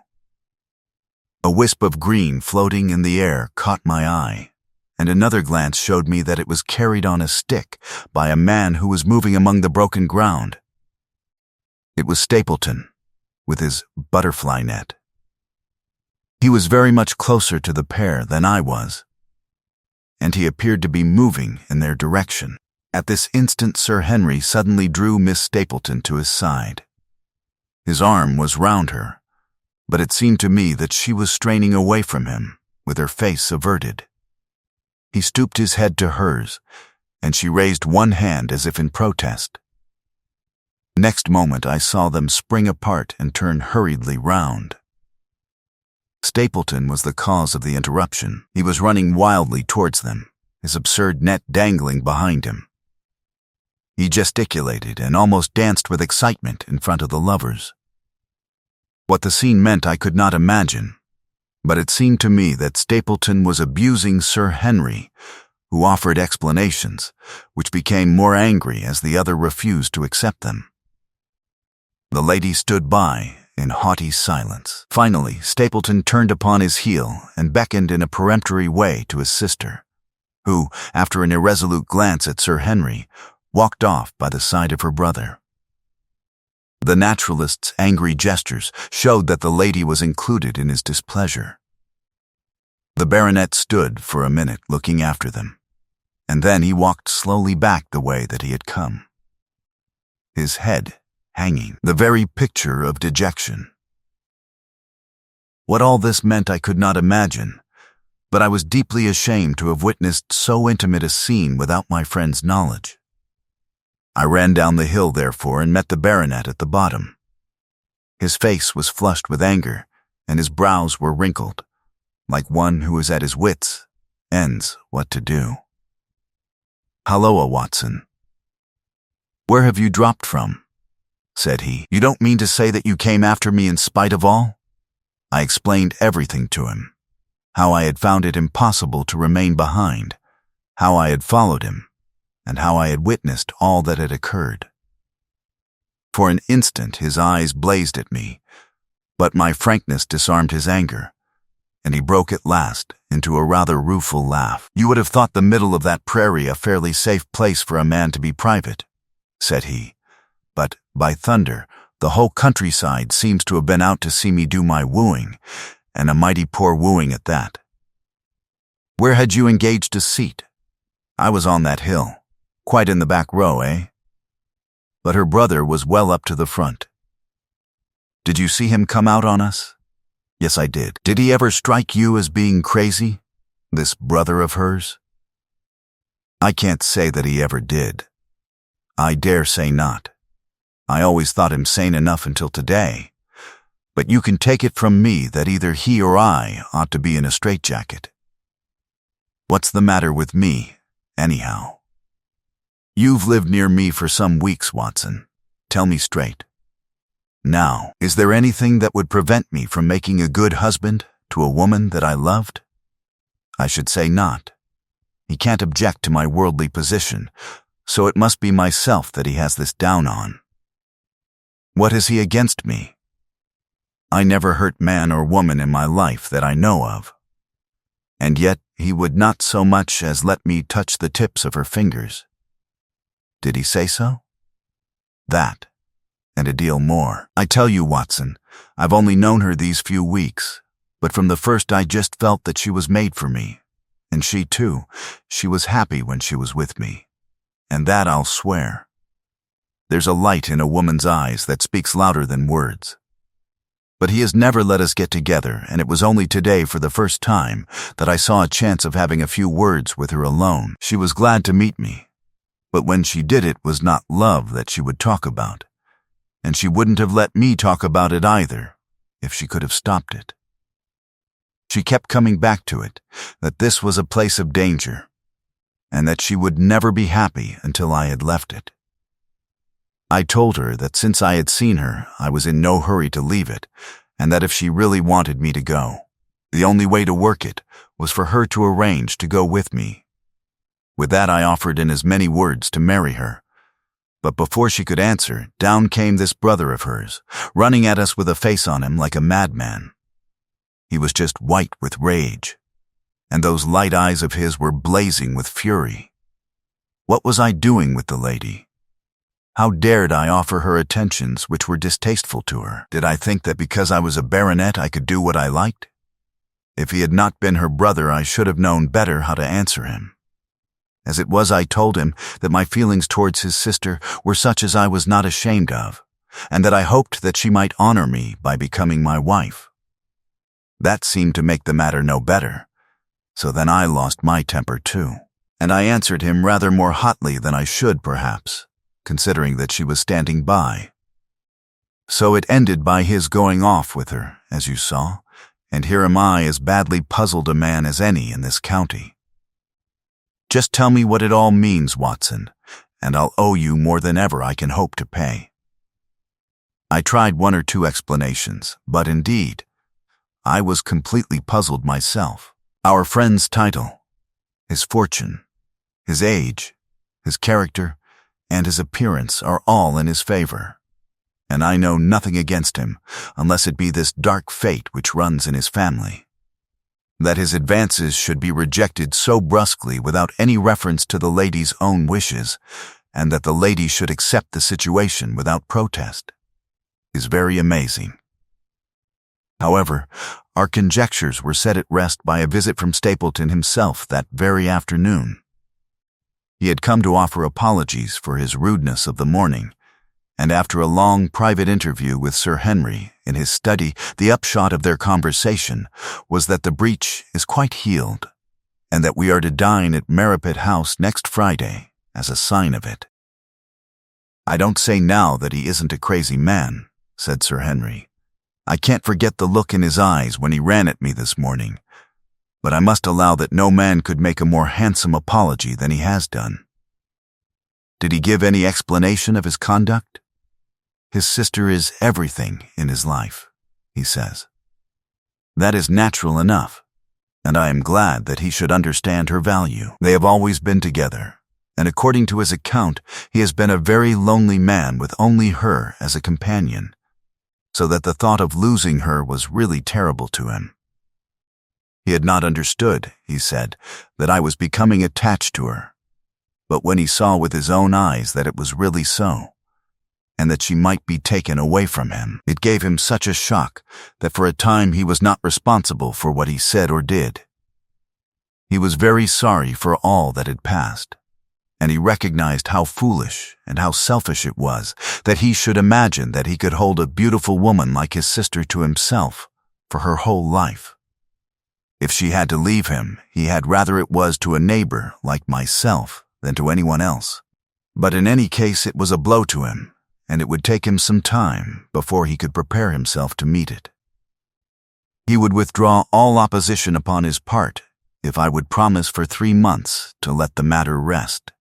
Speaker 1: A wisp of green floating in the air caught my eye, and another glance showed me that it was carried on a stick by a man who was moving among the broken ground. It was Stapleton, with his butterfly net. He was very much closer to the pair than I was, and he appeared to be moving in their direction. At this instant, Sir Henry suddenly drew Miss Stapleton to his side. His arm was round her, but it seemed to me that she was straining away from him, with her face averted. He stooped his head to hers, and she raised one hand as if in protest. Next moment I saw them spring apart and turn hurriedly round. Stapleton was the cause of the interruption. He was running wildly towards them, his absurd net dangling behind him. He gesticulated and almost danced with excitement in front of the lovers. What the scene meant I could not imagine, but it seemed to me that Stapleton was abusing Sir Henry, who offered explanations, which became more angry as the other refused to accept them. The lady stood by in haughty silence. Finally, Stapleton turned upon his heel and beckoned in a peremptory way to his sister, who, after an irresolute glance at Sir Henry, walked off by the side of her brother. The naturalist's angry gestures showed that the lady was included in his displeasure. The baronet stood for a minute looking after them, and then he walked slowly back the way that he had come, his head hanging, the very picture of dejection. What all this meant I could not imagine, but I was deeply ashamed to have witnessed so intimate a scene without my friend's knowledge. I ran down the hill, therefore, and met the baronet at the bottom. His face was flushed with anger, and his brows were wrinkled, like one who is at his wits' ends what to do. "Halloa, Watson. Where have you dropped from?" said he. "You don't mean to say that you came after me in spite of all?" I explained everything to him, how I had found it impossible to remain behind, how I had followed him, and how I had witnessed all that had occurred. For an instant his eyes blazed at me, but my frankness disarmed his anger, and he broke at last into a rather rueful laugh. "You would have thought the middle of that prairie a fairly safe place for a man to be private," said he, "but, by thunder, the whole countryside seems to have been out to see me do my wooing, and a mighty poor wooing at that." "Where had you engaged a seat?" "I was on that hill. Quite in the back row, eh?" But her brother was well up to the front. "Did you see him come out on us?" "Yes, I did." "Did he ever strike you as being crazy, this brother of hers?" "I can't say that he ever did. I dare say not. I always thought him sane enough until today, but you can take it from me that either he or I ought to be in a straitjacket. What's the matter with me, anyhow? You've lived near me for some weeks, Watson. Tell me straight. Now, is there anything that would prevent me from making a good husband to a woman that I loved? I should say not. He can't object to my worldly position, so it must be myself that he has this down on. What has he against me? I never hurt man or woman in my life that I know of. And yet he would not so much as let me touch the tips of her fingers. Did he say so? That, and a deal more. I tell you, Watson, I've only known her these few weeks, but from the first I just felt that she was made for me, and she too, she was happy when she was with me, and that I'll swear. There's a light in a woman's eyes that speaks louder than words. But he has never let us get together, and it was only today for the first time that I saw a chance of having a few words with her alone. She was glad to meet me, but when she did it was not love that she would talk about, and she wouldn't have let me talk about it either, if she could have stopped it. She kept coming back to it, that this was a place of danger, and that she would never be happy until I had left it. I told her that since I had seen her, I was in no hurry to leave it, and that if she really wanted me to go, the only way to work it was for her to arrange to go with me. With that I offered in as many words to marry her, but before she could answer, down came this brother of hers, running at us with a face on him like a madman. He was just white with rage, and those light eyes of his were blazing with fury. What was I doing with the lady? How dared I offer her attentions which were distasteful to her? Did I think that because I was a baronet I could do what I liked? If he had not been her brother, I should have known better how to answer him. As it was, I told him that my feelings towards his sister were such as I was not ashamed of, and that I hoped that she might honor me by becoming my wife. That seemed to make the matter no better, so then I lost my temper too, and I answered him rather more hotly than I should, perhaps, considering that she was standing by. So it ended by his going off with her, as you saw, and here am I, as badly puzzled a man as any in this county. Just tell me what it all means, Watson, and I'll owe you more than ever I can hope to pay." I tried one or two explanations, but indeed, I was completely puzzled myself. Our friend's title, his fortune, his age, his character, and his appearance are all in his favor, and I know nothing against him unless it be this dark fate which runs in his family. That his advances should be rejected so brusquely without any reference to the lady's own wishes, and that the lady should accept the situation without protest, is very amazing. However, our conjectures were set at rest by a visit from Stapleton himself that very afternoon. He had come to offer apologies for his rudeness of the morning, and after a long private interview with Sir Henry in his study, the upshot of their conversation was that the breach is quite healed, and that we are to dine at Merripit House next Friday as a sign of it. "I don't say now that he isn't a crazy man," said Sir Henry. "I can't forget the look in his eyes when he ran at me this morning, but I must allow that no man could make a more handsome apology than he has done." "Did he give any explanation of his conduct?" "His sister is everything in his life," he says. "That is natural enough, and I am glad that he should understand her value. They have always been together, and according to his account, he has been a very lonely man with only her as a companion, so that the thought of losing her was really terrible to him. He had not understood, he said, that I was becoming attached to her, but when he saw with his own eyes that it was really so, and that she might be taken away from him, it gave him such a shock that for a time he was not responsible for what he said or did. He was very sorry for all that had passed, and he recognized how foolish and how selfish it was that he should imagine that he could hold a beautiful woman like his sister to himself for her whole life. If she had to leave him, he had rather it was to a neighbor like myself than to anyone else. But in any case it was a blow to him, and it would take him some time before he could prepare himself to meet it. He would withdraw all opposition upon his part if I would promise for 3 months to let the matter rest,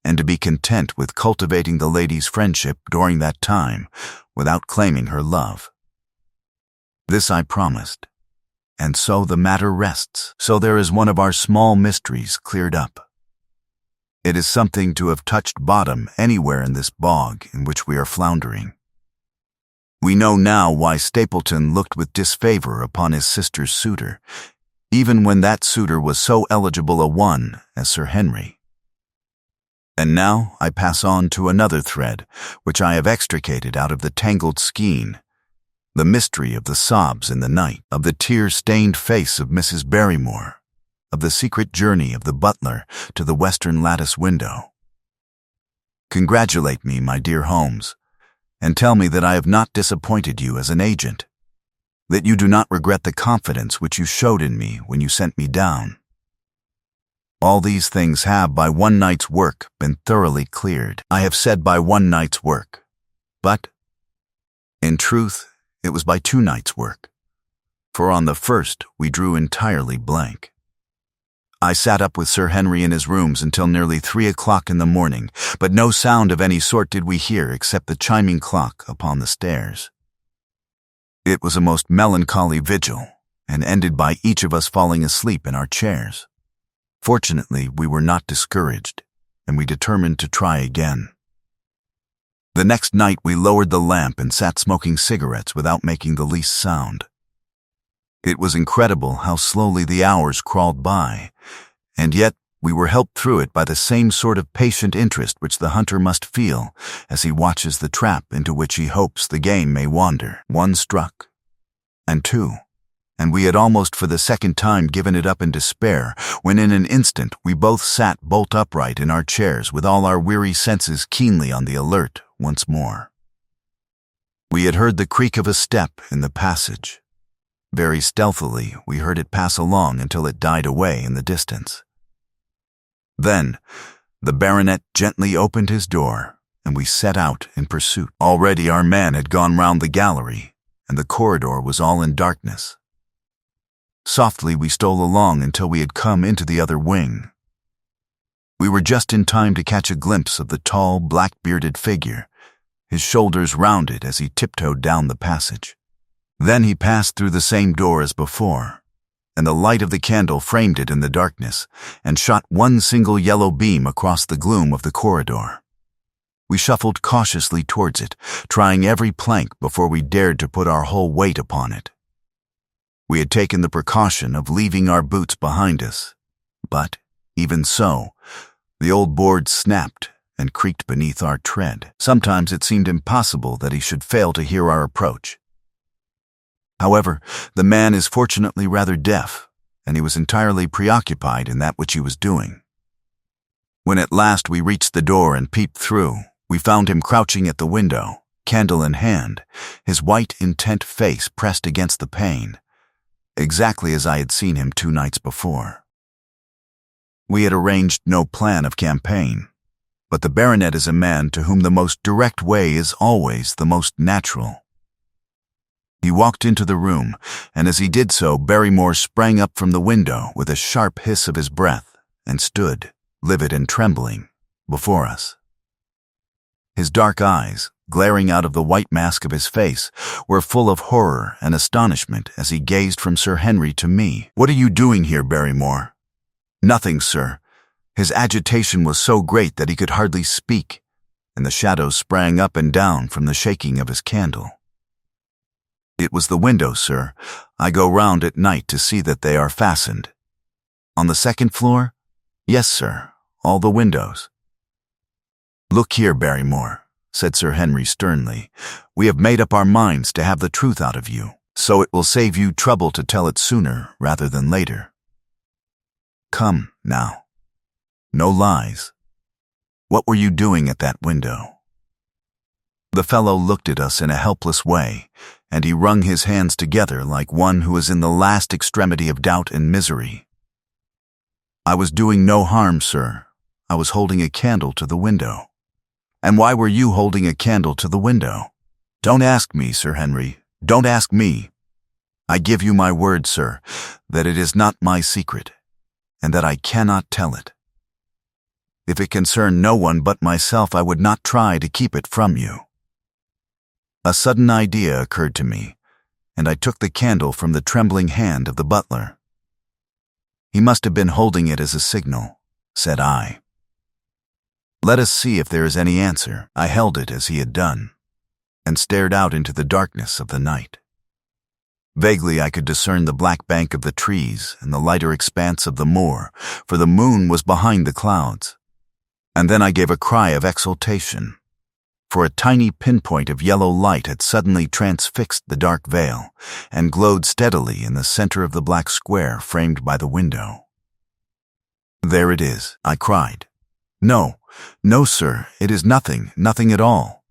Speaker 1: and to be content with cultivating the lady's friendship during that time without claiming her love. This I promised, and so the matter rests. So there is one of our small mysteries cleared up. It is something to have touched bottom anywhere in this bog in which we are floundering. We know now why Stapleton looked with disfavor upon his sister's suitor, even when that suitor was so eligible a one as Sir Henry. And now I pass on to another thread which I have extricated out of the tangled skein, the mystery of the sobs in the night, of the tear-stained face of Mrs. Barrymore, of the secret journey of the butler to the western lattice window. Congratulate me, my dear Holmes, and tell me that I have not disappointed you as an agent, that you do not regret the confidence which you showed in me when you sent me down. All these things have by one night's work been thoroughly cleared. I have said by one night's work, but in truth it was by 2 nights' work, for on the first we drew entirely blank. I sat up with Sir Henry in his rooms until nearly 3 o'clock in the morning, but no sound of any sort did we hear except the chiming clock upon the stairs. It was a most melancholy vigil, and ended by each of us falling asleep in our chairs. Fortunately, we were not discouraged, and we determined to try again. The next night we lowered the lamp and sat smoking cigarettes without making the least sound. It was incredible how slowly the hours crawled by, and yet we were helped through it by the same sort of patient interest which the hunter must feel as he watches the trap into which he hopes the game may wander. 1 struck, and 2, and we had almost for the second time given it up in despair, when in an instant we both sat bolt upright in our chairs with all our weary senses keenly on the alert once more. We had heard the creak of a step in the passage. Very stealthily, we heard it pass along until it died away in the distance. Then, the baronet gently opened his door, and we set out in pursuit. Already our man had gone round the gallery, and the corridor was all in darkness. Softly we stole along until we had come into the other wing. We were just in time to catch a glimpse of the tall, black-bearded figure, his shoulders rounded as he tiptoed down the passage. Then he passed through the same door as before, and the light of the candle framed it in the darkness and shot one single yellow beam across the gloom of the corridor. We shuffled cautiously towards it, trying every plank before we dared to put our whole weight upon it. We had taken the precaution of leaving our boots behind us, but, even so, the old boards snapped and creaked beneath our tread. Sometimes it seemed impossible that he should fail to hear our approach. However, the man is fortunately rather deaf, and he was entirely preoccupied in that which he was doing. When at last we reached the door and peeped through, we found him crouching at the window, candle in hand, his white, intent face pressed against the pane, exactly as I had seen him 2 nights before. We had arranged no plan of campaign, but the baronet is a man to whom the most direct way is always the most natural. He walked into the room, and as he did so, Barrymore sprang up from the window with a sharp hiss of his breath and stood, livid and trembling, before us. His dark eyes, glaring out of the white mask of his face, were full of horror and astonishment as he gazed from Sir Henry to me. "What are you doing here, Barrymore?" "Nothing, sir." His agitation was so great that he could hardly speak, and the shadows sprang up and down from the shaking of his candle. "It was the window, sir. I go round at night to see that they are fastened." "On the 2nd floor?" "Yes, sir, all the windows." "Look here, Barrymore," said Sir Henry sternly. "We have made up our minds to have the truth out of you, so it will save you trouble to tell it sooner rather than later. Come, now. No lies. What were you doing at that window?" The fellow looked at us in a helpless way, and he wrung his hands together like one who is in the last extremity of doubt and misery. "I was doing no harm, sir. I was holding a candle to the window." "And why were you holding a candle to the window?" "Don't ask me, Sir Henry. Don't ask me. I give you my word, sir, that it is not my secret, and that I cannot tell it. If it concerned no one but myself, I would not try to keep it from you." A sudden idea occurred to me, and I took the candle from the trembling hand of the butler. "He must have been holding it as a signal," said I. "Let us see if there is any answer." I held it as he had done, and stared out into the darkness of the night. Vaguely I could discern the black bank of the trees and the lighter expanse of the moor, for the moon was behind the clouds. And then I gave a cry of exultation, for a tiny pinpoint of yellow light had suddenly transfixed the dark veil and glowed steadily in the center of the black square framed by the window. "There it is," I cried. "No, no, sir, it is nothing, nothing at all."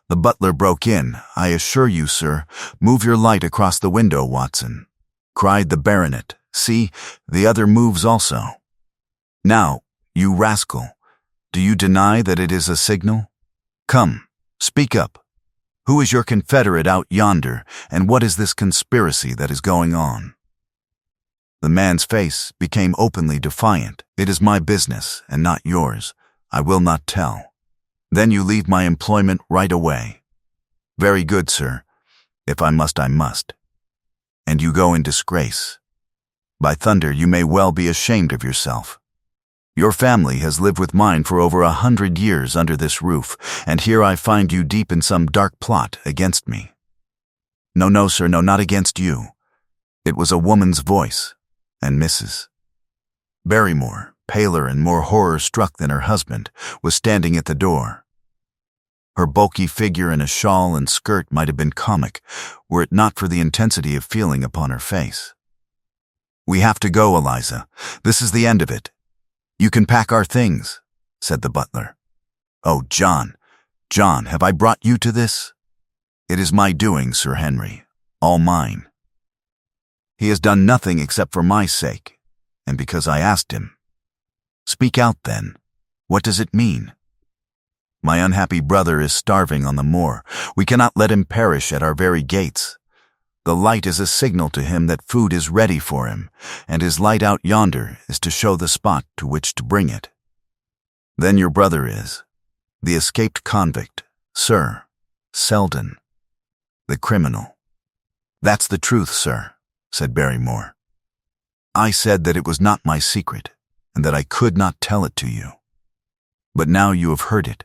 Speaker 1: The butler broke in. "I assure you, sir, move your light across the window, Watson," cried the baronet. "See, the other moves also. Now, you rascal, do you deny that it is a signal? Come, speak up. Who is your confederate out yonder, and what is this conspiracy that is going on?" The man's face became openly defiant. "It is my business, and not yours. I will not tell." "Then you leave my employment right away." "Very good, sir. If I must, I must." "And you go in disgrace. By thunder, you may well be ashamed of yourself. Your family has lived with mine for over 100 years under this roof, and here I find you deep in some dark plot against me." "No, no, sir, no, not against you." It was a woman's voice, and Mrs. Barrymore, paler and more horror-struck than her husband, was standing at the door. Her bulky figure in a shawl and skirt might have been comic, were it not for the intensity of feeling upon her face. "We have to go, Eliza. This is the end of it. You can pack our things," said the butler. "Oh, John, John, have I brought you to this?" "It is my doing, Sir Henry, all mine." "He has done nothing except for my sake, and because I asked him." "Speak out, then. What does it mean?" "My unhappy brother is starving on the moor. We cannot let him perish at our very gates. The light is a signal to him that food is ready for him, and his light out yonder is to show the spot to which to bring it. Then your brother is the escaped convict, Sir Selden, the criminal." "That's the truth, sir," said Barrymore. "I said that it was not my secret, and that I could not tell it to you. But now you have heard it,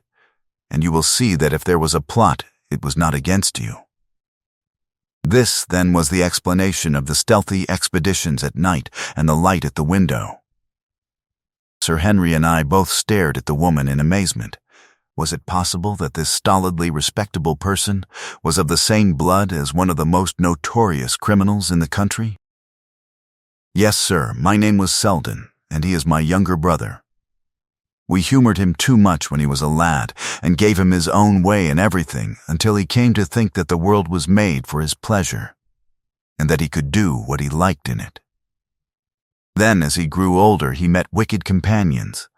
Speaker 1: and you will see that if there was a plot, it was not against you." This, then, was the explanation of the stealthy expeditions at night and the light at the window. Sir Henry and I both stared at the woman in amazement. Was it possible that this stolidly respectable person was of the same blood as one of the most notorious criminals in the country? "Yes, sir, my name was Selden, and he is my younger brother. We humored him too much when he was a lad, and gave him his own way in everything until he came to think that the world was made for his pleasure, and that he could do what he liked in it. Then, as he grew older, he met wicked companions,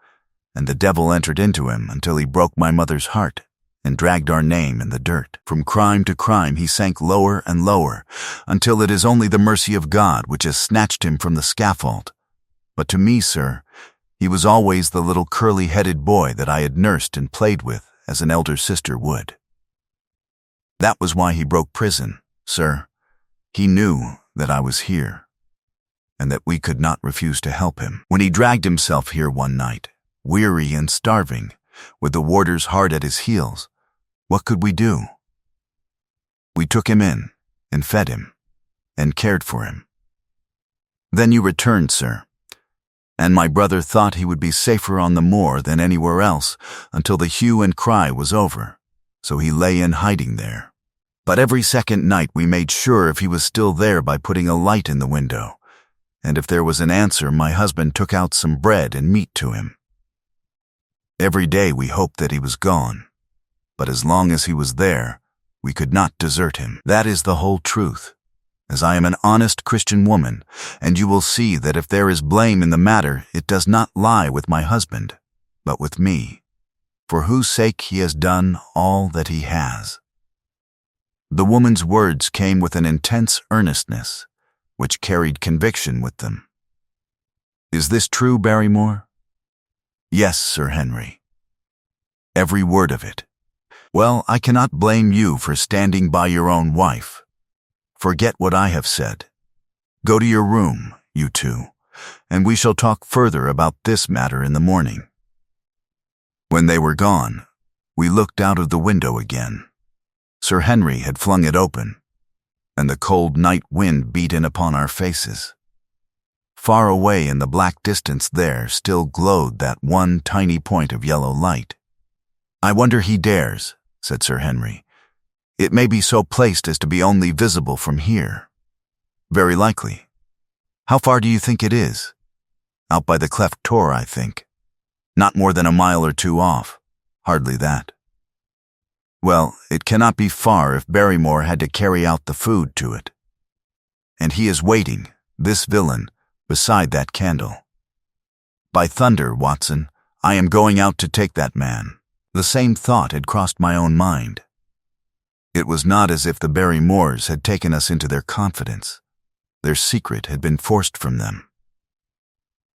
Speaker 1: and the devil entered into him until he broke my mother's heart and dragged our name in the dirt. From crime to crime he sank lower and lower, until it is only the mercy of God which has snatched him from the scaffold. But to me, sir, he was always the little curly-headed boy that I had nursed and played with as an elder sister would. That was why he broke prison, sir. He knew that I was here, and that we could not refuse to help him. When he dragged himself here one night, weary and starving, with the warders hard at his heels, what could we do? We took him in, and fed him, and cared for him. Then you returned, sir, and my brother thought he would be safer on the moor than anywhere else until the hue and cry was over, so he lay in hiding there. But every second night we made sure if he was still there by putting a light in the window, and if there was an answer, my husband took out some bread and meat to him. Every day we hoped that he was gone, but as long as he was there, we could not desert him. That is the whole truth, as I am an honest Christian woman, and you will see that if there is blame in the matter, it does not lie with my husband, but with me, for whose sake he has done all that he has." The woman's words came with an intense earnestness, which carried conviction with them. "Is this true, Barrymore?" "Yes, Sir Henry. Every word of it." "Well, I cannot blame you for standing by your own wife. Forget what I have said. Go to your room, you two, and we shall talk further about this matter in the morning." When they were gone, we looked out of the window again. Sir Henry had flung it open, and the cold night wind beat in upon our faces. Far away in the black distance there still glowed that one tiny point of yellow light. "I wonder he dares," said Sir Henry. "It may be so placed as to be only visible from here." "Very likely. How far do you think it is?" "Out by the cleft tor, I think. Not more than a mile or two off. Hardly that." "Well, it cannot be far if Barrymore had to carry out the food to it. And he is waiting, this villain, beside that candle. By thunder, Watson, I am going out to take that man." The same thought had crossed my own mind. It was not as if the Barrymores had taken us into their confidence. Their secret had been forced from them.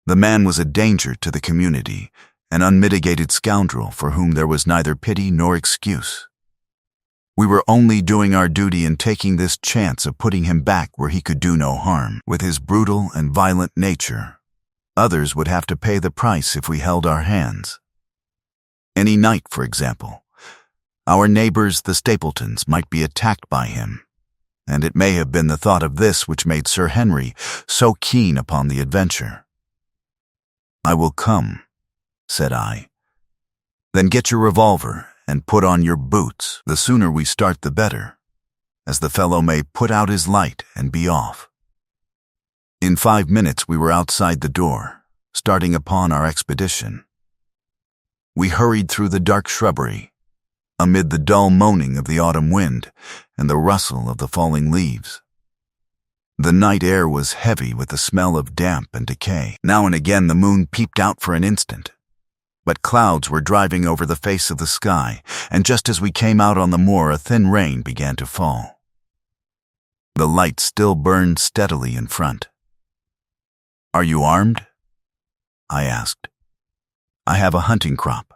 Speaker 1: The man was a danger to the community, an unmitigated scoundrel for whom there was neither pity nor excuse. We were only doing our duty in taking this chance of putting him back where he could do no harm. With his brutal and violent nature, others would have to pay the price if we held our hands. Any night, for example, our neighbors, the Stapletons, might be attacked by him, and it may have been the thought of this which made Sir Henry so keen upon the adventure. "I will come," said I. "Then get your revolver and put on your boots. The sooner we start the better, as the fellow may put out his light and be off." In 5 minutes we were outside the door, starting upon our expedition. We hurried through the dark shrubbery, amid the dull moaning of the autumn wind and the rustle of the falling leaves. The night air was heavy with the smell of damp and decay. Now and again the moon peeped out for an instant, but clouds were driving over the face of the sky, and just as we came out on the moor, a thin rain began to fall. The light still burned steadily in front. "Are you armed?" I asked. "I have a hunting crop.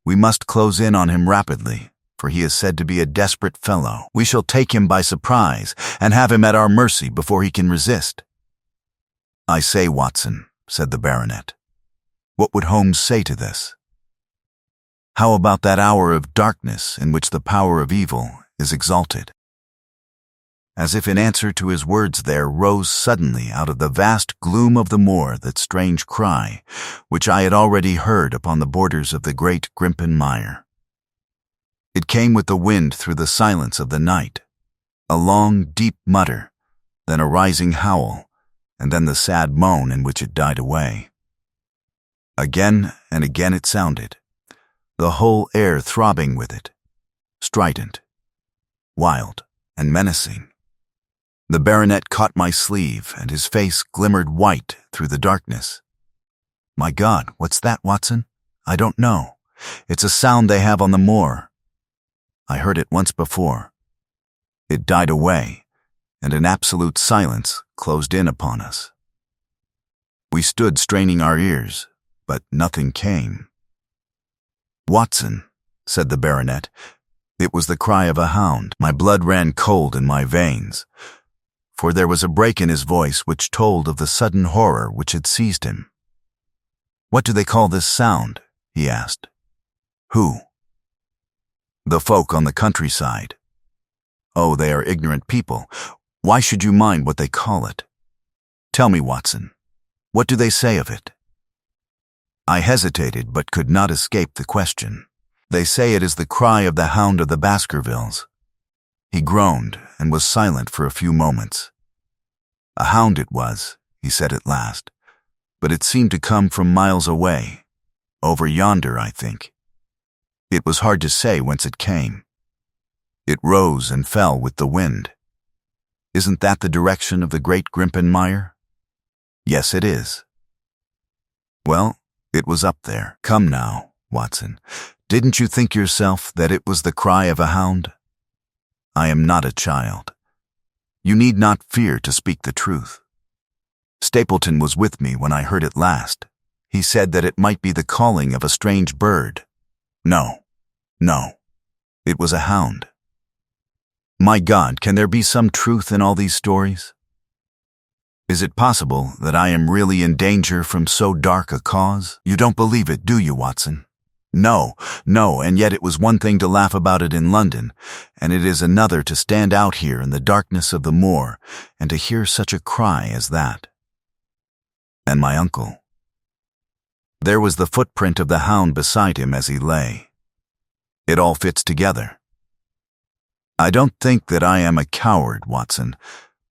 Speaker 1: We must close in on him rapidly, for he is said to be a desperate fellow. We shall take him by surprise and have him at our mercy before he can resist." "I say, Watson," said the baronet, "what would Holmes say to this? How about that hour of darkness in which the power of evil is exalted?" As if in answer to his words there rose suddenly out of the vast gloom of the moor that strange cry which I had already heard upon the borders of the great Grimpen mire. It came with the wind through the silence of the night, a long, deep mutter, then a rising howl, and then the sad moan in which it died away. Again and again it sounded, the whole air throbbing with it, strident, wild, and menacing. The baronet caught my sleeve, and his face glimmered white through the darkness. "My God, what's that, Watson?" "I don't know. It's a sound they have on the moor. I heard it once before." It died away, and an absolute silence closed in upon us. We stood straining our ears, but nothing came. "Watson," said the baronet, "it was the cry of a hound." My blood ran cold in my veins, for there was a break in his voice which told of the sudden horror which had seized him. "What do they call this sound?" he asked. "Who?" "The folk on the countryside." "Oh, they are ignorant people. Why should you mind what they call it? Tell me, Watson, what do they say of it?" I hesitated but could not escape the question. "They say it is the cry of the Hound of the Baskervilles." He groaned and was silent for a few moments. "A hound it was," he said at last, "but it seemed to come from miles away, over yonder, I think. It was hard to say whence it came. It rose and fell with the wind. Isn't that the direction of the great Grimpen mire?" "Yes, it is." "Well, it was up there. Come now, Watson, didn't you think yourself that it was the cry of a hound? I am not a child. You need not fear to speak the truth. Stapleton was with me when I heard it last. He said that it might be the calling of a strange bird. No, it was a hound. My God, can there be some truth in all these stories? Is it possible that I am really in danger from so dark a cause? You don't believe it, do you, Watson? No, and yet it was one thing to laugh about it in London, and it is another to stand out here in the darkness of the moor and to hear such a cry as that. And my uncle. There was the footprint of the hound beside him as he lay. It all fits together. I don't think that I am a coward, Watson,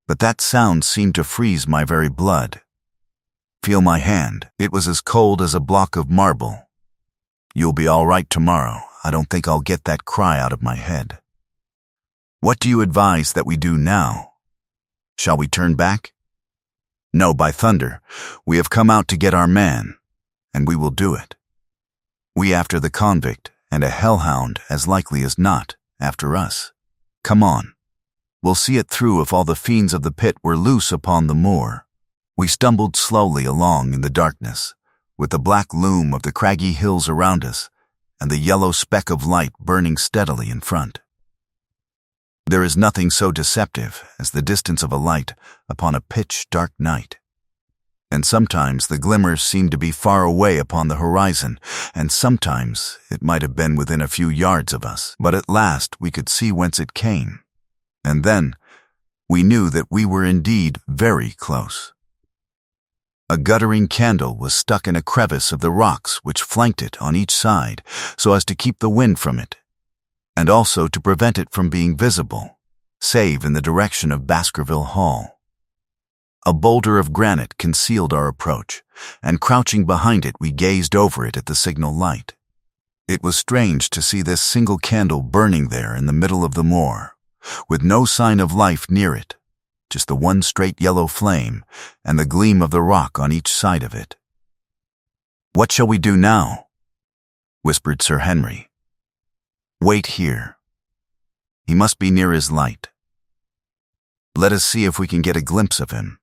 Speaker 1: but that sound seemed to freeze my very blood. Feel my hand. It was as cold as a block of marble. You'll be all right tomorrow. I don't think I'll get that cry out of my head. What do you advise that we do now? Shall we turn back? No, by thunder. We have come out to get our man, and we will do it. We after the convict, and a hellhound, as likely as not, after us. Come on. We'll see it through if all the fiends of the pit were loose upon the moor. We stumbled slowly along in the darkness, with the black loom of the craggy hills around us and the yellow speck of light burning steadily in front. There is nothing so deceptive as the distance of a light upon a pitch-dark night. And sometimes the glimmers seemed to be far away upon the horizon, and sometimes it might have been within a few yards of us. But at last we could see whence it came, and then we knew that we were indeed very close. A guttering candle was stuck in a crevice of the rocks which flanked it on each side so as to keep the wind from it, and also to prevent it from being visible, save in the direction of Baskerville Hall. A boulder of granite concealed our approach, and crouching behind it we gazed over it at the signal light. It was strange to see this single candle burning there in the middle of the moor, with no sign of life near it, just the one straight yellow flame and the gleam of the rock on each side of it. "What shall we do now?" whispered Sir Henry. "Wait here. He must be near his light. Let us see if we can get a glimpse of him."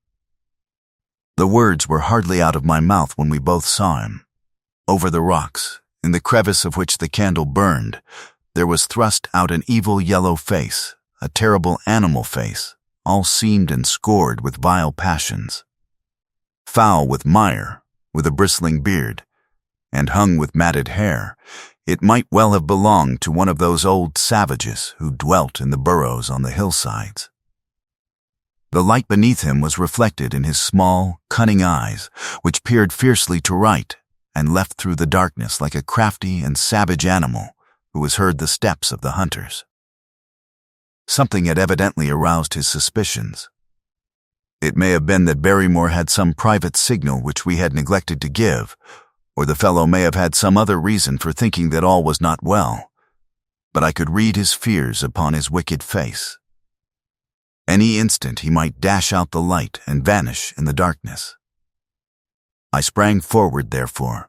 Speaker 1: The words were hardly out of my mouth when we both saw him. Over the rocks, in the crevice of which the candle burned, there was thrust out an evil yellow face, a terrible animal face, all seamed and scored with vile passions. Foul with mire, with a bristling beard, and hung with matted hair, it might well have belonged to one of those old savages who dwelt in the burrows on the hillsides. The light beneath him was reflected in his small, cunning eyes, which peered fiercely to right and left through the darkness like a crafty and savage animal who has heard the steps of the hunters. Something had evidently aroused his suspicions. It may have been that Barrymore had some private signal which we had neglected to give, or the fellow may have had some other reason for thinking that all was not well, but I could read his fears upon his wicked face. Any instant he might dash out the light and vanish in the darkness. I sprang forward, therefore,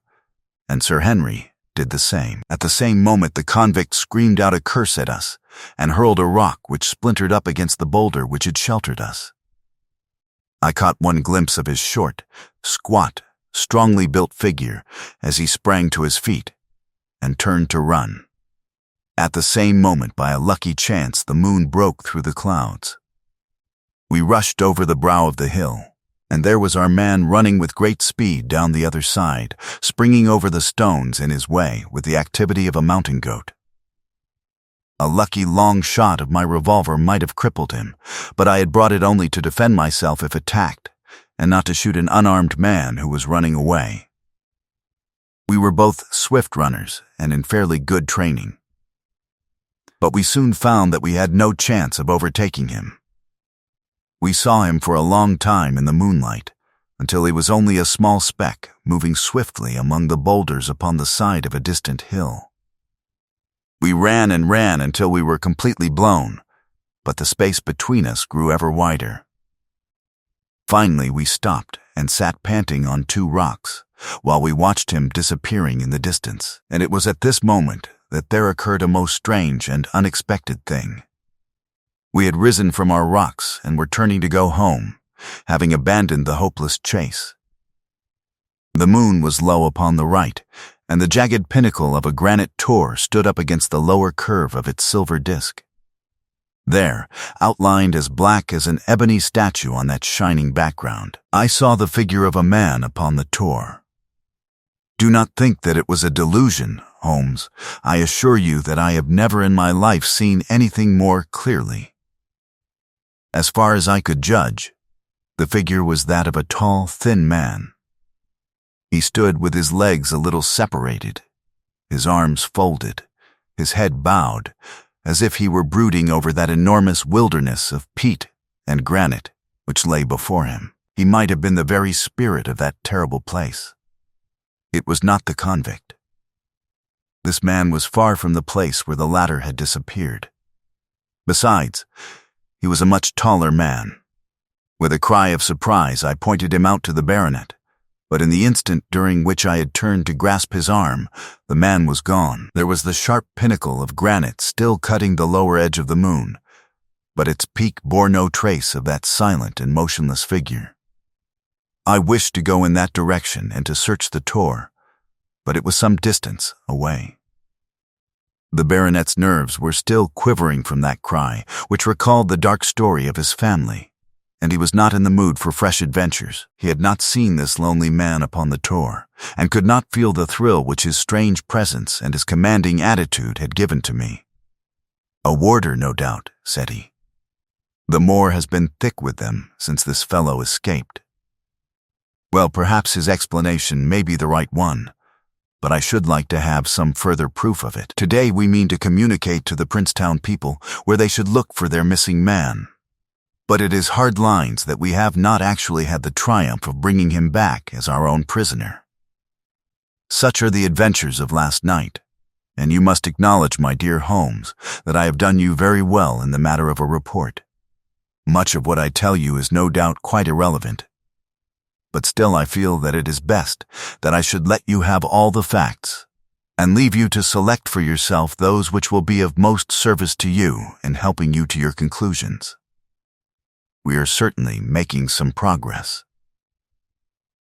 Speaker 1: and Sir Henry did the same. At the same moment the convict screamed out a curse at us and hurled a rock which splintered up against the boulder which had sheltered us. I caught one glimpse of his short, squat, strongly built figure as he sprang to his feet and turned to run. At the same moment, by a lucky chance, the moon broke through the clouds. We rushed over the brow of the hill, and there was our man running with great speed down the other side, springing over the stones in his way with the activity of a mountain goat. A lucky long shot of my revolver might have crippled him, but I had brought it only to defend myself if attacked, and not to shoot an unarmed man who was running away. We were both swift runners and in fairly good training. But we soon found that we had no chance of overtaking him. We saw him for a long time in the moonlight, until he was only a small speck moving swiftly among the boulders upon the side of a distant hill. We ran and ran until we were completely blown, but the space between us grew ever wider. Finally we stopped and sat panting on two rocks, while we watched him disappearing in the distance, and it was at this moment that there occurred a most strange and unexpected thing. We had risen from our rocks and were turning to go home, having abandoned the hopeless chase. The moon was low upon the right, and the jagged pinnacle of a granite tor stood up against the lower curve of its silver disk. There, outlined as black as an ebony statue on that shining background, I saw the figure of a man upon the tor. Do not think that it was a delusion, Holmes. I assure you that I have never in my life seen anything more clearly. As far as I could judge, the figure was that of a tall, thin man. He stood with his legs a little separated, his arms folded, his head bowed, as if he were brooding over that enormous wilderness of peat and granite which lay before him. He might have been the very spirit of that terrible place. It was not the convict. This man was far from the place where the latter had disappeared. Besides, he was a much taller man. With a cry of surprise, I pointed him out to the baronet, but in the instant during which I had turned to grasp his arm, the man was gone. There was the sharp pinnacle of granite still cutting the lower edge of the moon, but its peak bore no trace of that silent and motionless figure. I wished to go in that direction and to search the tor, but it was some distance away. The baronet's nerves were still quivering from that cry, which recalled the dark story of his family, and he was not in the mood for fresh adventures. He had not seen this lonely man upon the tor, and could not feel the thrill which his strange presence and his commanding attitude had given to me. "A warder, no doubt," said he. "The moor has been thick with them since this fellow escaped." Well, perhaps his explanation may be the right one, but I should like to have some further proof of it. Today we mean to communicate to the Princetown people where they should look for their missing man. But it is hard lines that we have not actually had the triumph of bringing him back as our own prisoner. Such are the adventures of last night, and you must acknowledge, my dear Holmes, that I have done you very well in the matter of a report. Much of what I tell you is no doubt quite irrelevant, but still I feel that it is best that I should let you have all the facts, and leave you to select for yourself those which will be of most service to you in helping you to your conclusions. We are certainly making some progress.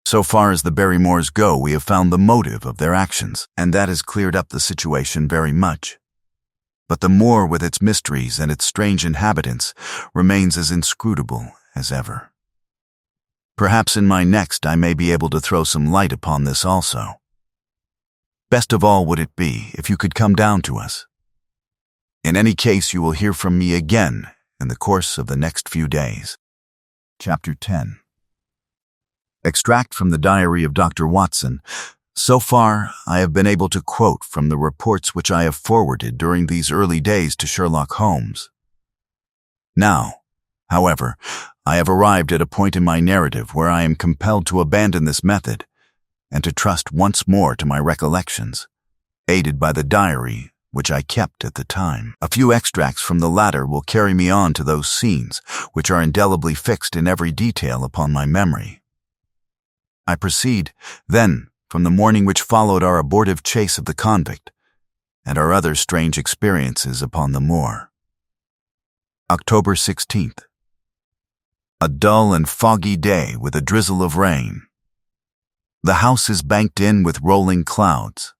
Speaker 1: So far as the Barrymores go, we have found the motive of their actions, and that has cleared up the situation very much. But the moor with its mysteries and its strange inhabitants remains as inscrutable as ever. Perhaps in my next I may be able to throw some light upon this also. Best of all would it be if you could come down to us. In any case, you will hear from me again in the course of the next few days. Chapter 10. Extract from the diary of Dr. Watson. So far, I have been able to quote from the reports which I have forwarded during these early days to Sherlock Holmes. Now, however, I have arrived at a point in my narrative where I am compelled to abandon this method and to trust once more to my recollections, aided by the diary which I kept at the time. A few extracts from the latter will carry me on to those scenes which are indelibly fixed in every detail upon my memory. I proceed, then, from the morning which followed our abortive chase of the convict, and our other strange experiences upon the moor. October 16th. A dull and foggy day with a drizzle of rain. The house is banked in with rolling clouds,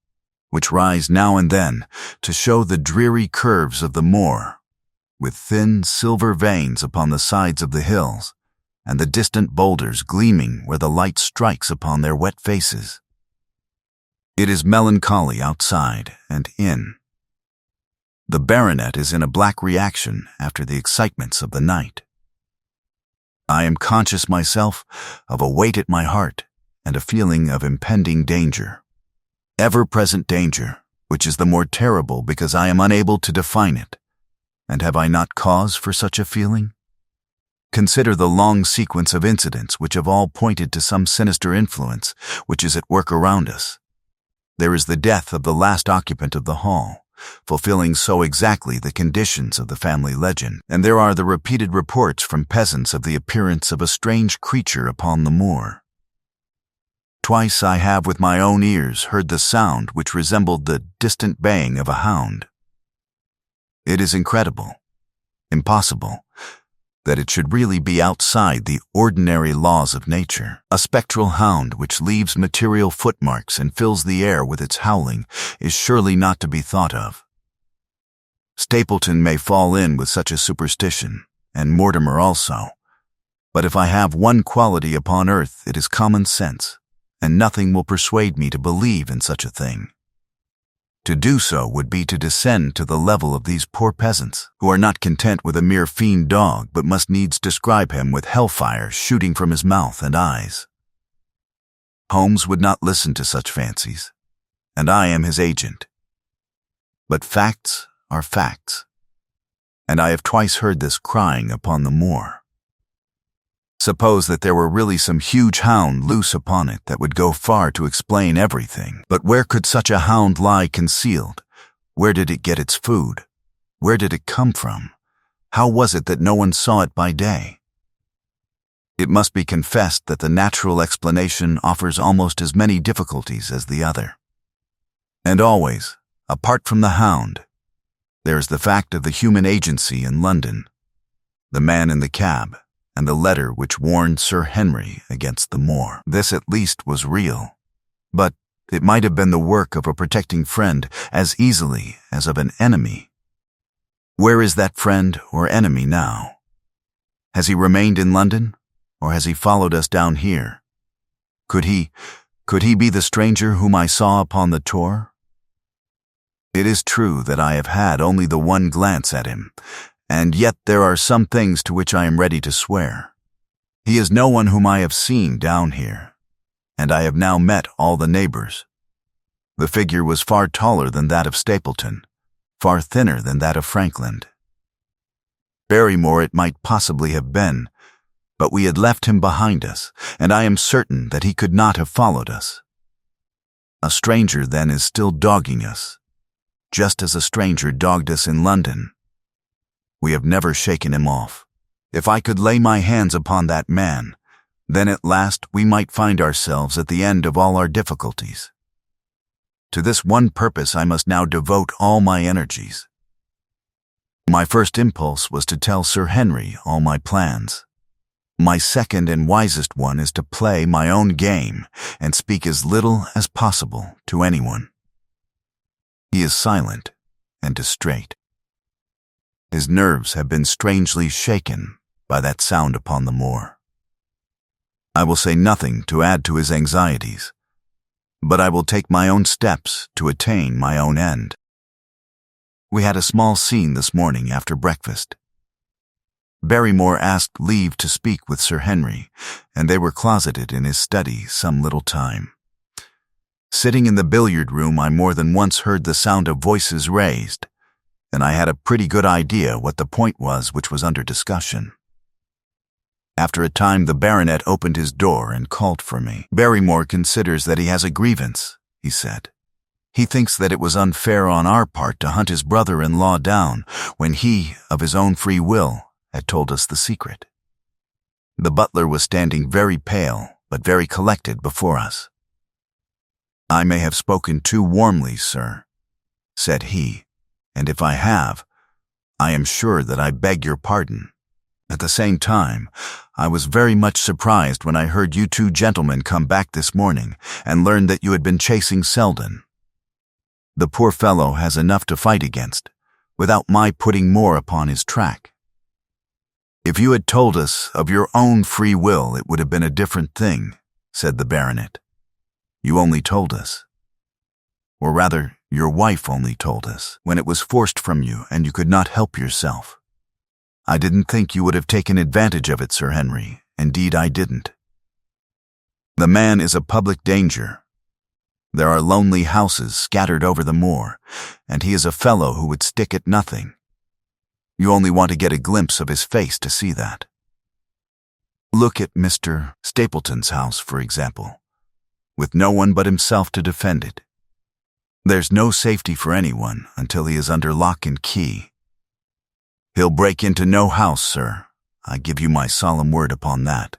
Speaker 1: which rise now and then to show the dreary curves of the moor, with thin silver veins upon the sides of the hills, and the distant boulders gleaming where the light strikes upon their wet faces. It is melancholy outside and in. The baronet is in a black reaction after the excitements of the night. I am conscious myself of a weight at my heart and a feeling of impending danger. Ever-present danger, which is the more terrible because I am unable to define it. And have I not cause for such a feeling? Consider the long sequence of incidents which have all pointed to some sinister influence which is at work around us. There is the death of the last occupant of the hall, fulfilling so exactly the conditions of the family legend, and there are the repeated reports from peasants of the appearance of a strange creature upon the moor. Twice I have with my own ears heard the sound which resembled the distant baying of a hound. It is incredible, impossible, that it should really be outside the ordinary laws of nature. A spectral hound which leaves material footmarks and fills the air with its howling is surely not to be thought of. Stapleton may fall in with such a superstition, and Mortimer also, but if I have one quality upon earth, it is common sense, and nothing will persuade me to believe in such a thing. To do so would be to descend to the level of these poor peasants, who are not content with a mere fiend dog, but must needs describe him with hellfire shooting from his mouth and eyes. Holmes would not listen to such fancies, and I am his agent. But facts are facts, and I have twice heard this crying upon the moor. Suppose that there were really some huge hound loose upon it that would go far to explain everything. But where could such a hound lie concealed? Where did it get its food? Where did it come from? How was it that no one saw it by day? It must be confessed that the natural explanation offers almost as many difficulties as the other. And always, apart from the hound, there is the fact of the human agency in London, the man in the cab, and the letter which warned Sir Henry against the Moor. This at least was real, but it might have been the work of a protecting friend as easily as of an enemy. Where is that friend or enemy now? Has he remained in London, or has he followed us down here? Could he be the stranger whom I saw upon the Tor? It is true that I have had only the one glance at him, and yet there are some things to which I am ready to swear. He is no one whom I have seen down here, and I have now met all the neighbors. The figure was far taller than that of Stapleton, far thinner than that of Frankland. Barrymore it might possibly have been, but we had left him behind us, and I am certain that he could not have followed us. A stranger, then, is still dogging us, just as a stranger dogged us in London. We have never shaken him off. If I could lay my hands upon that man, then at last we might find ourselves at the end of all our difficulties. To this one purpose I must now devote all my energies. My first impulse was to tell Sir Henry all my plans. My second and wisest one is to play my own game and speak as little as possible to anyone. He is silent and distrait. His nerves have been strangely shaken by that sound upon the moor. I will say nothing to add to his anxieties, but I will take my own steps to attain my own end. We had a small scene this morning after breakfast. Barrymore asked leave to speak with Sir Henry, and they were closeted in his study some little time. Sitting in the billiard room, I more than once heard the sound of voices raised, and I had a pretty good idea what the point was which was under discussion. After a time, the baronet opened his door and called for me. "Barrymore considers that he has a grievance," he said. "He thinks that it was unfair on our part to hunt his brother-in-law down when he, of his own free will, had told us the secret." The butler was standing very pale, but very collected before us. "I may have spoken too warmly, sir," said he, "and if I have, I am sure that I beg your pardon. At the same time, I was very much surprised when I heard you two gentlemen come back this morning and learned that you had been chasing Selden. The poor fellow has enough to fight against, without my putting more upon his track. If you had told us of your own free will, it would have been a different thing," said the baronet. "You only told us. Or rather, your wife only told us, when it was forced from you and you could not help yourself. I didn't think you would have taken advantage of it, Sir Henry. Indeed, I didn't. The man is a public danger. There are lonely houses scattered over the moor, and he is a fellow who would stick at nothing. You only want to get a glimpse of his face to see that. Look at Mr. Stapleton's house, for example, with no one but himself to defend it. There's no safety for anyone until he is under lock and key. He'll break into no house, sir. I give you my solemn word upon that.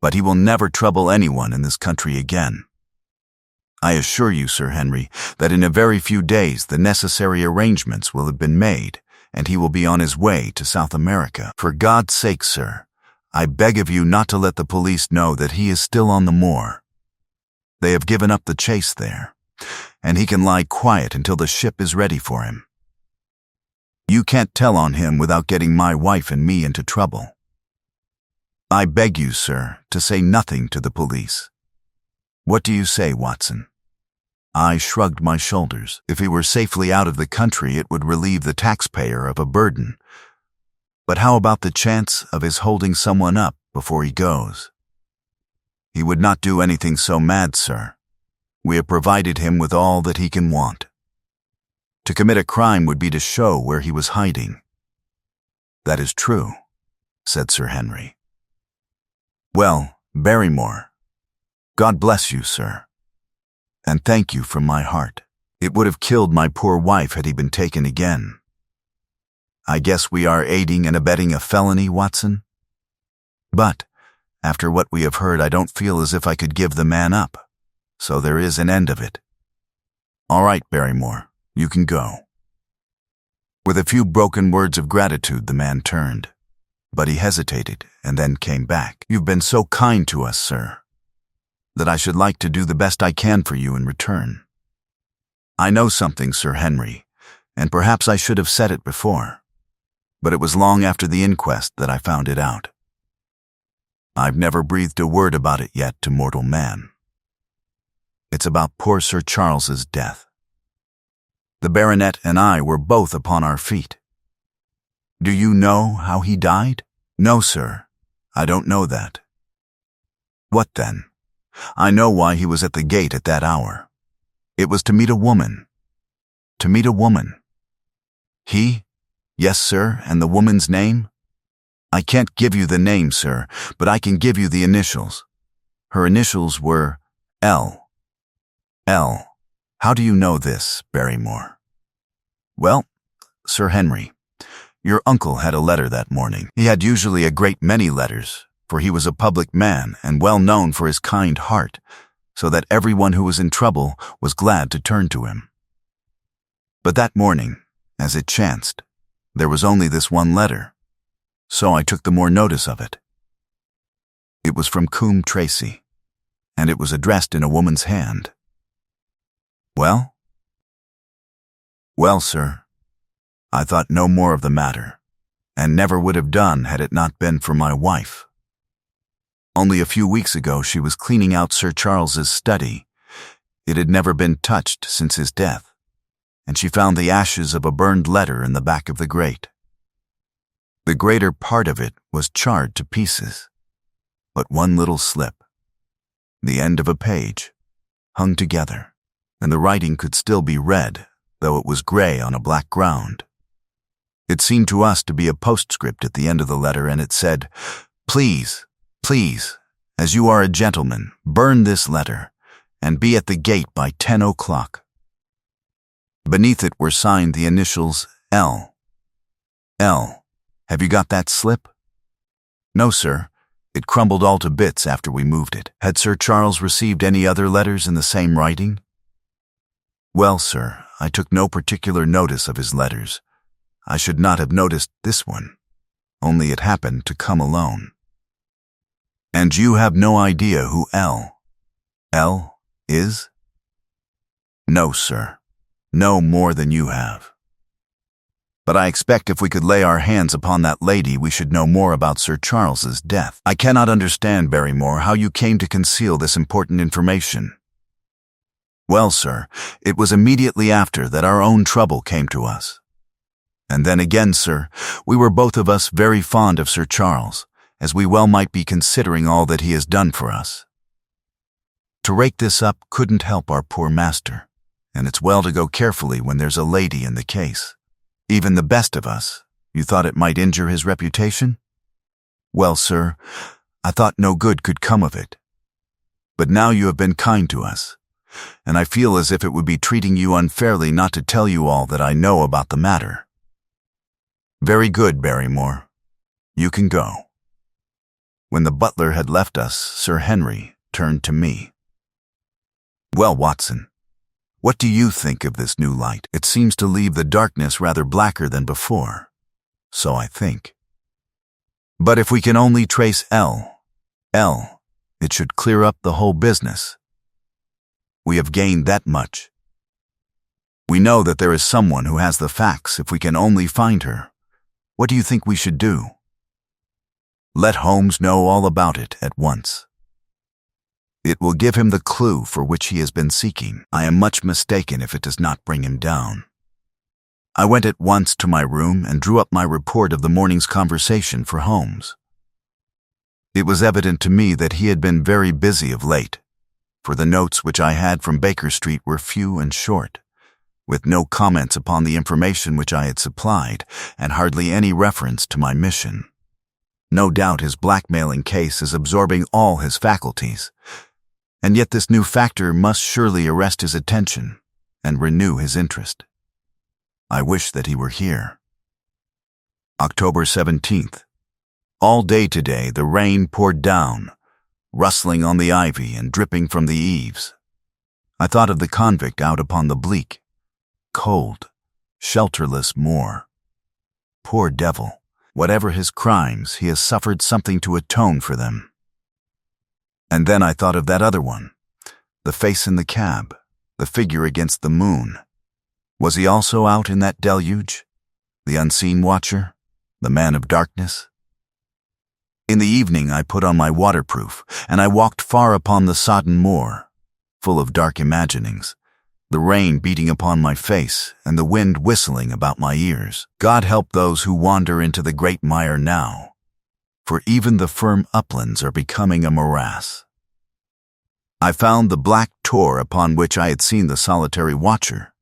Speaker 1: But he will never trouble anyone in this country again. I assure you, Sir Henry, that in a very few days the necessary arrangements will have been made, and he will be on his way to South America. For God's sake, sir, I beg of you not to let the police know that he is still on the moor. They have given up the chase there, and he can lie quiet until the ship is ready for him. You can't tell on him without getting my wife and me into trouble. I beg you, sir, to say nothing to the police. What do you say, Watson?" I shrugged my shoulders. If he were safely out of the country, it would relieve the taxpayer of a burden. But how about the chance of his holding someone up before he goes? He would not do anything so mad, sir. We have provided him with all that he can want. To commit a crime would be to show where he was hiding. "That is true," said Sir Henry. "Well, Barrymore, God bless you, sir, and thank you from my heart. It would have killed my poor wife had he been taken again. I guess we are aiding and abetting a felony, Watson? But, after what we have heard, I don't feel as if I could give the man up, so there is an end of it. All right, Barrymore, you can go." With a few broken words of gratitude, the man turned, but he hesitated and then came back. "You've been so kind to us, sir, that I should like to do the best I can for you in return. I know something, Sir Henry, and perhaps I should have said it before, but it was long after the inquest that I found it out. I've never breathed a word about it yet to mortal man. It's about poor Sir Charles's death. The baronet and I were both upon our feet. Do you know how he died?" "No, sir, I don't know that." "What then? I know why he was at the gate at that hour. It was to meet a woman. To meet a woman. He? Yes, sir, and the woman's name? I can't give you the name, sir, but I can give you the initials. Her initials were L. L. How do you know this, Barrymore? Well, Sir Henry, your uncle had a letter that morning. He had usually a great many letters, for he was a public man and well known for his kind heart, so that everyone who was in trouble was glad to turn to him. But that morning, as it chanced, there was only this one letter, so I took the more notice of it. It was from Coombe Tracy, and it was addressed in a woman's hand. Well? Well, sir, I thought no more of the matter, and never would have done had it not been for my wife. Only a few weeks ago she was cleaning out Sir Charles's study. It had never been touched since his death, and she found the ashes of a burned letter in the back of the grate. The greater part of it was charred to pieces, but one little slip, the end of a page, hung together, and the writing could still be read, though it was gray on a black ground. It seemed to us to be a postscript at the end of the letter, and it said, "Please, please, as you are a gentleman, burn this letter, and be at the gate by 10 o'clock. Beneath it were signed the initials L. L. Have you got that slip? No, sir. It crumbled all to bits after we moved it. Had Sir Charles received any other letters in the same writing? Well, sir, I took no particular notice of his letters. I should not have noticed this one, only it happened to come alone. And you have no idea who L is? No, sir. No more than you have. But I expect if we could lay our hands upon that lady, we should know more about Sir Charles's death. I cannot understand, Barrymore, how you came to conceal this important information. Well, sir, it was immediately after that our own trouble came to us. And then again, sir, we were both of us very fond of Sir Charles, as we well might be considering all that he has done for us. To rake this up couldn't help our poor master, and it's well to go carefully when there's a lady in the case. Even the best of us, you thought it might injure his reputation? Well, sir, I thought no good could come of it. But now you have been kind to us, and I feel as if it would be treating you unfairly not to tell you all that I know about the matter. Very good, Barrymore. You can go. When the butler had left us, Sir Henry turned to me. Well, Watson, what do you think of this new light? It seems to leave the darkness rather blacker than before. So I think. But if we can only trace L, it should clear up the whole business. We have gained that much. We know that there is someone who has the facts if we can only find her. What do you think we should do? Let Holmes know all about it at once. It will give him the clue for which he has been seeking. I am much mistaken if it does not bring him down. I went at once to my room and drew up my report of the morning's conversation for Holmes. It was evident to me that he had been very busy of late, for the notes which I had from Baker Street were few and short, with no comments upon the information which I had supplied, and hardly any reference to my mission. No doubt his blackmailing case is absorbing all his faculties, and yet this new factor must surely arrest his attention and renew his interest. I wish that he were here. October 17th. All day today the rain poured down, rustling on the ivy and dripping from the eaves. I thought of the convict out upon the bleak, cold, shelterless moor. Poor devil, whatever his crimes, he has suffered something to atone for them. And then I thought of that other one, the face in the cab, the figure against the moon. Was he also out in that deluge? The unseen watcher? The man of darkness? In the evening I put on my waterproof, and I walked far upon the sodden moor, full of dark imaginings, the rain beating upon my face and the wind whistling about my ears. God help those who wander into the great mire now, for even the firm uplands are becoming a morass. I found the black tor upon which I had seen the solitary watcher,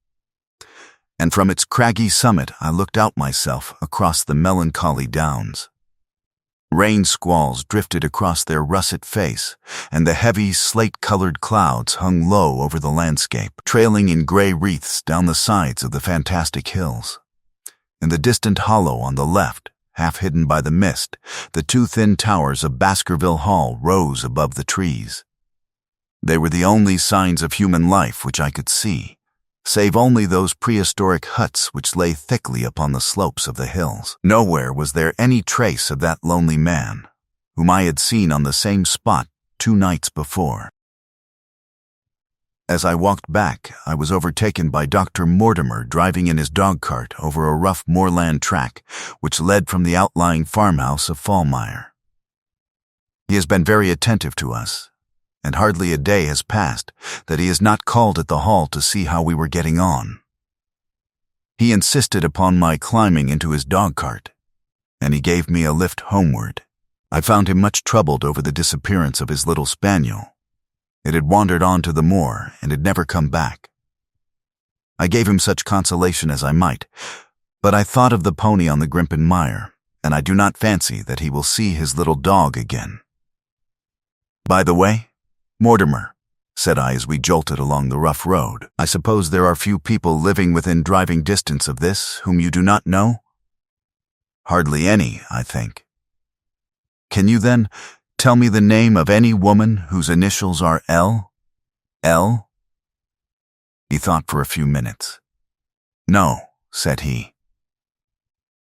Speaker 1: and from its craggy summit I looked out myself across the melancholy downs. Rain squalls drifted across their russet face, and the heavy, slate-colored clouds hung low over the landscape, trailing in gray wreaths down the sides of the fantastic hills. In the distant hollow on the left, half hidden by the mist, the two thin towers of Baskerville Hall rose above the trees. They were the only signs of human life which I could see, save only those prehistoric huts which lay thickly upon the slopes of the hills. Nowhere was there any trace of that lonely man, whom I had seen on the same spot 2 nights before. As I walked back, I was overtaken by Dr. Mortimer driving in his dog-cart over a rough moorland track which led from the outlying farmhouse of Fallmire. He has been very attentive to us, and hardly a day has passed that he has not called at the hall to see how we were getting on. He insisted upon my climbing into his dog-cart, and he gave me a lift homeward. I found him much troubled over the disappearance of his little spaniel. It had wandered on to the moor and had never come back. I gave him such consolation as I might, but I thought of the pony on the Grimpen Mire, and I do not fancy that he will see his little dog again. By the way, Mortimer, said I as we jolted along the rough road, I suppose there are few people living within driving distance of this whom you do not know? Hardly any, I think. Can you then tell me the name of any woman whose initials are L? L? He thought for a few minutes. No, said he.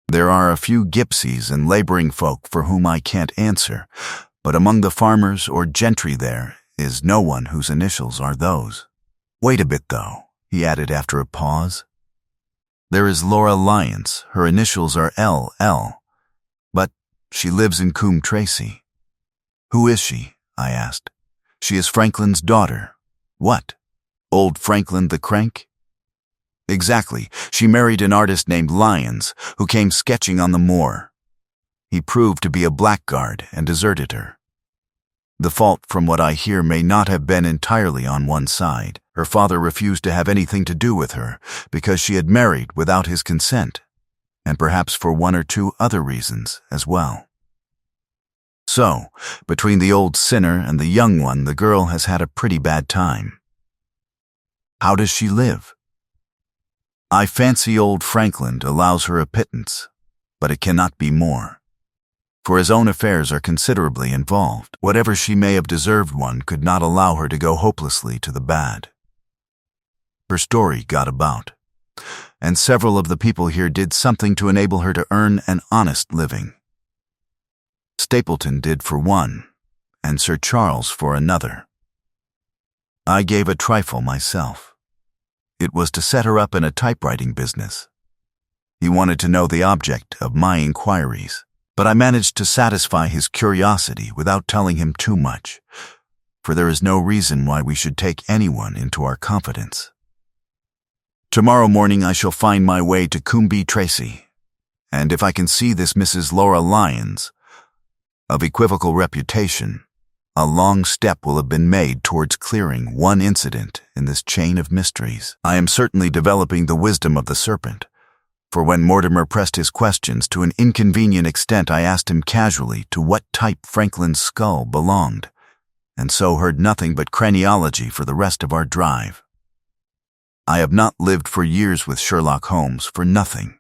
Speaker 1: There are a few gypsies and laboring folk for whom I can't answer, but among the farmers or gentry there is no one whose initials are those. Wait a bit, though, he added after a pause. There is Laura Lyons. Her initials are L.L., but she lives in Coombe Tracy. Who is she? I asked. She is Franklin's daughter. What? Old Franklin the Crank? Exactly. She married an artist named Lyons, who came sketching on the moor. He proved to be a blackguard and deserted her. The fault, from what I hear, may not have been entirely on one side. Her father refused to have anything to do with her because she had married without his consent, and perhaps for 1 or 2 other reasons as well. So, between the old sinner and the young one, the girl has had a pretty bad time. How does she live? I fancy old Franklin allows her a pittance, but it cannot be more. For his own affairs are considerably involved. Whatever she may have deserved, one could not allow her to go hopelessly to the bad. Her story got about, and several of the people here did something to enable her to earn an honest living. Stapleton did for one, and Sir Charles for another. I gave a trifle myself. It was to set her up in a typewriting business. He wanted to know the object of my inquiries, but I managed to satisfy his curiosity without telling him too much, for there is no reason why we should take anyone into our confidence. Tomorrow morning I shall find my way to Coombe Tracy, and if I can see this Mrs. Laura Lyons, of equivocal reputation, a long step will have been made towards clearing one incident in this chain of mysteries. I am certainly developing the wisdom of the serpent, for when Mortimer pressed his questions to an inconvenient extent, I asked him casually to what type Franklin's skull belonged, and so heard nothing but craniology for the rest of our drive. I have not lived for years with Sherlock Holmes for nothing.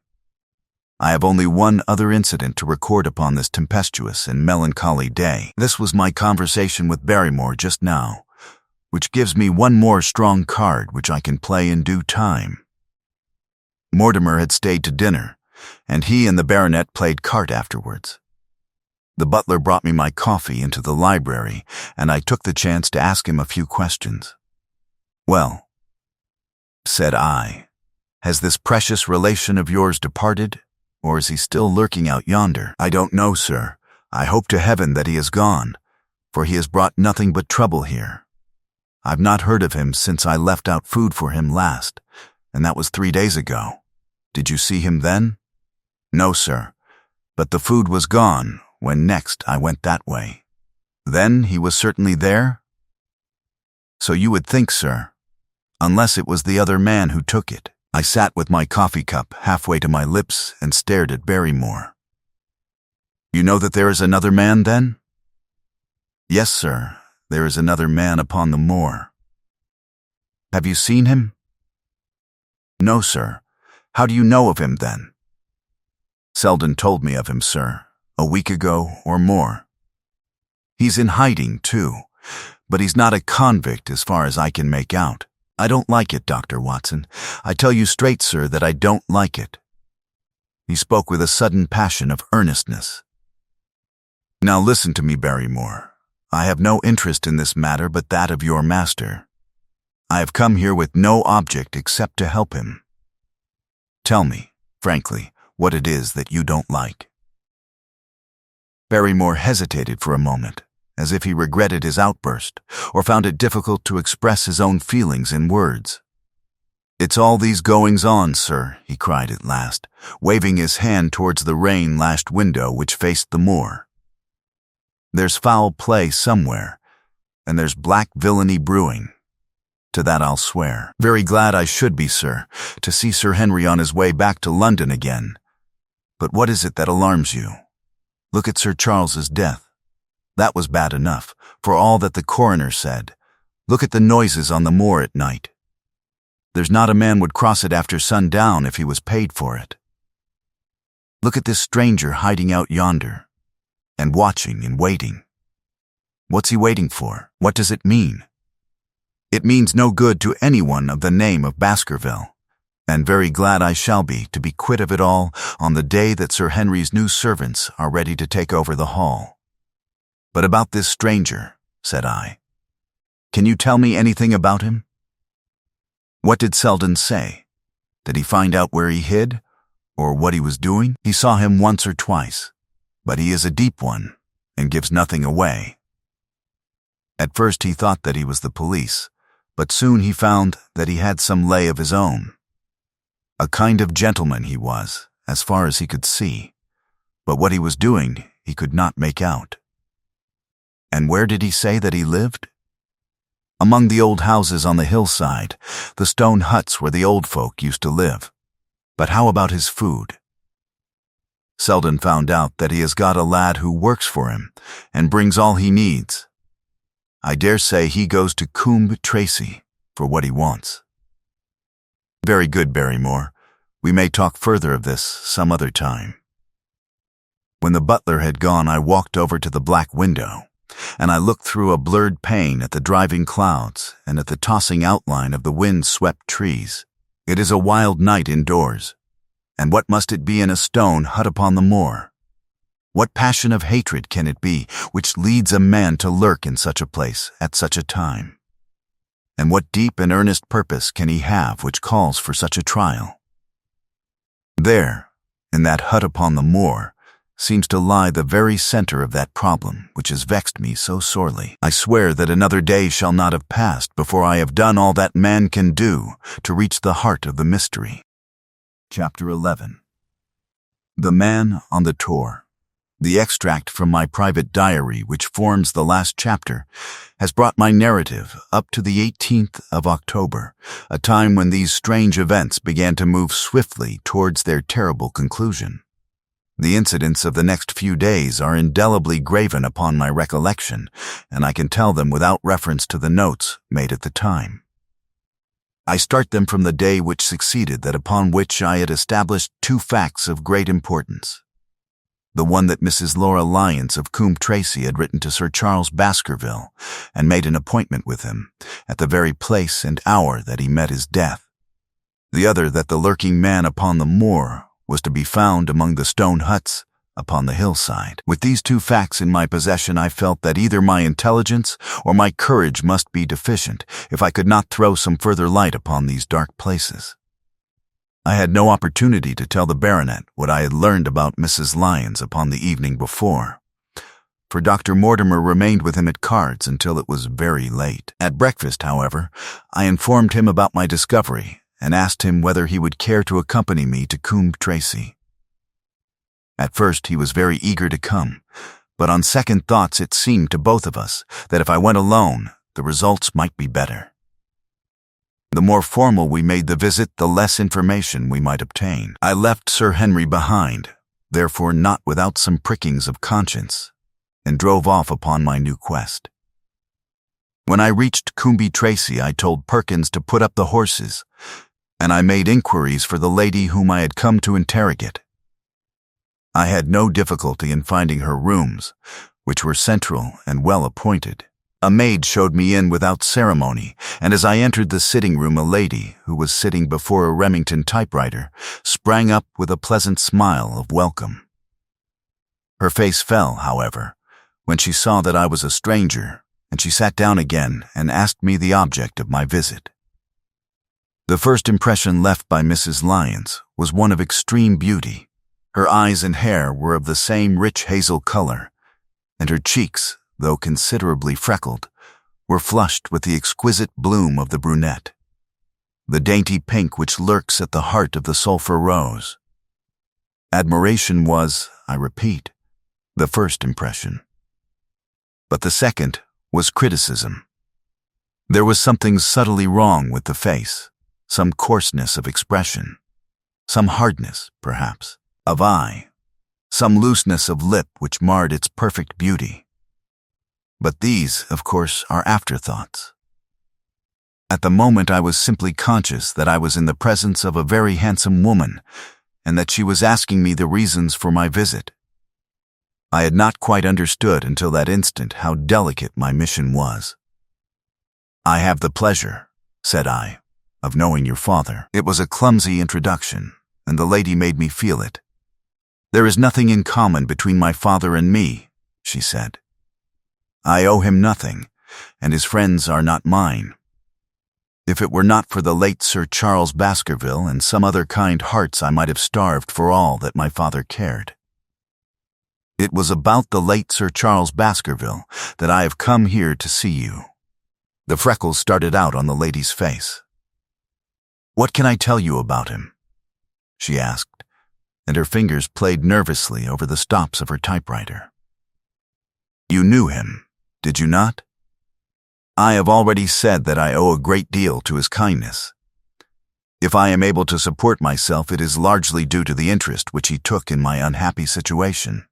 Speaker 1: I have only one other incident to record upon this tempestuous and melancholy day. This was my conversation with Barrymore just now, which gives me one more strong card which I can play in due time. Mortimer had stayed to dinner, and he and the baronet played cart afterwards. The butler brought me my coffee into the library, and I took the chance to ask him a few questions. Well, said I, has this precious relation of yours departed, or is he still lurking out yonder? I don't know, sir. I hope to heaven that he is gone, for he has brought nothing but trouble here. I've not heard of him since I left out food for him last, and that was 3 days ago. Did you see him then? No, sir, but the food was gone when next I went that way. Then he was certainly there? So you would think, sir, unless it was the other man who took it. I sat with my coffee cup halfway to my lips and stared at Barrymore. You know that there is another man, then? Yes, sir, there is another man upon the moor. Have you seen him? No, sir. How do you know of him, then? Selden told me of him, sir, a week ago or more. He's in hiding, too, but he's not a convict as far as I can make out. I don't like it, Dr. Watson. I tell you straight, sir, that I don't like it. He spoke with a sudden passion of earnestness. Now listen to me, Barrymore. I have no interest in this matter but that of your master. I have come here with no object except to help him. Tell me, frankly, what it is that you don't like. Barrymore hesitated for a moment, as if he regretted his outburst, or found it difficult to express his own feelings in words. It's all these goings-on, sir, he cried at last, waving his hand towards the rain-lashed window which faced the moor. There's foul play somewhere, and there's black villainy brewing. To that I'll swear. Very glad I should be, sir, to see Sir Henry on his way back to London again. But what is it that alarms you? Look at Sir Charles's death. That was bad enough, for all that the coroner said. Look at the noises on the moor at night. There's not a man would cross it after sundown if he was paid for it. Look at this stranger hiding out yonder, and watching and waiting. What's he waiting for? What does it mean? It means no good to anyone of the name of Baskerville, and very glad I shall be to be quit of it all on the day that Sir Henry's new servants are ready to take over the hall. But about this stranger, said I. Can you tell me anything about him? What did Selden say? Did he find out where he hid, or what he was doing? He saw him once or twice, but he is a deep one, and gives nothing away. At first he thought that he was the police, but soon he found that he had some lay of his own. A kind of gentleman he was, as far as he could see, but what he was doing he could not make out. And where did he say that he lived? Among the old houses on the hillside, the stone huts where the old folk used to live. But how about his food? Selden found out that he has got a lad who works for him and brings all he needs. I dare say he goes to Coombe Tracey for what he wants. Very good, Barrymore. We may talk further of this some other time. When the butler had gone, I walked over to the black window, and I looked through a blurred pane at the driving clouds and at the tossing outline of the wind-swept trees. It is a wild night indoors, and what must it be in a stone hut upon the moor? What passion of hatred can it be which leads a man to lurk in such a place at such a time? And what deep and earnest purpose can he have which calls for such a trial? There, in that hut upon the moor, seems to lie the very center of that problem which has vexed me so sorely. I swear that another day shall not have passed before I have done all that man can do to reach the heart of the mystery. Chapter 11. The Man on the Tor. The extract from my private diary, which forms the last chapter, has brought my narrative up to the 18th of October, a time when these strange events began to move swiftly towards their terrible conclusion. The incidents of the next few days are indelibly graven upon my recollection, and I can tell them without reference to the notes made at the time. I start them from the day which succeeded that upon which I had established two facts of great importance. The one that Mrs. Laura Lyons of Coombe Tracey had written to Sir Charles Baskerville and made an appointment with him at the very place and hour that he met his death. The other that the lurking man upon the moor was to be found among the stone huts upon the hillside. With these two facts in my possession, I felt that either my intelligence or my courage must be deficient if I could not throw some further light upon these dark places. I had no opportunity to tell the baronet what I had learned about Mrs. Lyons upon the evening before, for Dr. Mortimer remained with him at cards until it was very late. At breakfast, however, I informed him about my discovery and asked him whether he would care to accompany me to Coombe Tracey. At first he was very eager to come, but on second thoughts it seemed to both of us that if I went alone, the results might be better. The more formal we made the visit, the less information we might obtain. I left Sir Henry behind, therefore not without some prickings of conscience, and drove off upon my new quest. When I reached Coombe Tracey, I told Perkins to put up the horses, and I made inquiries for the lady whom I had come to interrogate. I had no difficulty in finding her rooms, which were central and well appointed. A maid showed me in without ceremony, and as I entered the sitting room, a lady, who was sitting before a Remington typewriter, sprang up with a pleasant smile of welcome. Her face fell, however, when she saw that I was a stranger, and she sat down again and asked me the object of my visit. The first impression left by Mrs. Lyons was one of extreme beauty. Her eyes and hair were of the same rich hazel color, and her cheeks, though considerably freckled, were flushed with the exquisite bloom of the brunette, the dainty pink which lurks at the heart of the sulphur rose. Admiration was, I repeat, the first impression. But the second was criticism. There was something subtly wrong with the face, some coarseness of expression, some hardness, perhaps, of eye, some looseness of lip which marred its perfect beauty. But these, of course, are afterthoughts. At the moment I was simply conscious that I was in the presence of a very handsome woman, and that she was asking me the reasons for my visit. I had not quite understood until that instant how delicate my mission was. "I have the pleasure," said I, "of knowing your father." It was a clumsy introduction, and the lady made me feel it. "There is nothing in common between my father and me," she said. "I owe him nothing, and his friends are not mine. If it were not for the late Sir Charles Baskerville and some other kind hearts, I might have starved for all that my father cared. It was about the late Sir Charles Baskerville that I have come here to see you." The freckles started out on the lady's face. "What can I tell you about him?" she asked, and her fingers played nervously over the stops of her typewriter. "You knew him, did you not? I have already said that I owe a great deal to his kindness. If I am able to support myself, it is largely due to the interest which he took in my unhappy situation.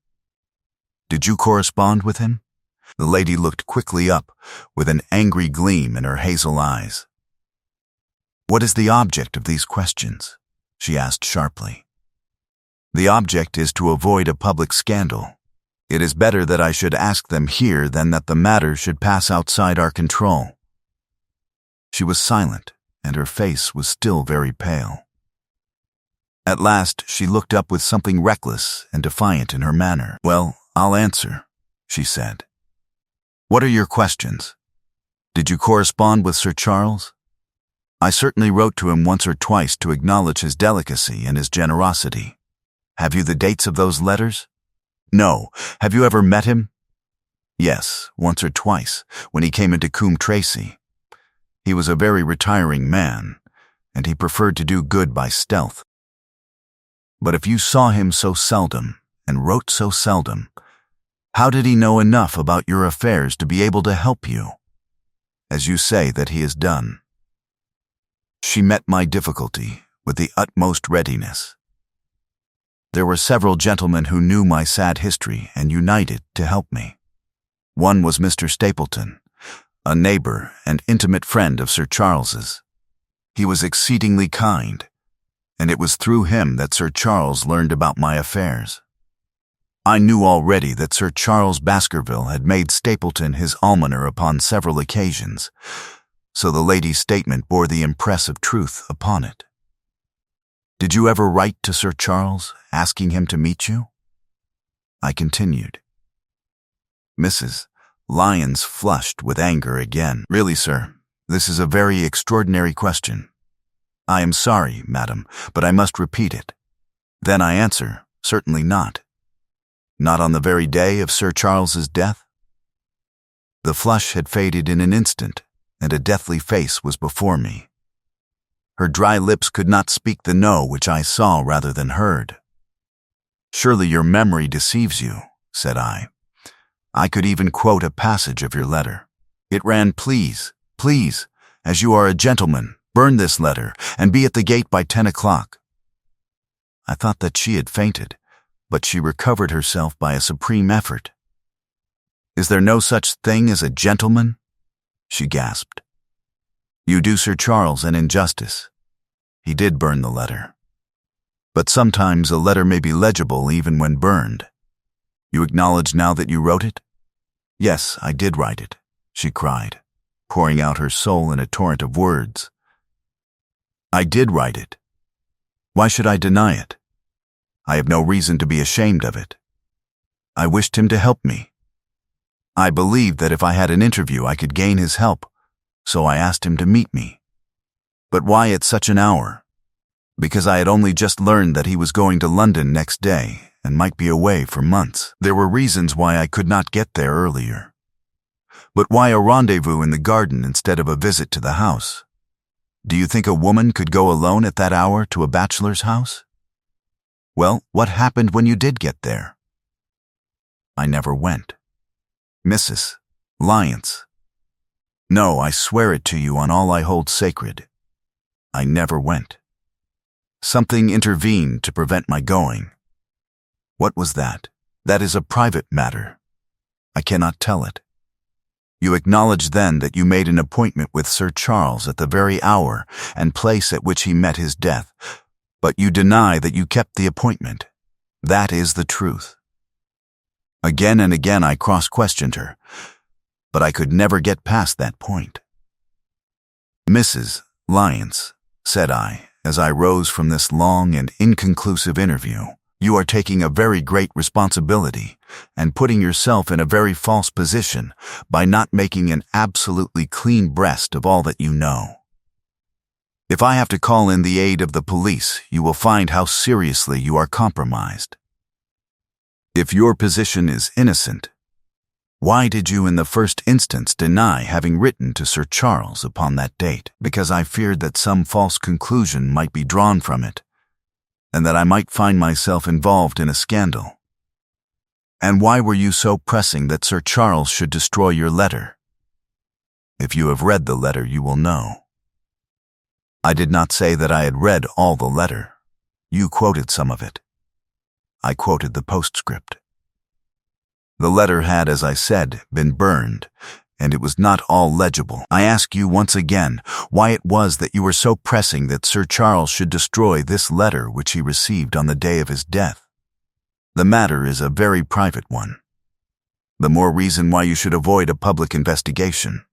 Speaker 1: Did you correspond with him?" The lady looked quickly up, with an angry gleam in her hazel eyes. "What is the object of these questions?" she asked sharply. "The object is to avoid a public scandal. It is better that I should ask them here than that the matter should pass outside our control." She was silent, and her face was still very pale. At last she looked up with something reckless and defiant in her manner. "Well, I'll answer," she said. "What are your questions? Did you correspond with Sir Charles?" "I certainly wrote to him once or twice to acknowledge his delicacy and his generosity." "Have you the dates of those letters?" "No. Have you ever met him?" "Yes, once or twice, when he came into Coombe Tracey. He was a very retiring man, and he preferred to do good by stealth. But if you saw him so seldom, and wrote so seldom, how did he know enough about your affairs to be able to help you, as you say that he has done?" She met my difficulty with the utmost readiness. There were several gentlemen who knew my sad history and united to help me. One was Mr. Stapleton, a neighbor and intimate friend of Sir Charles's. He was exceedingly kind, and it was through him that Sir Charles learned about my affairs. I knew already that Sir Charles Baskerville had made Stapleton his almoner upon several occasions, so the lady's statement bore the impress of truth upon it. "Did you ever write to Sir Charles, asking him to meet you?" I continued. Mrs. Lyons flushed with anger again. "Really, sir, this is a very extraordinary question. I am sorry, madam, but I must repeat it." Then I answer, "Certainly not." "Not on the very day of Sir Charles's death?" The flush had faded in an instant, and a deathly face was before me. Her dry lips could not speak the no which I saw rather than heard. "Surely your memory deceives you," said I. "I could even quote a passage of your letter." It ran, "Please, please, as you are a gentleman, burn this letter and be at the gate by 10 o'clock." I thought that she had fainted, but she recovered herself by a supreme effort. "Is there no such thing as a gentleman?" she gasped. "You do Sir Charles an injustice. He did burn the letter. But sometimes a letter may be legible even when burned. You acknowledge now that you wrote it?" "Yes, I did write it," she cried, pouring out her soul in a torrent of words. "I did write it. Why should I deny it? I have no reason to be ashamed of it. I wished him to help me. I believed that if I had an interview I could gain his help, so I asked him to meet me. But why at such an hour? Because I had only just learned that he was going to London next day and might be away for months. There were reasons why I could not get there earlier. But why a rendezvous in the garden instead of a visit to the house? Do you think a woman could go alone at that hour to a bachelor's house? Well, what happened when you did get there?" "I never went. Mrs. Lyons. No, I swear it to you on all I hold sacred. I never went. Something intervened to prevent my going. What was that? That is a private matter. I cannot tell it. You acknowledge then that you made an appointment with Sir Charles at the very hour and place at which he met his death, but you deny that you kept the appointment. That is the truth." Again and again I cross-questioned her, but I could never get past that point. "Mrs. Lyons," said I, as I rose from this long and inconclusive interview, "you are taking a very great responsibility and putting yourself in a very false position by not making an absolutely clean breast of all that you know. If I have to call in the aid of the police, you will find how seriously you are compromised. If your position is innocent, why did you in the first instance deny having written to Sir Charles upon that date? Because I feared that some false conclusion might be drawn from it, and that I might find myself involved in a scandal. And why were you so pressing that Sir Charles should destroy your letter? If you have read the letter, you will know. I did not say that I had read all the letter. You quoted some of it. I quoted the postscript. The letter had, as I said, been burned, and it was not all legible. I ask you once again why it was that you were so pressing that Sir Charles should destroy this letter which he received on the day of his death. The matter is a very private one. The more reason why you should avoid a public investigation.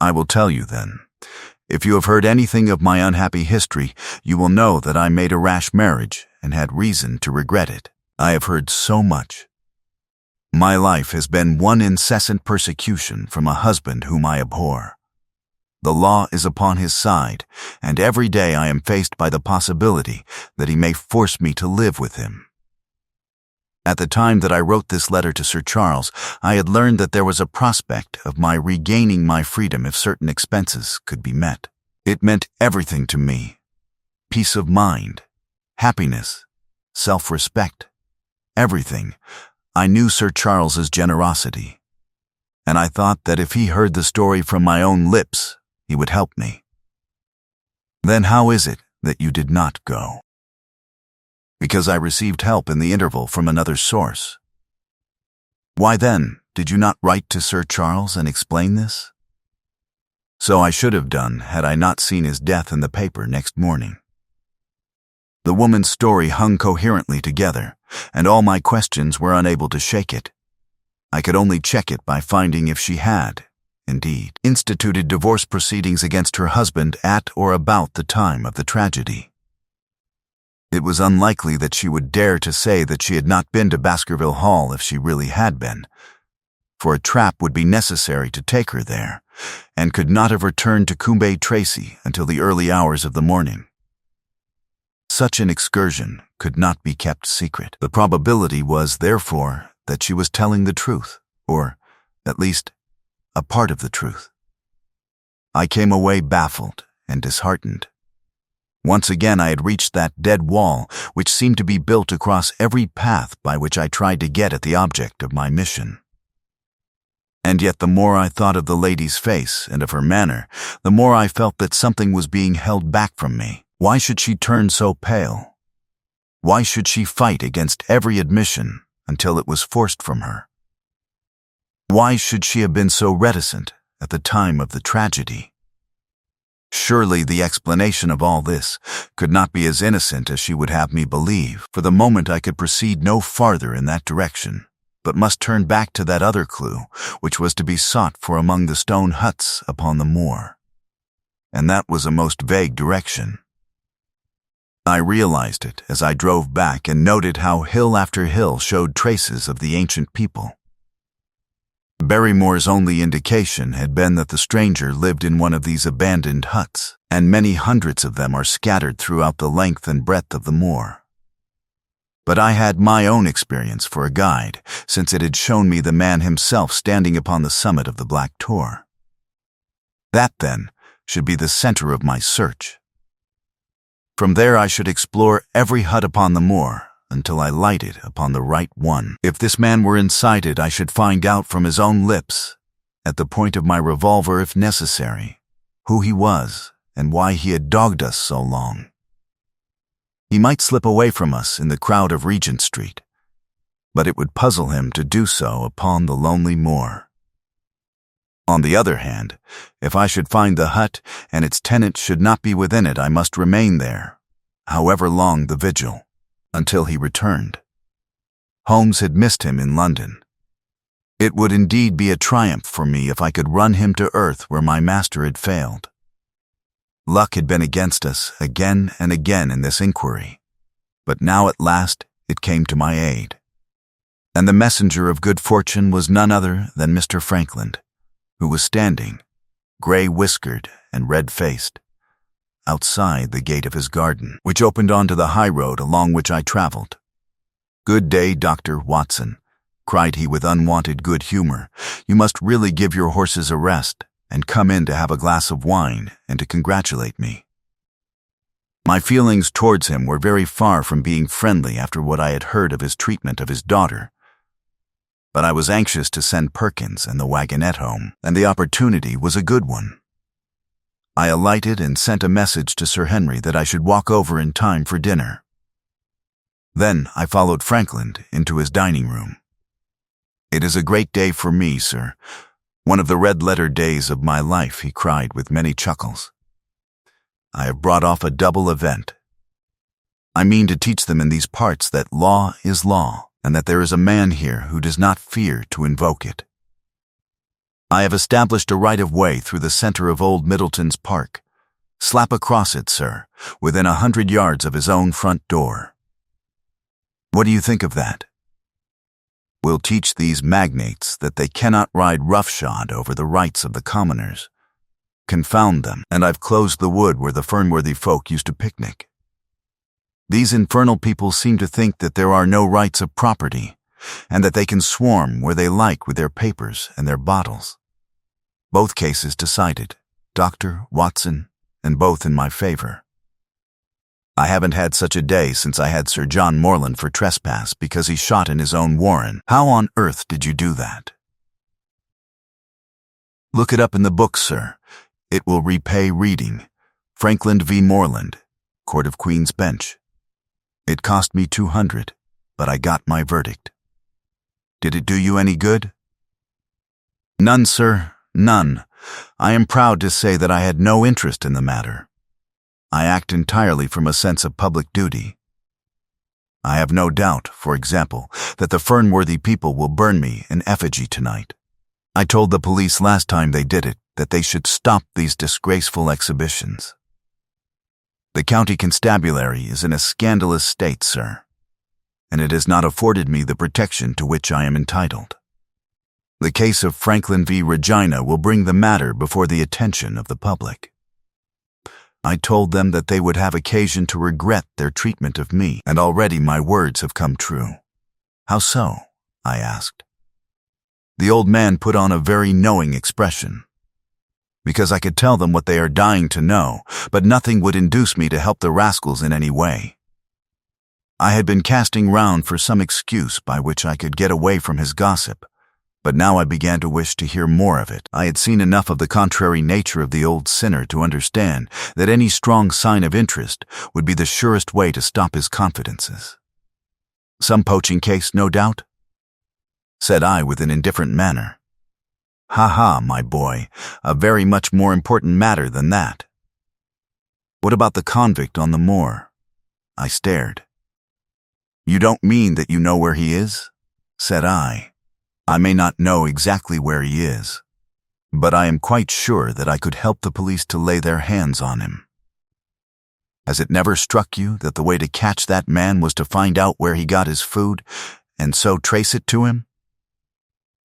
Speaker 1: I will tell you then. If you have heard anything of my unhappy history, you will know that I made a rash marriage and had reason to regret it. I have heard so much. My life has been one incessant persecution from a husband whom I abhor. The law is upon his side, and every day I am faced by the possibility that he may force me to live with him. At the time that I wrote this letter to Sir Charles, I had learned that there was a prospect of my regaining my freedom if certain expenses could be met. It meant everything to me. Peace of mind, happiness, self-respect, everything. I knew Sir Charles's generosity, and I thought that if he heard the story from my own lips, he would help me. Then how is it that you did not go? Because I received help in the interval from another source. Why then did you not write to Sir Charles and explain this? So I should have done had I not seen his death in the paper next morning. The woman's story hung coherently together, and all my questions were unable to shake it. I could only check it by finding if she had, indeed, instituted divorce proceedings against her husband at or about the time of the tragedy. It was unlikely that she would dare to say that she had not been to Baskerville Hall if she really had been, for a trap would be necessary to take her there, and could not have returned to Coombe Tracy until the early hours of the morning. Such an excursion could not be kept secret. The probability was, therefore, that she was telling the truth, or, at least, a part of the truth. I came away baffled and disheartened. Once again I had reached that dead wall which seemed to be built across every path by which I tried to get at the object of my mission. And yet the more I thought of the lady's face and of her manner, the more I felt that something was being held back from me. Why should she turn so pale? Why should she fight against every admission until it was forced from her? Why should she have been so reticent at the time of the tragedy? Surely the explanation of all this could not be as innocent as she would have me believe. For the moment I could proceed no farther in that direction, but must turn back to that other clue which was to be sought for among the stone huts upon the moor. And that was a most vague direction. I realized it as I drove back and noted how hill after hill showed traces of the ancient people. Barrymore's only indication had been that the stranger lived in one of these abandoned huts, and many hundreds of them are scattered throughout the length and breadth of the moor. But I had my own experience for a guide, since it had shown me the man himself standing upon the summit of the Black Tor. That, then, should be the center of my search. From there I should explore every hut upon the moor, until I lighted upon the right one. If this man were inside it, I should find out from his own lips, at the point of my revolver if necessary, who he was and why he had dogged us so long. He might slip away from us in the crowd of Regent Street, but it would puzzle him to do so upon the lonely moor. On the other hand, if I should find the hut and its tenant should not be within it, I must remain there, however long the vigil, until he returned. Holmes had missed him in London. It would indeed be a triumph for me if I could run him to earth where my master had failed. Luck had been against us again and again in this inquiry, but now at last it came to my aid. And the messenger of good fortune was none other than Mr. Frankland, who was standing, gray-whiskered and red-faced, outside the gate of his garden, which opened onto the high road along which I traveled. "Good day, Dr. Watson," cried he with unwonted good humor. "You must really give your horses a rest, and come in to have a glass of wine and to congratulate me." My feelings towards him were very far from being friendly after what I had heard of his treatment of his daughter. But I was anxious to send Perkins and the wagonette home, and the opportunity was a good one. I alighted and sent a message to Sir Henry that I should walk over in time for dinner. Then I followed Frankland into his dining room. "It is a great day for me, sir. One of the red-letter days of my life," he cried with many chuckles. "I have brought off a double event. I mean to teach them in these parts that law is law, and that there is a man here who does not fear to invoke it. I have established a right-of-way through the center of Old Middleton's Park. Slap across it, sir, within 100 yards of his own front door. What do you think of that? We'll teach these magnates that they cannot ride roughshod over the rights of the commoners. Confound them, and I've closed the wood where the Fernworthy folk used to picnic. These infernal people seem to think that there are no rights of property, and that they can swarm where they like with their papers and their bottles. Both cases decided, Dr. Watson, and both in my favor. I haven't had such a day since I had Sir John Morland for trespass because he shot in his own warren. How on earth did you do that? Look it up in the book, sir. It will repay reading. Frankland v. Morland, Court of Queen's Bench. It cost me 200, but I got my verdict. Did it do you any good? None, sir, none. I am proud to say that I had no interest in the matter. I act entirely from a sense of public duty. I have no doubt, for example, that the Fernworthy people will burn me in effigy tonight. I told the police last time they did it that they should stop these disgraceful exhibitions. The county constabulary is in a scandalous state, sir, and it has not afforded me the protection to which I am entitled. The case of Franklin v. Regina will bring the matter before the attention of the public. I told them that they would have occasion to regret their treatment of me, and already my words have come true. How so? I asked. The old man put on a very knowing expression. Because I could tell them what they are dying to know, but nothing would induce me to help the rascals in any way. I had been casting round for some excuse by which I could get away from his gossip, But now I began to wish to hear more of it. I had seen enough of the contrary nature of the old sinner to understand that any strong sign of interest would be the surest way to stop his confidences. "Some poaching case, no doubt?" said I with an indifferent manner. "Ha, my boy, a very much more important matter than that." "What about the convict on the moor?" I stared. "You don't mean that you know where he is?" said I. "I may not know exactly where he is, but I am quite sure that I could help the police to lay their hands on him. Has it never struck you that the way to catch that man was to find out where he got his food, and so trace it to him?"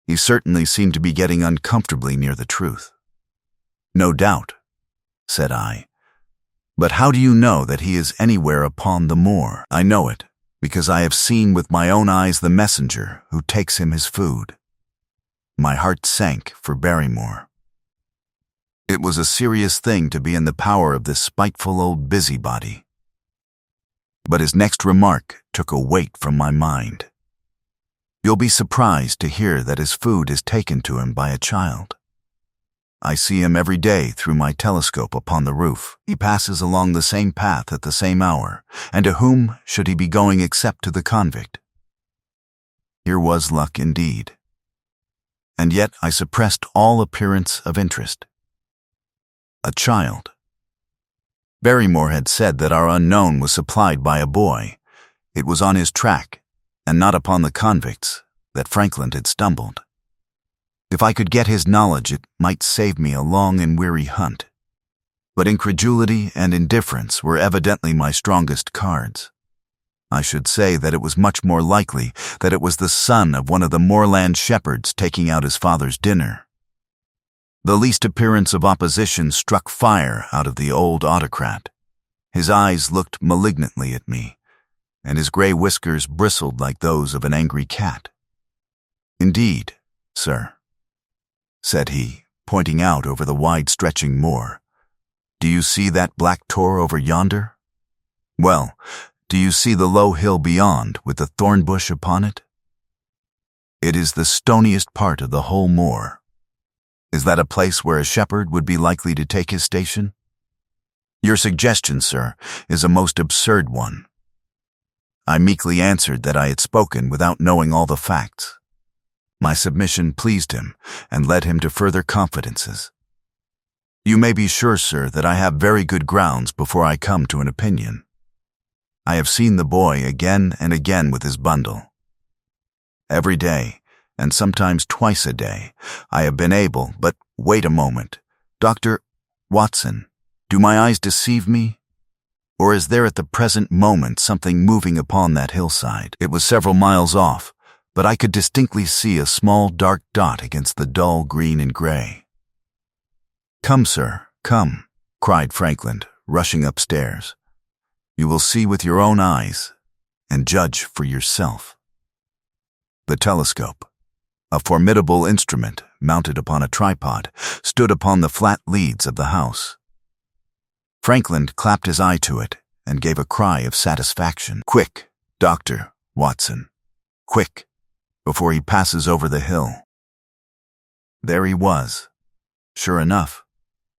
Speaker 1: He certainly seemed to be getting uncomfortably near the truth. "No doubt," said I. "But how do you know that he is anywhere upon the moor?" "I know it, because I have seen with my own eyes the messenger who takes him his food." My heart sank for Barrymore. It was a serious thing to be in the power of this spiteful old busybody. But his next remark took a weight from my mind. "You'll be surprised to hear that his food is taken to him by a child. I see him every day through my telescope upon the roof. He passes along the same path at the same hour, and to whom should he be going except to the convict?" Here was luck indeed. And yet I suppressed all appearance of interest. A child. Barrymore had said that our unknown was supplied by a boy. It was on his track, and not upon the convict's, that Frankland had stumbled. If I could get his knowledge, it might save me a long and weary hunt. But incredulity and indifference were evidently my strongest cards. I should say that it was much more likely that it was the son of one of the moorland shepherds taking out his father's dinner. The least appearance of opposition struck fire out of the old autocrat. His eyes looked malignantly at me, and his gray whiskers bristled like those of an angry cat. "Indeed, sir," said he, pointing out over the wide-stretching moor. "Do you see that black tor over yonder? Well, do you see the low hill beyond with the thorn bush upon it? It is the stoniest part of the whole moor. Is that a place where a shepherd would be likely to take his station? Your suggestion, sir, is a most absurd one." I meekly answered that I had spoken without knowing all the facts. My submission pleased him and led him to further confidences. "You may be sure, sir, that I have very good grounds before I come to an opinion. I have seen the boy again and again with his bundle. Every day, and sometimes twice a day, I have been able, but wait a moment. Dr. Watson, do my eyes deceive me? Or is there at the present moment something moving upon that hillside?" It was several miles off, but I could distinctly see a small dark dot against the dull green and gray. "Come, sir, come," cried Frankland, rushing upstairs. "You will see with your own eyes, and judge for yourself." The telescope, a formidable instrument mounted upon a tripod, stood upon the flat leads of the house. Frankland clapped his eye to it and gave a cry of satisfaction. "Quick, Dr. Watson, quick, before he passes over the hill." There he was, sure enough,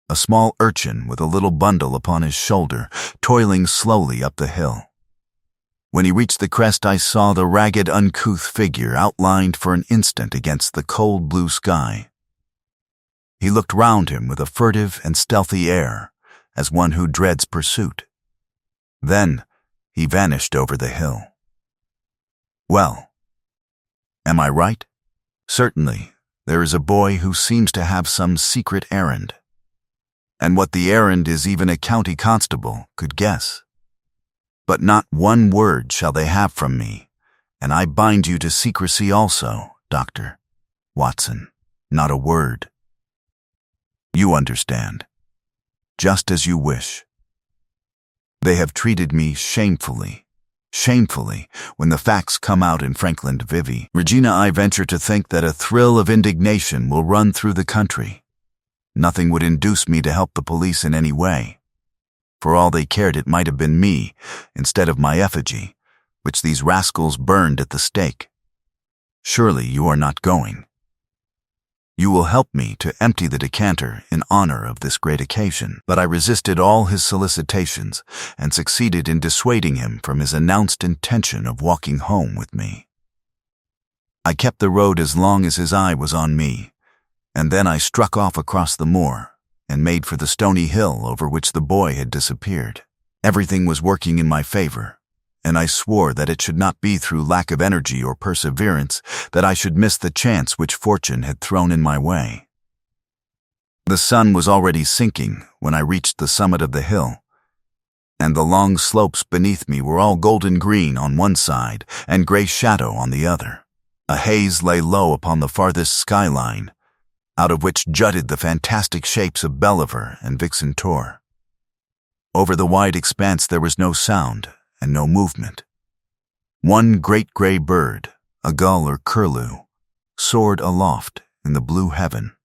Speaker 1: a small urchin with a little bundle upon his shoulder, toiling slowly up the hill. When he reached the crest, I saw the ragged, uncouth figure outlined for an instant against the cold blue sky. He looked round him with a furtive and stealthy air, as one who dreads pursuit. Then he vanished over the hill. Well, am I right? Certainly, there is a boy who seems to have some secret errand. And what the errand is even a county constable could guess. But not one word shall they have from me, and I bind you to secrecy also, Dr. Watson, not a word. You understand, just as you wish. They have treated me shamefully, when the facts come out in Frankland Vivi. Regina, I venture to think that a thrill of indignation will run through the country. Nothing would induce me to help the police in any way. For all they cared, it might have been me, instead of my effigy, which these rascals burned at the stake. Surely you are not going. You will help me to empty the decanter in honor of this great occasion." But I resisted all his solicitations and succeeded in dissuading him from his announced intention of walking home with me. I kept the road as long as his eye was on me, and then I struck off across the moor and made for the stony hill over which the boy had disappeared. Everything was working in my favor, and I swore that it should not be through lack of energy or perseverance that I should miss the chance which fortune had thrown in my way. The sun was already sinking when I reached the summit of the hill, and the long slopes beneath me were all golden green on one side and gray shadow on the other. A haze lay low upon the farthest skyline, out of which jutted the fantastic shapes of Belliver and Vixen Tor. Over the wide expanse there was no sound and no movement. One great gray bird, a gull or curlew, soared aloft in the blue heaven.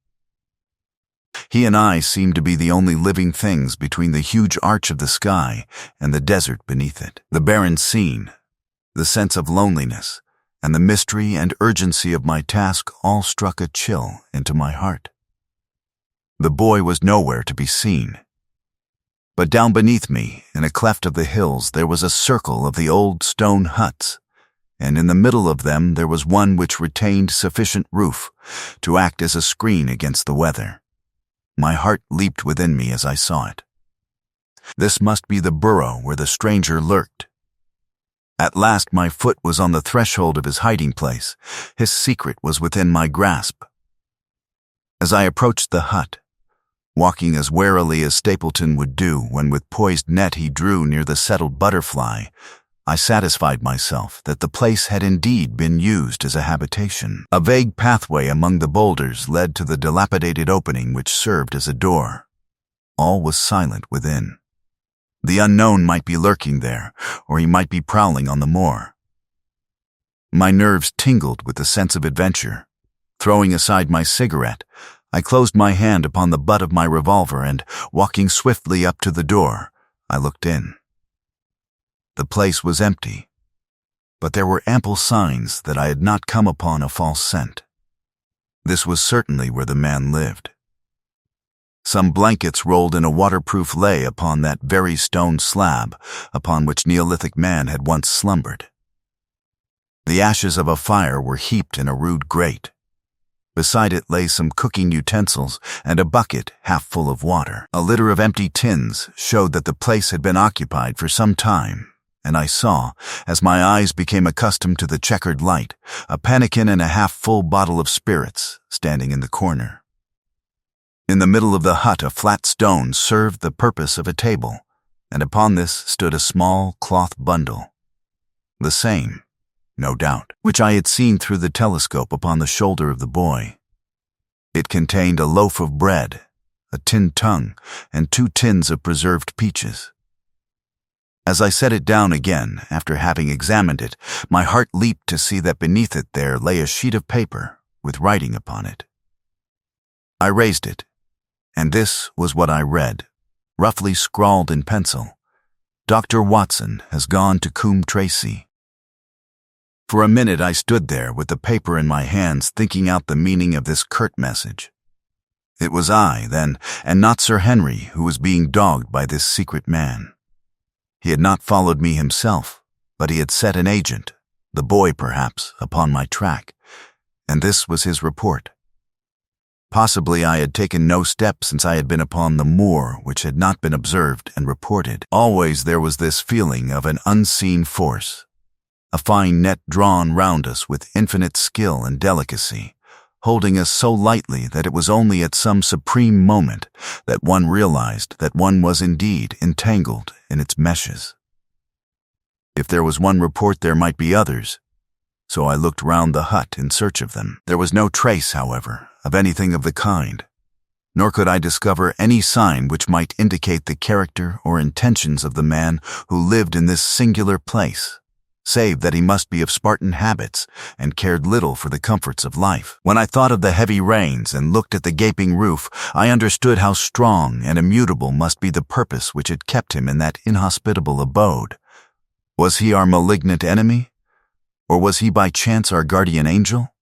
Speaker 1: He and I seemed to be the only living things between the huge arch of the sky and the desert beneath it. The barren scene, the sense of loneliness, and the mystery and urgency of my task all struck a chill into my heart. The boy was nowhere to be seen. But down beneath me, in a cleft of the hills, there was a circle of the old stone huts, and in the middle of them there was one which retained sufficient roof to act as a screen against the weather. My heart leaped within me as I saw it. This must be the burrow where the stranger lurked. At last my foot was on the threshold of his hiding place. His secret was within my grasp. As I approached the hut, walking as warily as Stapleton would do when with poised net he drew near the settled butterfly, I satisfied myself that the place had indeed been used as a habitation. A vague pathway among the boulders led to the dilapidated opening which served as a door. All was silent within. The unknown might be lurking there, or he might be prowling on the moor. My nerves tingled with the sense of adventure. Throwing aside my cigarette, I closed my hand upon the butt of my revolver and, walking swiftly up to the door, I looked in. The place was empty, but there were ample signs that I had not come upon a false scent. This was certainly where the man lived. Some blankets rolled in a waterproof lay upon that very stone slab upon which Neolithic man had once slumbered. The ashes of a fire were heaped in a rude grate. Beside it lay some cooking utensils and a bucket half full of water. A litter of empty tins showed that the place had been occupied for some time, and I saw, as my eyes became accustomed to the checkered light, a pannikin and a half-full bottle of spirits standing in the corner. In the middle of the hut a flat stone served the purpose of a table, and upon this stood a small cloth bundle. The same, no doubt, which I had seen through the telescope upon the shoulder of the boy. It contained a loaf of bread, a tin tongue, and 2 tins of preserved peaches. As I set it down again, after having examined it, my heart leaped to see that beneath it there lay a sheet of paper with writing upon it. I raised it, and this was what I read, roughly scrawled in pencil. "Dr. Watson has gone to Coombe Tracy." For a minute I stood there with the paper in my hands thinking out the meaning of this curt message. It was I, then, and not Sir Henry, who was being dogged by this secret man. He had not followed me himself, but he had set an agent, the boy perhaps, upon my track, and this was his report. Possibly I had taken no step since I had been upon the moor which had not been observed and reported. Always there was this feeling of an unseen force, a fine net drawn round us with infinite skill and delicacy, holding us so lightly that it was only at some supreme moment that one realized that one was indeed entangled in its meshes. If there was one report there might be others, so I looked round the hut in search of them. There was no trace, however, of anything of the kind, nor could I discover any sign which might indicate the character or intentions of the man who lived in this singular place, save that he must be of Spartan habits and cared little for the comforts of life. When I thought of the heavy rains and looked at the gaping roof, I understood how strong and immutable must be the purpose which had kept him in that inhospitable abode. Was he our malignant enemy? Or was he by chance our guardian angel?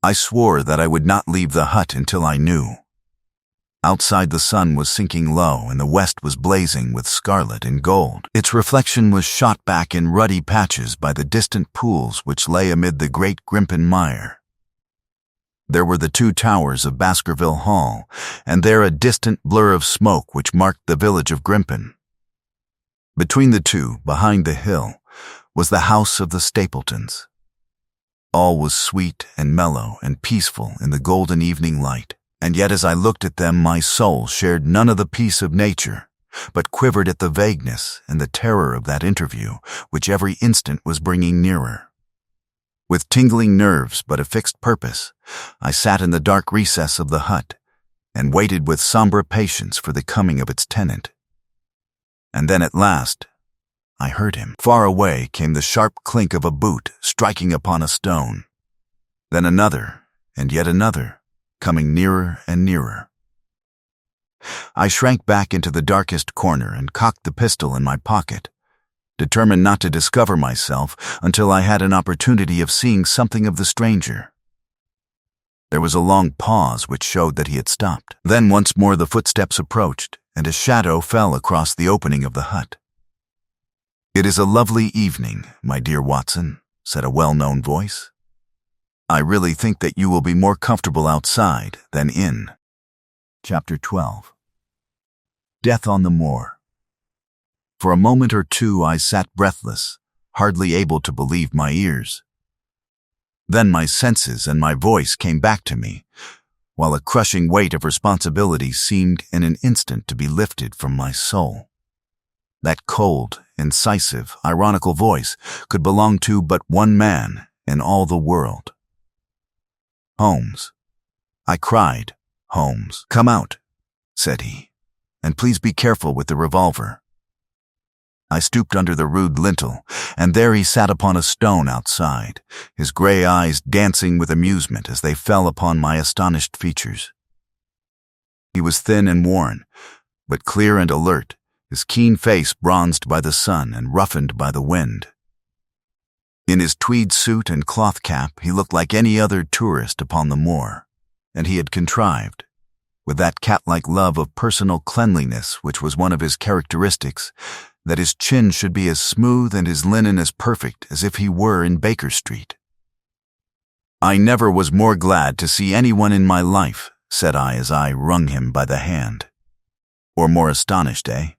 Speaker 1: I swore that I would not leave the hut until I knew. Outside the sun was sinking low and the west was blazing with scarlet and gold. Its reflection was shot back in ruddy patches by the distant pools which lay amid the great Grimpen mire. There were the 2 towers of Baskerville Hall, and there a distant blur of smoke which marked the village of Grimpen. Between the 2, behind the hill, was the house of the Stapletons. All was sweet and mellow and peaceful in the golden evening light, and yet as I looked at them my soul shared none of the peace of nature, but quivered at the vagueness and the terror of that interview which every instant was bringing nearer. With tingling nerves but a fixed purpose, I sat in the dark recess of the hut and waited with somber patience for the coming of its tenant. And then at last, I heard him. Far away came the sharp clink of a boot striking upon a stone. Then another, and yet another, coming nearer and nearer. I shrank back into the darkest corner and cocked the pistol in my pocket, determined not to discover myself until I had an opportunity of seeing something of the stranger. There was a long pause which showed that he had stopped. Then once more the footsteps approached, and a shadow fell across the opening of the hut. "It is a lovely evening, my dear Watson," said a well-known voice. "I really think that you will be more comfortable outside than in." Chapter 12. Death on the Moor. For a moment or two I sat breathless, hardly able to believe my ears. Then my senses and my voice came back to me, while a crushing weight of responsibility seemed in an instant to be lifted from my soul. That cold, incisive, ironical voice could belong to but one man in all the world. "Holmes," I cried. "Holmes, come out," said he, "and please be careful with the revolver." I stooped under the rude lintel, and there he sat upon a stone outside, his gray eyes dancing with amusement as they fell upon my astonished features. He was thin and worn, but clear and alert, his keen face bronzed by the sun and roughened by the wind. In his tweed suit and cloth cap he looked like any other tourist upon the moor, and he had contrived, with that cat-like love of personal cleanliness which was one of his characteristics, that his chin should be as smooth and his linen as perfect as if he were in Baker Street. "I never was more glad to see anyone in my life," said I as I wrung him by the hand. "Or more astonished, eh?"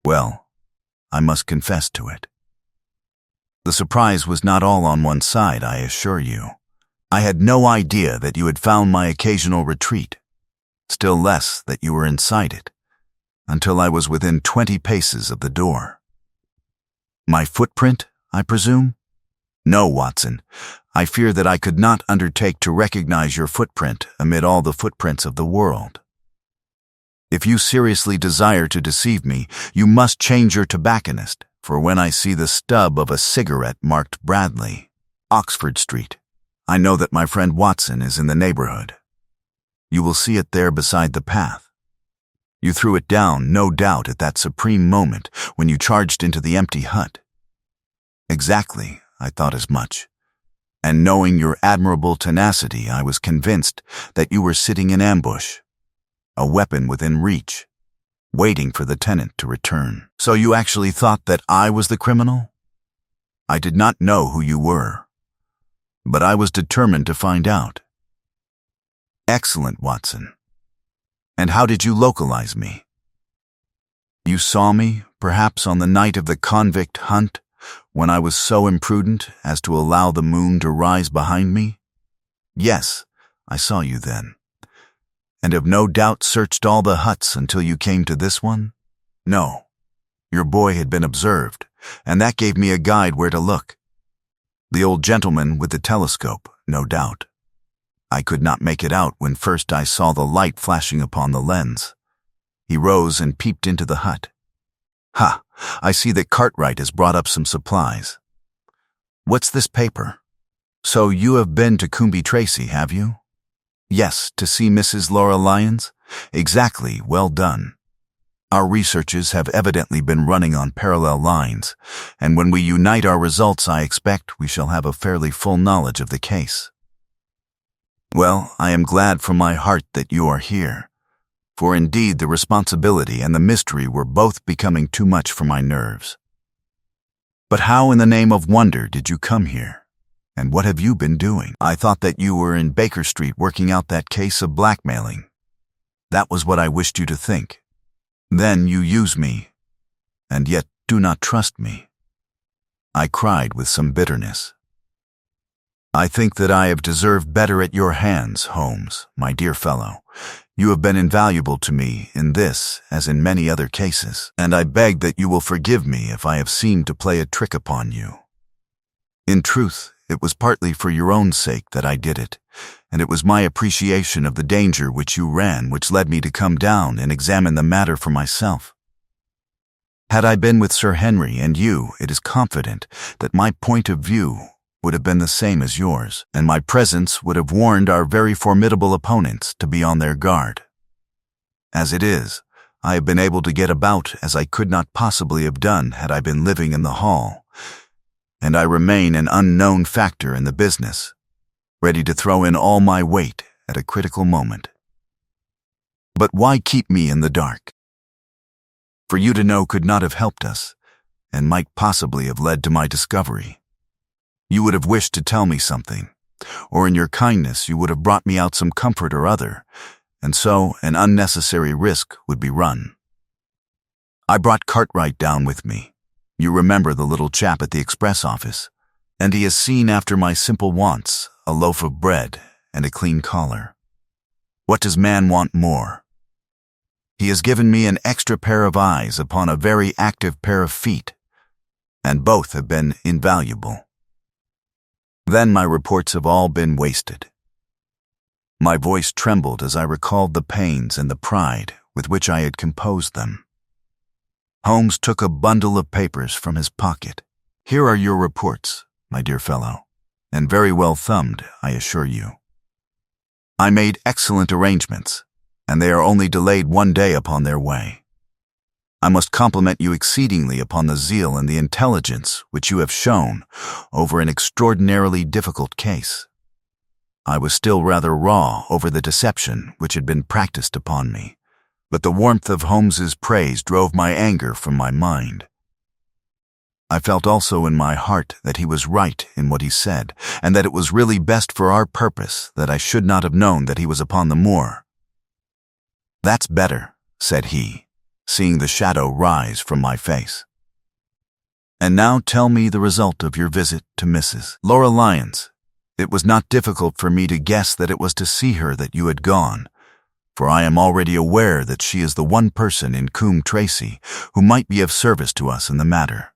Speaker 1: "Well, I must confess to it. The surprise was not all on one side, I assure you. I had no idea that you had found my occasional retreat, still less that you were inside it, until I was within 20 paces of the door." "My footprint, I presume?" "No, Watson. I fear that I could not undertake to recognize your footprint amid all the footprints of the world. If you seriously desire to deceive me, you must change your tobacconist, for when I see the stub of a cigarette marked Bradley, Oxford Street, I know that my friend Watson is in the neighborhood. You will see it there beside the path. You threw it down, no doubt, at that supreme moment when you charged into the empty hut." "Exactly, I thought as much. And knowing your admirable tenacity, I was convinced that you were sitting in ambush, a weapon within reach, waiting for the tenant to return." "So you actually thought that I was the criminal?" "I did not know who you were, but I was determined to find out." "Excellent, Watson. And how did you localize me?" "You saw me, perhaps on the night of the convict hunt, when I was so imprudent as to allow the moon to rise behind me?" "Yes, I saw you then." "And have no doubt searched all the huts until you came to this one?" "No. Your boy had been observed, and that gave me a guide where to look. The old gentleman with the telescope, no doubt. I could not make it out when first I saw the light flashing upon the lens." He rose and peeped into the hut. "Ha, I see that Cartwright has brought up some supplies. What's this paper? So you have been to Coombe Tracy, have you?" "Yes, to see Mrs. Laura Lyons?" "Exactly, well done. Our researches have evidently been running on parallel lines, and when we unite our results I expect we shall have a fairly full knowledge of the case. Well, I am glad from my heart that you are here, for indeed the responsibility and the mystery were both becoming too much for my nerves. But how in the name of wonder did you come here? And what have you been doing? I thought that you were in Baker Street working out that case of blackmailing. That was what I wished you to think. Then you use me, and yet do not trust me. I cried with some bitterness. I think that I have deserved better at your hands, Holmes, my dear fellow. You have been invaluable to me in this as in many other cases, and I beg that you will forgive me if I have seemed to play a trick upon you. In truth, it was partly for your own sake that I did it, and it was my appreciation of the danger which you ran which led me to come down and examine the matter for myself. Had I been with Sir Henry and you, it is confident that my point of view would have been the same as yours, and my presence would have warned our very formidable opponents to be on their guard. As it is, I have been able to get about as I could not possibly have done had I been living in the hall, and I remain an unknown factor in the business, ready to throw in all my weight at a critical moment. But why keep me in the dark? For you to know could not have helped us, and might possibly have led to my discovery. You would have wished to tell me something, or in your kindness you would have brought me out some comfort or other, and so an unnecessary risk would be run. I brought Cartwright down with me. You remember the little chap at the express office, and he has seen after my simple wants, a loaf of bread and a clean collar. What does man want more? He has given me an extra pair of eyes upon a very active pair of feet, and both have been invaluable. Then my reports have all been wasted. My voice trembled as I recalled the pains and the pride with which I had composed them. Holmes took a bundle of papers from his pocket. Here are your reports, my dear fellow, and very well thumbed, I assure you. I made excellent arrangements, and they are only delayed 1 day upon their way. I must compliment you exceedingly upon the zeal and the intelligence which you have shown over an extraordinarily difficult case. I was still rather raw over the deception which had been practiced upon me, but the warmth of Holmes's praise drove my anger from my mind. I felt also in my heart that he was right in what he said, and that it was really best for our purpose that I should not have known that he was upon the moor. "That's better," said he, seeing the shadow rise from my face. "And now tell me the result of your visit to Mrs. Laura Lyons. It was not difficult for me to guess that it was to see her that you had gone, for I am already aware that she is the one person in Coombe Tracey who might be of service to us in the matter.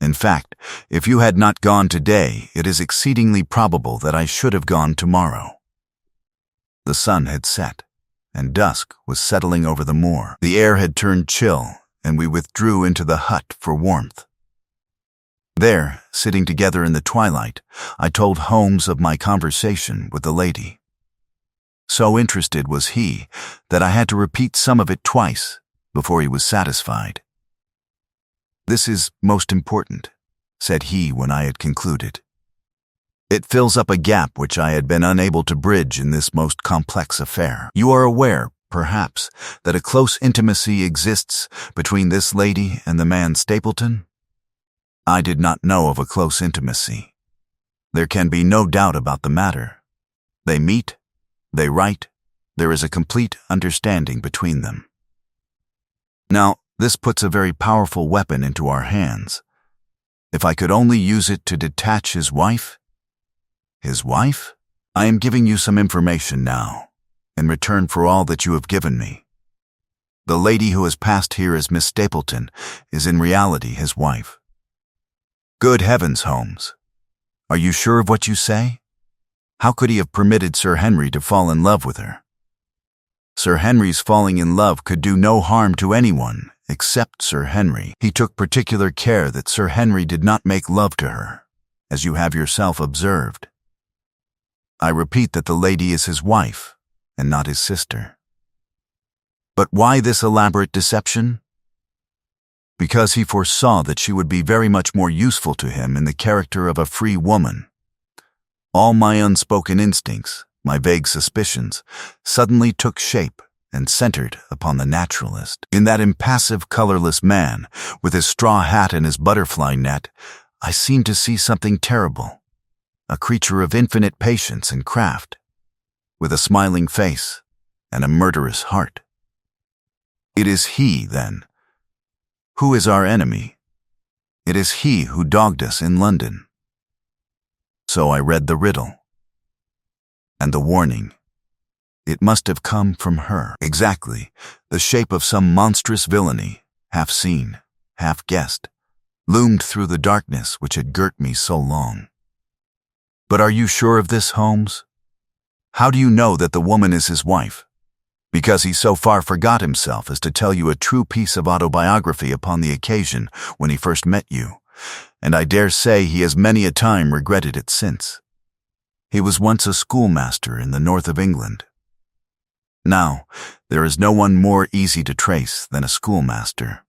Speaker 1: In fact, if you had not gone today, it is exceedingly probable that I should have gone tomorrow." The sun had set, and dusk was settling over the moor. The air had turned chill, and we withdrew into the hut for warmth. There, sitting together in the twilight, I told Holmes of my conversation with the lady. So interested was he that I had to repeat some of it twice before he was satisfied. "This is most important," said he when I had concluded. "It fills up a gap which I had been unable to bridge in this most complex affair. You are aware, perhaps, that a close intimacy exists between this lady and the man Stapleton? I did not know of a close intimacy. There can be no doubt about the matter. They meet, they write, there is a complete understanding between them. Now, this puts a very powerful weapon into our hands. If I could only use it to detach his wife. His wife? I am giving you some information now, in return for all that you have given me. The lady who has passed here as Miss Stapleton is in reality his wife. Good heavens, Holmes! Are you sure of what you say? How could he have permitted Sir Henry to fall in love with her? Sir Henry's falling in love could do no harm to anyone except Sir Henry. He took particular care that Sir Henry did not make love to her, as you have yourself observed. I repeat that the lady is his wife, and not his sister. But why this elaborate deception? Because he foresaw that she would be very much more useful to him in the character of a free woman. All my unspoken instincts, My vague suspicions suddenly took shape and centered upon the naturalist. In that impassive, colorless man, with his straw hat and his butterfly net, I seemed to see something terrible, a creature of infinite patience and craft, with a smiling face and a murderous heart. It is he, then, who is our enemy. It is he who dogged us in London. So I read the riddle. And the warning. It must have come from her. Exactly, the shape of some monstrous villainy, half seen, half guessed, loomed through the darkness which had girt me so long. But are you sure of this, Holmes? How do you know that the woman is his wife? Because he so far forgot himself as to tell you a true piece of autobiography upon the occasion when he first met you, and I dare say he has many a time regretted it since. He was once a schoolmaster in the north of England. Now, there is no one more easy to trace than a schoolmaster.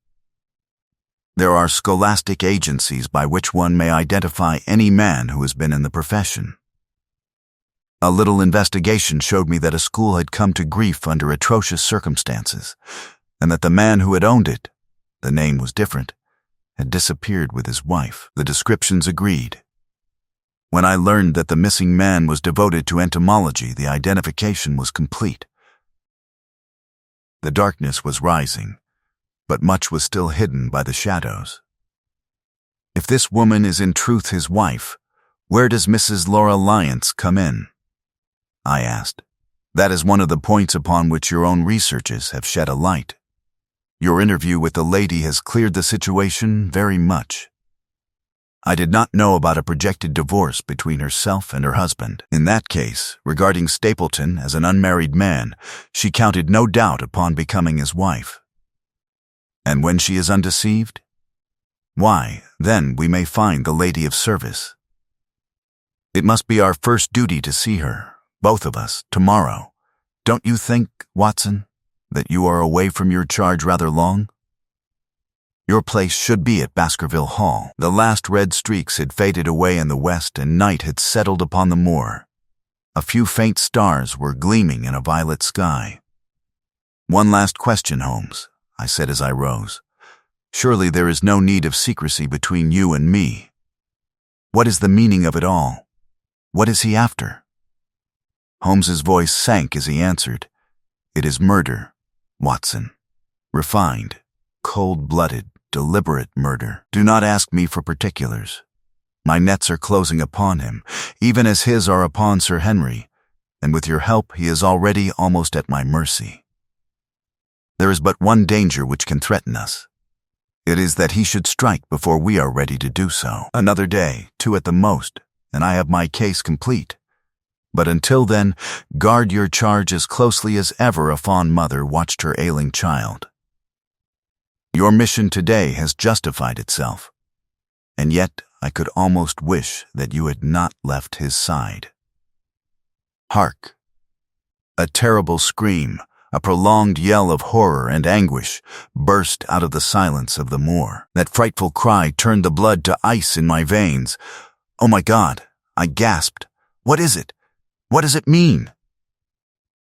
Speaker 1: There are scholastic agencies by which one may identify any man who has been in the profession. A little investigation showed me that a school had come to grief under atrocious circumstances, and that the man who had owned it, the name was different, had disappeared with his wife. The descriptions agreed. When I learned that the missing man was devoted to entomology, the identification was complete. The darkness was rising, but much was still hidden by the shadows. If this woman is in truth his wife, where does Mrs. Laura Lyons come in? I asked. That is one of the points upon which your own researches have shed a light. Your interview with the lady has cleared the situation very much. I did not know about a projected divorce between herself and her husband. In that case, regarding Stapleton as an unmarried man, she counted no doubt upon becoming his wife. And when she is undeceived? Why, then we may find the lady of service. It must be our first duty to see her, both of us, tomorrow. Don't you think, Watson, that you are away from your charge rather long? Your place should be at Baskerville Hall. The last red streaks had faded away in the west and night had settled upon the moor. A few faint stars were gleaming in a violet sky. One last question, Holmes, I said as I rose. Surely there is no need of secrecy between you and me. What is the meaning of it all? What is he after? Holmes's voice sank as he answered. It is murder, Watson. Refined, cold-blooded, deliberate murder. Do not ask me for particulars. My nets are closing upon him, even as his are upon Sir Henry, and with your help he is already almost at my mercy. There is but one danger which can threaten us. It is that he should strike before we are ready to do so. Another day, 2 at the most, and I have my case complete. But until then, guard your charge as closely as ever a fond mother watched her ailing child. Your mission today has justified itself, and yet I could almost wish that you had not left his side. Hark! A terrible scream, a prolonged yell of horror and anguish, burst out of the silence of the moor. That frightful cry turned the blood to ice in my veins. Oh my God! I gasped. What is it? What does it mean?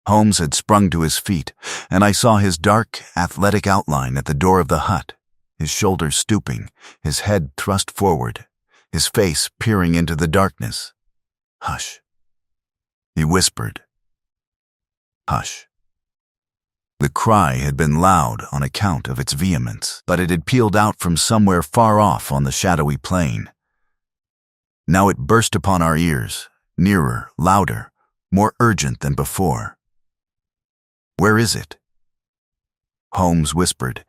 Speaker 1: Holmes had sprung to his feet, and I saw his dark, athletic outline at the door of the hut, his shoulders stooping, his head thrust forward, his face peering into the darkness. Hush. He whispered. Hush. The cry had been loud on account of its vehemence, but it had pealed out from somewhere far off on the shadowy plain. Now it burst upon our ears, nearer, louder, more urgent than before. Where is it? Holmes whispered,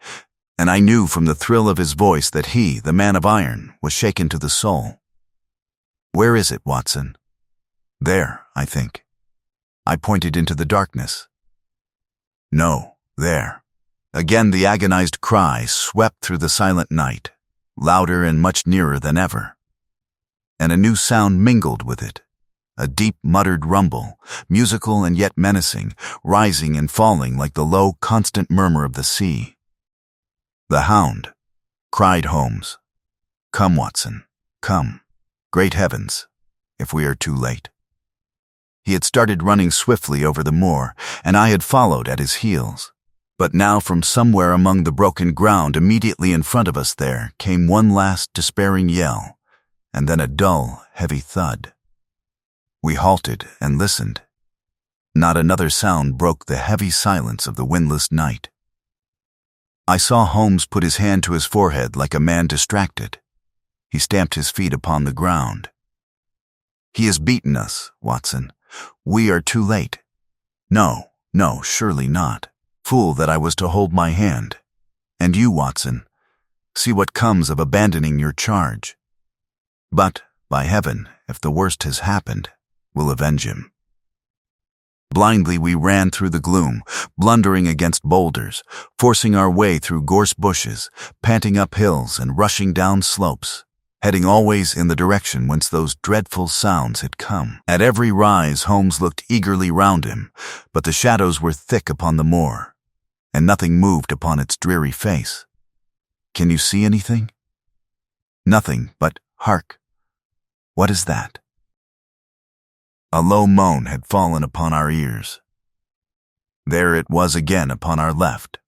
Speaker 1: and I knew from the thrill of his voice that he, the man of iron, was shaken to the soul. Where is it, Watson? There, I think. I pointed into the darkness. No, there. Again the agonized cry swept through the silent night, louder and much nearer than ever. And a new sound mingled with it. A deep muttered rumble, musical and yet menacing, rising and falling like the low, constant murmur of the sea. The Hound, cried Holmes. Come, Watson, come. Great heavens, if we are too late. He had started running swiftly over the moor, and I had followed at his heels. But now from somewhere among the broken ground immediately in front of us there came one last despairing yell, and then a dull, heavy thud. We halted and listened. Not another sound broke the heavy silence of the windless night. I saw Holmes put his hand to his forehead like a man distracted. He stamped his feet upon the ground. "He has beaten us, Watson. We are too late." No, surely not. Fool that I was to hold my hand. And you, Watson, see what comes of abandoning your charge. But, by heaven, if the worst has happened, we'll avenge him. Blindly we ran through the gloom, blundering against boulders, forcing our way through gorse bushes, panting up hills and rushing down slopes, heading always in the direction whence those dreadful sounds had come. At every rise Holmes looked eagerly round him, but the shadows were thick upon the moor, and nothing moved upon its dreary face. "Can you see anything?" "Nothing, but hark! What is that?" A low moan had fallen upon our ears. There it was again upon our left.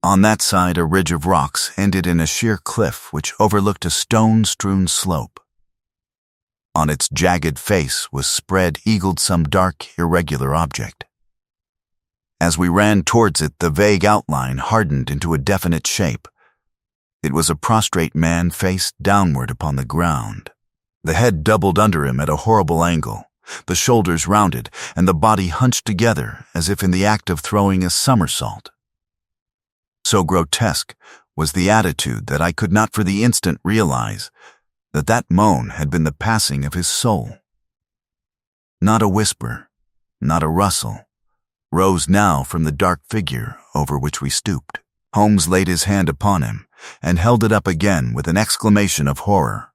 Speaker 1: On that side a ridge of rocks ended in a sheer cliff which overlooked a stone-strewn slope. On its jagged face was spread eagled some dark, irregular object. As we ran towards it, the vague outline hardened into a definite shape. It was a prostrate man face downward upon the ground. The head doubled under him at a horrible angle, the shoulders rounded, and the body hunched together as if in the act of throwing a somersault. So grotesque was the attitude that I could not for the instant realize that that moan had been the passing of his soul. Not a whisper, not a rustle, rose now from the dark figure over which we stooped. Holmes laid his hand upon him and held it up again with an exclamation of horror.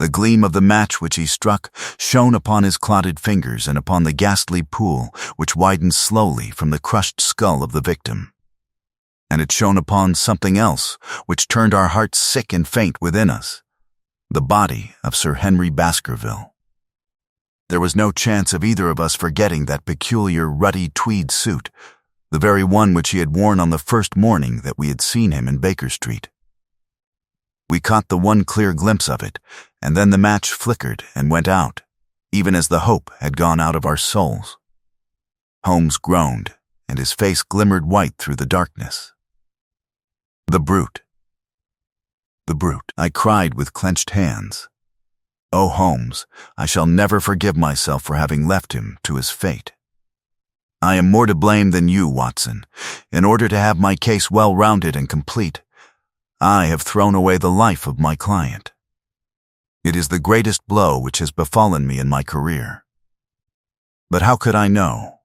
Speaker 1: The gleam of the match which he struck shone upon his clotted fingers and upon the ghastly pool which widened slowly from the crushed skull of the victim. And it shone upon something else which turned our hearts sick and faint within us, the body of Sir Henry Baskerville. There was no chance of either of us forgetting that peculiar ruddy tweed suit, the very one which he had worn on the first morning that we had seen him in Baker Street. We caught the one clear glimpse of it, and then the match flickered and went out, even as the hope had gone out of our souls. Holmes groaned, and his face glimmered white through the darkness. "The brute! The brute!" I cried with clenched hands. "Oh, Holmes, I shall never forgive myself for having left him to his fate. I am more to blame than you, Watson. In order to have my case well rounded and complete, I have thrown away the life of my client. It is the greatest blow which has befallen me in my career. But how could I know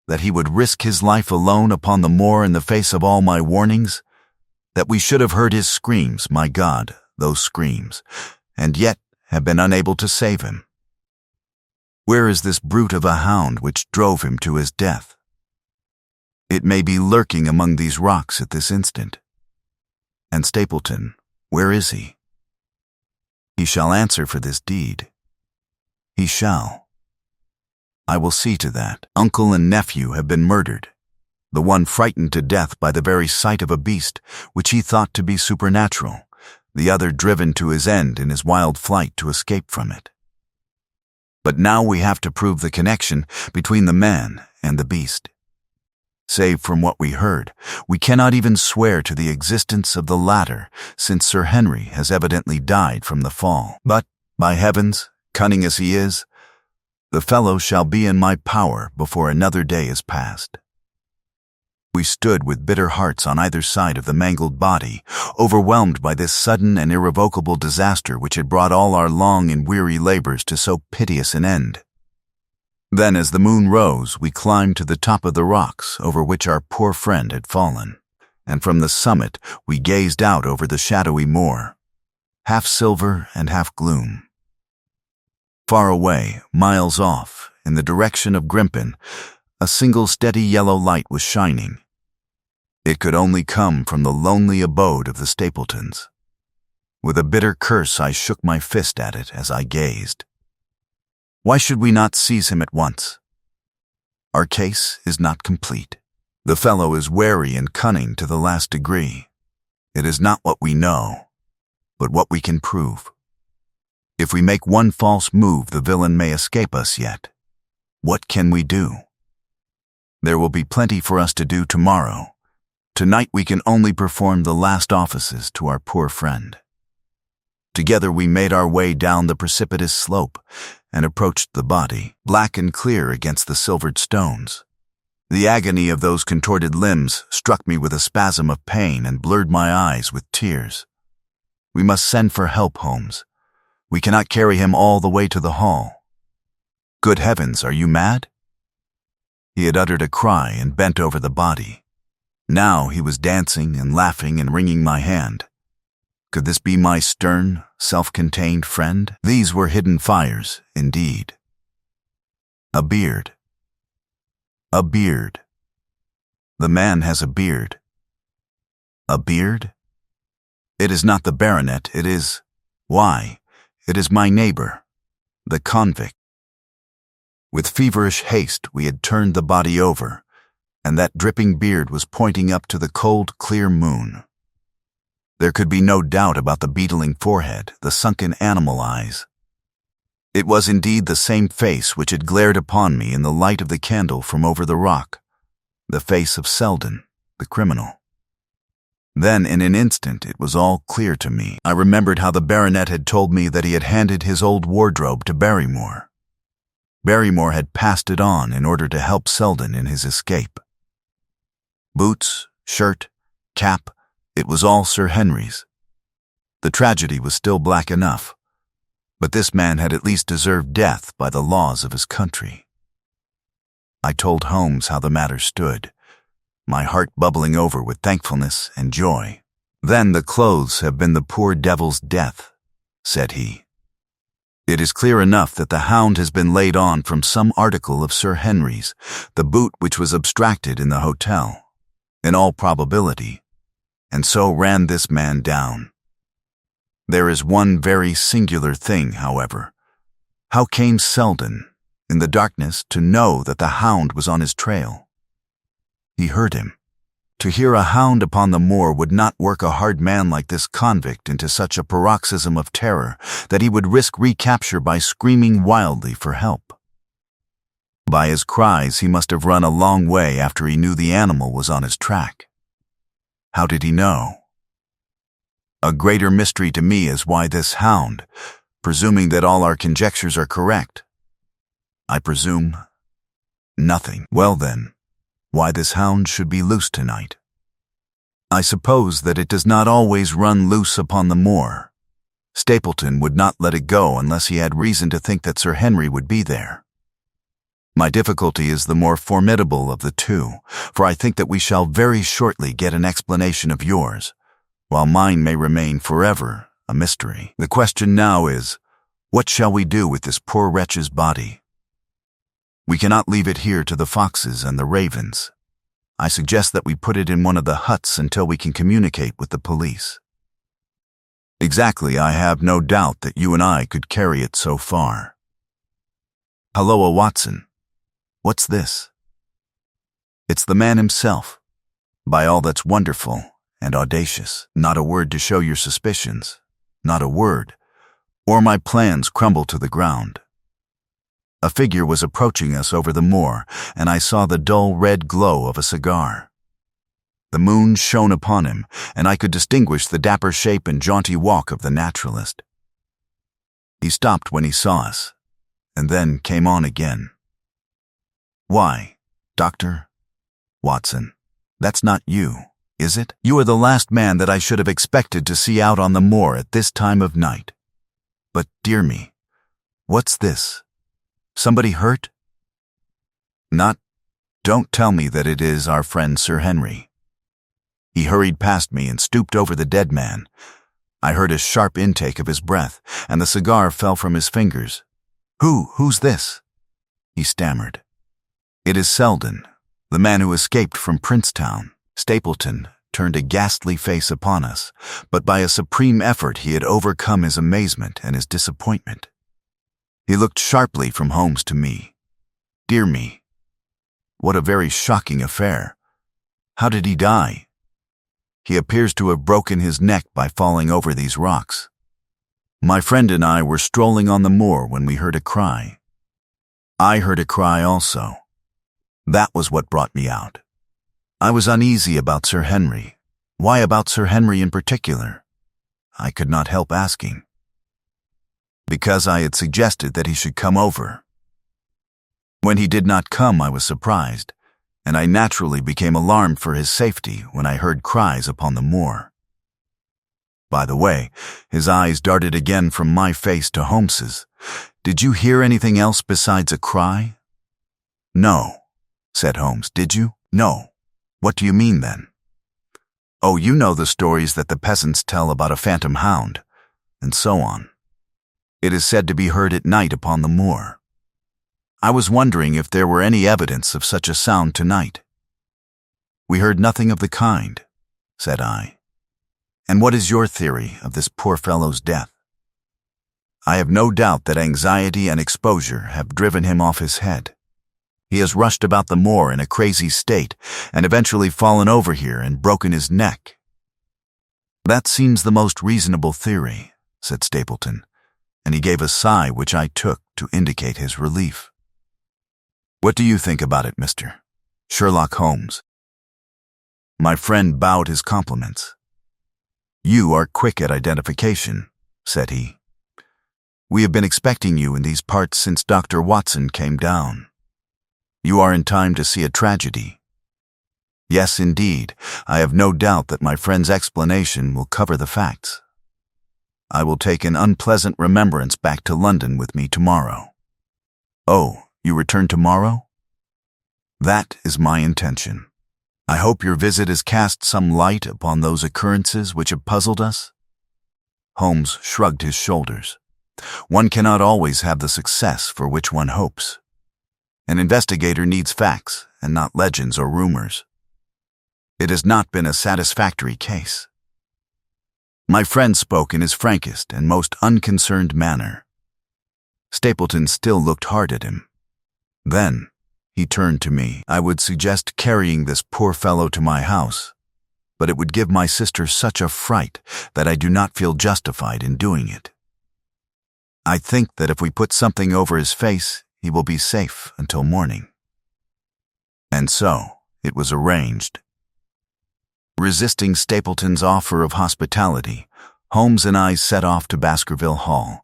Speaker 1: that he would risk his life alone upon the moor in the face of all my warnings? That we should have heard his screams, my God, those screams, and yet have been unable to save him? Where is this brute of a hound which drove him to his death? It may be lurking among these rocks at this instant. And Stapleton, where is he? He shall answer for this deed. He shall. I will see to that. Uncle and nephew have been murdered, the one frightened to death by the very sight of a beast which he thought to be supernatural, the other driven to his end in his wild flight to escape from it. But now we have to prove the connection between the man and the beast. Save from what we heard, we cannot even swear to the existence of the latter, since Sir Henry has evidently died from the fall. But, by heavens, cunning as he is, the fellow shall be in my power before another day is past. We stood with bitter hearts on either side of the mangled body, overwhelmed by this sudden and irrevocable disaster which had brought all our long and weary labors to so piteous an end. Then, as the moon rose, we climbed to the top of the rocks over which our poor friend had fallen, and from the summit we gazed out over the shadowy moor, half silver and half gloom. Far away, miles off, in the direction of Grimpen, a single steady yellow light was shining. It could only come from the lonely abode of the Stapletons. With a bitter curse I shook my fist at it as I gazed. Why should we not seize him at once? Our case is not complete. The fellow is wary and cunning to the last degree. It is not what we know, but what we can prove. If we make one false move, the villain may escape us yet. What can we do? There will be plenty for us to do tomorrow. Tonight we can only perform the last offices to our poor friend. Together we made our way down the precipitous slope and approached the body, black and clear against the silvered stones. The agony of those contorted limbs struck me with a spasm of pain and blurred my eyes with tears. We must send for help, Holmes. We cannot carry him all the way to the hall. Good heavens, are you mad? He had uttered a cry and bent over the body. Now he was dancing and laughing and wringing my hand. Could this be my stern, self-contained friend? These were hidden fires, indeed. A beard. A beard. The man has a beard. A beard? It is not the baronet, it is... Why, it is my neighbor, the convict. With feverish haste we had turned the body over, and that dripping beard was pointing up to the cold, clear moon. There could be no doubt about the beetling forehead, the sunken animal eyes. It was indeed the same face which had glared upon me in the light of the candle from over the rock, the face of Selden, the criminal. Then, in an instant, it was all clear to me. I remembered how the baronet had told me that he had handed his old wardrobe to Barrymore. Barrymore had passed it on in order to help Selden in his escape. Boots, shirt, cap, it was all Sir Henry's. The tragedy was still black enough, but this man had at least deserved death by the laws of his country. I told Holmes how the matter stood, my heart bubbling over with thankfulness and joy. Then the clothes have been the poor devil's death, said he. It is clear enough that the Hound has been laid on from some article of Sir Henry's, the boot which was abstracted in the hotel, in all probability, and so ran this man down. There is one very singular thing, however. How came Selden, in the darkness, to know that the Hound was on his trail? He heard him. To hear a hound upon the moor would not work a hard man like this convict into such a paroxysm of terror that he would risk recapture by screaming wildly for help. By his cries, he must have run a long way after he knew the animal was on his track. How did he know? A greater mystery to me is why this hound, presuming that all our conjectures are correct. I presume nothing. Well then, why this hound should be loose tonight. I suppose that it does not always run loose upon the moor. Stapleton would not let it go unless he had reason to think that Sir Henry would be there. My difficulty is the more formidable of the two, for I think that we shall very shortly get an explanation of yours, while mine may remain forever a mystery. The question now is, what shall we do with this poor wretch's body? We cannot leave it here to the foxes and the ravens. I suggest that we put it in one of the huts until we can communicate with the police. Exactly, I have no doubt that you and I could carry it so far. Halloa, Watson. What's this? It's the man himself, by all that's wonderful and audacious. Not a word to show your suspicions, not a word, or my plans crumble to the ground. A figure was approaching us over the moor, and I saw the dull red glow of a cigar. The moon shone upon him, and I could distinguish the dapper shape and jaunty walk of the naturalist. He stopped when he saw us, and then came on again. Why, Dr. Watson, that's not you, is it? You are the last man that I should have expected to see out on the moor at this time of night. But, dear me, what's this? Somebody hurt? Don't tell me that it is our friend Sir Henry. He hurried past me and stooped over the dead man. I heard a sharp intake of his breath, and the cigar fell from his fingers. Who's this? He stammered. It is Selden, the man who escaped from Princetown. Stapleton turned a ghastly face upon us, but by a supreme effort he had overcome his amazement and his disappointment. He looked sharply from Holmes to me. Dear me. What a very shocking affair. How did he die? He appears to have broken his neck by falling over these rocks. My friend and I were strolling on the moor when we heard a cry. I heard a cry also. That was what brought me out. I was uneasy about Sir Henry. Why about Sir Henry in particular? I could not help asking. Because I had suggested that he should come over. When he did not come, I was surprised, and I naturally became alarmed for his safety when I heard cries upon the moor. By the way, his eyes darted again from my face to Holmes's. Did you hear anything else besides a cry? No, said Holmes. Did you? No. What do you mean then? Oh, you know the stories that the peasants tell about a phantom hound, and so on. It is said to be heard at night upon the moor. I was wondering if there were any evidence of such a sound tonight. We heard nothing of the kind, said I. And what is your theory of this poor fellow's death? I have no doubt that anxiety and exposure have driven him off his head. He has rushed about the moor in a crazy state and eventually fallen over here and broken his neck. That seems the most reasonable theory, said Stapleton, and he gave a sigh which I took to indicate his relief. What do you think about it, Mr. Sherlock Holmes? My friend bowed his compliments. You are quick at identification, said he. We have been expecting you in these parts since Dr. Watson came down. You are in time to see a tragedy. Yes, indeed, I have no doubt that my friend's explanation will cover the facts. I will take an unpleasant remembrance back to London with me tomorrow. Oh, you return tomorrow? That is my intention. I hope your visit has cast some light upon those occurrences which have puzzled us. Holmes shrugged his shoulders. One cannot always have the success for which one hopes. An investigator needs facts and not legends or rumors. It has not been a satisfactory case. My friend spoke in his frankest and most unconcerned manner. Stapleton still looked hard at him. Then he turned to me. I would suggest carrying this poor fellow to my house, but it would give my sister such a fright that I do not feel justified in doing it. I think that if we put something over his face, he will be safe until morning. And so it was arranged. Resisting Stapleton's offer of hospitality, Holmes and I set off to Baskerville Hall,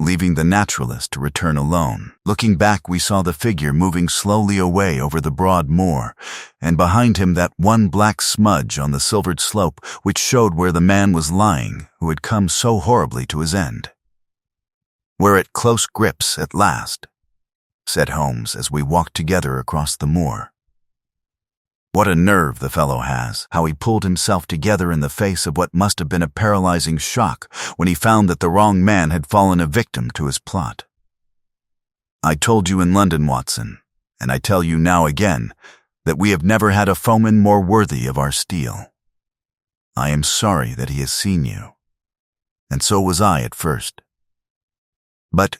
Speaker 1: leaving the naturalist to return alone. Looking back, we saw the figure moving slowly away over the broad moor, and behind him that one black smudge on the silvered slope which showed where the man was lying who had come so horribly to his end. We're at close grips at last, said Holmes as we walked together across the moor. What a nerve the fellow has, how he pulled himself together in the face of what must have been a paralyzing shock when he found that the wrong man had fallen a victim to his plot. I told you in London, Watson, and I tell you now again, that we have never had a foeman more worthy of our steel. I am sorry that he has seen you, and so was I at first. But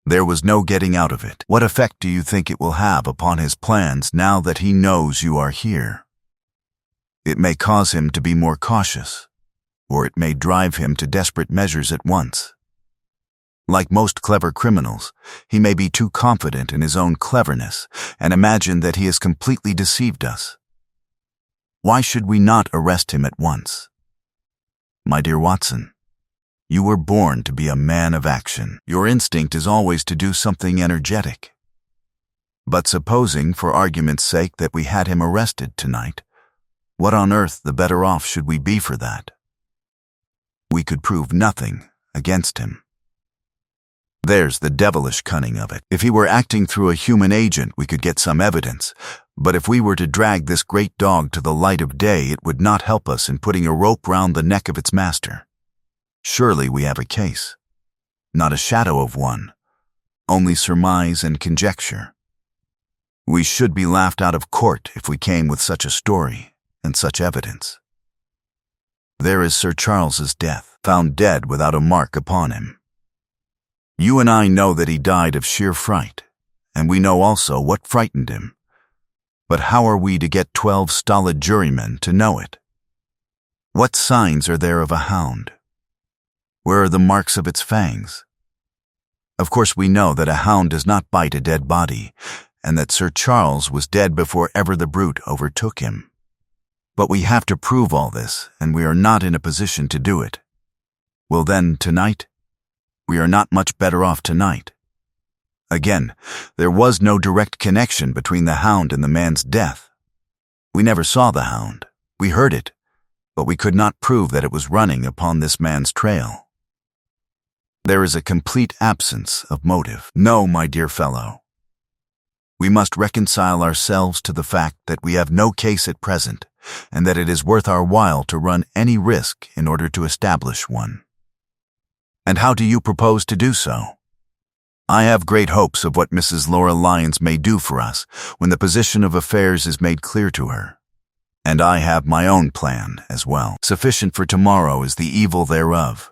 Speaker 1: there was no getting out of it. What effect do you think it will have upon his plans now that he knows you are here? It may cause him to be more cautious, or it may drive him to desperate measures at once. Like most clever criminals, he may be too confident in his own cleverness and imagine that he has completely deceived us. Why should we not arrest him at once? My dear Watson, you were born to be a man of action. Your instinct is always to do something energetic. But supposing, for argument's sake, that we had him arrested tonight, what on earth the better off should we be for that? We could prove nothing against him. There's the devilish cunning of it. If he were acting through a human agent, we could get some evidence, but if we were to drag this great dog to the light of day, it would not help us in putting a rope round the neck of its master. Surely we have a case. Not a shadow of one, only surmise and conjecture. We should be laughed out of court if we came with such a story and such evidence. There is Sir Charles's death, found dead without a mark upon him. You and I know that he died of sheer fright, and we know also what frightened him. But how are we to get 12 stolid jurymen to know it? What signs are there of a hound? Where are the marks of its fangs? Of course we know that a hound does not bite a dead body, and that Sir Charles was dead before ever the brute overtook him. But we have to prove all this, and we are not in a position to do it. Well then, tonight? We are not much better off tonight. Again, there was no direct connection between the hound and the man's death. We never saw the hound. We heard it, but we could not prove that it was running upon this man's trail. There is a complete absence of motive. No, my dear fellow. We must reconcile ourselves to the fact that we have no case at present, and that it is worth our while to run any risk in order to establish one. And how do you propose to do so? I have great hopes of what Mrs. Laura Lyons may do for us when the position of affairs is made clear to her. And I have my own plan as well. Sufficient for tomorrow is the evil thereof.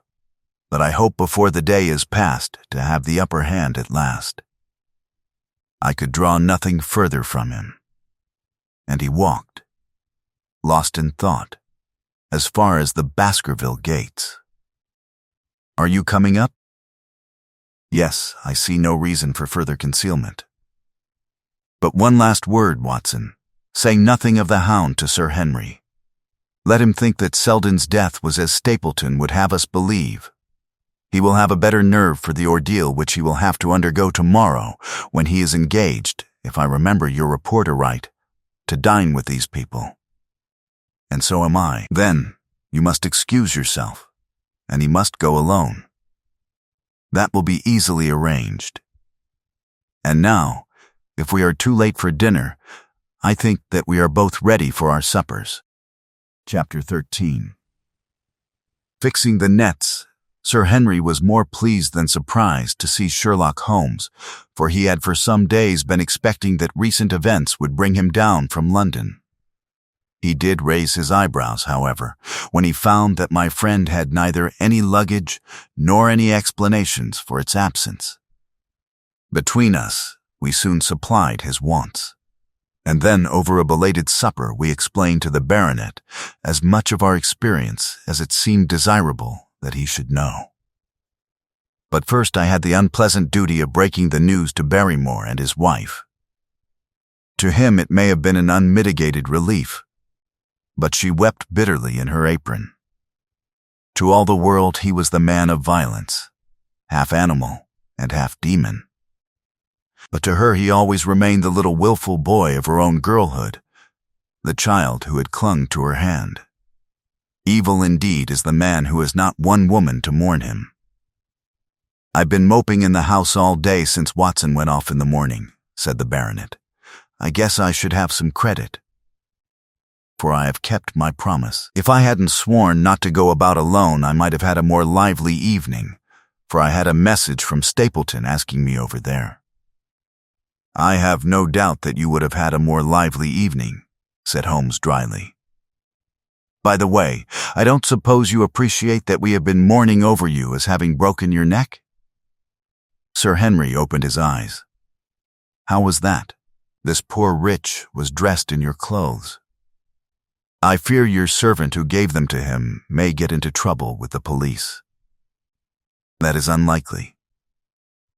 Speaker 1: But I hope before the day is past to have the upper hand at last. I could draw nothing further from him. And he walked, lost in thought, as far as the Baskerville gates. Are you coming up? Yes, I see no reason for further concealment. But one last word, Watson. Say nothing of the hound to Sir Henry. Let him think that Selden's death was as Stapleton would have us believe. He will have a better nerve for the ordeal which he will have to undergo tomorrow when he is engaged, if I remember your report aright, to dine with these people. And so am I. Then you must excuse yourself, and he must go alone. That will be easily arranged. And now, if we are too late for dinner, I think that we are both ready for our suppers. Chapter 13. Fixing the nets, Sir Henry was more pleased than surprised to see Sherlock Holmes, for he had for some days been expecting that recent events would bring him down from London. He did raise his eyebrows, however, when he found that my friend had neither any luggage nor any explanations for its absence. Between us, we soon supplied his wants. And then over a belated supper we explained to the baronet as much of our experience as it seemed desirable that he should know. But first I had the unpleasant duty of breaking the news to Barrymore and his wife. To him it may have been an unmitigated relief, but she wept bitterly in her apron. To all the world he was the man of violence, half animal and half demon. But to her he always remained the little willful boy of her own girlhood, the child who had clung to her hand. Evil indeed is the man who has not one woman to mourn him. I've been moping in the house all day since Watson went off in the morning, said the baronet. I guess I should have some credit, for I have kept my promise. If I hadn't sworn not to go about alone, I might have had a more lively evening, for I had a message from Stapleton asking me over there. I have no doubt that you would have had a more lively evening, said Holmes dryly. By the way, I don't suppose you appreciate that we have been mourning over you as having broken your neck? Sir Henry opened his eyes. How was that? This poor wretch was dressed in your clothes. I fear your servant who gave them to him may get into trouble with the police. That is unlikely.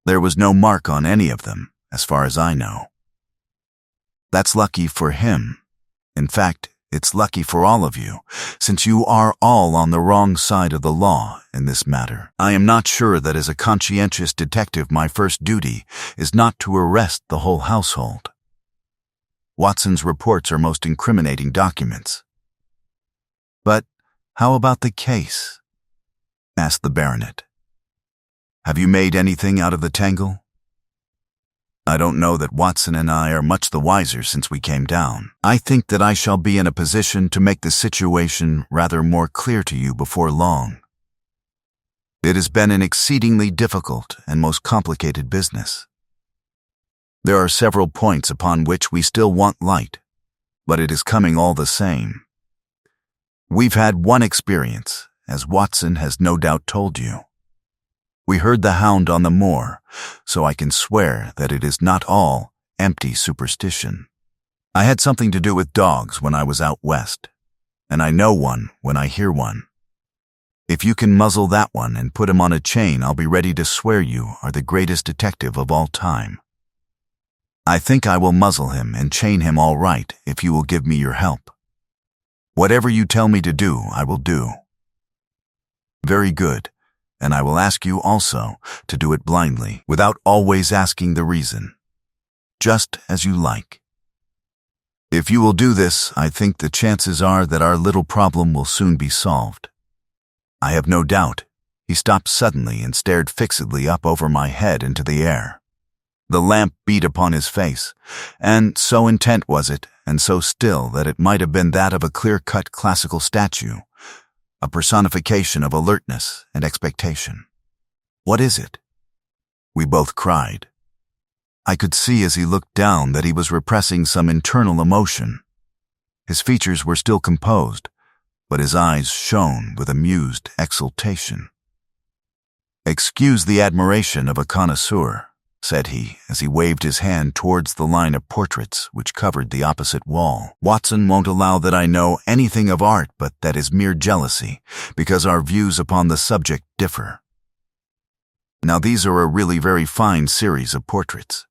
Speaker 1: There was no mark on any of them, as far as I know. That's lucky for him. In fact, it's lucky for all of you, since you are all on the wrong side of the law in this matter. I am not sure that as a conscientious detective my first duty is not to arrest the whole household. Watson's reports are most incriminating documents. But how about the case? Asked the baronet. Have you made anything out of the tangle? I don't know that Watson and I are much the wiser since we came down. I think that I shall be in a position to make the situation rather more clear to you before long. It has been an exceedingly difficult and most complicated business. There are several points upon which we still want light, but it is coming all the same. We've had one experience, as Watson has no doubt told you. We heard the hound on the moor, so I can swear that it is not all empty superstition. I had something to do with dogs when I was out west, and I know one when I hear one. If you can muzzle that one and put him on a chain, I'll be ready to swear you are the greatest detective of all time. I think I will muzzle him and chain him all right if you will give me your help. Whatever you tell me to do, I will do. Very good, and I will ask you also to do it blindly, without always asking the reason. Just as you like. If you will do this, I think the chances are that our little problem will soon be solved. I have no doubt. He stopped suddenly and stared fixedly up over my head into the air. The lamp beat upon his face, and so intent was it, and so still, that it might have been that of a clear-cut classical statue, a personification of alertness and expectation. What is it? We both cried. I could see as he looked down that he was repressing some internal emotion. His features were still composed, but his eyes shone with amused exultation. "Excuse the admiration of a connoisseur," said he, as he waved his hand towards the line of portraits which covered the opposite wall. "Watson won't allow that I know anything of art, but that is mere jealousy, because our views upon the subject differ. Now these are a really very fine series of portraits."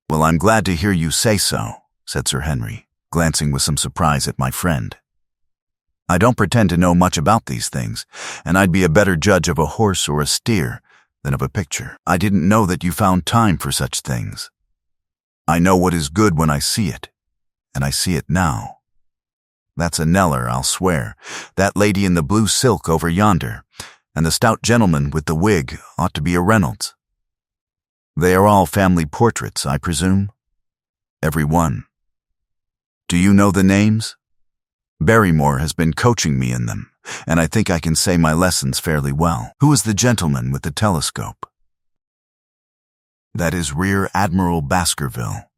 Speaker 1: "Well, I'm glad to hear you say so," said Sir Henry, glancing with some surprise at my friend. "I don't pretend to know much about these things, and I'd be a better judge of a horse or a steer than of a picture. I didn't know that you found time for such things. I know what is good when I see it, and I see it now. That's a Kneller, I'll swear. That lady in the blue silk over yonder, and the stout gentleman with the wig ought to be a Reynolds. They are all family portraits, I presume?" "Every one." "Do you know the names?" "Barrymore has been coaching me in them, and I think I can say my lessons fairly well." "Who is the gentleman with the telescope?" "That is Rear Admiral Baskerville,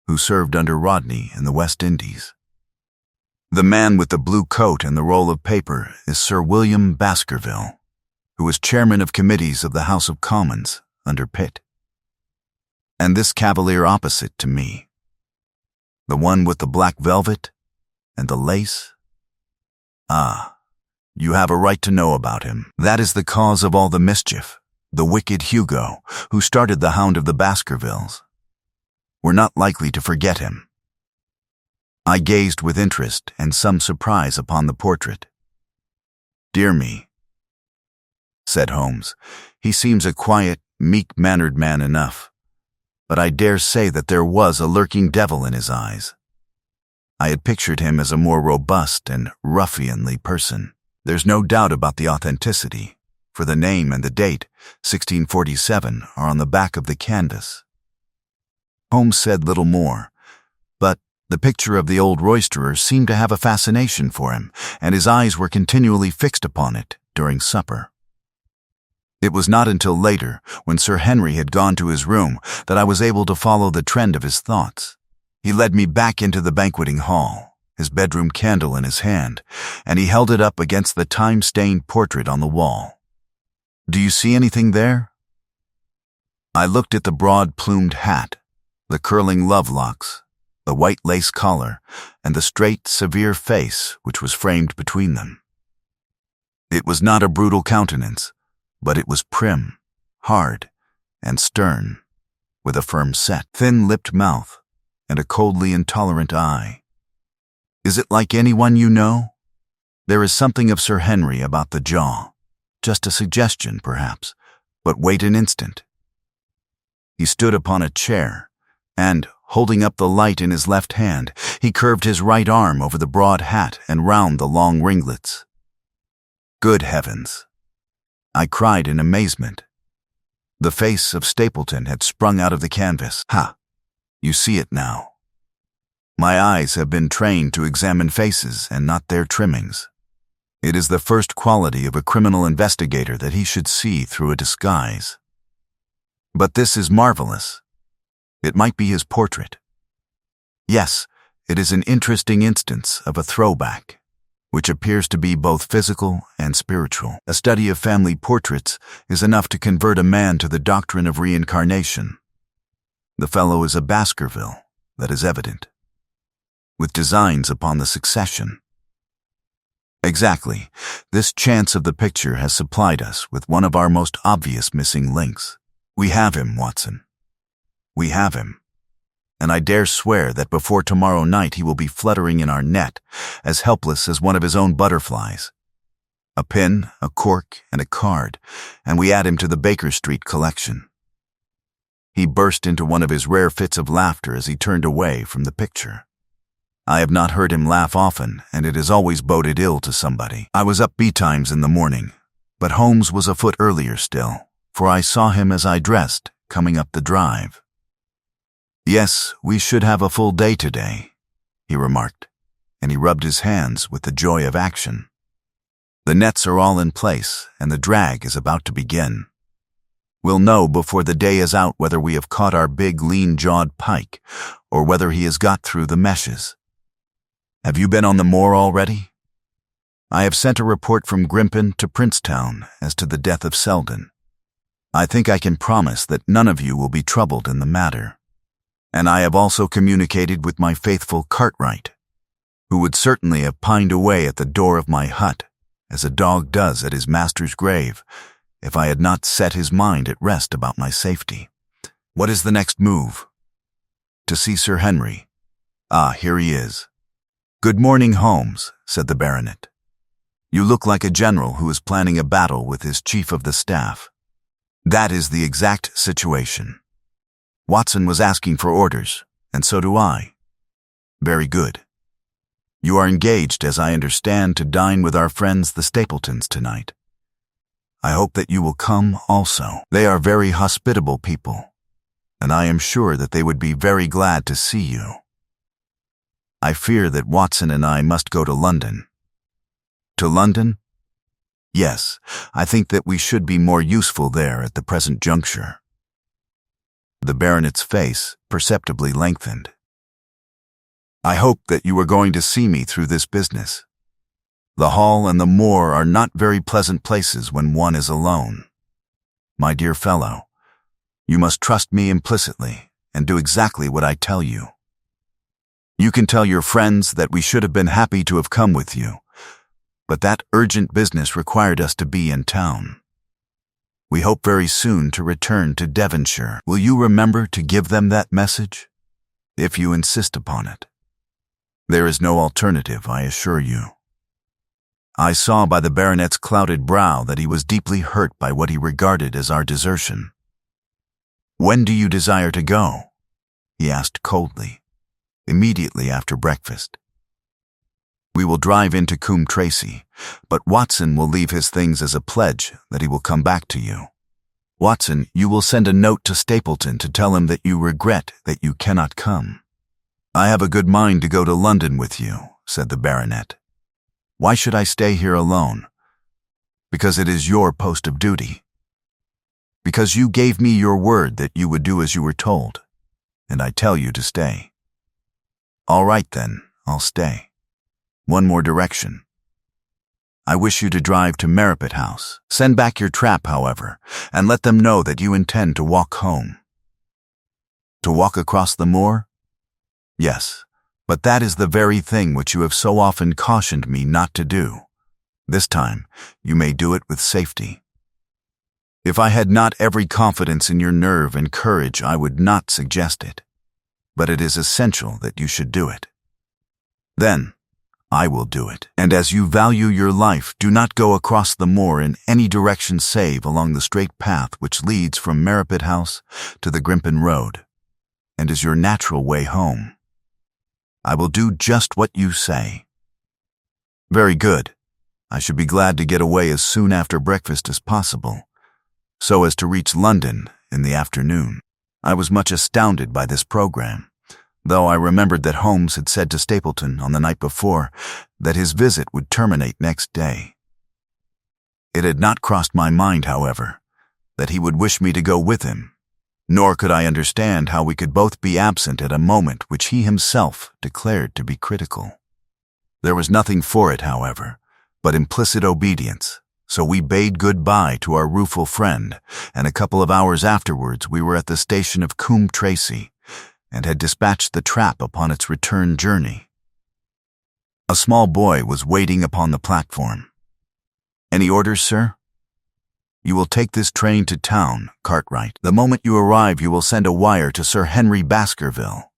Speaker 1: who served under Rodney in the West Indies. The man with the blue coat and the roll of paper is Sir William Baskerville, who was chairman of committees of the House of Commons under Pitt. And this cavalier opposite to me, the one with the black velvet and the lace? Ah, you have a right to know about him. That is the cause of all the mischief, the wicked Hugo, who started the Hound of the Baskervilles. We're not likely to forget him." I gazed with interest and some surprise upon the portrait. "Dear me," said Holmes, "he seems a quiet, meek-mannered man enough, but I dare say that there was a lurking devil in his eyes. I had pictured him as a more robust and ruffianly person. There's no doubt about the authenticity, for the name and the date, 1647, are on the back of the canvas." Holmes said little more, but the picture of the old roisterer seemed to have a fascination for him, and his eyes were continually fixed upon it during supper. It was not until later, when Sir Henry had gone to his room, that I was able to follow the trend of his thoughts. He led me back into the banqueting hall, his bedroom candle in his hand, and he held it up against the time-stained portrait on the wall. "Do you see anything there?" I looked at the broad-plumed hat, the curling love-locks, the white lace collar, and the straight, severe face which was framed between them. It was not a brutal countenance, but it was prim, hard, and stern, with a firm set, thin-lipped mouth, and a coldly intolerant eye. "Is it like anyone you know?" "There is something of Sir Henry about the jaw. Just a suggestion, perhaps, but wait an instant." He stood upon a chair, and, holding up the light in his left hand, he curved his right arm over the broad hat and round the long ringlets. "Good heavens!" I cried in amazement. The face of Stapleton had sprung out of the canvas. "Ha! You see it now. My eyes have been trained to examine faces and not their trimmings. It is the first quality of a criminal investigator that he should see through a disguise. But this is marvelous. It might be his portrait. Yes, it is an interesting instance of a throwback, which appears to be both physical and spiritual. A study of family portraits is enough to convert a man to the doctrine of reincarnation. The fellow is a Baskerville, that is evident, with designs upon the succession. Exactly, this chance of the picture has supplied us with one of our most obvious missing links. We have him, Watson. We have him. And I dare swear that before tomorrow night he will be fluttering in our net, as helpless as one of his own butterflies. A pin, a cork, and a card, and we add him to the Baker Street collection. He burst into one of his rare fits of laughter as he turned away from the picture. I have not heard him laugh often, and it has always boded ill to somebody. I was up betimes in the morning, but Holmes was afoot earlier still, for I saw him as I dressed, coming up the drive. "Yes, we should have a full day today," he remarked, and he rubbed his hands with the joy of action. "The nets are all in place, and the drag is about to begin. We'll know before the day is out whether we have caught our big lean-jawed pike, or whether he has got through the meshes. Have you been on the moor already? I have sent a report from Grimpen to Princetown as to the death of Selden. I think I can promise that none of you will be troubled in the matter. And I have also communicated with my faithful Cartwright, who would certainly have pined away at the door of my hut, as a dog does at his master's grave, if I had not set his mind at rest about my safety. What is the next move? To see Sir Henry. Ah, here he is. Good morning, Holmes, said the baronet. You look like a general who is planning a battle with his chief of the staff. That is the exact situation. Watson was asking for orders, and so do I. Very good. You are engaged, as I understand, to dine with our friends the Stapletons tonight. I hope that you will come also. They are very hospitable people, and I am sure that they would be very glad to see you. I fear that Watson and I must go to London. To London? Yes, I think that we should be more useful there at the present juncture. The baronet's face perceptibly lengthened. I hope that you are going to see me through this business. The Hall and the Moor are not very pleasant places when one is alone. My dear fellow, you must trust me implicitly and do exactly what I tell you. You can tell your friends that we should have been happy to have come with you, but that urgent business required us to be in town. We hope very soon to return to Devonshire. Will you remember to give them that message, if you insist upon it? There is no alternative, I assure you. I saw by the baronet's clouded brow that he was deeply hurt by what he regarded as our desertion. When do you desire to go? He asked coldly. Immediately after breakfast. We will drive into Coombe Tracy, but Watson will leave his things as a pledge that he will come back to you. Watson, you will send a note to Stapleton to tell him that you regret that you cannot come. I have a good mind to go to London with you, said the baronet. Why should I stay here alone? Because it is your post of duty. Because you gave me your word that you would do as you were told, and I tell you to stay. All right then, I'll stay. One more direction. I wish you to drive to Merripit House. Send back your trap, however, and let them know that you intend to walk home. To walk across the moor? Yes, but that is the very thing which you have so often cautioned me not to do. This time, you may do it with safety. If I had not every confidence in your nerve and courage, I would not suggest it. But it is essential that you should do it. Then, I will do it. And as you value your life, do not go across the moor in any direction save along the straight path which leads from Merripit House to the Grimpen Road, and is your natural way home. I will do just what you say. Very good. I should be glad to get away as soon after breakfast as possible, so as to reach London in the afternoon. I was much astounded by this program, though I remembered that Holmes had said to Stapleton on the night before that his visit would terminate next day. It had not crossed my mind, however, that he would wish me to go with him, nor could I understand how we could both be absent at a moment which he himself declared to be critical. There was nothing for it, however, but implicit obedience, so we bade goodbye to our rueful friend, and a couple of hours afterwards we were at the station of Coombe Tracy, and had dispatched the trap upon its return journey. A small boy was waiting upon the platform. "Any orders, sir?" "You will take this train to town, Cartwright. The moment you arrive you will send a wire to Sir Henry Baskerville,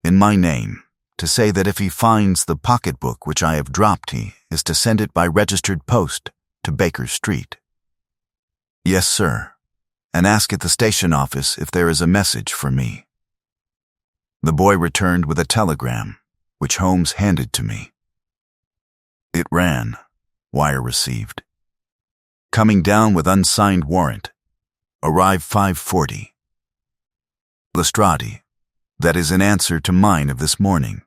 Speaker 1: in my name, to say that if he finds the pocketbook which I have dropped he is to send it by registered post to Baker Street." "Yes, sir, and ask at the station office if there is a message for me." The boy returned with a telegram, which Holmes handed to me. It ran, "Wire received. Coming down with unsigned warrant. Arrive 5:40. Lestrade, that is an answer to mine of this morning.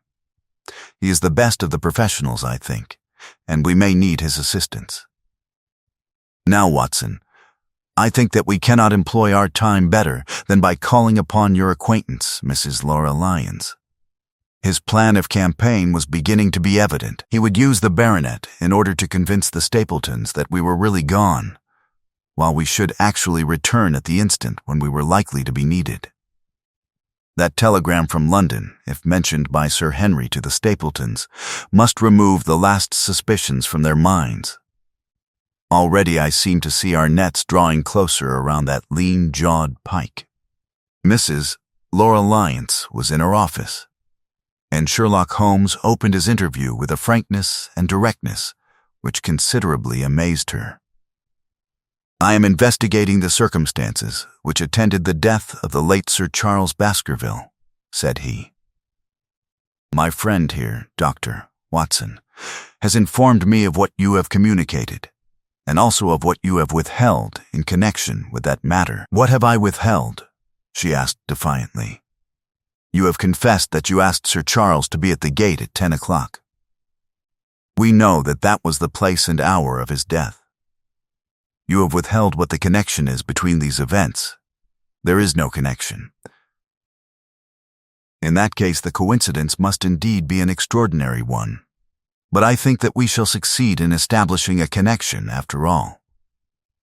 Speaker 1: He is the best of the professionals, I think, and we may need his assistance. Now, Watson, I think that we cannot employ our time better than by calling upon your acquaintance, Mrs. Laura Lyons. His plan of campaign was beginning to be evident. He would use the baronet in order to convince the Stapletons that we were really gone, while we should actually return at the instant when we were likely to be needed. That telegram from London, if mentioned by Sir Henry to the Stapletons, must remove the last suspicions from their minds. Already I seem to see our nets drawing closer around that lean-jawed pike. Mrs. Laura Lyons was in her office, and Sherlock Holmes opened his interview with a frankness and directness which considerably amazed her. "I am investigating the circumstances which attended the death of the late Sir Charles Baskerville," said he. "My friend here, Dr. Watson, has informed me of what you have communicated, and also of what you have withheld in connection with that matter." "What have I withheld?" she asked defiantly. "You have confessed that you asked Sir Charles to be at the gate at 10 o'clock. We know that that was the place and hour of his death. You have withheld what the connection is between these events. There is no connection. In that case, the coincidence must indeed be an extraordinary one. But I think that we shall succeed in establishing a connection after all.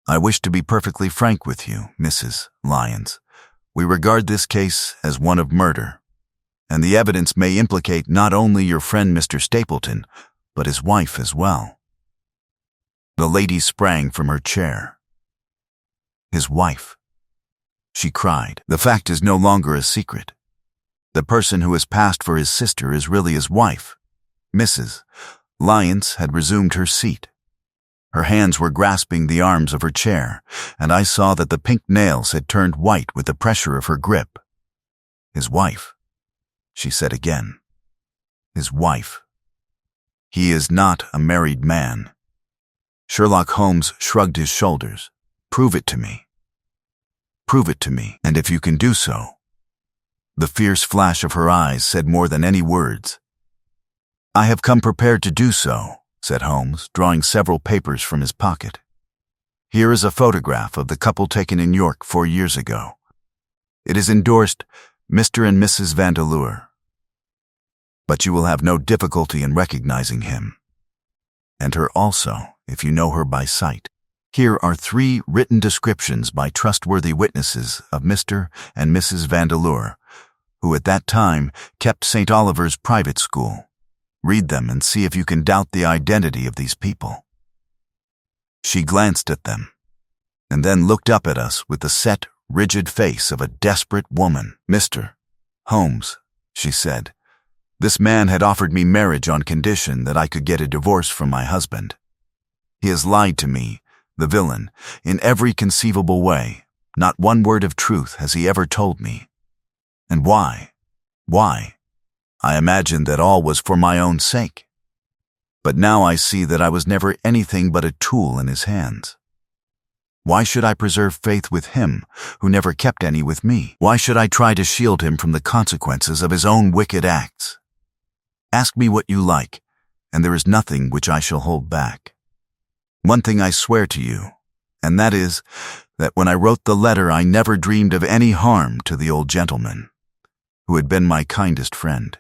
Speaker 1: I wish to be perfectly frank with you, Mrs. Lyons. We regard this case as one of murder, and the evidence may implicate not only your friend Mr. Stapleton, but his wife as well." The lady sprang from her chair. "His wife," she cried. "The fact is no longer a secret. The person who has passed for his sister is really his wife." Mrs. Lyons had resumed her seat. Her hands were grasping the arms of her chair, and I saw that the pink nails had turned white with the pressure of her grip. "His wife," she said again. "His wife. He is not a married man." Sherlock Holmes shrugged his shoulders. "Prove it to me. Prove it to me, and if you can do so." The fierce flash of her eyes said more than any words. "I have come prepared to do so," said Holmes, drawing several papers from his pocket. "Here is a photograph of the couple taken in York 4 years ago. It is endorsed Mr. and Mrs. Vandeleur. But you will have no difficulty in recognizing him, and her also, if you know her by sight. Here are 3 written descriptions by trustworthy witnesses of Mr. and Mrs. Vandeleur, who at that time kept St. Oliver's private school. Read them and see if you can doubt the identity of these people." She glanced at them, and then looked up at us with the set, rigid face of a desperate woman. "Mr. Holmes," she said, "this man had offered me marriage on condition that I could get a divorce from my husband. He has lied to me, the villain, in every conceivable way. Not one word of truth has he ever told me. And why? Why? I imagined that all was for my own sake. But now I see that I was never anything but a tool in his hands. Why should I preserve faith with him who never kept any with me? Why should I try to shield him from the consequences of his own wicked acts? Ask me what you like, and there is nothing which I shall hold back. One thing I swear to you, and that is that when I wrote the letter I never dreamed of any harm to the old gentleman, who had been my kindest friend.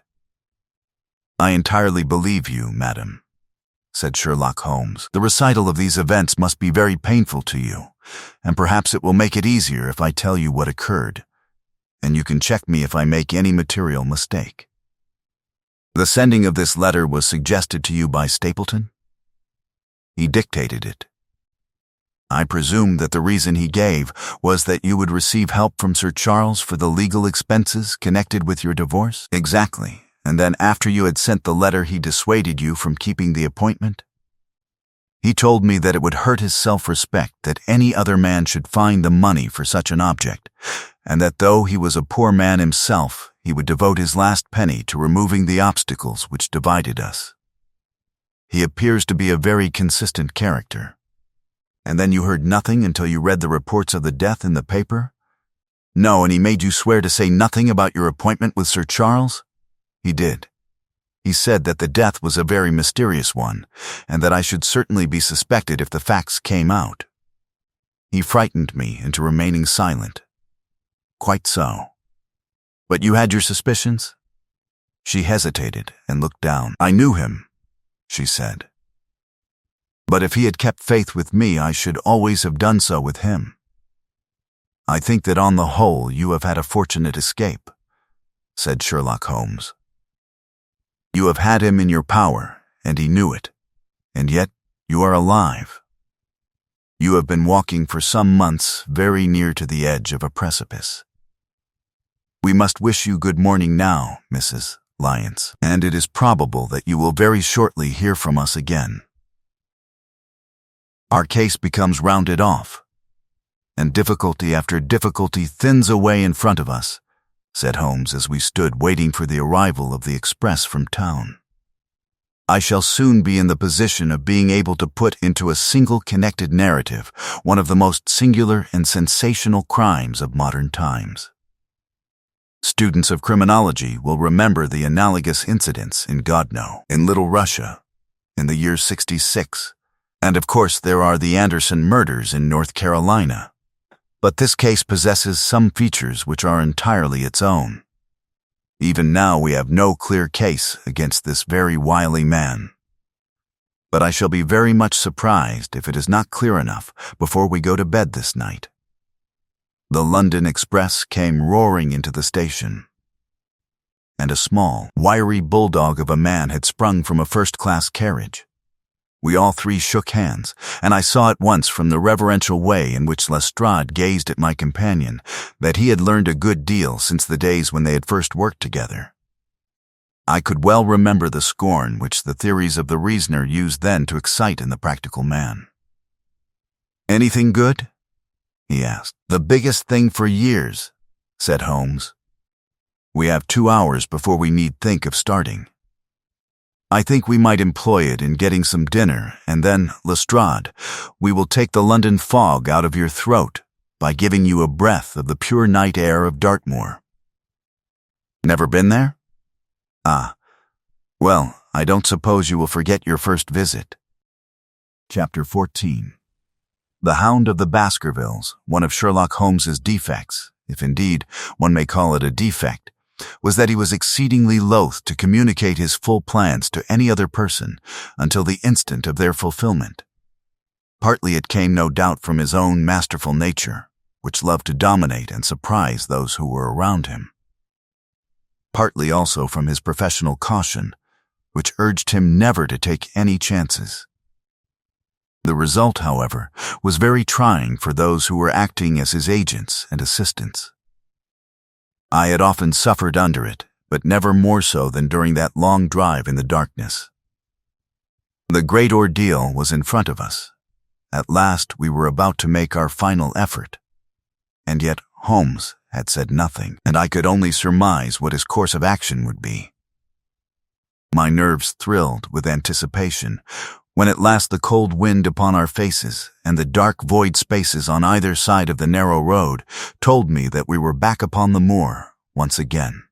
Speaker 1: "I entirely believe you, madam," said Sherlock Holmes. "The recital of these events must be very painful to you, and perhaps it will make it easier if I tell you what occurred, and you can check me if I make any material mistake. The sending of this letter was suggested to you by Stapleton? He dictated it. I presume that the reason he gave was that you would receive help from Sir Charles for the legal expenses connected with your divorce?" "Exactly. And then after you had sent the letter, he dissuaded you from keeping the appointment?" "He told me that it would hurt his self-respect that any other man should find the money for such an object, and that though he was a poor man himself, he would devote his last penny to removing the obstacles which divided us. He appears to be a very consistent character." "And then you heard nothing until you read the reports of the death in the paper?" "No, and he made you swear to say nothing about your appointment with Sir Charles?" "He did. He said that the death was a very mysterious one, and that I should certainly be suspected if the facts came out. He frightened me into remaining silent." "Quite so. But you had your suspicions?" She hesitated and looked down. "I knew him," she said. "But if he had kept faith with me, I should always have done so with him. I think that on the whole you have had a fortunate escape," said Sherlock Holmes. "You have had him in your power, and he knew it, and yet you are alive. You have been walking for some months very near to the edge of a precipice. We must wish you good morning now, Mrs. Lyons, and it is probable that you will very shortly hear from us again. Our case becomes rounded off, and difficulty after difficulty thins away in front of us," said Holmes as we stood waiting for the arrival of the express from town. "I shall soon be in the position of being able to put into a single connected narrative one of the most singular and sensational crimes of modern times. Students of criminology will remember the analogous incidents in Godno, in Little Russia, in the year 66, and of course there are the Anderson murders in North Carolina. But this case possesses some features which are entirely its own. Even now we have no clear case against this very wily man. But I shall be very much surprised if it is not clear enough before we go to bed this night." The London Express came roaring into the station, and a small, wiry bulldog of a man had sprung from a first-class carriage. We all three shook hands, and I saw at once from the reverential way in which Lestrade gazed at my companion that he had learned a good deal since the days when they had first worked together. I could well remember the scorn which the theories of the reasoner used then to excite in the practical man. "Anything good?" he asked. "The biggest thing for years," said Holmes. "We have 2 hours before we need think of starting. I think we might employ it in getting some dinner, and then, Lestrade, we will take the London fog out of your throat by giving you a breath of the pure night air of Dartmoor." "Never been there?" "Ah, well, I don't suppose you will forget your first visit." Chapter 14. The Hound of the Baskervilles, one of Sherlock Holmes's defects, if indeed one may call it a defect, was that he was exceedingly loath to communicate his full plans to any other person until the instant of their fulfillment. Partly it came no doubt from his own masterful nature, which loved to dominate and surprise those who were around him. Partly also from his professional caution, which urged him never to take any chances. The result, however, was very trying for those who were acting as his agents and assistants. I had often suffered under it, but never more so than during that long drive in the darkness. The great ordeal was in front of us. At last we were about to make our final effort. And yet Holmes had said nothing, and I could only surmise what his course of action would be. My nerves thrilled with anticipation, when at last the cold wind upon our faces and the dark void spaces on either side of the narrow road told me that we were back upon the moor once again.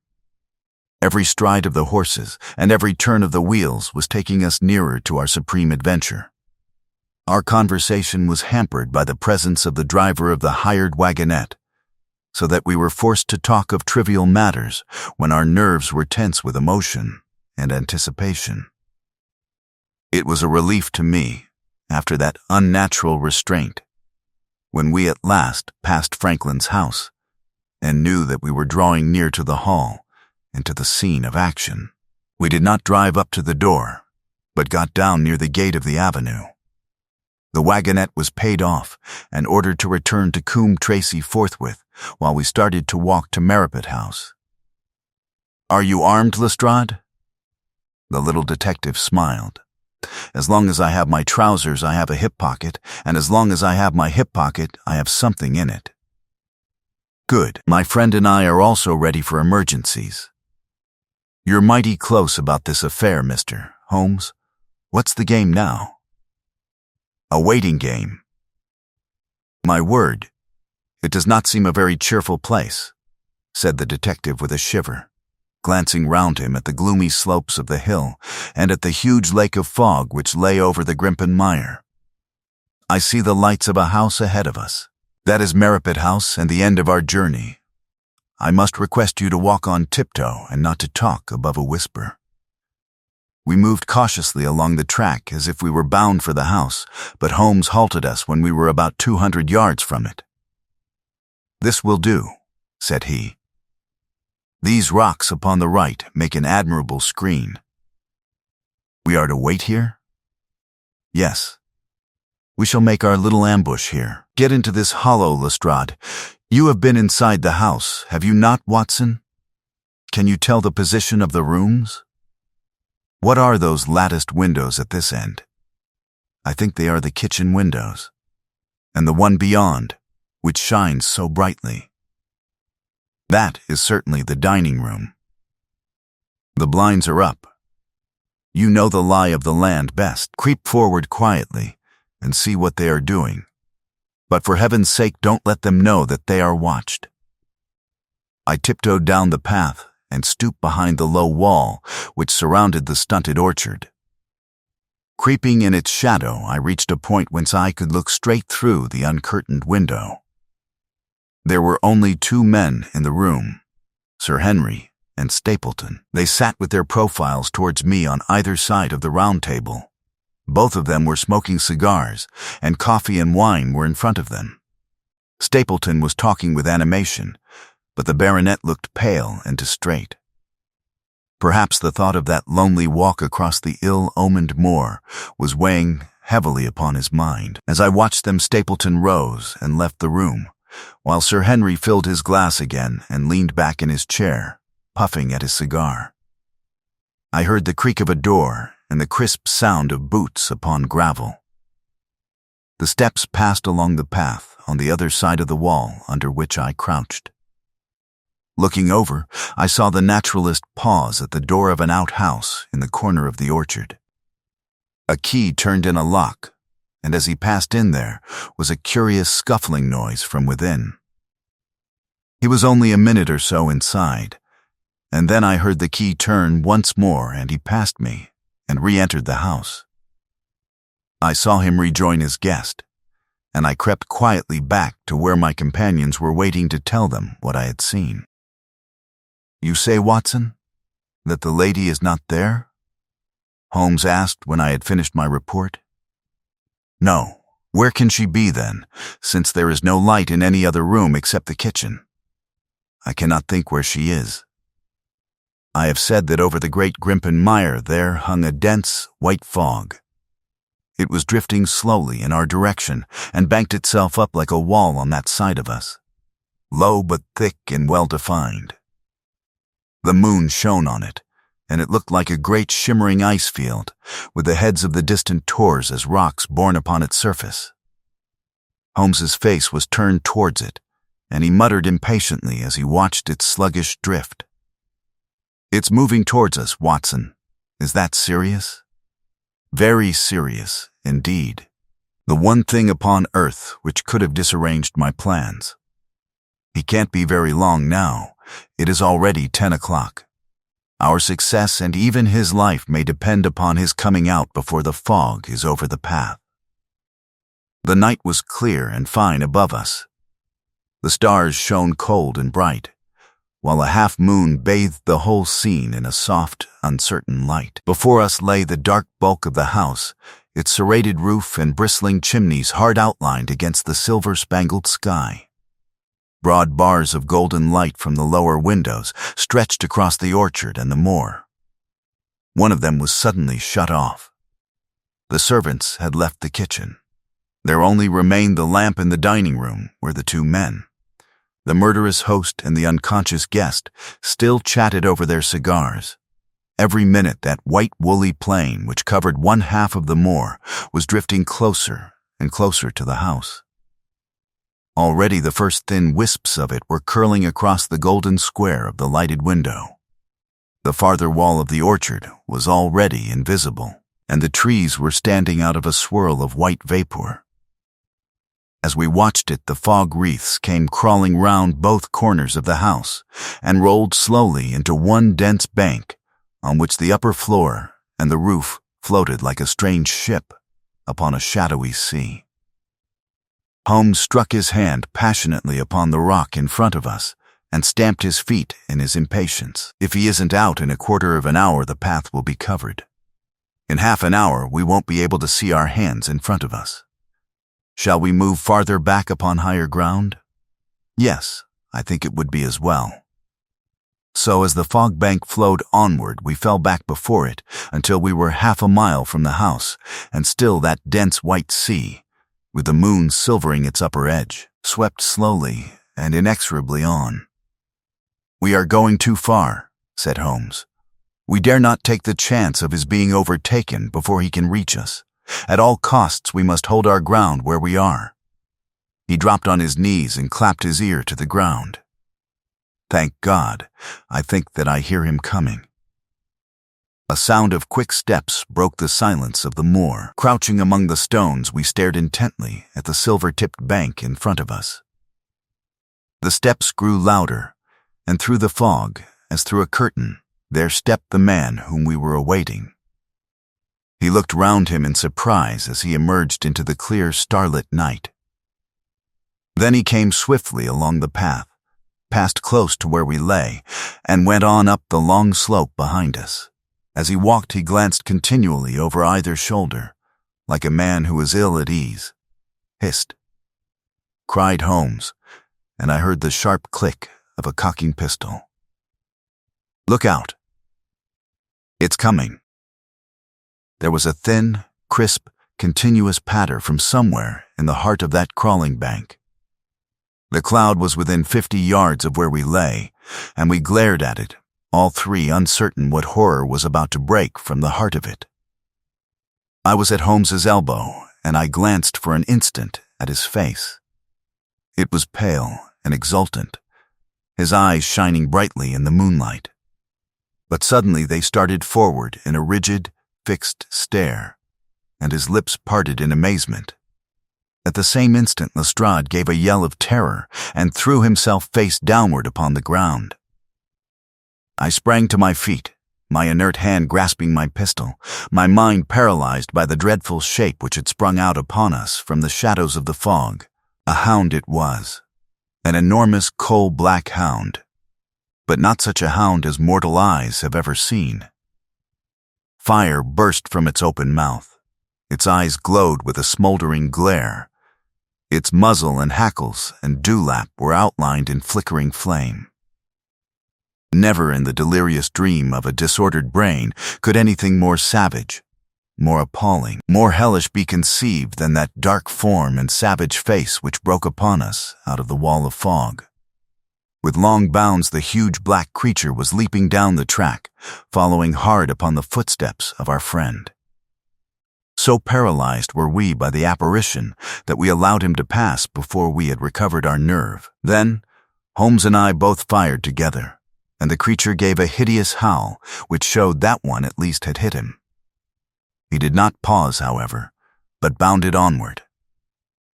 Speaker 1: Every stride of the horses and every turn of the wheels was taking us nearer to our supreme adventure. Our conversation was hampered by the presence of the driver of the hired wagonette, so that we were forced to talk of trivial matters when our nerves were tense with emotion and anticipation. It was a relief to me, after that unnatural restraint, when we at last passed Franklin's house and knew that we were drawing near to the hall and to the scene of action. We did not drive up to the door, but got down near the gate of the avenue. The wagonette was paid off and ordered to return to Coombe Tracy forthwith, while we started to walk to Merripit House. "Are you armed, Lestrade?" The little detective smiled. "As long as I have my trousers, I have a hip pocket, and as long as I have my hip pocket, I have something in it." "Good. My friend and I are also ready for emergencies." "You're mighty close about this affair, Mr. Holmes. What's the game now?" "A waiting game." "My word, it does not seem a very cheerful place," said the detective with a shiver, glancing round him at the gloomy slopes of the hill and at the huge lake of fog which lay over the Grimpen Mire. "I see the lights of a house ahead of us. That is Merripit House and the end of our journey. I must request you to walk on tiptoe and not to talk above a whisper." We moved cautiously along the track as if we were bound for the house, but Holmes halted us when we were about 200 yards from it. "This will do," said he. "These rocks upon the right make an admirable screen." "We are to wait here?" "Yes. We shall make our little ambush here. Get into this hollow, Lestrade. You have been inside the house, have you not, Watson? Can you tell the position of the rooms? What are those latticed windows at this end?" "I think they are the kitchen windows. And the one beyond, which shines so brightly." "That is certainly the dining room." "The blinds are up. You know the lie of the land best. Creep forward quietly and see what they are doing. But for heaven's sake, don't let them know that they are watched." I tiptoed down the path and stooped behind the low wall which surrounded the stunted orchard. Creeping in its shadow, I reached a point whence I could look straight through the uncurtained window. There were only 2 men in the room, Sir Henry and Stapleton. They sat with their profiles towards me on either side of the round table. Both of them were smoking cigars, and coffee and wine were in front of them. Stapleton was talking with animation, but the baronet looked pale and distrait. Perhaps the thought of that lonely walk across the ill-omened moor was weighing heavily upon his mind. As I watched them, Stapleton rose and left the room, while Sir Henry filled his glass again and leaned back in his chair, puffing at his cigar. I heard the creak of a door and the crisp sound of boots upon gravel. The steps passed along the path on the other side of the wall under which I crouched. Looking over, I saw the naturalist pause at the door of an outhouse in the corner of the orchard. A key turned in a lock, and as he passed in there was a curious scuffling noise from within. He was only a minute or so inside, and then I heard the key turn once more and he passed me and re-entered the house. I saw him rejoin his guest, and I crept quietly back to where my companions were waiting to tell them what I had seen. "You say, Watson, that the lady is not there?" Holmes asked when I had finished my report. "No. Where can she be then, since there is no light in any other room except the kitchen? I cannot think where she is. I have said that over the great Grimpen Mire there hung a dense, white fog. It was drifting slowly in our direction and banked itself up like a wall on that side of us, low but thick and well-defined. The moon shone on it, and it looked like a great shimmering ice field, with the heads of the distant tors as rocks borne upon its surface. Holmes's face was turned towards it, and he muttered impatiently as he watched its sluggish drift. "It's moving towards us, Watson. Is that serious?" "Very serious, indeed. The one thing upon earth which could have disarranged my plans. He can't be very long now. It is already 10 o'clock. Our success and even his life may depend upon his coming out before the fog is over the path." The night was clear and fine above us. The stars shone cold and bright, while a half-moon bathed the whole scene in a soft, uncertain light. Before us lay the dark bulk of the house, its serrated roof and bristling chimneys hard outlined against the silver-spangled sky. Broad bars of golden light from the lower windows stretched across the orchard and the moor. One of them was suddenly shut off. The servants had left the kitchen. There only remained the lamp in the dining room where the two men, the murderous host and the unconscious guest, still chatted over their cigars. Every minute that white woolly plain which covered one half of the moor was drifting closer and closer to the house. Already the first thin wisps of it were curling across the golden square of the lighted window. The farther wall of the orchard was already invisible, and the trees were standing out of a swirl of white vapor. As we watched it, the fog wreaths came crawling round both corners of the house and rolled slowly into one dense bank on which the upper floor and the roof floated like a strange ship upon a shadowy sea. Holmes struck his hand passionately upon the rock in front of us and stamped his feet in his impatience. If he isn't out in a quarter of an hour, the path will be covered. In half an hour, we won't be able to see our hands in front of us. Shall we move farther back upon higher ground? Yes, I think it would be as well. So as the fog bank flowed onward, we fell back before it until we were half a mile from the house, and still that dense white sea, with the moon silvering its upper edge, swept slowly and inexorably on. "We are going too far," said Holmes. "We dare not take the chance of his being overtaken before he can reach us. At all costs we must hold our ground where we are." He dropped on his knees and clapped his ear to the ground. "Thank God, I think that I hear him coming." A sound of quick steps broke the silence of the moor. Crouching among the stones, we stared intently at the silver-tipped bank in front of us. The steps grew louder, and through the fog, as through a curtain, there stepped the man whom we were awaiting. He looked round him in surprise as he emerged into the clear starlit night. Then he came swiftly along the path, passed close to where we lay, and went on up the long slope behind us. As he walked, he glanced continually over either shoulder, like a man who was ill at ease. "Hist!" cried Holmes, and I heard the sharp click of a cocking pistol. "Look out! It's coming." There was a thin, crisp, continuous patter from somewhere in the heart of that crawling bank. The cloud was within 50 yards of where we lay, and we glared at it, all three uncertain what horror was about to break from the heart of it. I was at Holmes's elbow, and I glanced for an instant at his face. It was pale and exultant, his eyes shining brightly in the moonlight. But suddenly they started forward in a rigid, fixed stare, and his lips parted in amazement. At the same instant, Lestrade gave a yell of terror and threw himself face downward upon the ground. I sprang to my feet, my inert hand grasping my pistol, my mind paralyzed by the dreadful shape which had sprung out upon us from the shadows of the fog. A hound it was, an enormous coal-black hound, but not such a hound as mortal eyes have ever seen. Fire burst from its open mouth. Its eyes glowed with a smoldering glare. Its muzzle and hackles and dewlap were outlined in flickering flame. Never in the delirious dream of a disordered brain could anything more savage, more appalling, more hellish be conceived than that dark form and savage face which broke upon us out of the wall of fog. With long bounds, the huge black creature was leaping down the track, following hard upon the footsteps of our friend. So paralyzed were we by the apparition that we allowed him to pass before we had recovered our nerve. Then, Holmes and I both fired together, and the creature gave a hideous howl which showed that one at least had hit him. He did not pause, however, but bounded onward.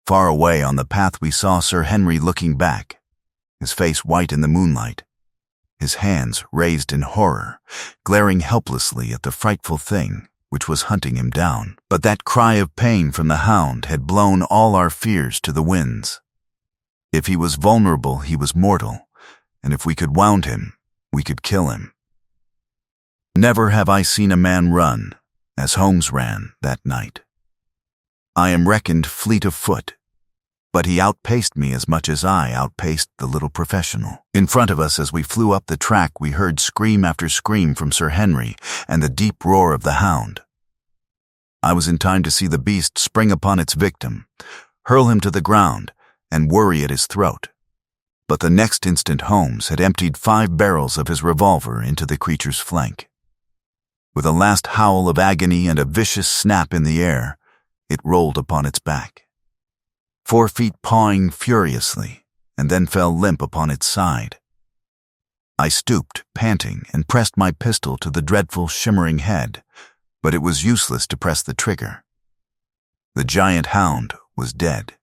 Speaker 1: Far away on the path we saw Sir Henry looking back, his face white in the moonlight, his hands raised in horror, glaring helplessly at the frightful thing which was hunting him down. But that cry of pain from the hound had blown all our fears to the winds. If he was vulnerable, he was mortal, and if we could wound him, we could kill him. Never have I seen a man run as Holmes ran that night. I am reckoned fleet of foot, but he outpaced me as much as I outpaced the little professional. In front of us, as we flew up the track, we heard scream after scream from Sir Henry and the deep roar of the hound. I was in time to see the beast spring upon its victim, hurl him to the ground, and worry at his throat. But the next instant Holmes had emptied 5 barrels of his revolver into the creature's flank. With a last howl of agony and a vicious snap in the air, it rolled upon its back, 4 feet pawing furiously, and then fell limp upon its side. I stooped, panting, and pressed my pistol to the dreadful shimmering head, but it was useless to press the trigger. The giant hound was dead.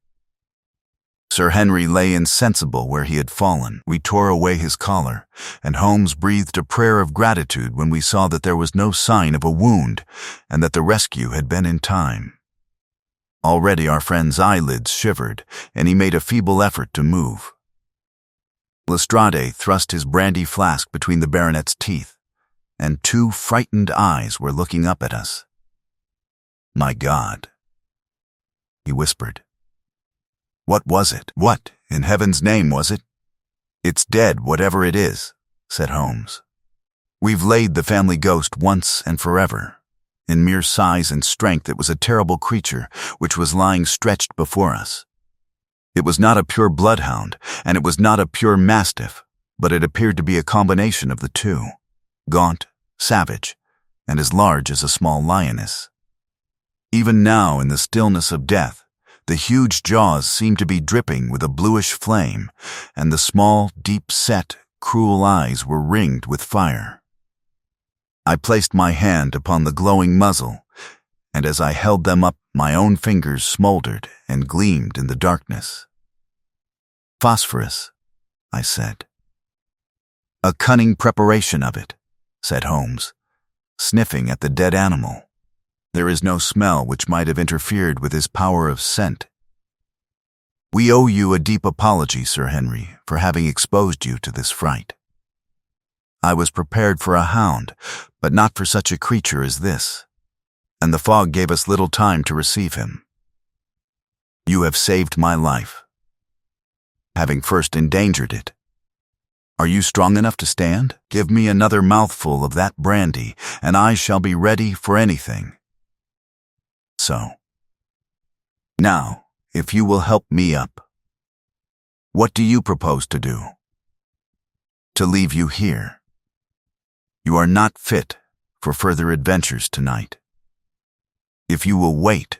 Speaker 1: Sir Henry lay insensible where he had fallen. We tore away his collar, and Holmes breathed a prayer of gratitude when we saw that there was no sign of a wound and that the rescue had been in time. Already our friend's eyelids shivered, and he made a feeble effort to move. Lestrade thrust his brandy flask between the baronet's teeth, and 2 frightened eyes were looking up at us. "My God," he whispered. "What was it? What, in heaven's name, was it?" "It's dead, whatever it is," said Holmes. "We've laid the family ghost once and forever. In mere size and strength, it was a terrible creature which was lying stretched before us. It was not a pure bloodhound, and it was not a pure mastiff, but it appeared to be a combination of the two, gaunt, savage, and as large as a small lioness. Even now, in the stillness of death, the huge jaws seemed to be dripping with a bluish flame, and the small, deep-set, cruel eyes were ringed with fire. I placed my hand upon the glowing muzzle, and as I held them up, my own fingers smoldered and gleamed in the darkness. "Phosphorus," I said. "A cunning preparation of it," said Holmes, sniffing at the dead animal. "There is no smell which might have interfered with his power of scent. We owe you a deep apology, Sir Henry, for having exposed you to this fright. I was prepared for a hound, but not for such a creature as this, and the fog gave us little time to receive him. You have saved my life, having first endangered it. Are you strong enough to stand? Give me another mouthful of that brandy, and I shall be ready for anything. So, now, if you will help me up, what do you propose to do?" "To leave you here. You are not fit for further adventures tonight. If you will wait,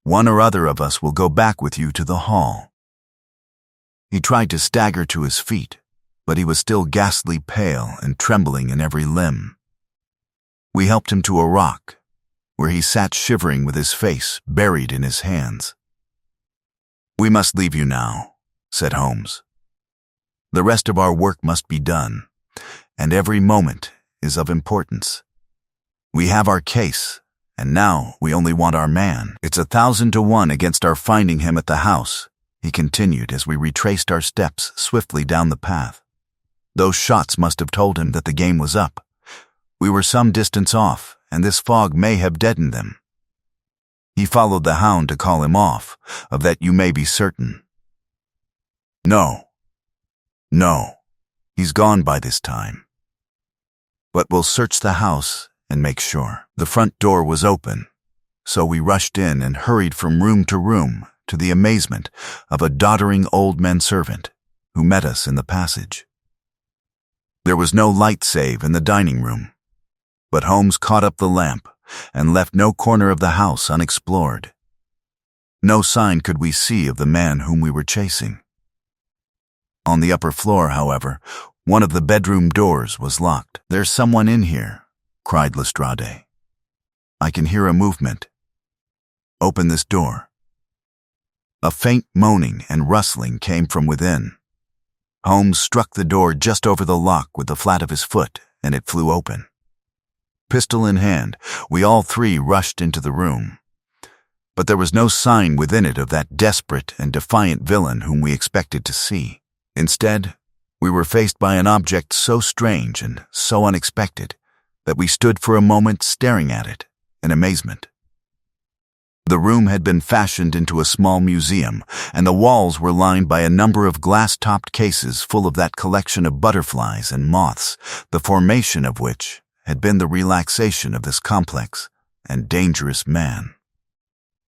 Speaker 1: one or other of us will go back with you to the hall." He tried to stagger to his feet, but he was still ghastly pale and trembling in every limb. We helped him to a rock, where he sat shivering with his face buried in his hands. "We must leave you now," said Holmes. "The rest of our work must be done, and every moment is of importance. We have our case, and now we only want our man. It's 1,000 to 1 against our finding him at the house," he continued as we retraced our steps swiftly down the path. "Those shots must have told him that the game was up. We were some distance off, and this fog may have deadened them. He followed the hound to call him off, of that you may be certain. No, he's gone by this time. But we'll search the house and make sure." The front door was open, so we rushed in and hurried from room to room to the amazement of a doddering old manservant who met us in the passage. There was no light save in the dining room, but Holmes caught up the lamp and left no corner of the house unexplored. No sign could we see of the man whom we were chasing. On the upper floor, however, one of the bedroom doors was locked. "There's someone in here," cried Lestrade. "I can hear a movement. Open this door." A faint moaning and rustling came from within. Holmes struck the door just over the lock with the flat of his foot, and it flew open. Pistol in hand, we all 3 rushed into the room. But there was no sign within it of that desperate and defiant villain whom we expected to see. Instead, we were faced by an object so strange and so unexpected that we stood for a moment staring at it in amazement. The room had been fashioned into a small museum, and the walls were lined by a number of glass-topped cases full of that collection of butterflies and moths, the formation of which had been the relaxation of this complex and dangerous man.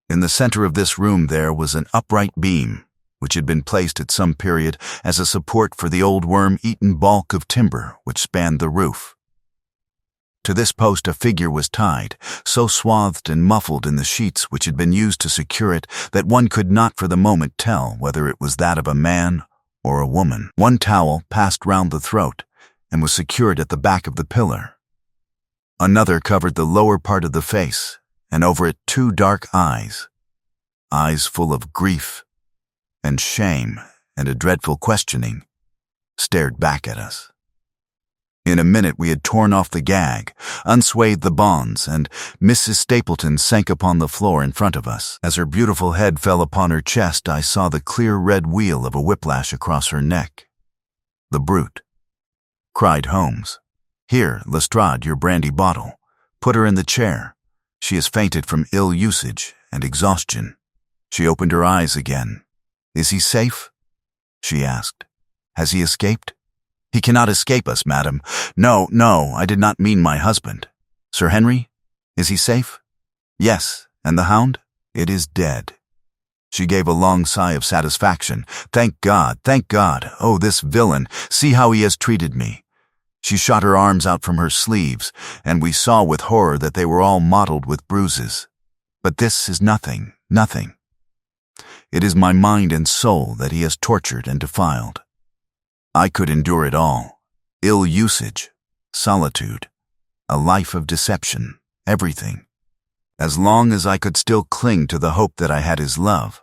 Speaker 1: In the center of this room there was an upright beam, which had been placed at some period as a support for the old worm-eaten balk of timber which spanned the roof. To this post a figure was tied, so swathed and muffled in the sheets which had been used to secure it that one could not for the moment tell whether it was that of a man or a woman. One towel passed round the throat and was secured at the back of the pillar. Another covered the lower part of the face, and over it 2 dark eyes full of grief and shame and a dreadful questioning, stared back at us. In a minute we had torn off the gag, unswathed the bonds, and Mrs. Stapleton sank upon the floor in front of us. As her beautiful head fell upon her chest, I saw the clear red wheal of a whiplash across her neck. "The brute!" cried Holmes. "Here, Lestrade, your brandy bottle. Put her in the chair. She has fainted from ill usage and exhaustion." She opened her eyes again. "Is he safe?" she asked. "Has he escaped?" "He cannot escape us, madam. No, I did not mean my husband. Sir Henry, is he safe?" "Yes, and the hound?" "It is dead." She gave a long sigh of satisfaction. Thank God! Oh, this villain! See how he has treated me." She shot her arms out from her sleeves, and we saw with horror that they were all mottled with bruises. "But this is nothing. It is my mind and soul that he has tortured and defiled. I could endure it all. Ill usage, solitude, a life of deception, everything. As long as I could still cling to the hope that I had his love.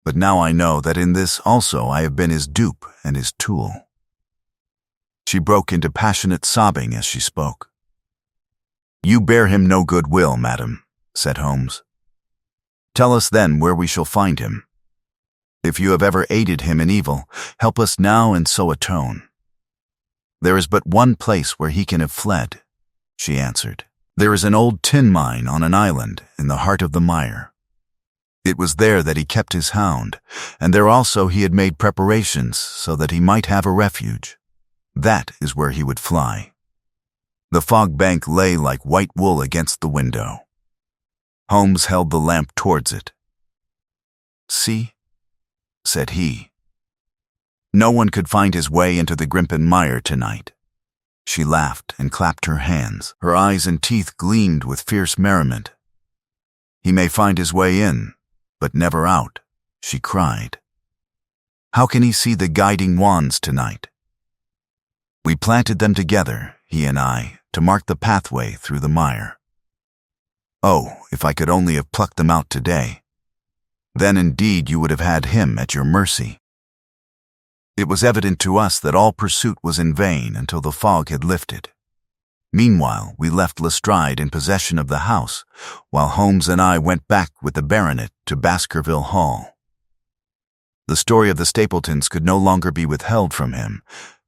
Speaker 1: But now I know that in this also I have been his dupe and his tool." She broke into passionate sobbing as she spoke. "You bear him no good will, madam," said Holmes. "Tell us then where we shall find him. If you have ever aided him in evil, help us now and so atone." "There is but one place where he can have fled," she answered. "There is an old tin mine on an island in the heart of the mire. It was there that he kept his hound, and there also he had made preparations so that he might have a refuge. That is where he would fly." The fog bank lay like white wool against the window. Holmes held the lamp towards it. "See," said he. "No one could find his way into the Grimpen mire tonight." She laughed and clapped her hands. Her eyes and teeth gleamed with fierce merriment. "He may find his way in, but never out," she cried. "How can he see the guiding wands tonight?" We planted them together, he and I, to mark the pathway through the mire. Oh, if I could only have plucked them out today. Then indeed you would have had him at your mercy. It was evident to us that all pursuit was in vain until the fog had lifted. Meanwhile, we left Lestrade in possession of the house, while Holmes and I went back with the baronet to Baskerville Hall. The story of the Stapletons could no longer be withheld from him,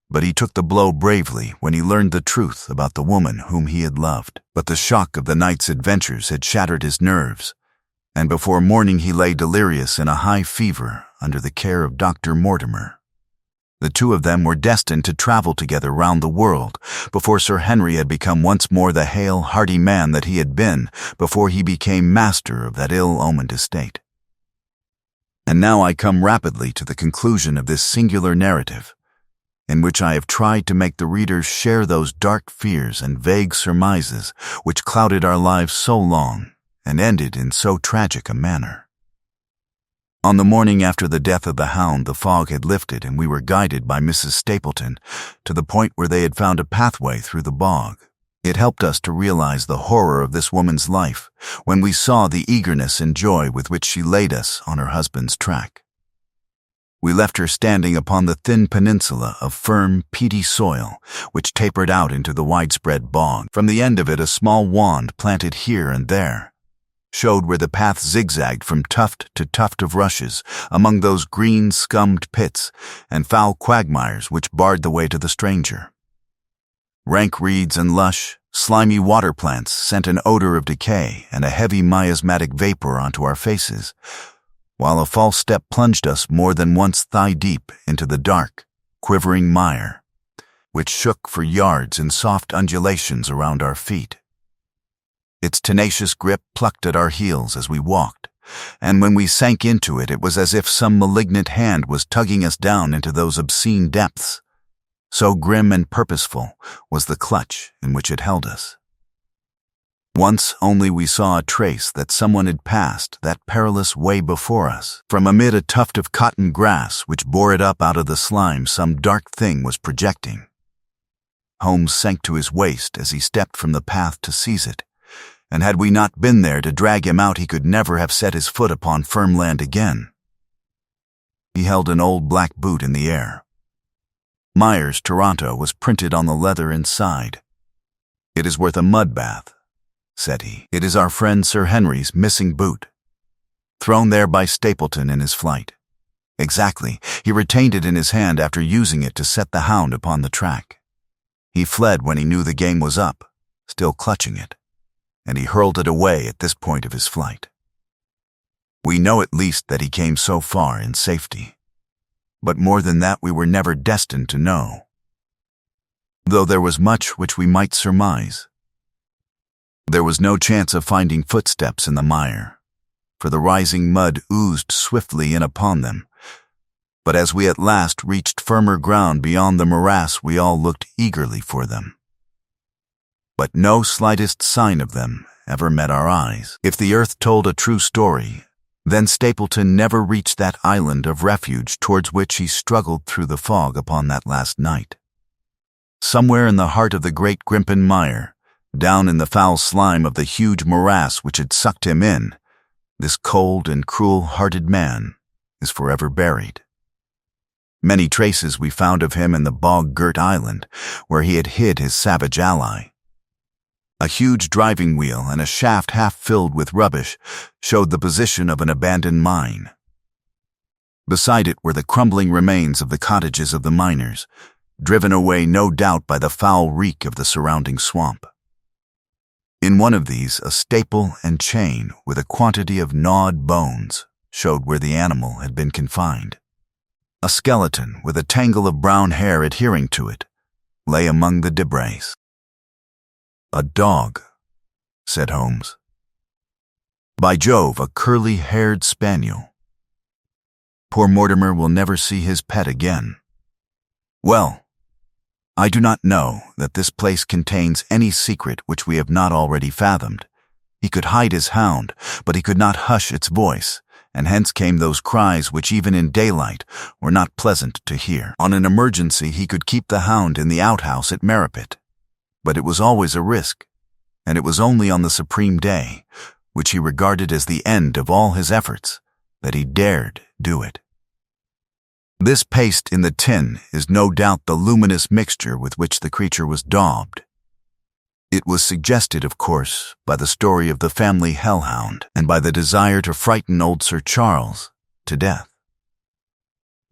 Speaker 1: but he took the blow bravely when he learned the truth about the woman whom he had loved. But the shock of the night's adventures had shattered his nerves, and before morning he lay delirious in a high fever under the care of Dr. Mortimer. The two of them were destined to travel together round the world before Sir Henry had become once more the hale, hearty man that he had been before he became master of that ill-omened estate. And now I come rapidly to the conclusion of this singular narrative, in which I have tried to make the readers share those dark fears and vague surmises which clouded our lives so long and ended in so tragic a manner. On the morning after the death of the Hound, the fog had lifted, and we were guided by Mrs. Stapleton to the point where they had found a pathway through the bog. It helped us to realize the horror of this woman's life when we saw the eagerness and joy with which she laid us on her husband's track. We left her standing upon the thin peninsula of firm, peaty soil which tapered out into the widespread bog. From the end of it a small wand planted here and there showed where the path zigzagged from tuft to tuft of rushes among those green, scummed pits and foul quagmires which barred the way to the stranger. Rank reeds and lush, Slimy water plants sent an odor of decay and a heavy miasmatic vapor onto our faces, while a false step plunged us more than once thigh-deep into the dark, quivering mire, which shook for yards in soft undulations around our feet. Its tenacious grip plucked at our heels as we walked, and when we sank into it, it was as if some malignant hand was tugging us down into those obscene depths. So grim and purposeful was the clutch in which it held us. Once only we saw a trace that someone had passed that perilous way before us. From amid a tuft of cotton grass which bore it up out of the slime, some dark thing was projecting. Holmes sank to his waist as he stepped from the path to seize it, and had we not been there to drag him out, he could never have set his foot upon firm land again. He held an old black boot in the air. Myers, Toronto, was printed on the leather inside. "It is worth a mud bath," said he. "It is our friend Sir Henry's missing boot, thrown there by Stapleton in his flight. Exactly, he retained it in his hand after using it to set the Hound upon the track. He fled when he knew the game was up, still clutching it, and he hurled it away at this point of his flight. We know at least that he came so far in safety, but more than that we were never destined to know, though there was much which we might surmise. There was no chance of finding footsteps in the mire, for the rising mud oozed swiftly in upon them. But as we at last reached firmer ground beyond the morass, we all looked eagerly for them. But no slightest sign of them ever met our eyes. If the earth told a true story, then Stapleton never reached that island of refuge towards which he struggled through the fog upon that last night. Somewhere in the heart of the great Grimpen mire, down in the foul slime of the huge morass which had sucked him in, this cold and cruel-hearted man is forever buried. Many traces we found of him in the bog-girt island, where he had hid his savage ally. A huge driving wheel and a shaft half filled with rubbish showed the position of an abandoned mine. Beside it were the crumbling remains of the cottages of the miners, driven away no doubt by the foul reek of the surrounding swamp. In one of these, a staple and chain with a quantity of gnawed bones showed where the animal had been confined. A skeleton with a tangle of brown hair adhering to it lay among the debris. "A dog," said Holmes. "By Jove, a curly-haired spaniel. Poor Mortimer will never see his pet again. Well, I do not know that this place contains any secret which we have not already fathomed. He could hide his hound, but he could not hush its voice, and hence came those cries which even in daylight were not pleasant to hear. On an emergency he could keep the hound in the outhouse at Merripit, but it was always a risk, and it was only on the supreme day, which he regarded as the end of all his efforts, that he dared do it. This paste in the tin is no doubt the luminous mixture with which the creature was daubed. It was suggested, of course, by the story of the family hellhound and by the desire to frighten old Sir Charles to death.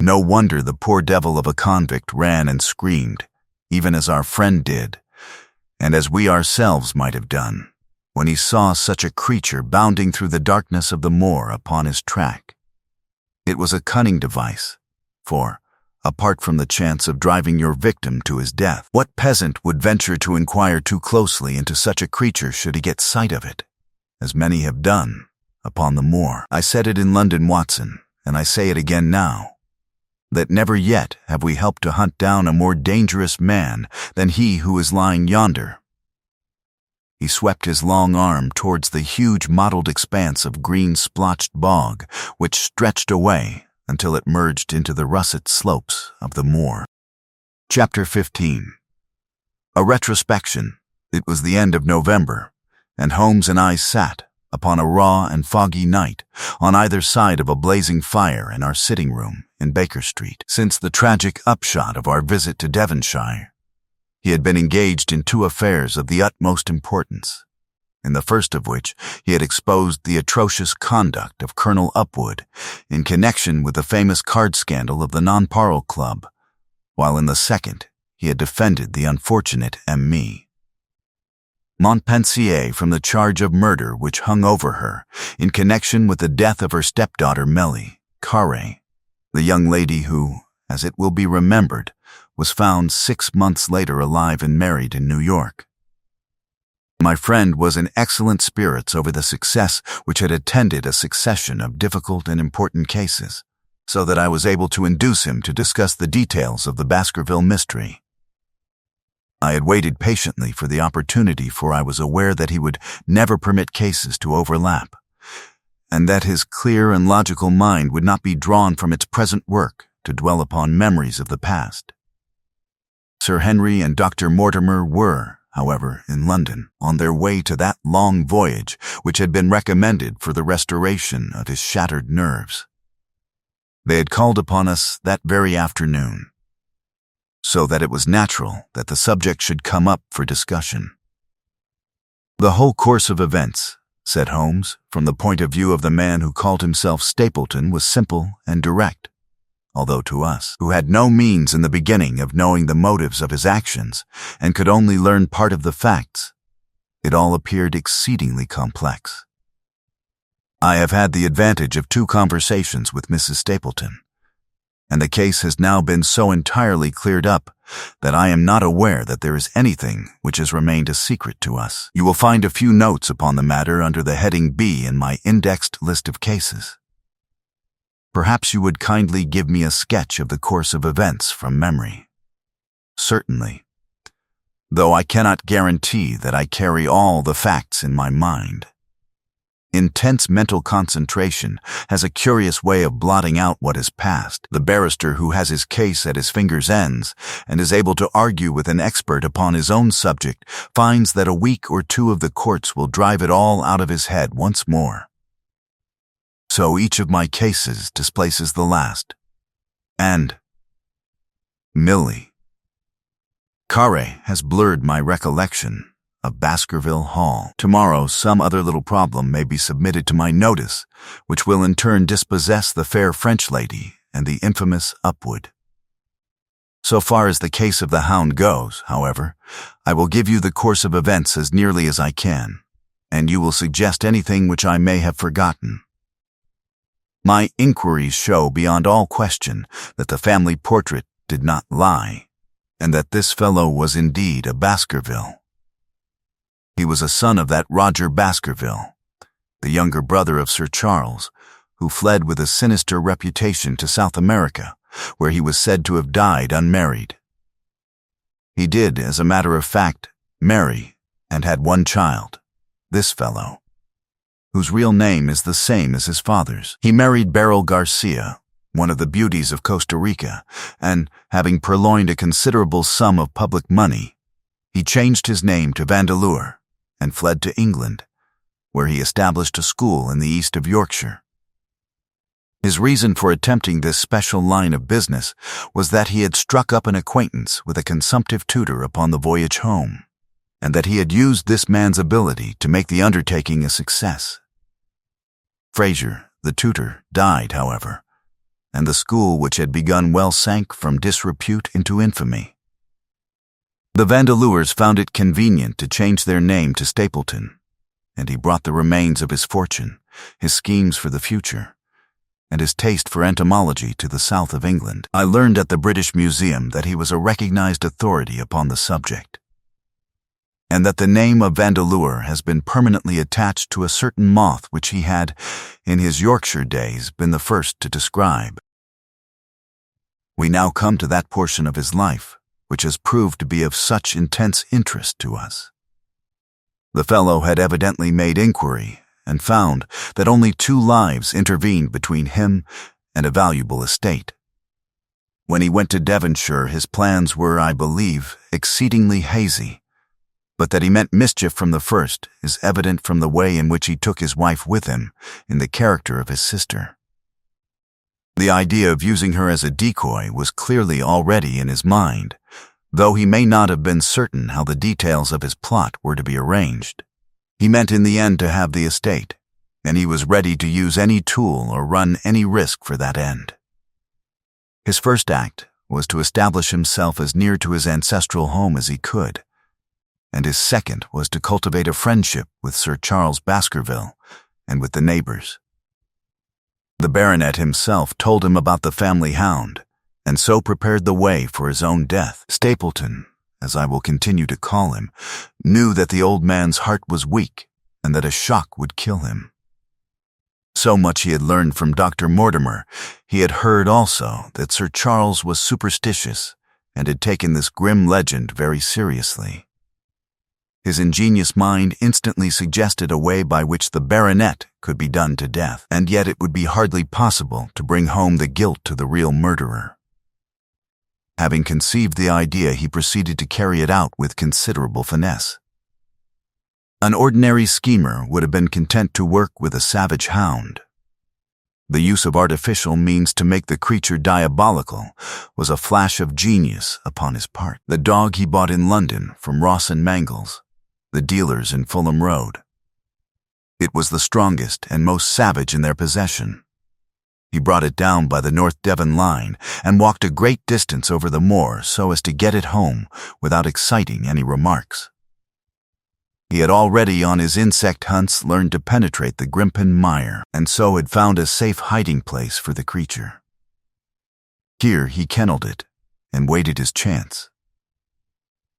Speaker 1: No wonder the poor devil of a convict ran and screamed, even as our friend did, and as we ourselves might have done, when he saw such a creature bounding through the darkness of the moor upon his track. It was a cunning device, for, apart from the chance of driving your victim to his death, what peasant would venture to inquire too closely into such a creature should he get sight of it, as many have done, upon the moor? I said it in London, Watson, and I say it again now, that never yet have we helped to hunt down a more dangerous man than he who is lying yonder. He swept his long arm towards the huge mottled expanse of green splotched bog, which stretched away until it merged into the russet slopes of the moor. Chapter 15. A Retrospection. It was the end of November, and Holmes and I sat, upon a raw and foggy night, on either side of a blazing fire in our sitting room in Baker Street. Since the tragic upshot of our visit to Devonshire, he had been engaged in two affairs of the utmost importance, in the first of which he had exposed the atrocious conduct of Colonel Upwood in connection with the famous card scandal of the Nonpareil Club, while in the second he had defended the unfortunate M.me. Montpensier from the charge of murder which hung over her in connection with the death of her stepdaughter Millie Carre, the young lady who, as it will be remembered, was found 6 months later alive and married in New York. My friend was in excellent spirits over the success which had attended a succession of difficult and important cases, so that I was able to induce him to discuss the details of the Baskerville mystery. I had waited patiently for the opportunity, for I was aware that he would never permit cases to overlap, and that his clear and logical mind would not be drawn from its present work to dwell upon memories of the past. Sir Henry and Dr. Mortimer were, however, in London, on their way to that long voyage which had been recommended for the restoration of his shattered nerves. They had called upon us that very afternoon, so that it was natural that the subject should come up for discussion. "The whole course of events," said Holmes, from the point of view of the man who called himself Stapleton, was simple and direct, although to us, who had no means in the beginning of knowing the motives of his actions and could only learn part of the facts, it all appeared exceedingly complex. I have had the advantage of 2 conversations with Mrs. Stapleton, and the case has now been so entirely cleared up that I am not aware that there is anything which has remained a secret to us. You will find a few notes upon the matter under the heading B in my indexed list of cases. Perhaps you would kindly give me a sketch of the course of events from memory. Certainly, though I cannot guarantee that I carry all the facts in my mind. Intense mental concentration has a curious way of blotting out what is past. The barrister who has his case at his fingers' ends and is able to argue with an expert upon his own subject finds that a week or 2 of the courts will drive it all out of his head once more. So each of my cases displaces the last. And Millie Carre has blurred my recollection of Baskerville Hall. Tomorrow some other little problem may be submitted to my notice, which will in turn dispossess the fair French lady and the infamous Upwood. So far as the case of the Hound goes, however, I will give you the course of events as nearly as I can, and you will suggest anything which I may have forgotten. My inquiries show beyond all question that the family portrait did not lie, and that this fellow was indeed a Baskerville. He was a son of that Roger Baskerville, the younger brother of Sir Charles, who fled with a sinister reputation to South America, where he was said to have died unmarried. He did, as a matter of fact, marry and had 1 child, this fellow, whose real name is the same as his father's. He married Beryl Garcia, one of the beauties of Costa Rica, and, having purloined a considerable sum of public money, he changed his name to Vandeleur and fled to England, where he established a school in the east of Yorkshire. His reason for attempting this special line of business was that he had struck up an acquaintance with a consumptive tutor upon the voyage home, and that he had used this man's ability to make the undertaking a success. Fraser, the tutor, died, however, and the school which had begun well sank from disrepute into infamy. The Vandeleurs found it convenient to change their name to Stapleton, and he brought the remains of his fortune, his schemes for the future, and his taste for entomology to the south of England. I learned at the British Museum that he was a recognized authority upon the subject, and that the name of Vandeleur has been permanently attached to a certain moth which he had, in his Yorkshire days, been the first to describe. We now come to that portion of his life which has proved to be of such intense interest to us. The fellow had evidently made inquiry and found that only 2 lives intervened between him and a valuable estate. When he went to Devonshire, his plans were, I believe, exceedingly hazy, but that he meant mischief from the first is evident from the way in which he took his wife with him in the character of his sister. The idea of using her as a decoy was clearly already in his mind, though he may not have been certain how the details of his plot were to be arranged. He meant in the end to have the estate, and he was ready to use any tool or run any risk for that end. His first act was to establish himself as near to his ancestral home as he could, and his second was to cultivate a friendship with Sir Charles Baskerville and with the neighbors. The baronet himself told him about the family hound, and so prepared the way for his own death. Stapleton, as I will continue to call him, knew that the old man's heart was weak and that a shock would kill him. So much he had learned from Dr. Mortimer, he had heard also that Sir Charles was superstitious and had taken this grim legend very seriously. His ingenious mind instantly suggested a way by which the baronet could be done to death, and yet it would be hardly possible to bring home the guilt to the real murderer. Having conceived the idea, he proceeded to carry it out with considerable finesse. An ordinary schemer would have been content to work with a savage hound. The use of artificial means to make the creature diabolical was a flash of genius upon his part. The dog he bought in London from Ross and Mangles, the dealers in Fulham Road. It was the strongest and most savage in their possession. He brought it down by the North Devon line and walked a great distance over the moor so as to get it home without exciting any remarks. He had already on his insect hunts learned to penetrate the Grimpen mire, and so had found a safe hiding place for the creature. Here he kennelled it and waited his chance.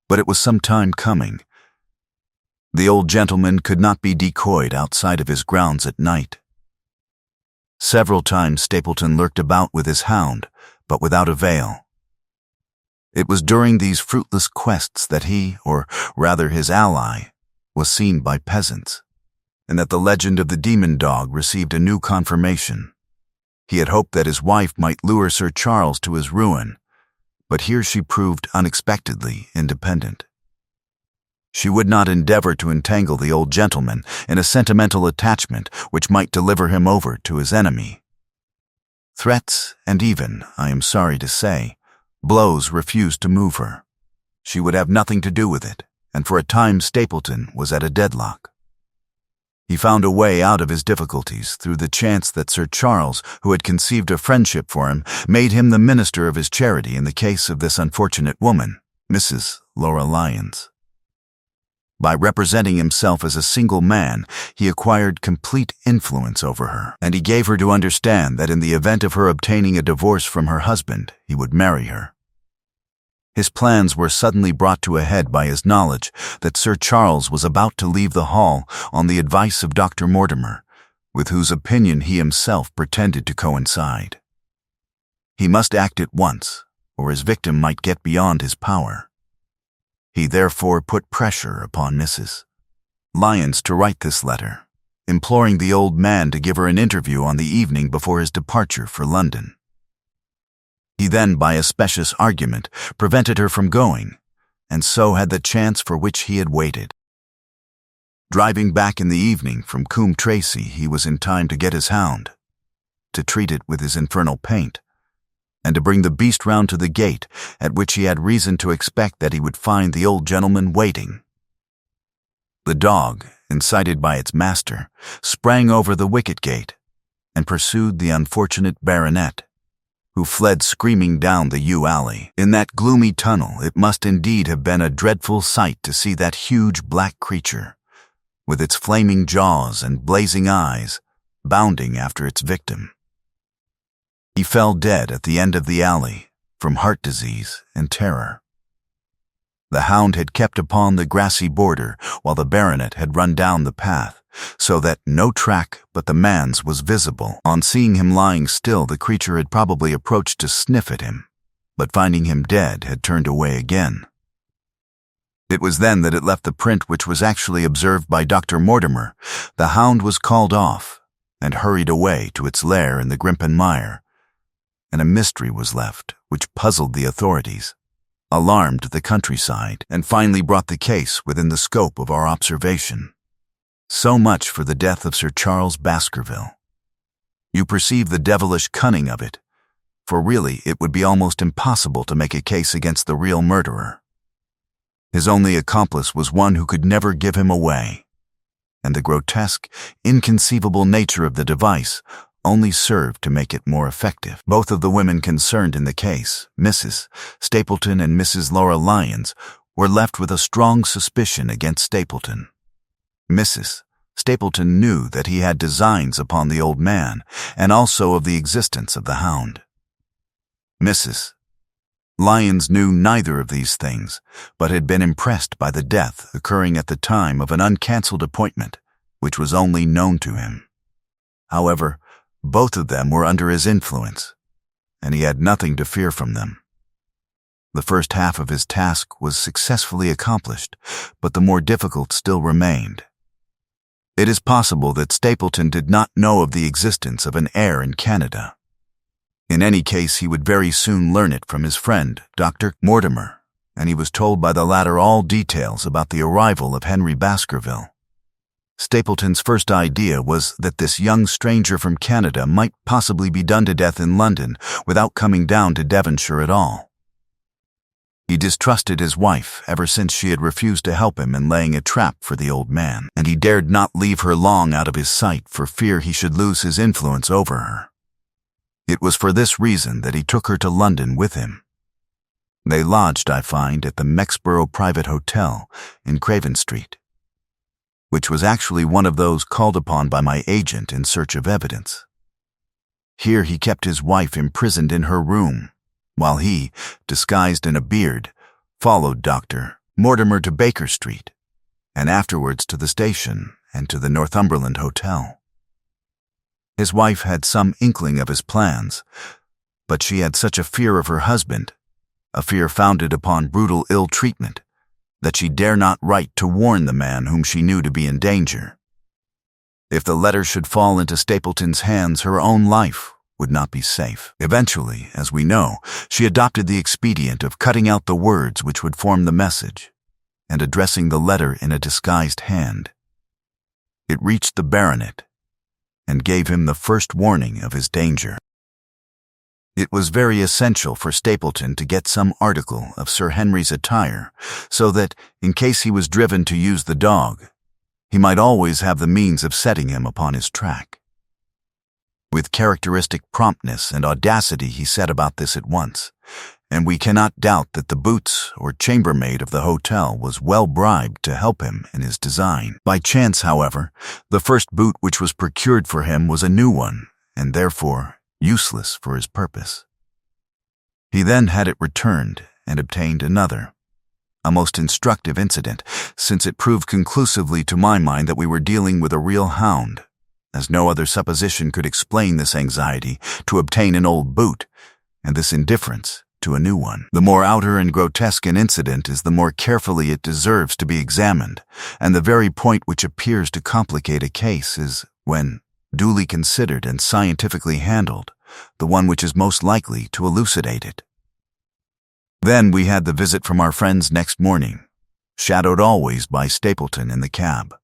Speaker 1: But it was some time coming. The old gentleman could not be decoyed outside of his grounds at night. Several times Stapleton lurked about with his hound, but without avail. It was during these fruitless quests that he, or rather his ally, was seen by peasants, and that the legend of the demon dog received a new confirmation. He had hoped that his wife might lure Sir Charles to his ruin, but here she proved unexpectedly independent. She would not endeavor to entangle the old gentleman in a sentimental attachment which might deliver him over to his enemy. Threats, and even, I am sorry to say, blows refused to move her. She would have nothing to do with it, and for a time Stapleton was at a deadlock. He found a way out of his difficulties through the chance that Sir Charles, who had conceived a friendship for him, made him the minister of his charity in the case of this unfortunate woman, Mrs. Laura Lyons. By representing himself as a single man, he acquired complete influence over her, and he gave her to understand that in the event of her obtaining a divorce from her husband, he would marry her. His plans were suddenly brought to a head by his knowledge that Sir Charles was about to leave the hall on the advice of Dr. Mortimer, with whose opinion he himself pretended to coincide. He must act at once, or his victim might get beyond his power. He therefore put pressure upon Mrs. Lyons to write this letter, imploring the old man to give her an interview on the evening before his departure for London. He then, by a specious argument, prevented her from going, and so had the chance for which he had waited. Driving back in the evening from Coombe Tracy, he was in time to get his hound, to treat it with his infernal paint, and to bring the beast round to the gate, at which he had reason to expect that he would find the old gentleman waiting. The dog, incited by its master, sprang over the wicket gate and pursued the unfortunate baronet, who fled screaming down the yew alley. In that gloomy tunnel it must indeed have been a dreadful sight to see that huge black creature, with its flaming jaws and blazing eyes, bounding after its victim. He fell dead at the end of the alley, from heart disease and terror. The hound had kept upon the grassy border while the baronet had run down the path, so that no track but the man's was visible. On seeing him lying still, the creature had probably approached to sniff at him, but finding him dead, had turned away again. It was then that it left the print which was actually observed by Dr. Mortimer. The hound was called off and hurried away to its lair in the Grimpen mire, and a mystery was left which puzzled the authorities, alarmed the countryside, and finally brought the case within the scope of our observation. So much for the death of Sir Charles Baskerville. You perceive the devilish cunning of it, for really it would be almost impossible to make a case against the real murderer. His only accomplice was one who could never give him away, and the grotesque, inconceivable nature of the device only served to make it more effective. Both of the women concerned in the case, Mrs. Stapleton and Mrs. Laura Lyons, were left with a strong suspicion against Stapleton. Mrs. Stapleton knew that he had designs upon the old man, and also of the existence of the Hound. Mrs. Lyons knew neither of these things, but had been impressed by the death occurring at the time of an uncancelled appointment, which was only known to him. However, both of them were under his influence, and he had nothing to fear from them. The first half of his task was successfully accomplished, but the more difficult still remained. It is possible that Stapleton did not know of the existence of an heir in Canada. In any case, he would very soon learn it from his friend, Dr. Mortimer, and he was told by the latter all details about the arrival of Henry Baskerville. Stapleton's first idea was that this young stranger from Canada might possibly be done to death in London without coming down to Devonshire at all. He distrusted his wife ever since she had refused to help him in laying a trap for the old man, and he dared not leave her long out of his sight for fear he should lose his influence over her. It was for this reason that he took her to London with him. They lodged, I find, at the Mexborough Private Hotel in Craven Street, which was actually one of those called upon by my agent in search of evidence. Here he kept his wife imprisoned in her room, while he, disguised in a beard, followed Dr. Mortimer to Baker Street, and afterwards to the station and to the Northumberland Hotel. His wife had some inkling of his plans, but she had such a fear of her husband, a fear founded upon brutal ill treatment, that she dare not write to warn the man whom she knew to be in danger. If the letter should fall into Stapleton's hands, her own life would not be safe. Eventually, as we know, she adopted the expedient of cutting out the words which would form the message, and addressing the letter in a disguised hand. It reached the baronet, and gave him the first warning of his danger. It was very essential for Stapleton to get some article of Sir Henry's attire, so that, in case he was driven to use the dog, he might always have the means of setting him upon his track. With characteristic promptness and audacity he set about this at once, and we cannot doubt that the boots or chambermaid of the hotel was well bribed to help him in his design. By chance, however, the first boot which was procured for him was a new one, and therefore useless for his purpose. He then had it returned and obtained another, a most instructive incident, since it proved conclusively to my mind that we were dealing with a real hound, as no other supposition could explain this anxiety to obtain an old boot, and this indifference to a new one. The more outer and grotesque an incident is, the more carefully it deserves to be examined, and the very point which appears to complicate a case is, when duly considered and scientifically handled, the one which is most likely to elucidate it. Then we had the visit from our friends next morning, shadowed always by Stapleton in the cab.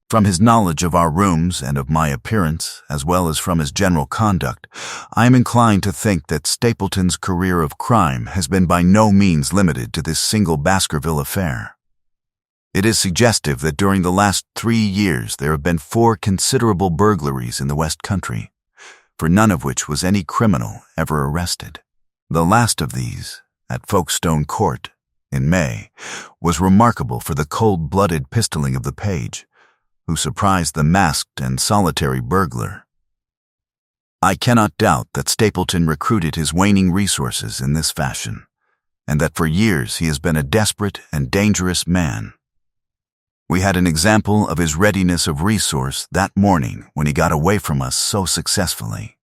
Speaker 1: From his knowledge of our rooms and of my appearance, as well as from his general conduct, I am inclined to think that Stapleton's career of crime has been by no means limited to this single Baskerville affair. It is suggestive that during the last 3 years there have been 4 considerable burglaries in the West Country, for none of which was any criminal ever arrested. The last of these, at Folkestone Court, in May, was remarkable for the cold-blooded pistoling of the page, who surprised the masked and solitary burglar. I cannot doubt that Stapleton recruited his waning resources in this fashion, and that for years he has been a desperate and dangerous man. We had an example of his readiness of resource that morning when he got away from us so successfully,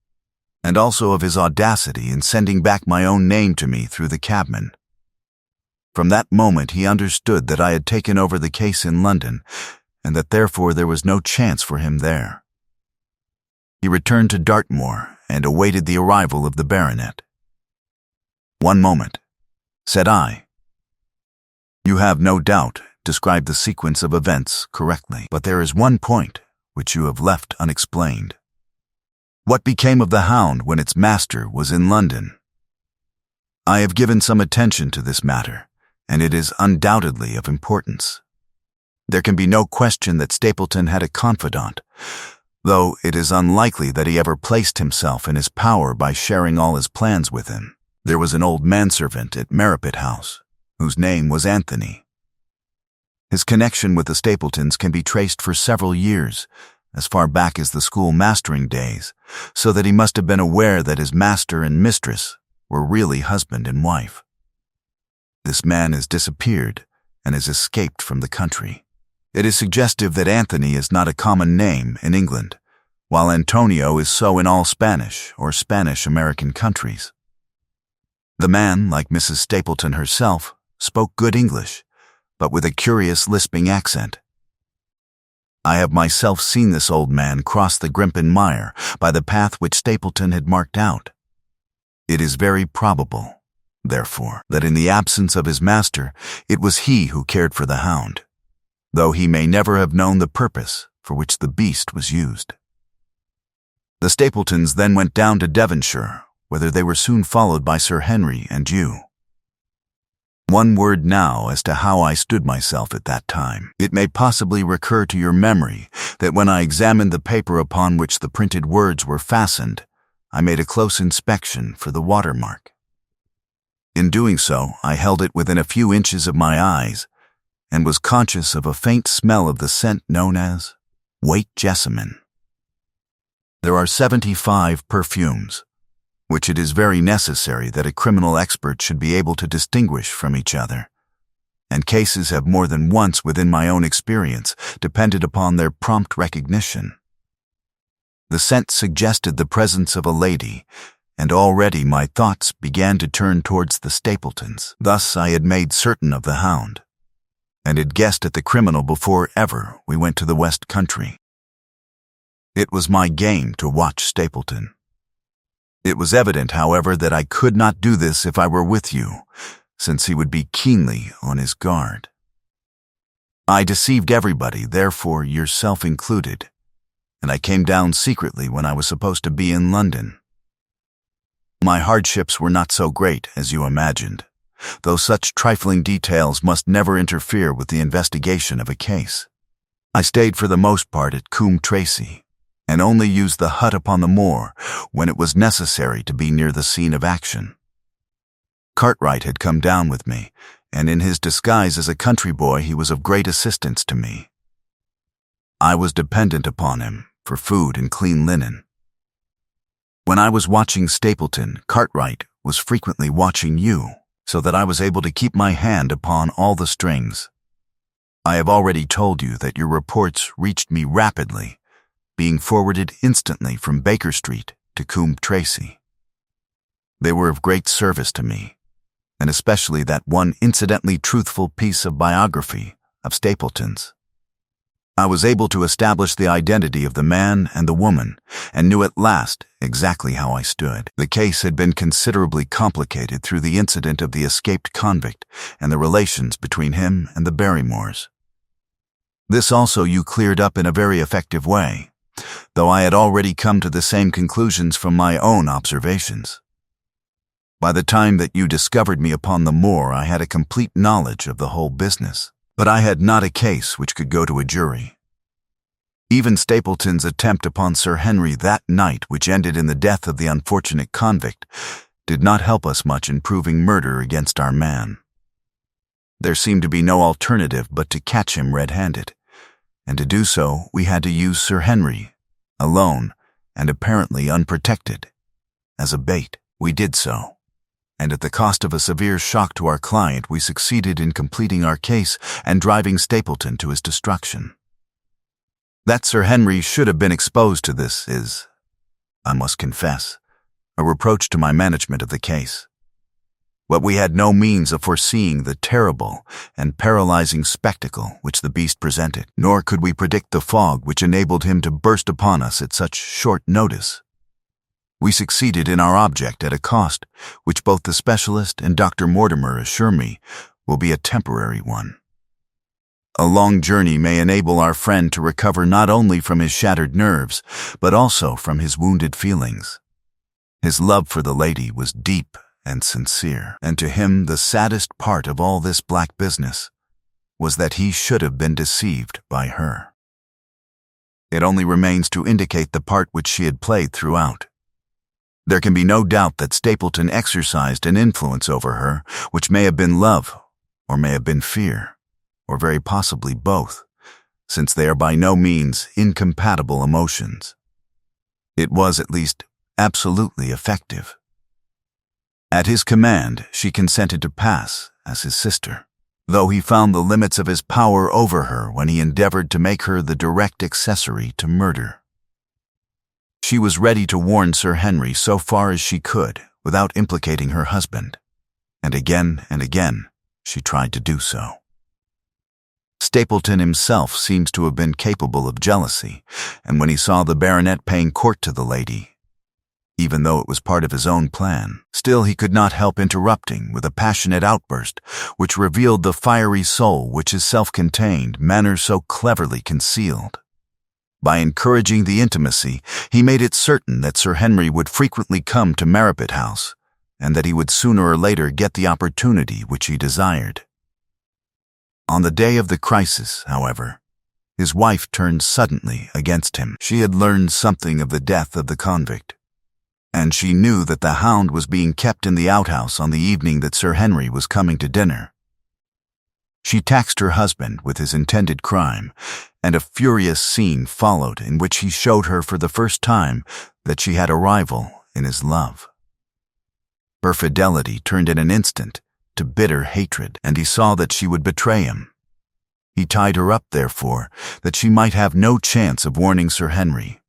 Speaker 1: and also of his audacity in sending back my own name to me through the cabman. From that moment he understood that I had taken over the case in London, and that therefore there was no chance for him there. He returned to Dartmoor and awaited the arrival of the baronet. "One moment," said I. "You have no doubt described the sequence of events correctly, but there is one point which you have left unexplained. What became of the Hound when its master was in London?" "I have given some attention to this matter, and it is undoubtedly of importance. There can be no question that Stapleton had a confidant, though it is unlikely that he ever placed himself in his power by sharing all his plans with him. There was an old manservant at Merripit House, whose name was Anthony, His connection with the Stapletons can be traced for several years, as far back as the school mastering days, so that he must have been aware that his master and mistress were really husband and wife. This man has disappeared and has escaped from the country. It is suggestive that Anthony is not a common name in England, while Antonio is so in all Spanish or Spanish-American countries. The man, like Mrs. Stapleton herself, spoke good English, but with a curious lisping accent. I have myself seen this old man cross the Grimpen Mire by the path which Stapleton had marked out. It is very probable, therefore, that in the absence of his master, it was he who cared for the hound, though he may never have known the purpose for which the beast was used. The Stapletons then went down to Devonshire, whither they were soon followed by Sir Henry and you. One word now as to how I stood myself at that time. It may possibly recur to your memory that when I examined the paper upon which the printed words were fastened, I made a close inspection for the watermark. In doing so, I held it within a few inches of my eyes and was conscious of a faint smell of the scent known as white jessamine. There are 75 perfumes, which it is very necessary that a criminal expert should be able to distinguish from each other, and cases have more than once within my own experience depended upon their prompt recognition. The scent suggested the presence of a lady, and already my thoughts began to turn towards the Stapletons. Thus I had made certain of the hound, and had guessed at the criminal before ever we went to the West Country. It was my game to watch Stapleton. It was evident, however, that I could not do this if I were with you, since he would be keenly on his guard. I deceived everybody, therefore yourself included, and I came down secretly when I was supposed to be in London. My hardships were not so great as you imagined, though such trifling details must never interfere with the investigation of a case. I stayed for the most part at Coombe Tracey, and only used the hut upon the moor when it was necessary to be near the scene of action. Cartwright had come down with me, and in his disguise as a country boy he was of great assistance to me. I was dependent upon him for food and clean linen. When I was watching Stapleton, Cartwright was frequently watching you, so that I was able to keep my hand upon all the strings. I have already told you that your reports reached me rapidly, being forwarded instantly from Baker Street to Coombe Tracey. They were of great service to me, and especially that one incidentally truthful piece of biography of Stapleton's. I was able to establish the identity of the man and the woman, and knew at last exactly how I stood. The case had been considerably complicated through the incident of the escaped convict and the relations between him and the Barrymores. This also you cleared up in a very effective way, though I had already come to the same conclusions from my own observations. By the time that you discovered me upon the moor, I had a complete knowledge of the whole business, but I had not a case which could go to a jury. Even Stapleton's attempt upon Sir Henry that night, which ended in the death of the unfortunate convict, did not help us much in proving murder against our man. There seemed to be no alternative but to catch him red-handed, and to do so we had to use Sir Henry, alone and apparently unprotected, as a bait. We did so, and at the cost of a severe shock to our client we succeeded in completing our case and driving Stapleton to his destruction. That Sir Henry should have been exposed to this is, I must confess, a reproach to my management of the case. But we had no means of foreseeing the terrible and paralyzing spectacle which the beast presented, nor could we predict the fog which enabled him to burst upon us at such short notice. We succeeded in our object at a cost which both the specialist and Dr. Mortimer assure me will be a temporary one. A long journey may enable our friend to recover not only from his shattered nerves, but also from his wounded feelings. His love for the lady was deep and sincere, and to him the saddest part of all this black business was that he should have been deceived by her. It only remains to indicate the part which she had played throughout. There can be no doubt that Stapleton exercised an influence over her which may have been love, or may have been fear, or very possibly both, since they are by no means incompatible emotions. It was, at least, absolutely effective. At his command, she consented to pass as his sister, though he found the limits of his power over her when he endeavored to make her the direct accessory to murder. She was ready to warn Sir Henry so far as she could without implicating her husband, and again she tried to do so. Stapleton himself seems to have been capable of jealousy, and when he saw the baronet paying court to the lady, even though it was part of his own plan, still he could not help interrupting with a passionate outburst which revealed the fiery soul which his self-contained manner so cleverly concealed. By encouraging the intimacy, he made it certain that Sir Henry would frequently come to Merripit House, and that he would sooner or later get the opportunity which he desired. On the day of the crisis, however, his wife turned suddenly against him. She had learned something of the death of the convict, and she knew that the Hound was being kept in the outhouse on the evening that Sir Henry was coming to dinner. She taxed her husband with his intended crime, and a furious scene followed in which he showed her for the first time that she had a rival in his love. Her fidelity turned in an instant to bitter hatred, and he saw that she would betray him. He tied her up, therefore, that she might have no chance of warning Sir Henry,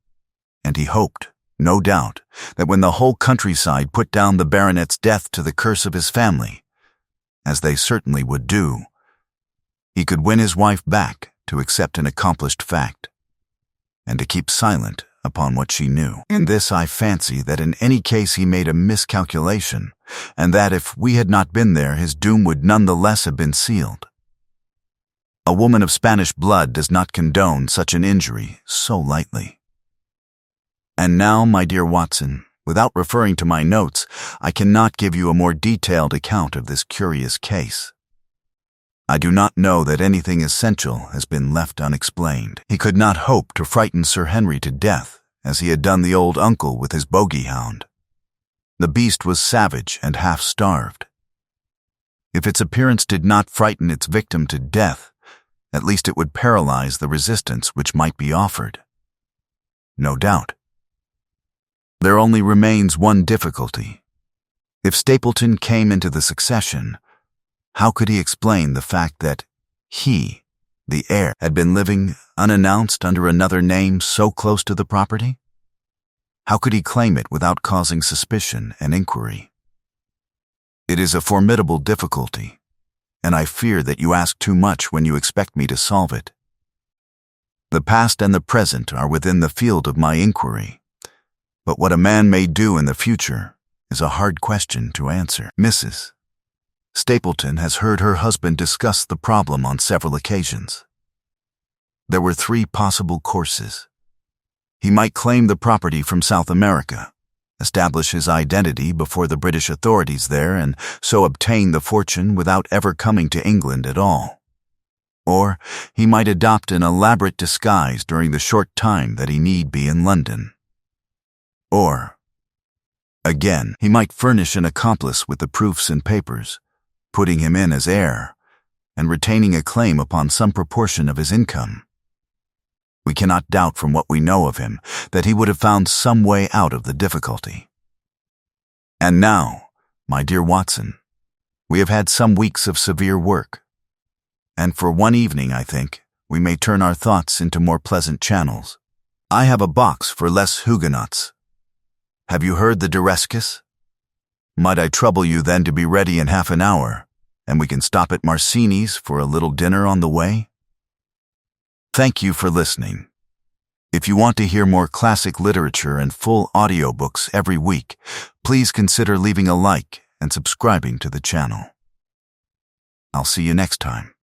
Speaker 1: and he hoped, no doubt, that when the whole countryside put down the baronet's death to the curse of his family, as they certainly would do, he could win his wife back to accept an accomplished fact, and to keep silent upon what she knew. In this I fancy that in any case he made a miscalculation, and that if we had not been there his doom would none the less have been sealed. A woman of Spanish blood does not condone such an injury so lightly. And now, my dear Watson, without referring to my notes, I cannot give you a more detailed account of this curious case. I do not know that anything essential has been left unexplained. He could not hope to frighten Sir Henry to death, as he had done the old uncle with his bogey hound. The beast was savage and half-starved. If its appearance did not frighten its victim to death, at least it would paralyze the resistance which might be offered. No doubt. There only remains one difficulty. If Stapleton came into the succession, how could he explain the fact that he, the heir, had been living unannounced under another name so close to the property? How could he claim it without causing suspicion and inquiry? It is a formidable difficulty, and I fear that you ask too much when you expect me to solve it. The past and the present are within the field of my inquiry, but what a man may do in the future is a hard question to answer. Mrs. Stapleton has heard her husband discuss the problem on several occasions. There were 3 possible courses. He might claim the property from South America, establish his identity before the British authorities there, and so obtain the fortune without ever coming to England at all. Or he might adopt an elaborate disguise during the short time that he need be in London. Or, again, he might furnish an accomplice with the proofs and papers, putting him in as heir, and retaining a claim upon some proportion of his income. We cannot doubt from what we know of him that he would have found some way out of the difficulty. And now, my dear Watson, we have had some weeks of severe work, and for one evening, I think, we may turn our thoughts into more pleasant channels. I have a box for less Huguenots. Have you heard the Durescus? Might I trouble you then to be ready in half an hour, and we can stop at Marcini's for a little dinner on the way? Thank you for listening. If you want to hear more classic literature and full audiobooks every week, please consider leaving a like and subscribing to the channel. I'll see you next time.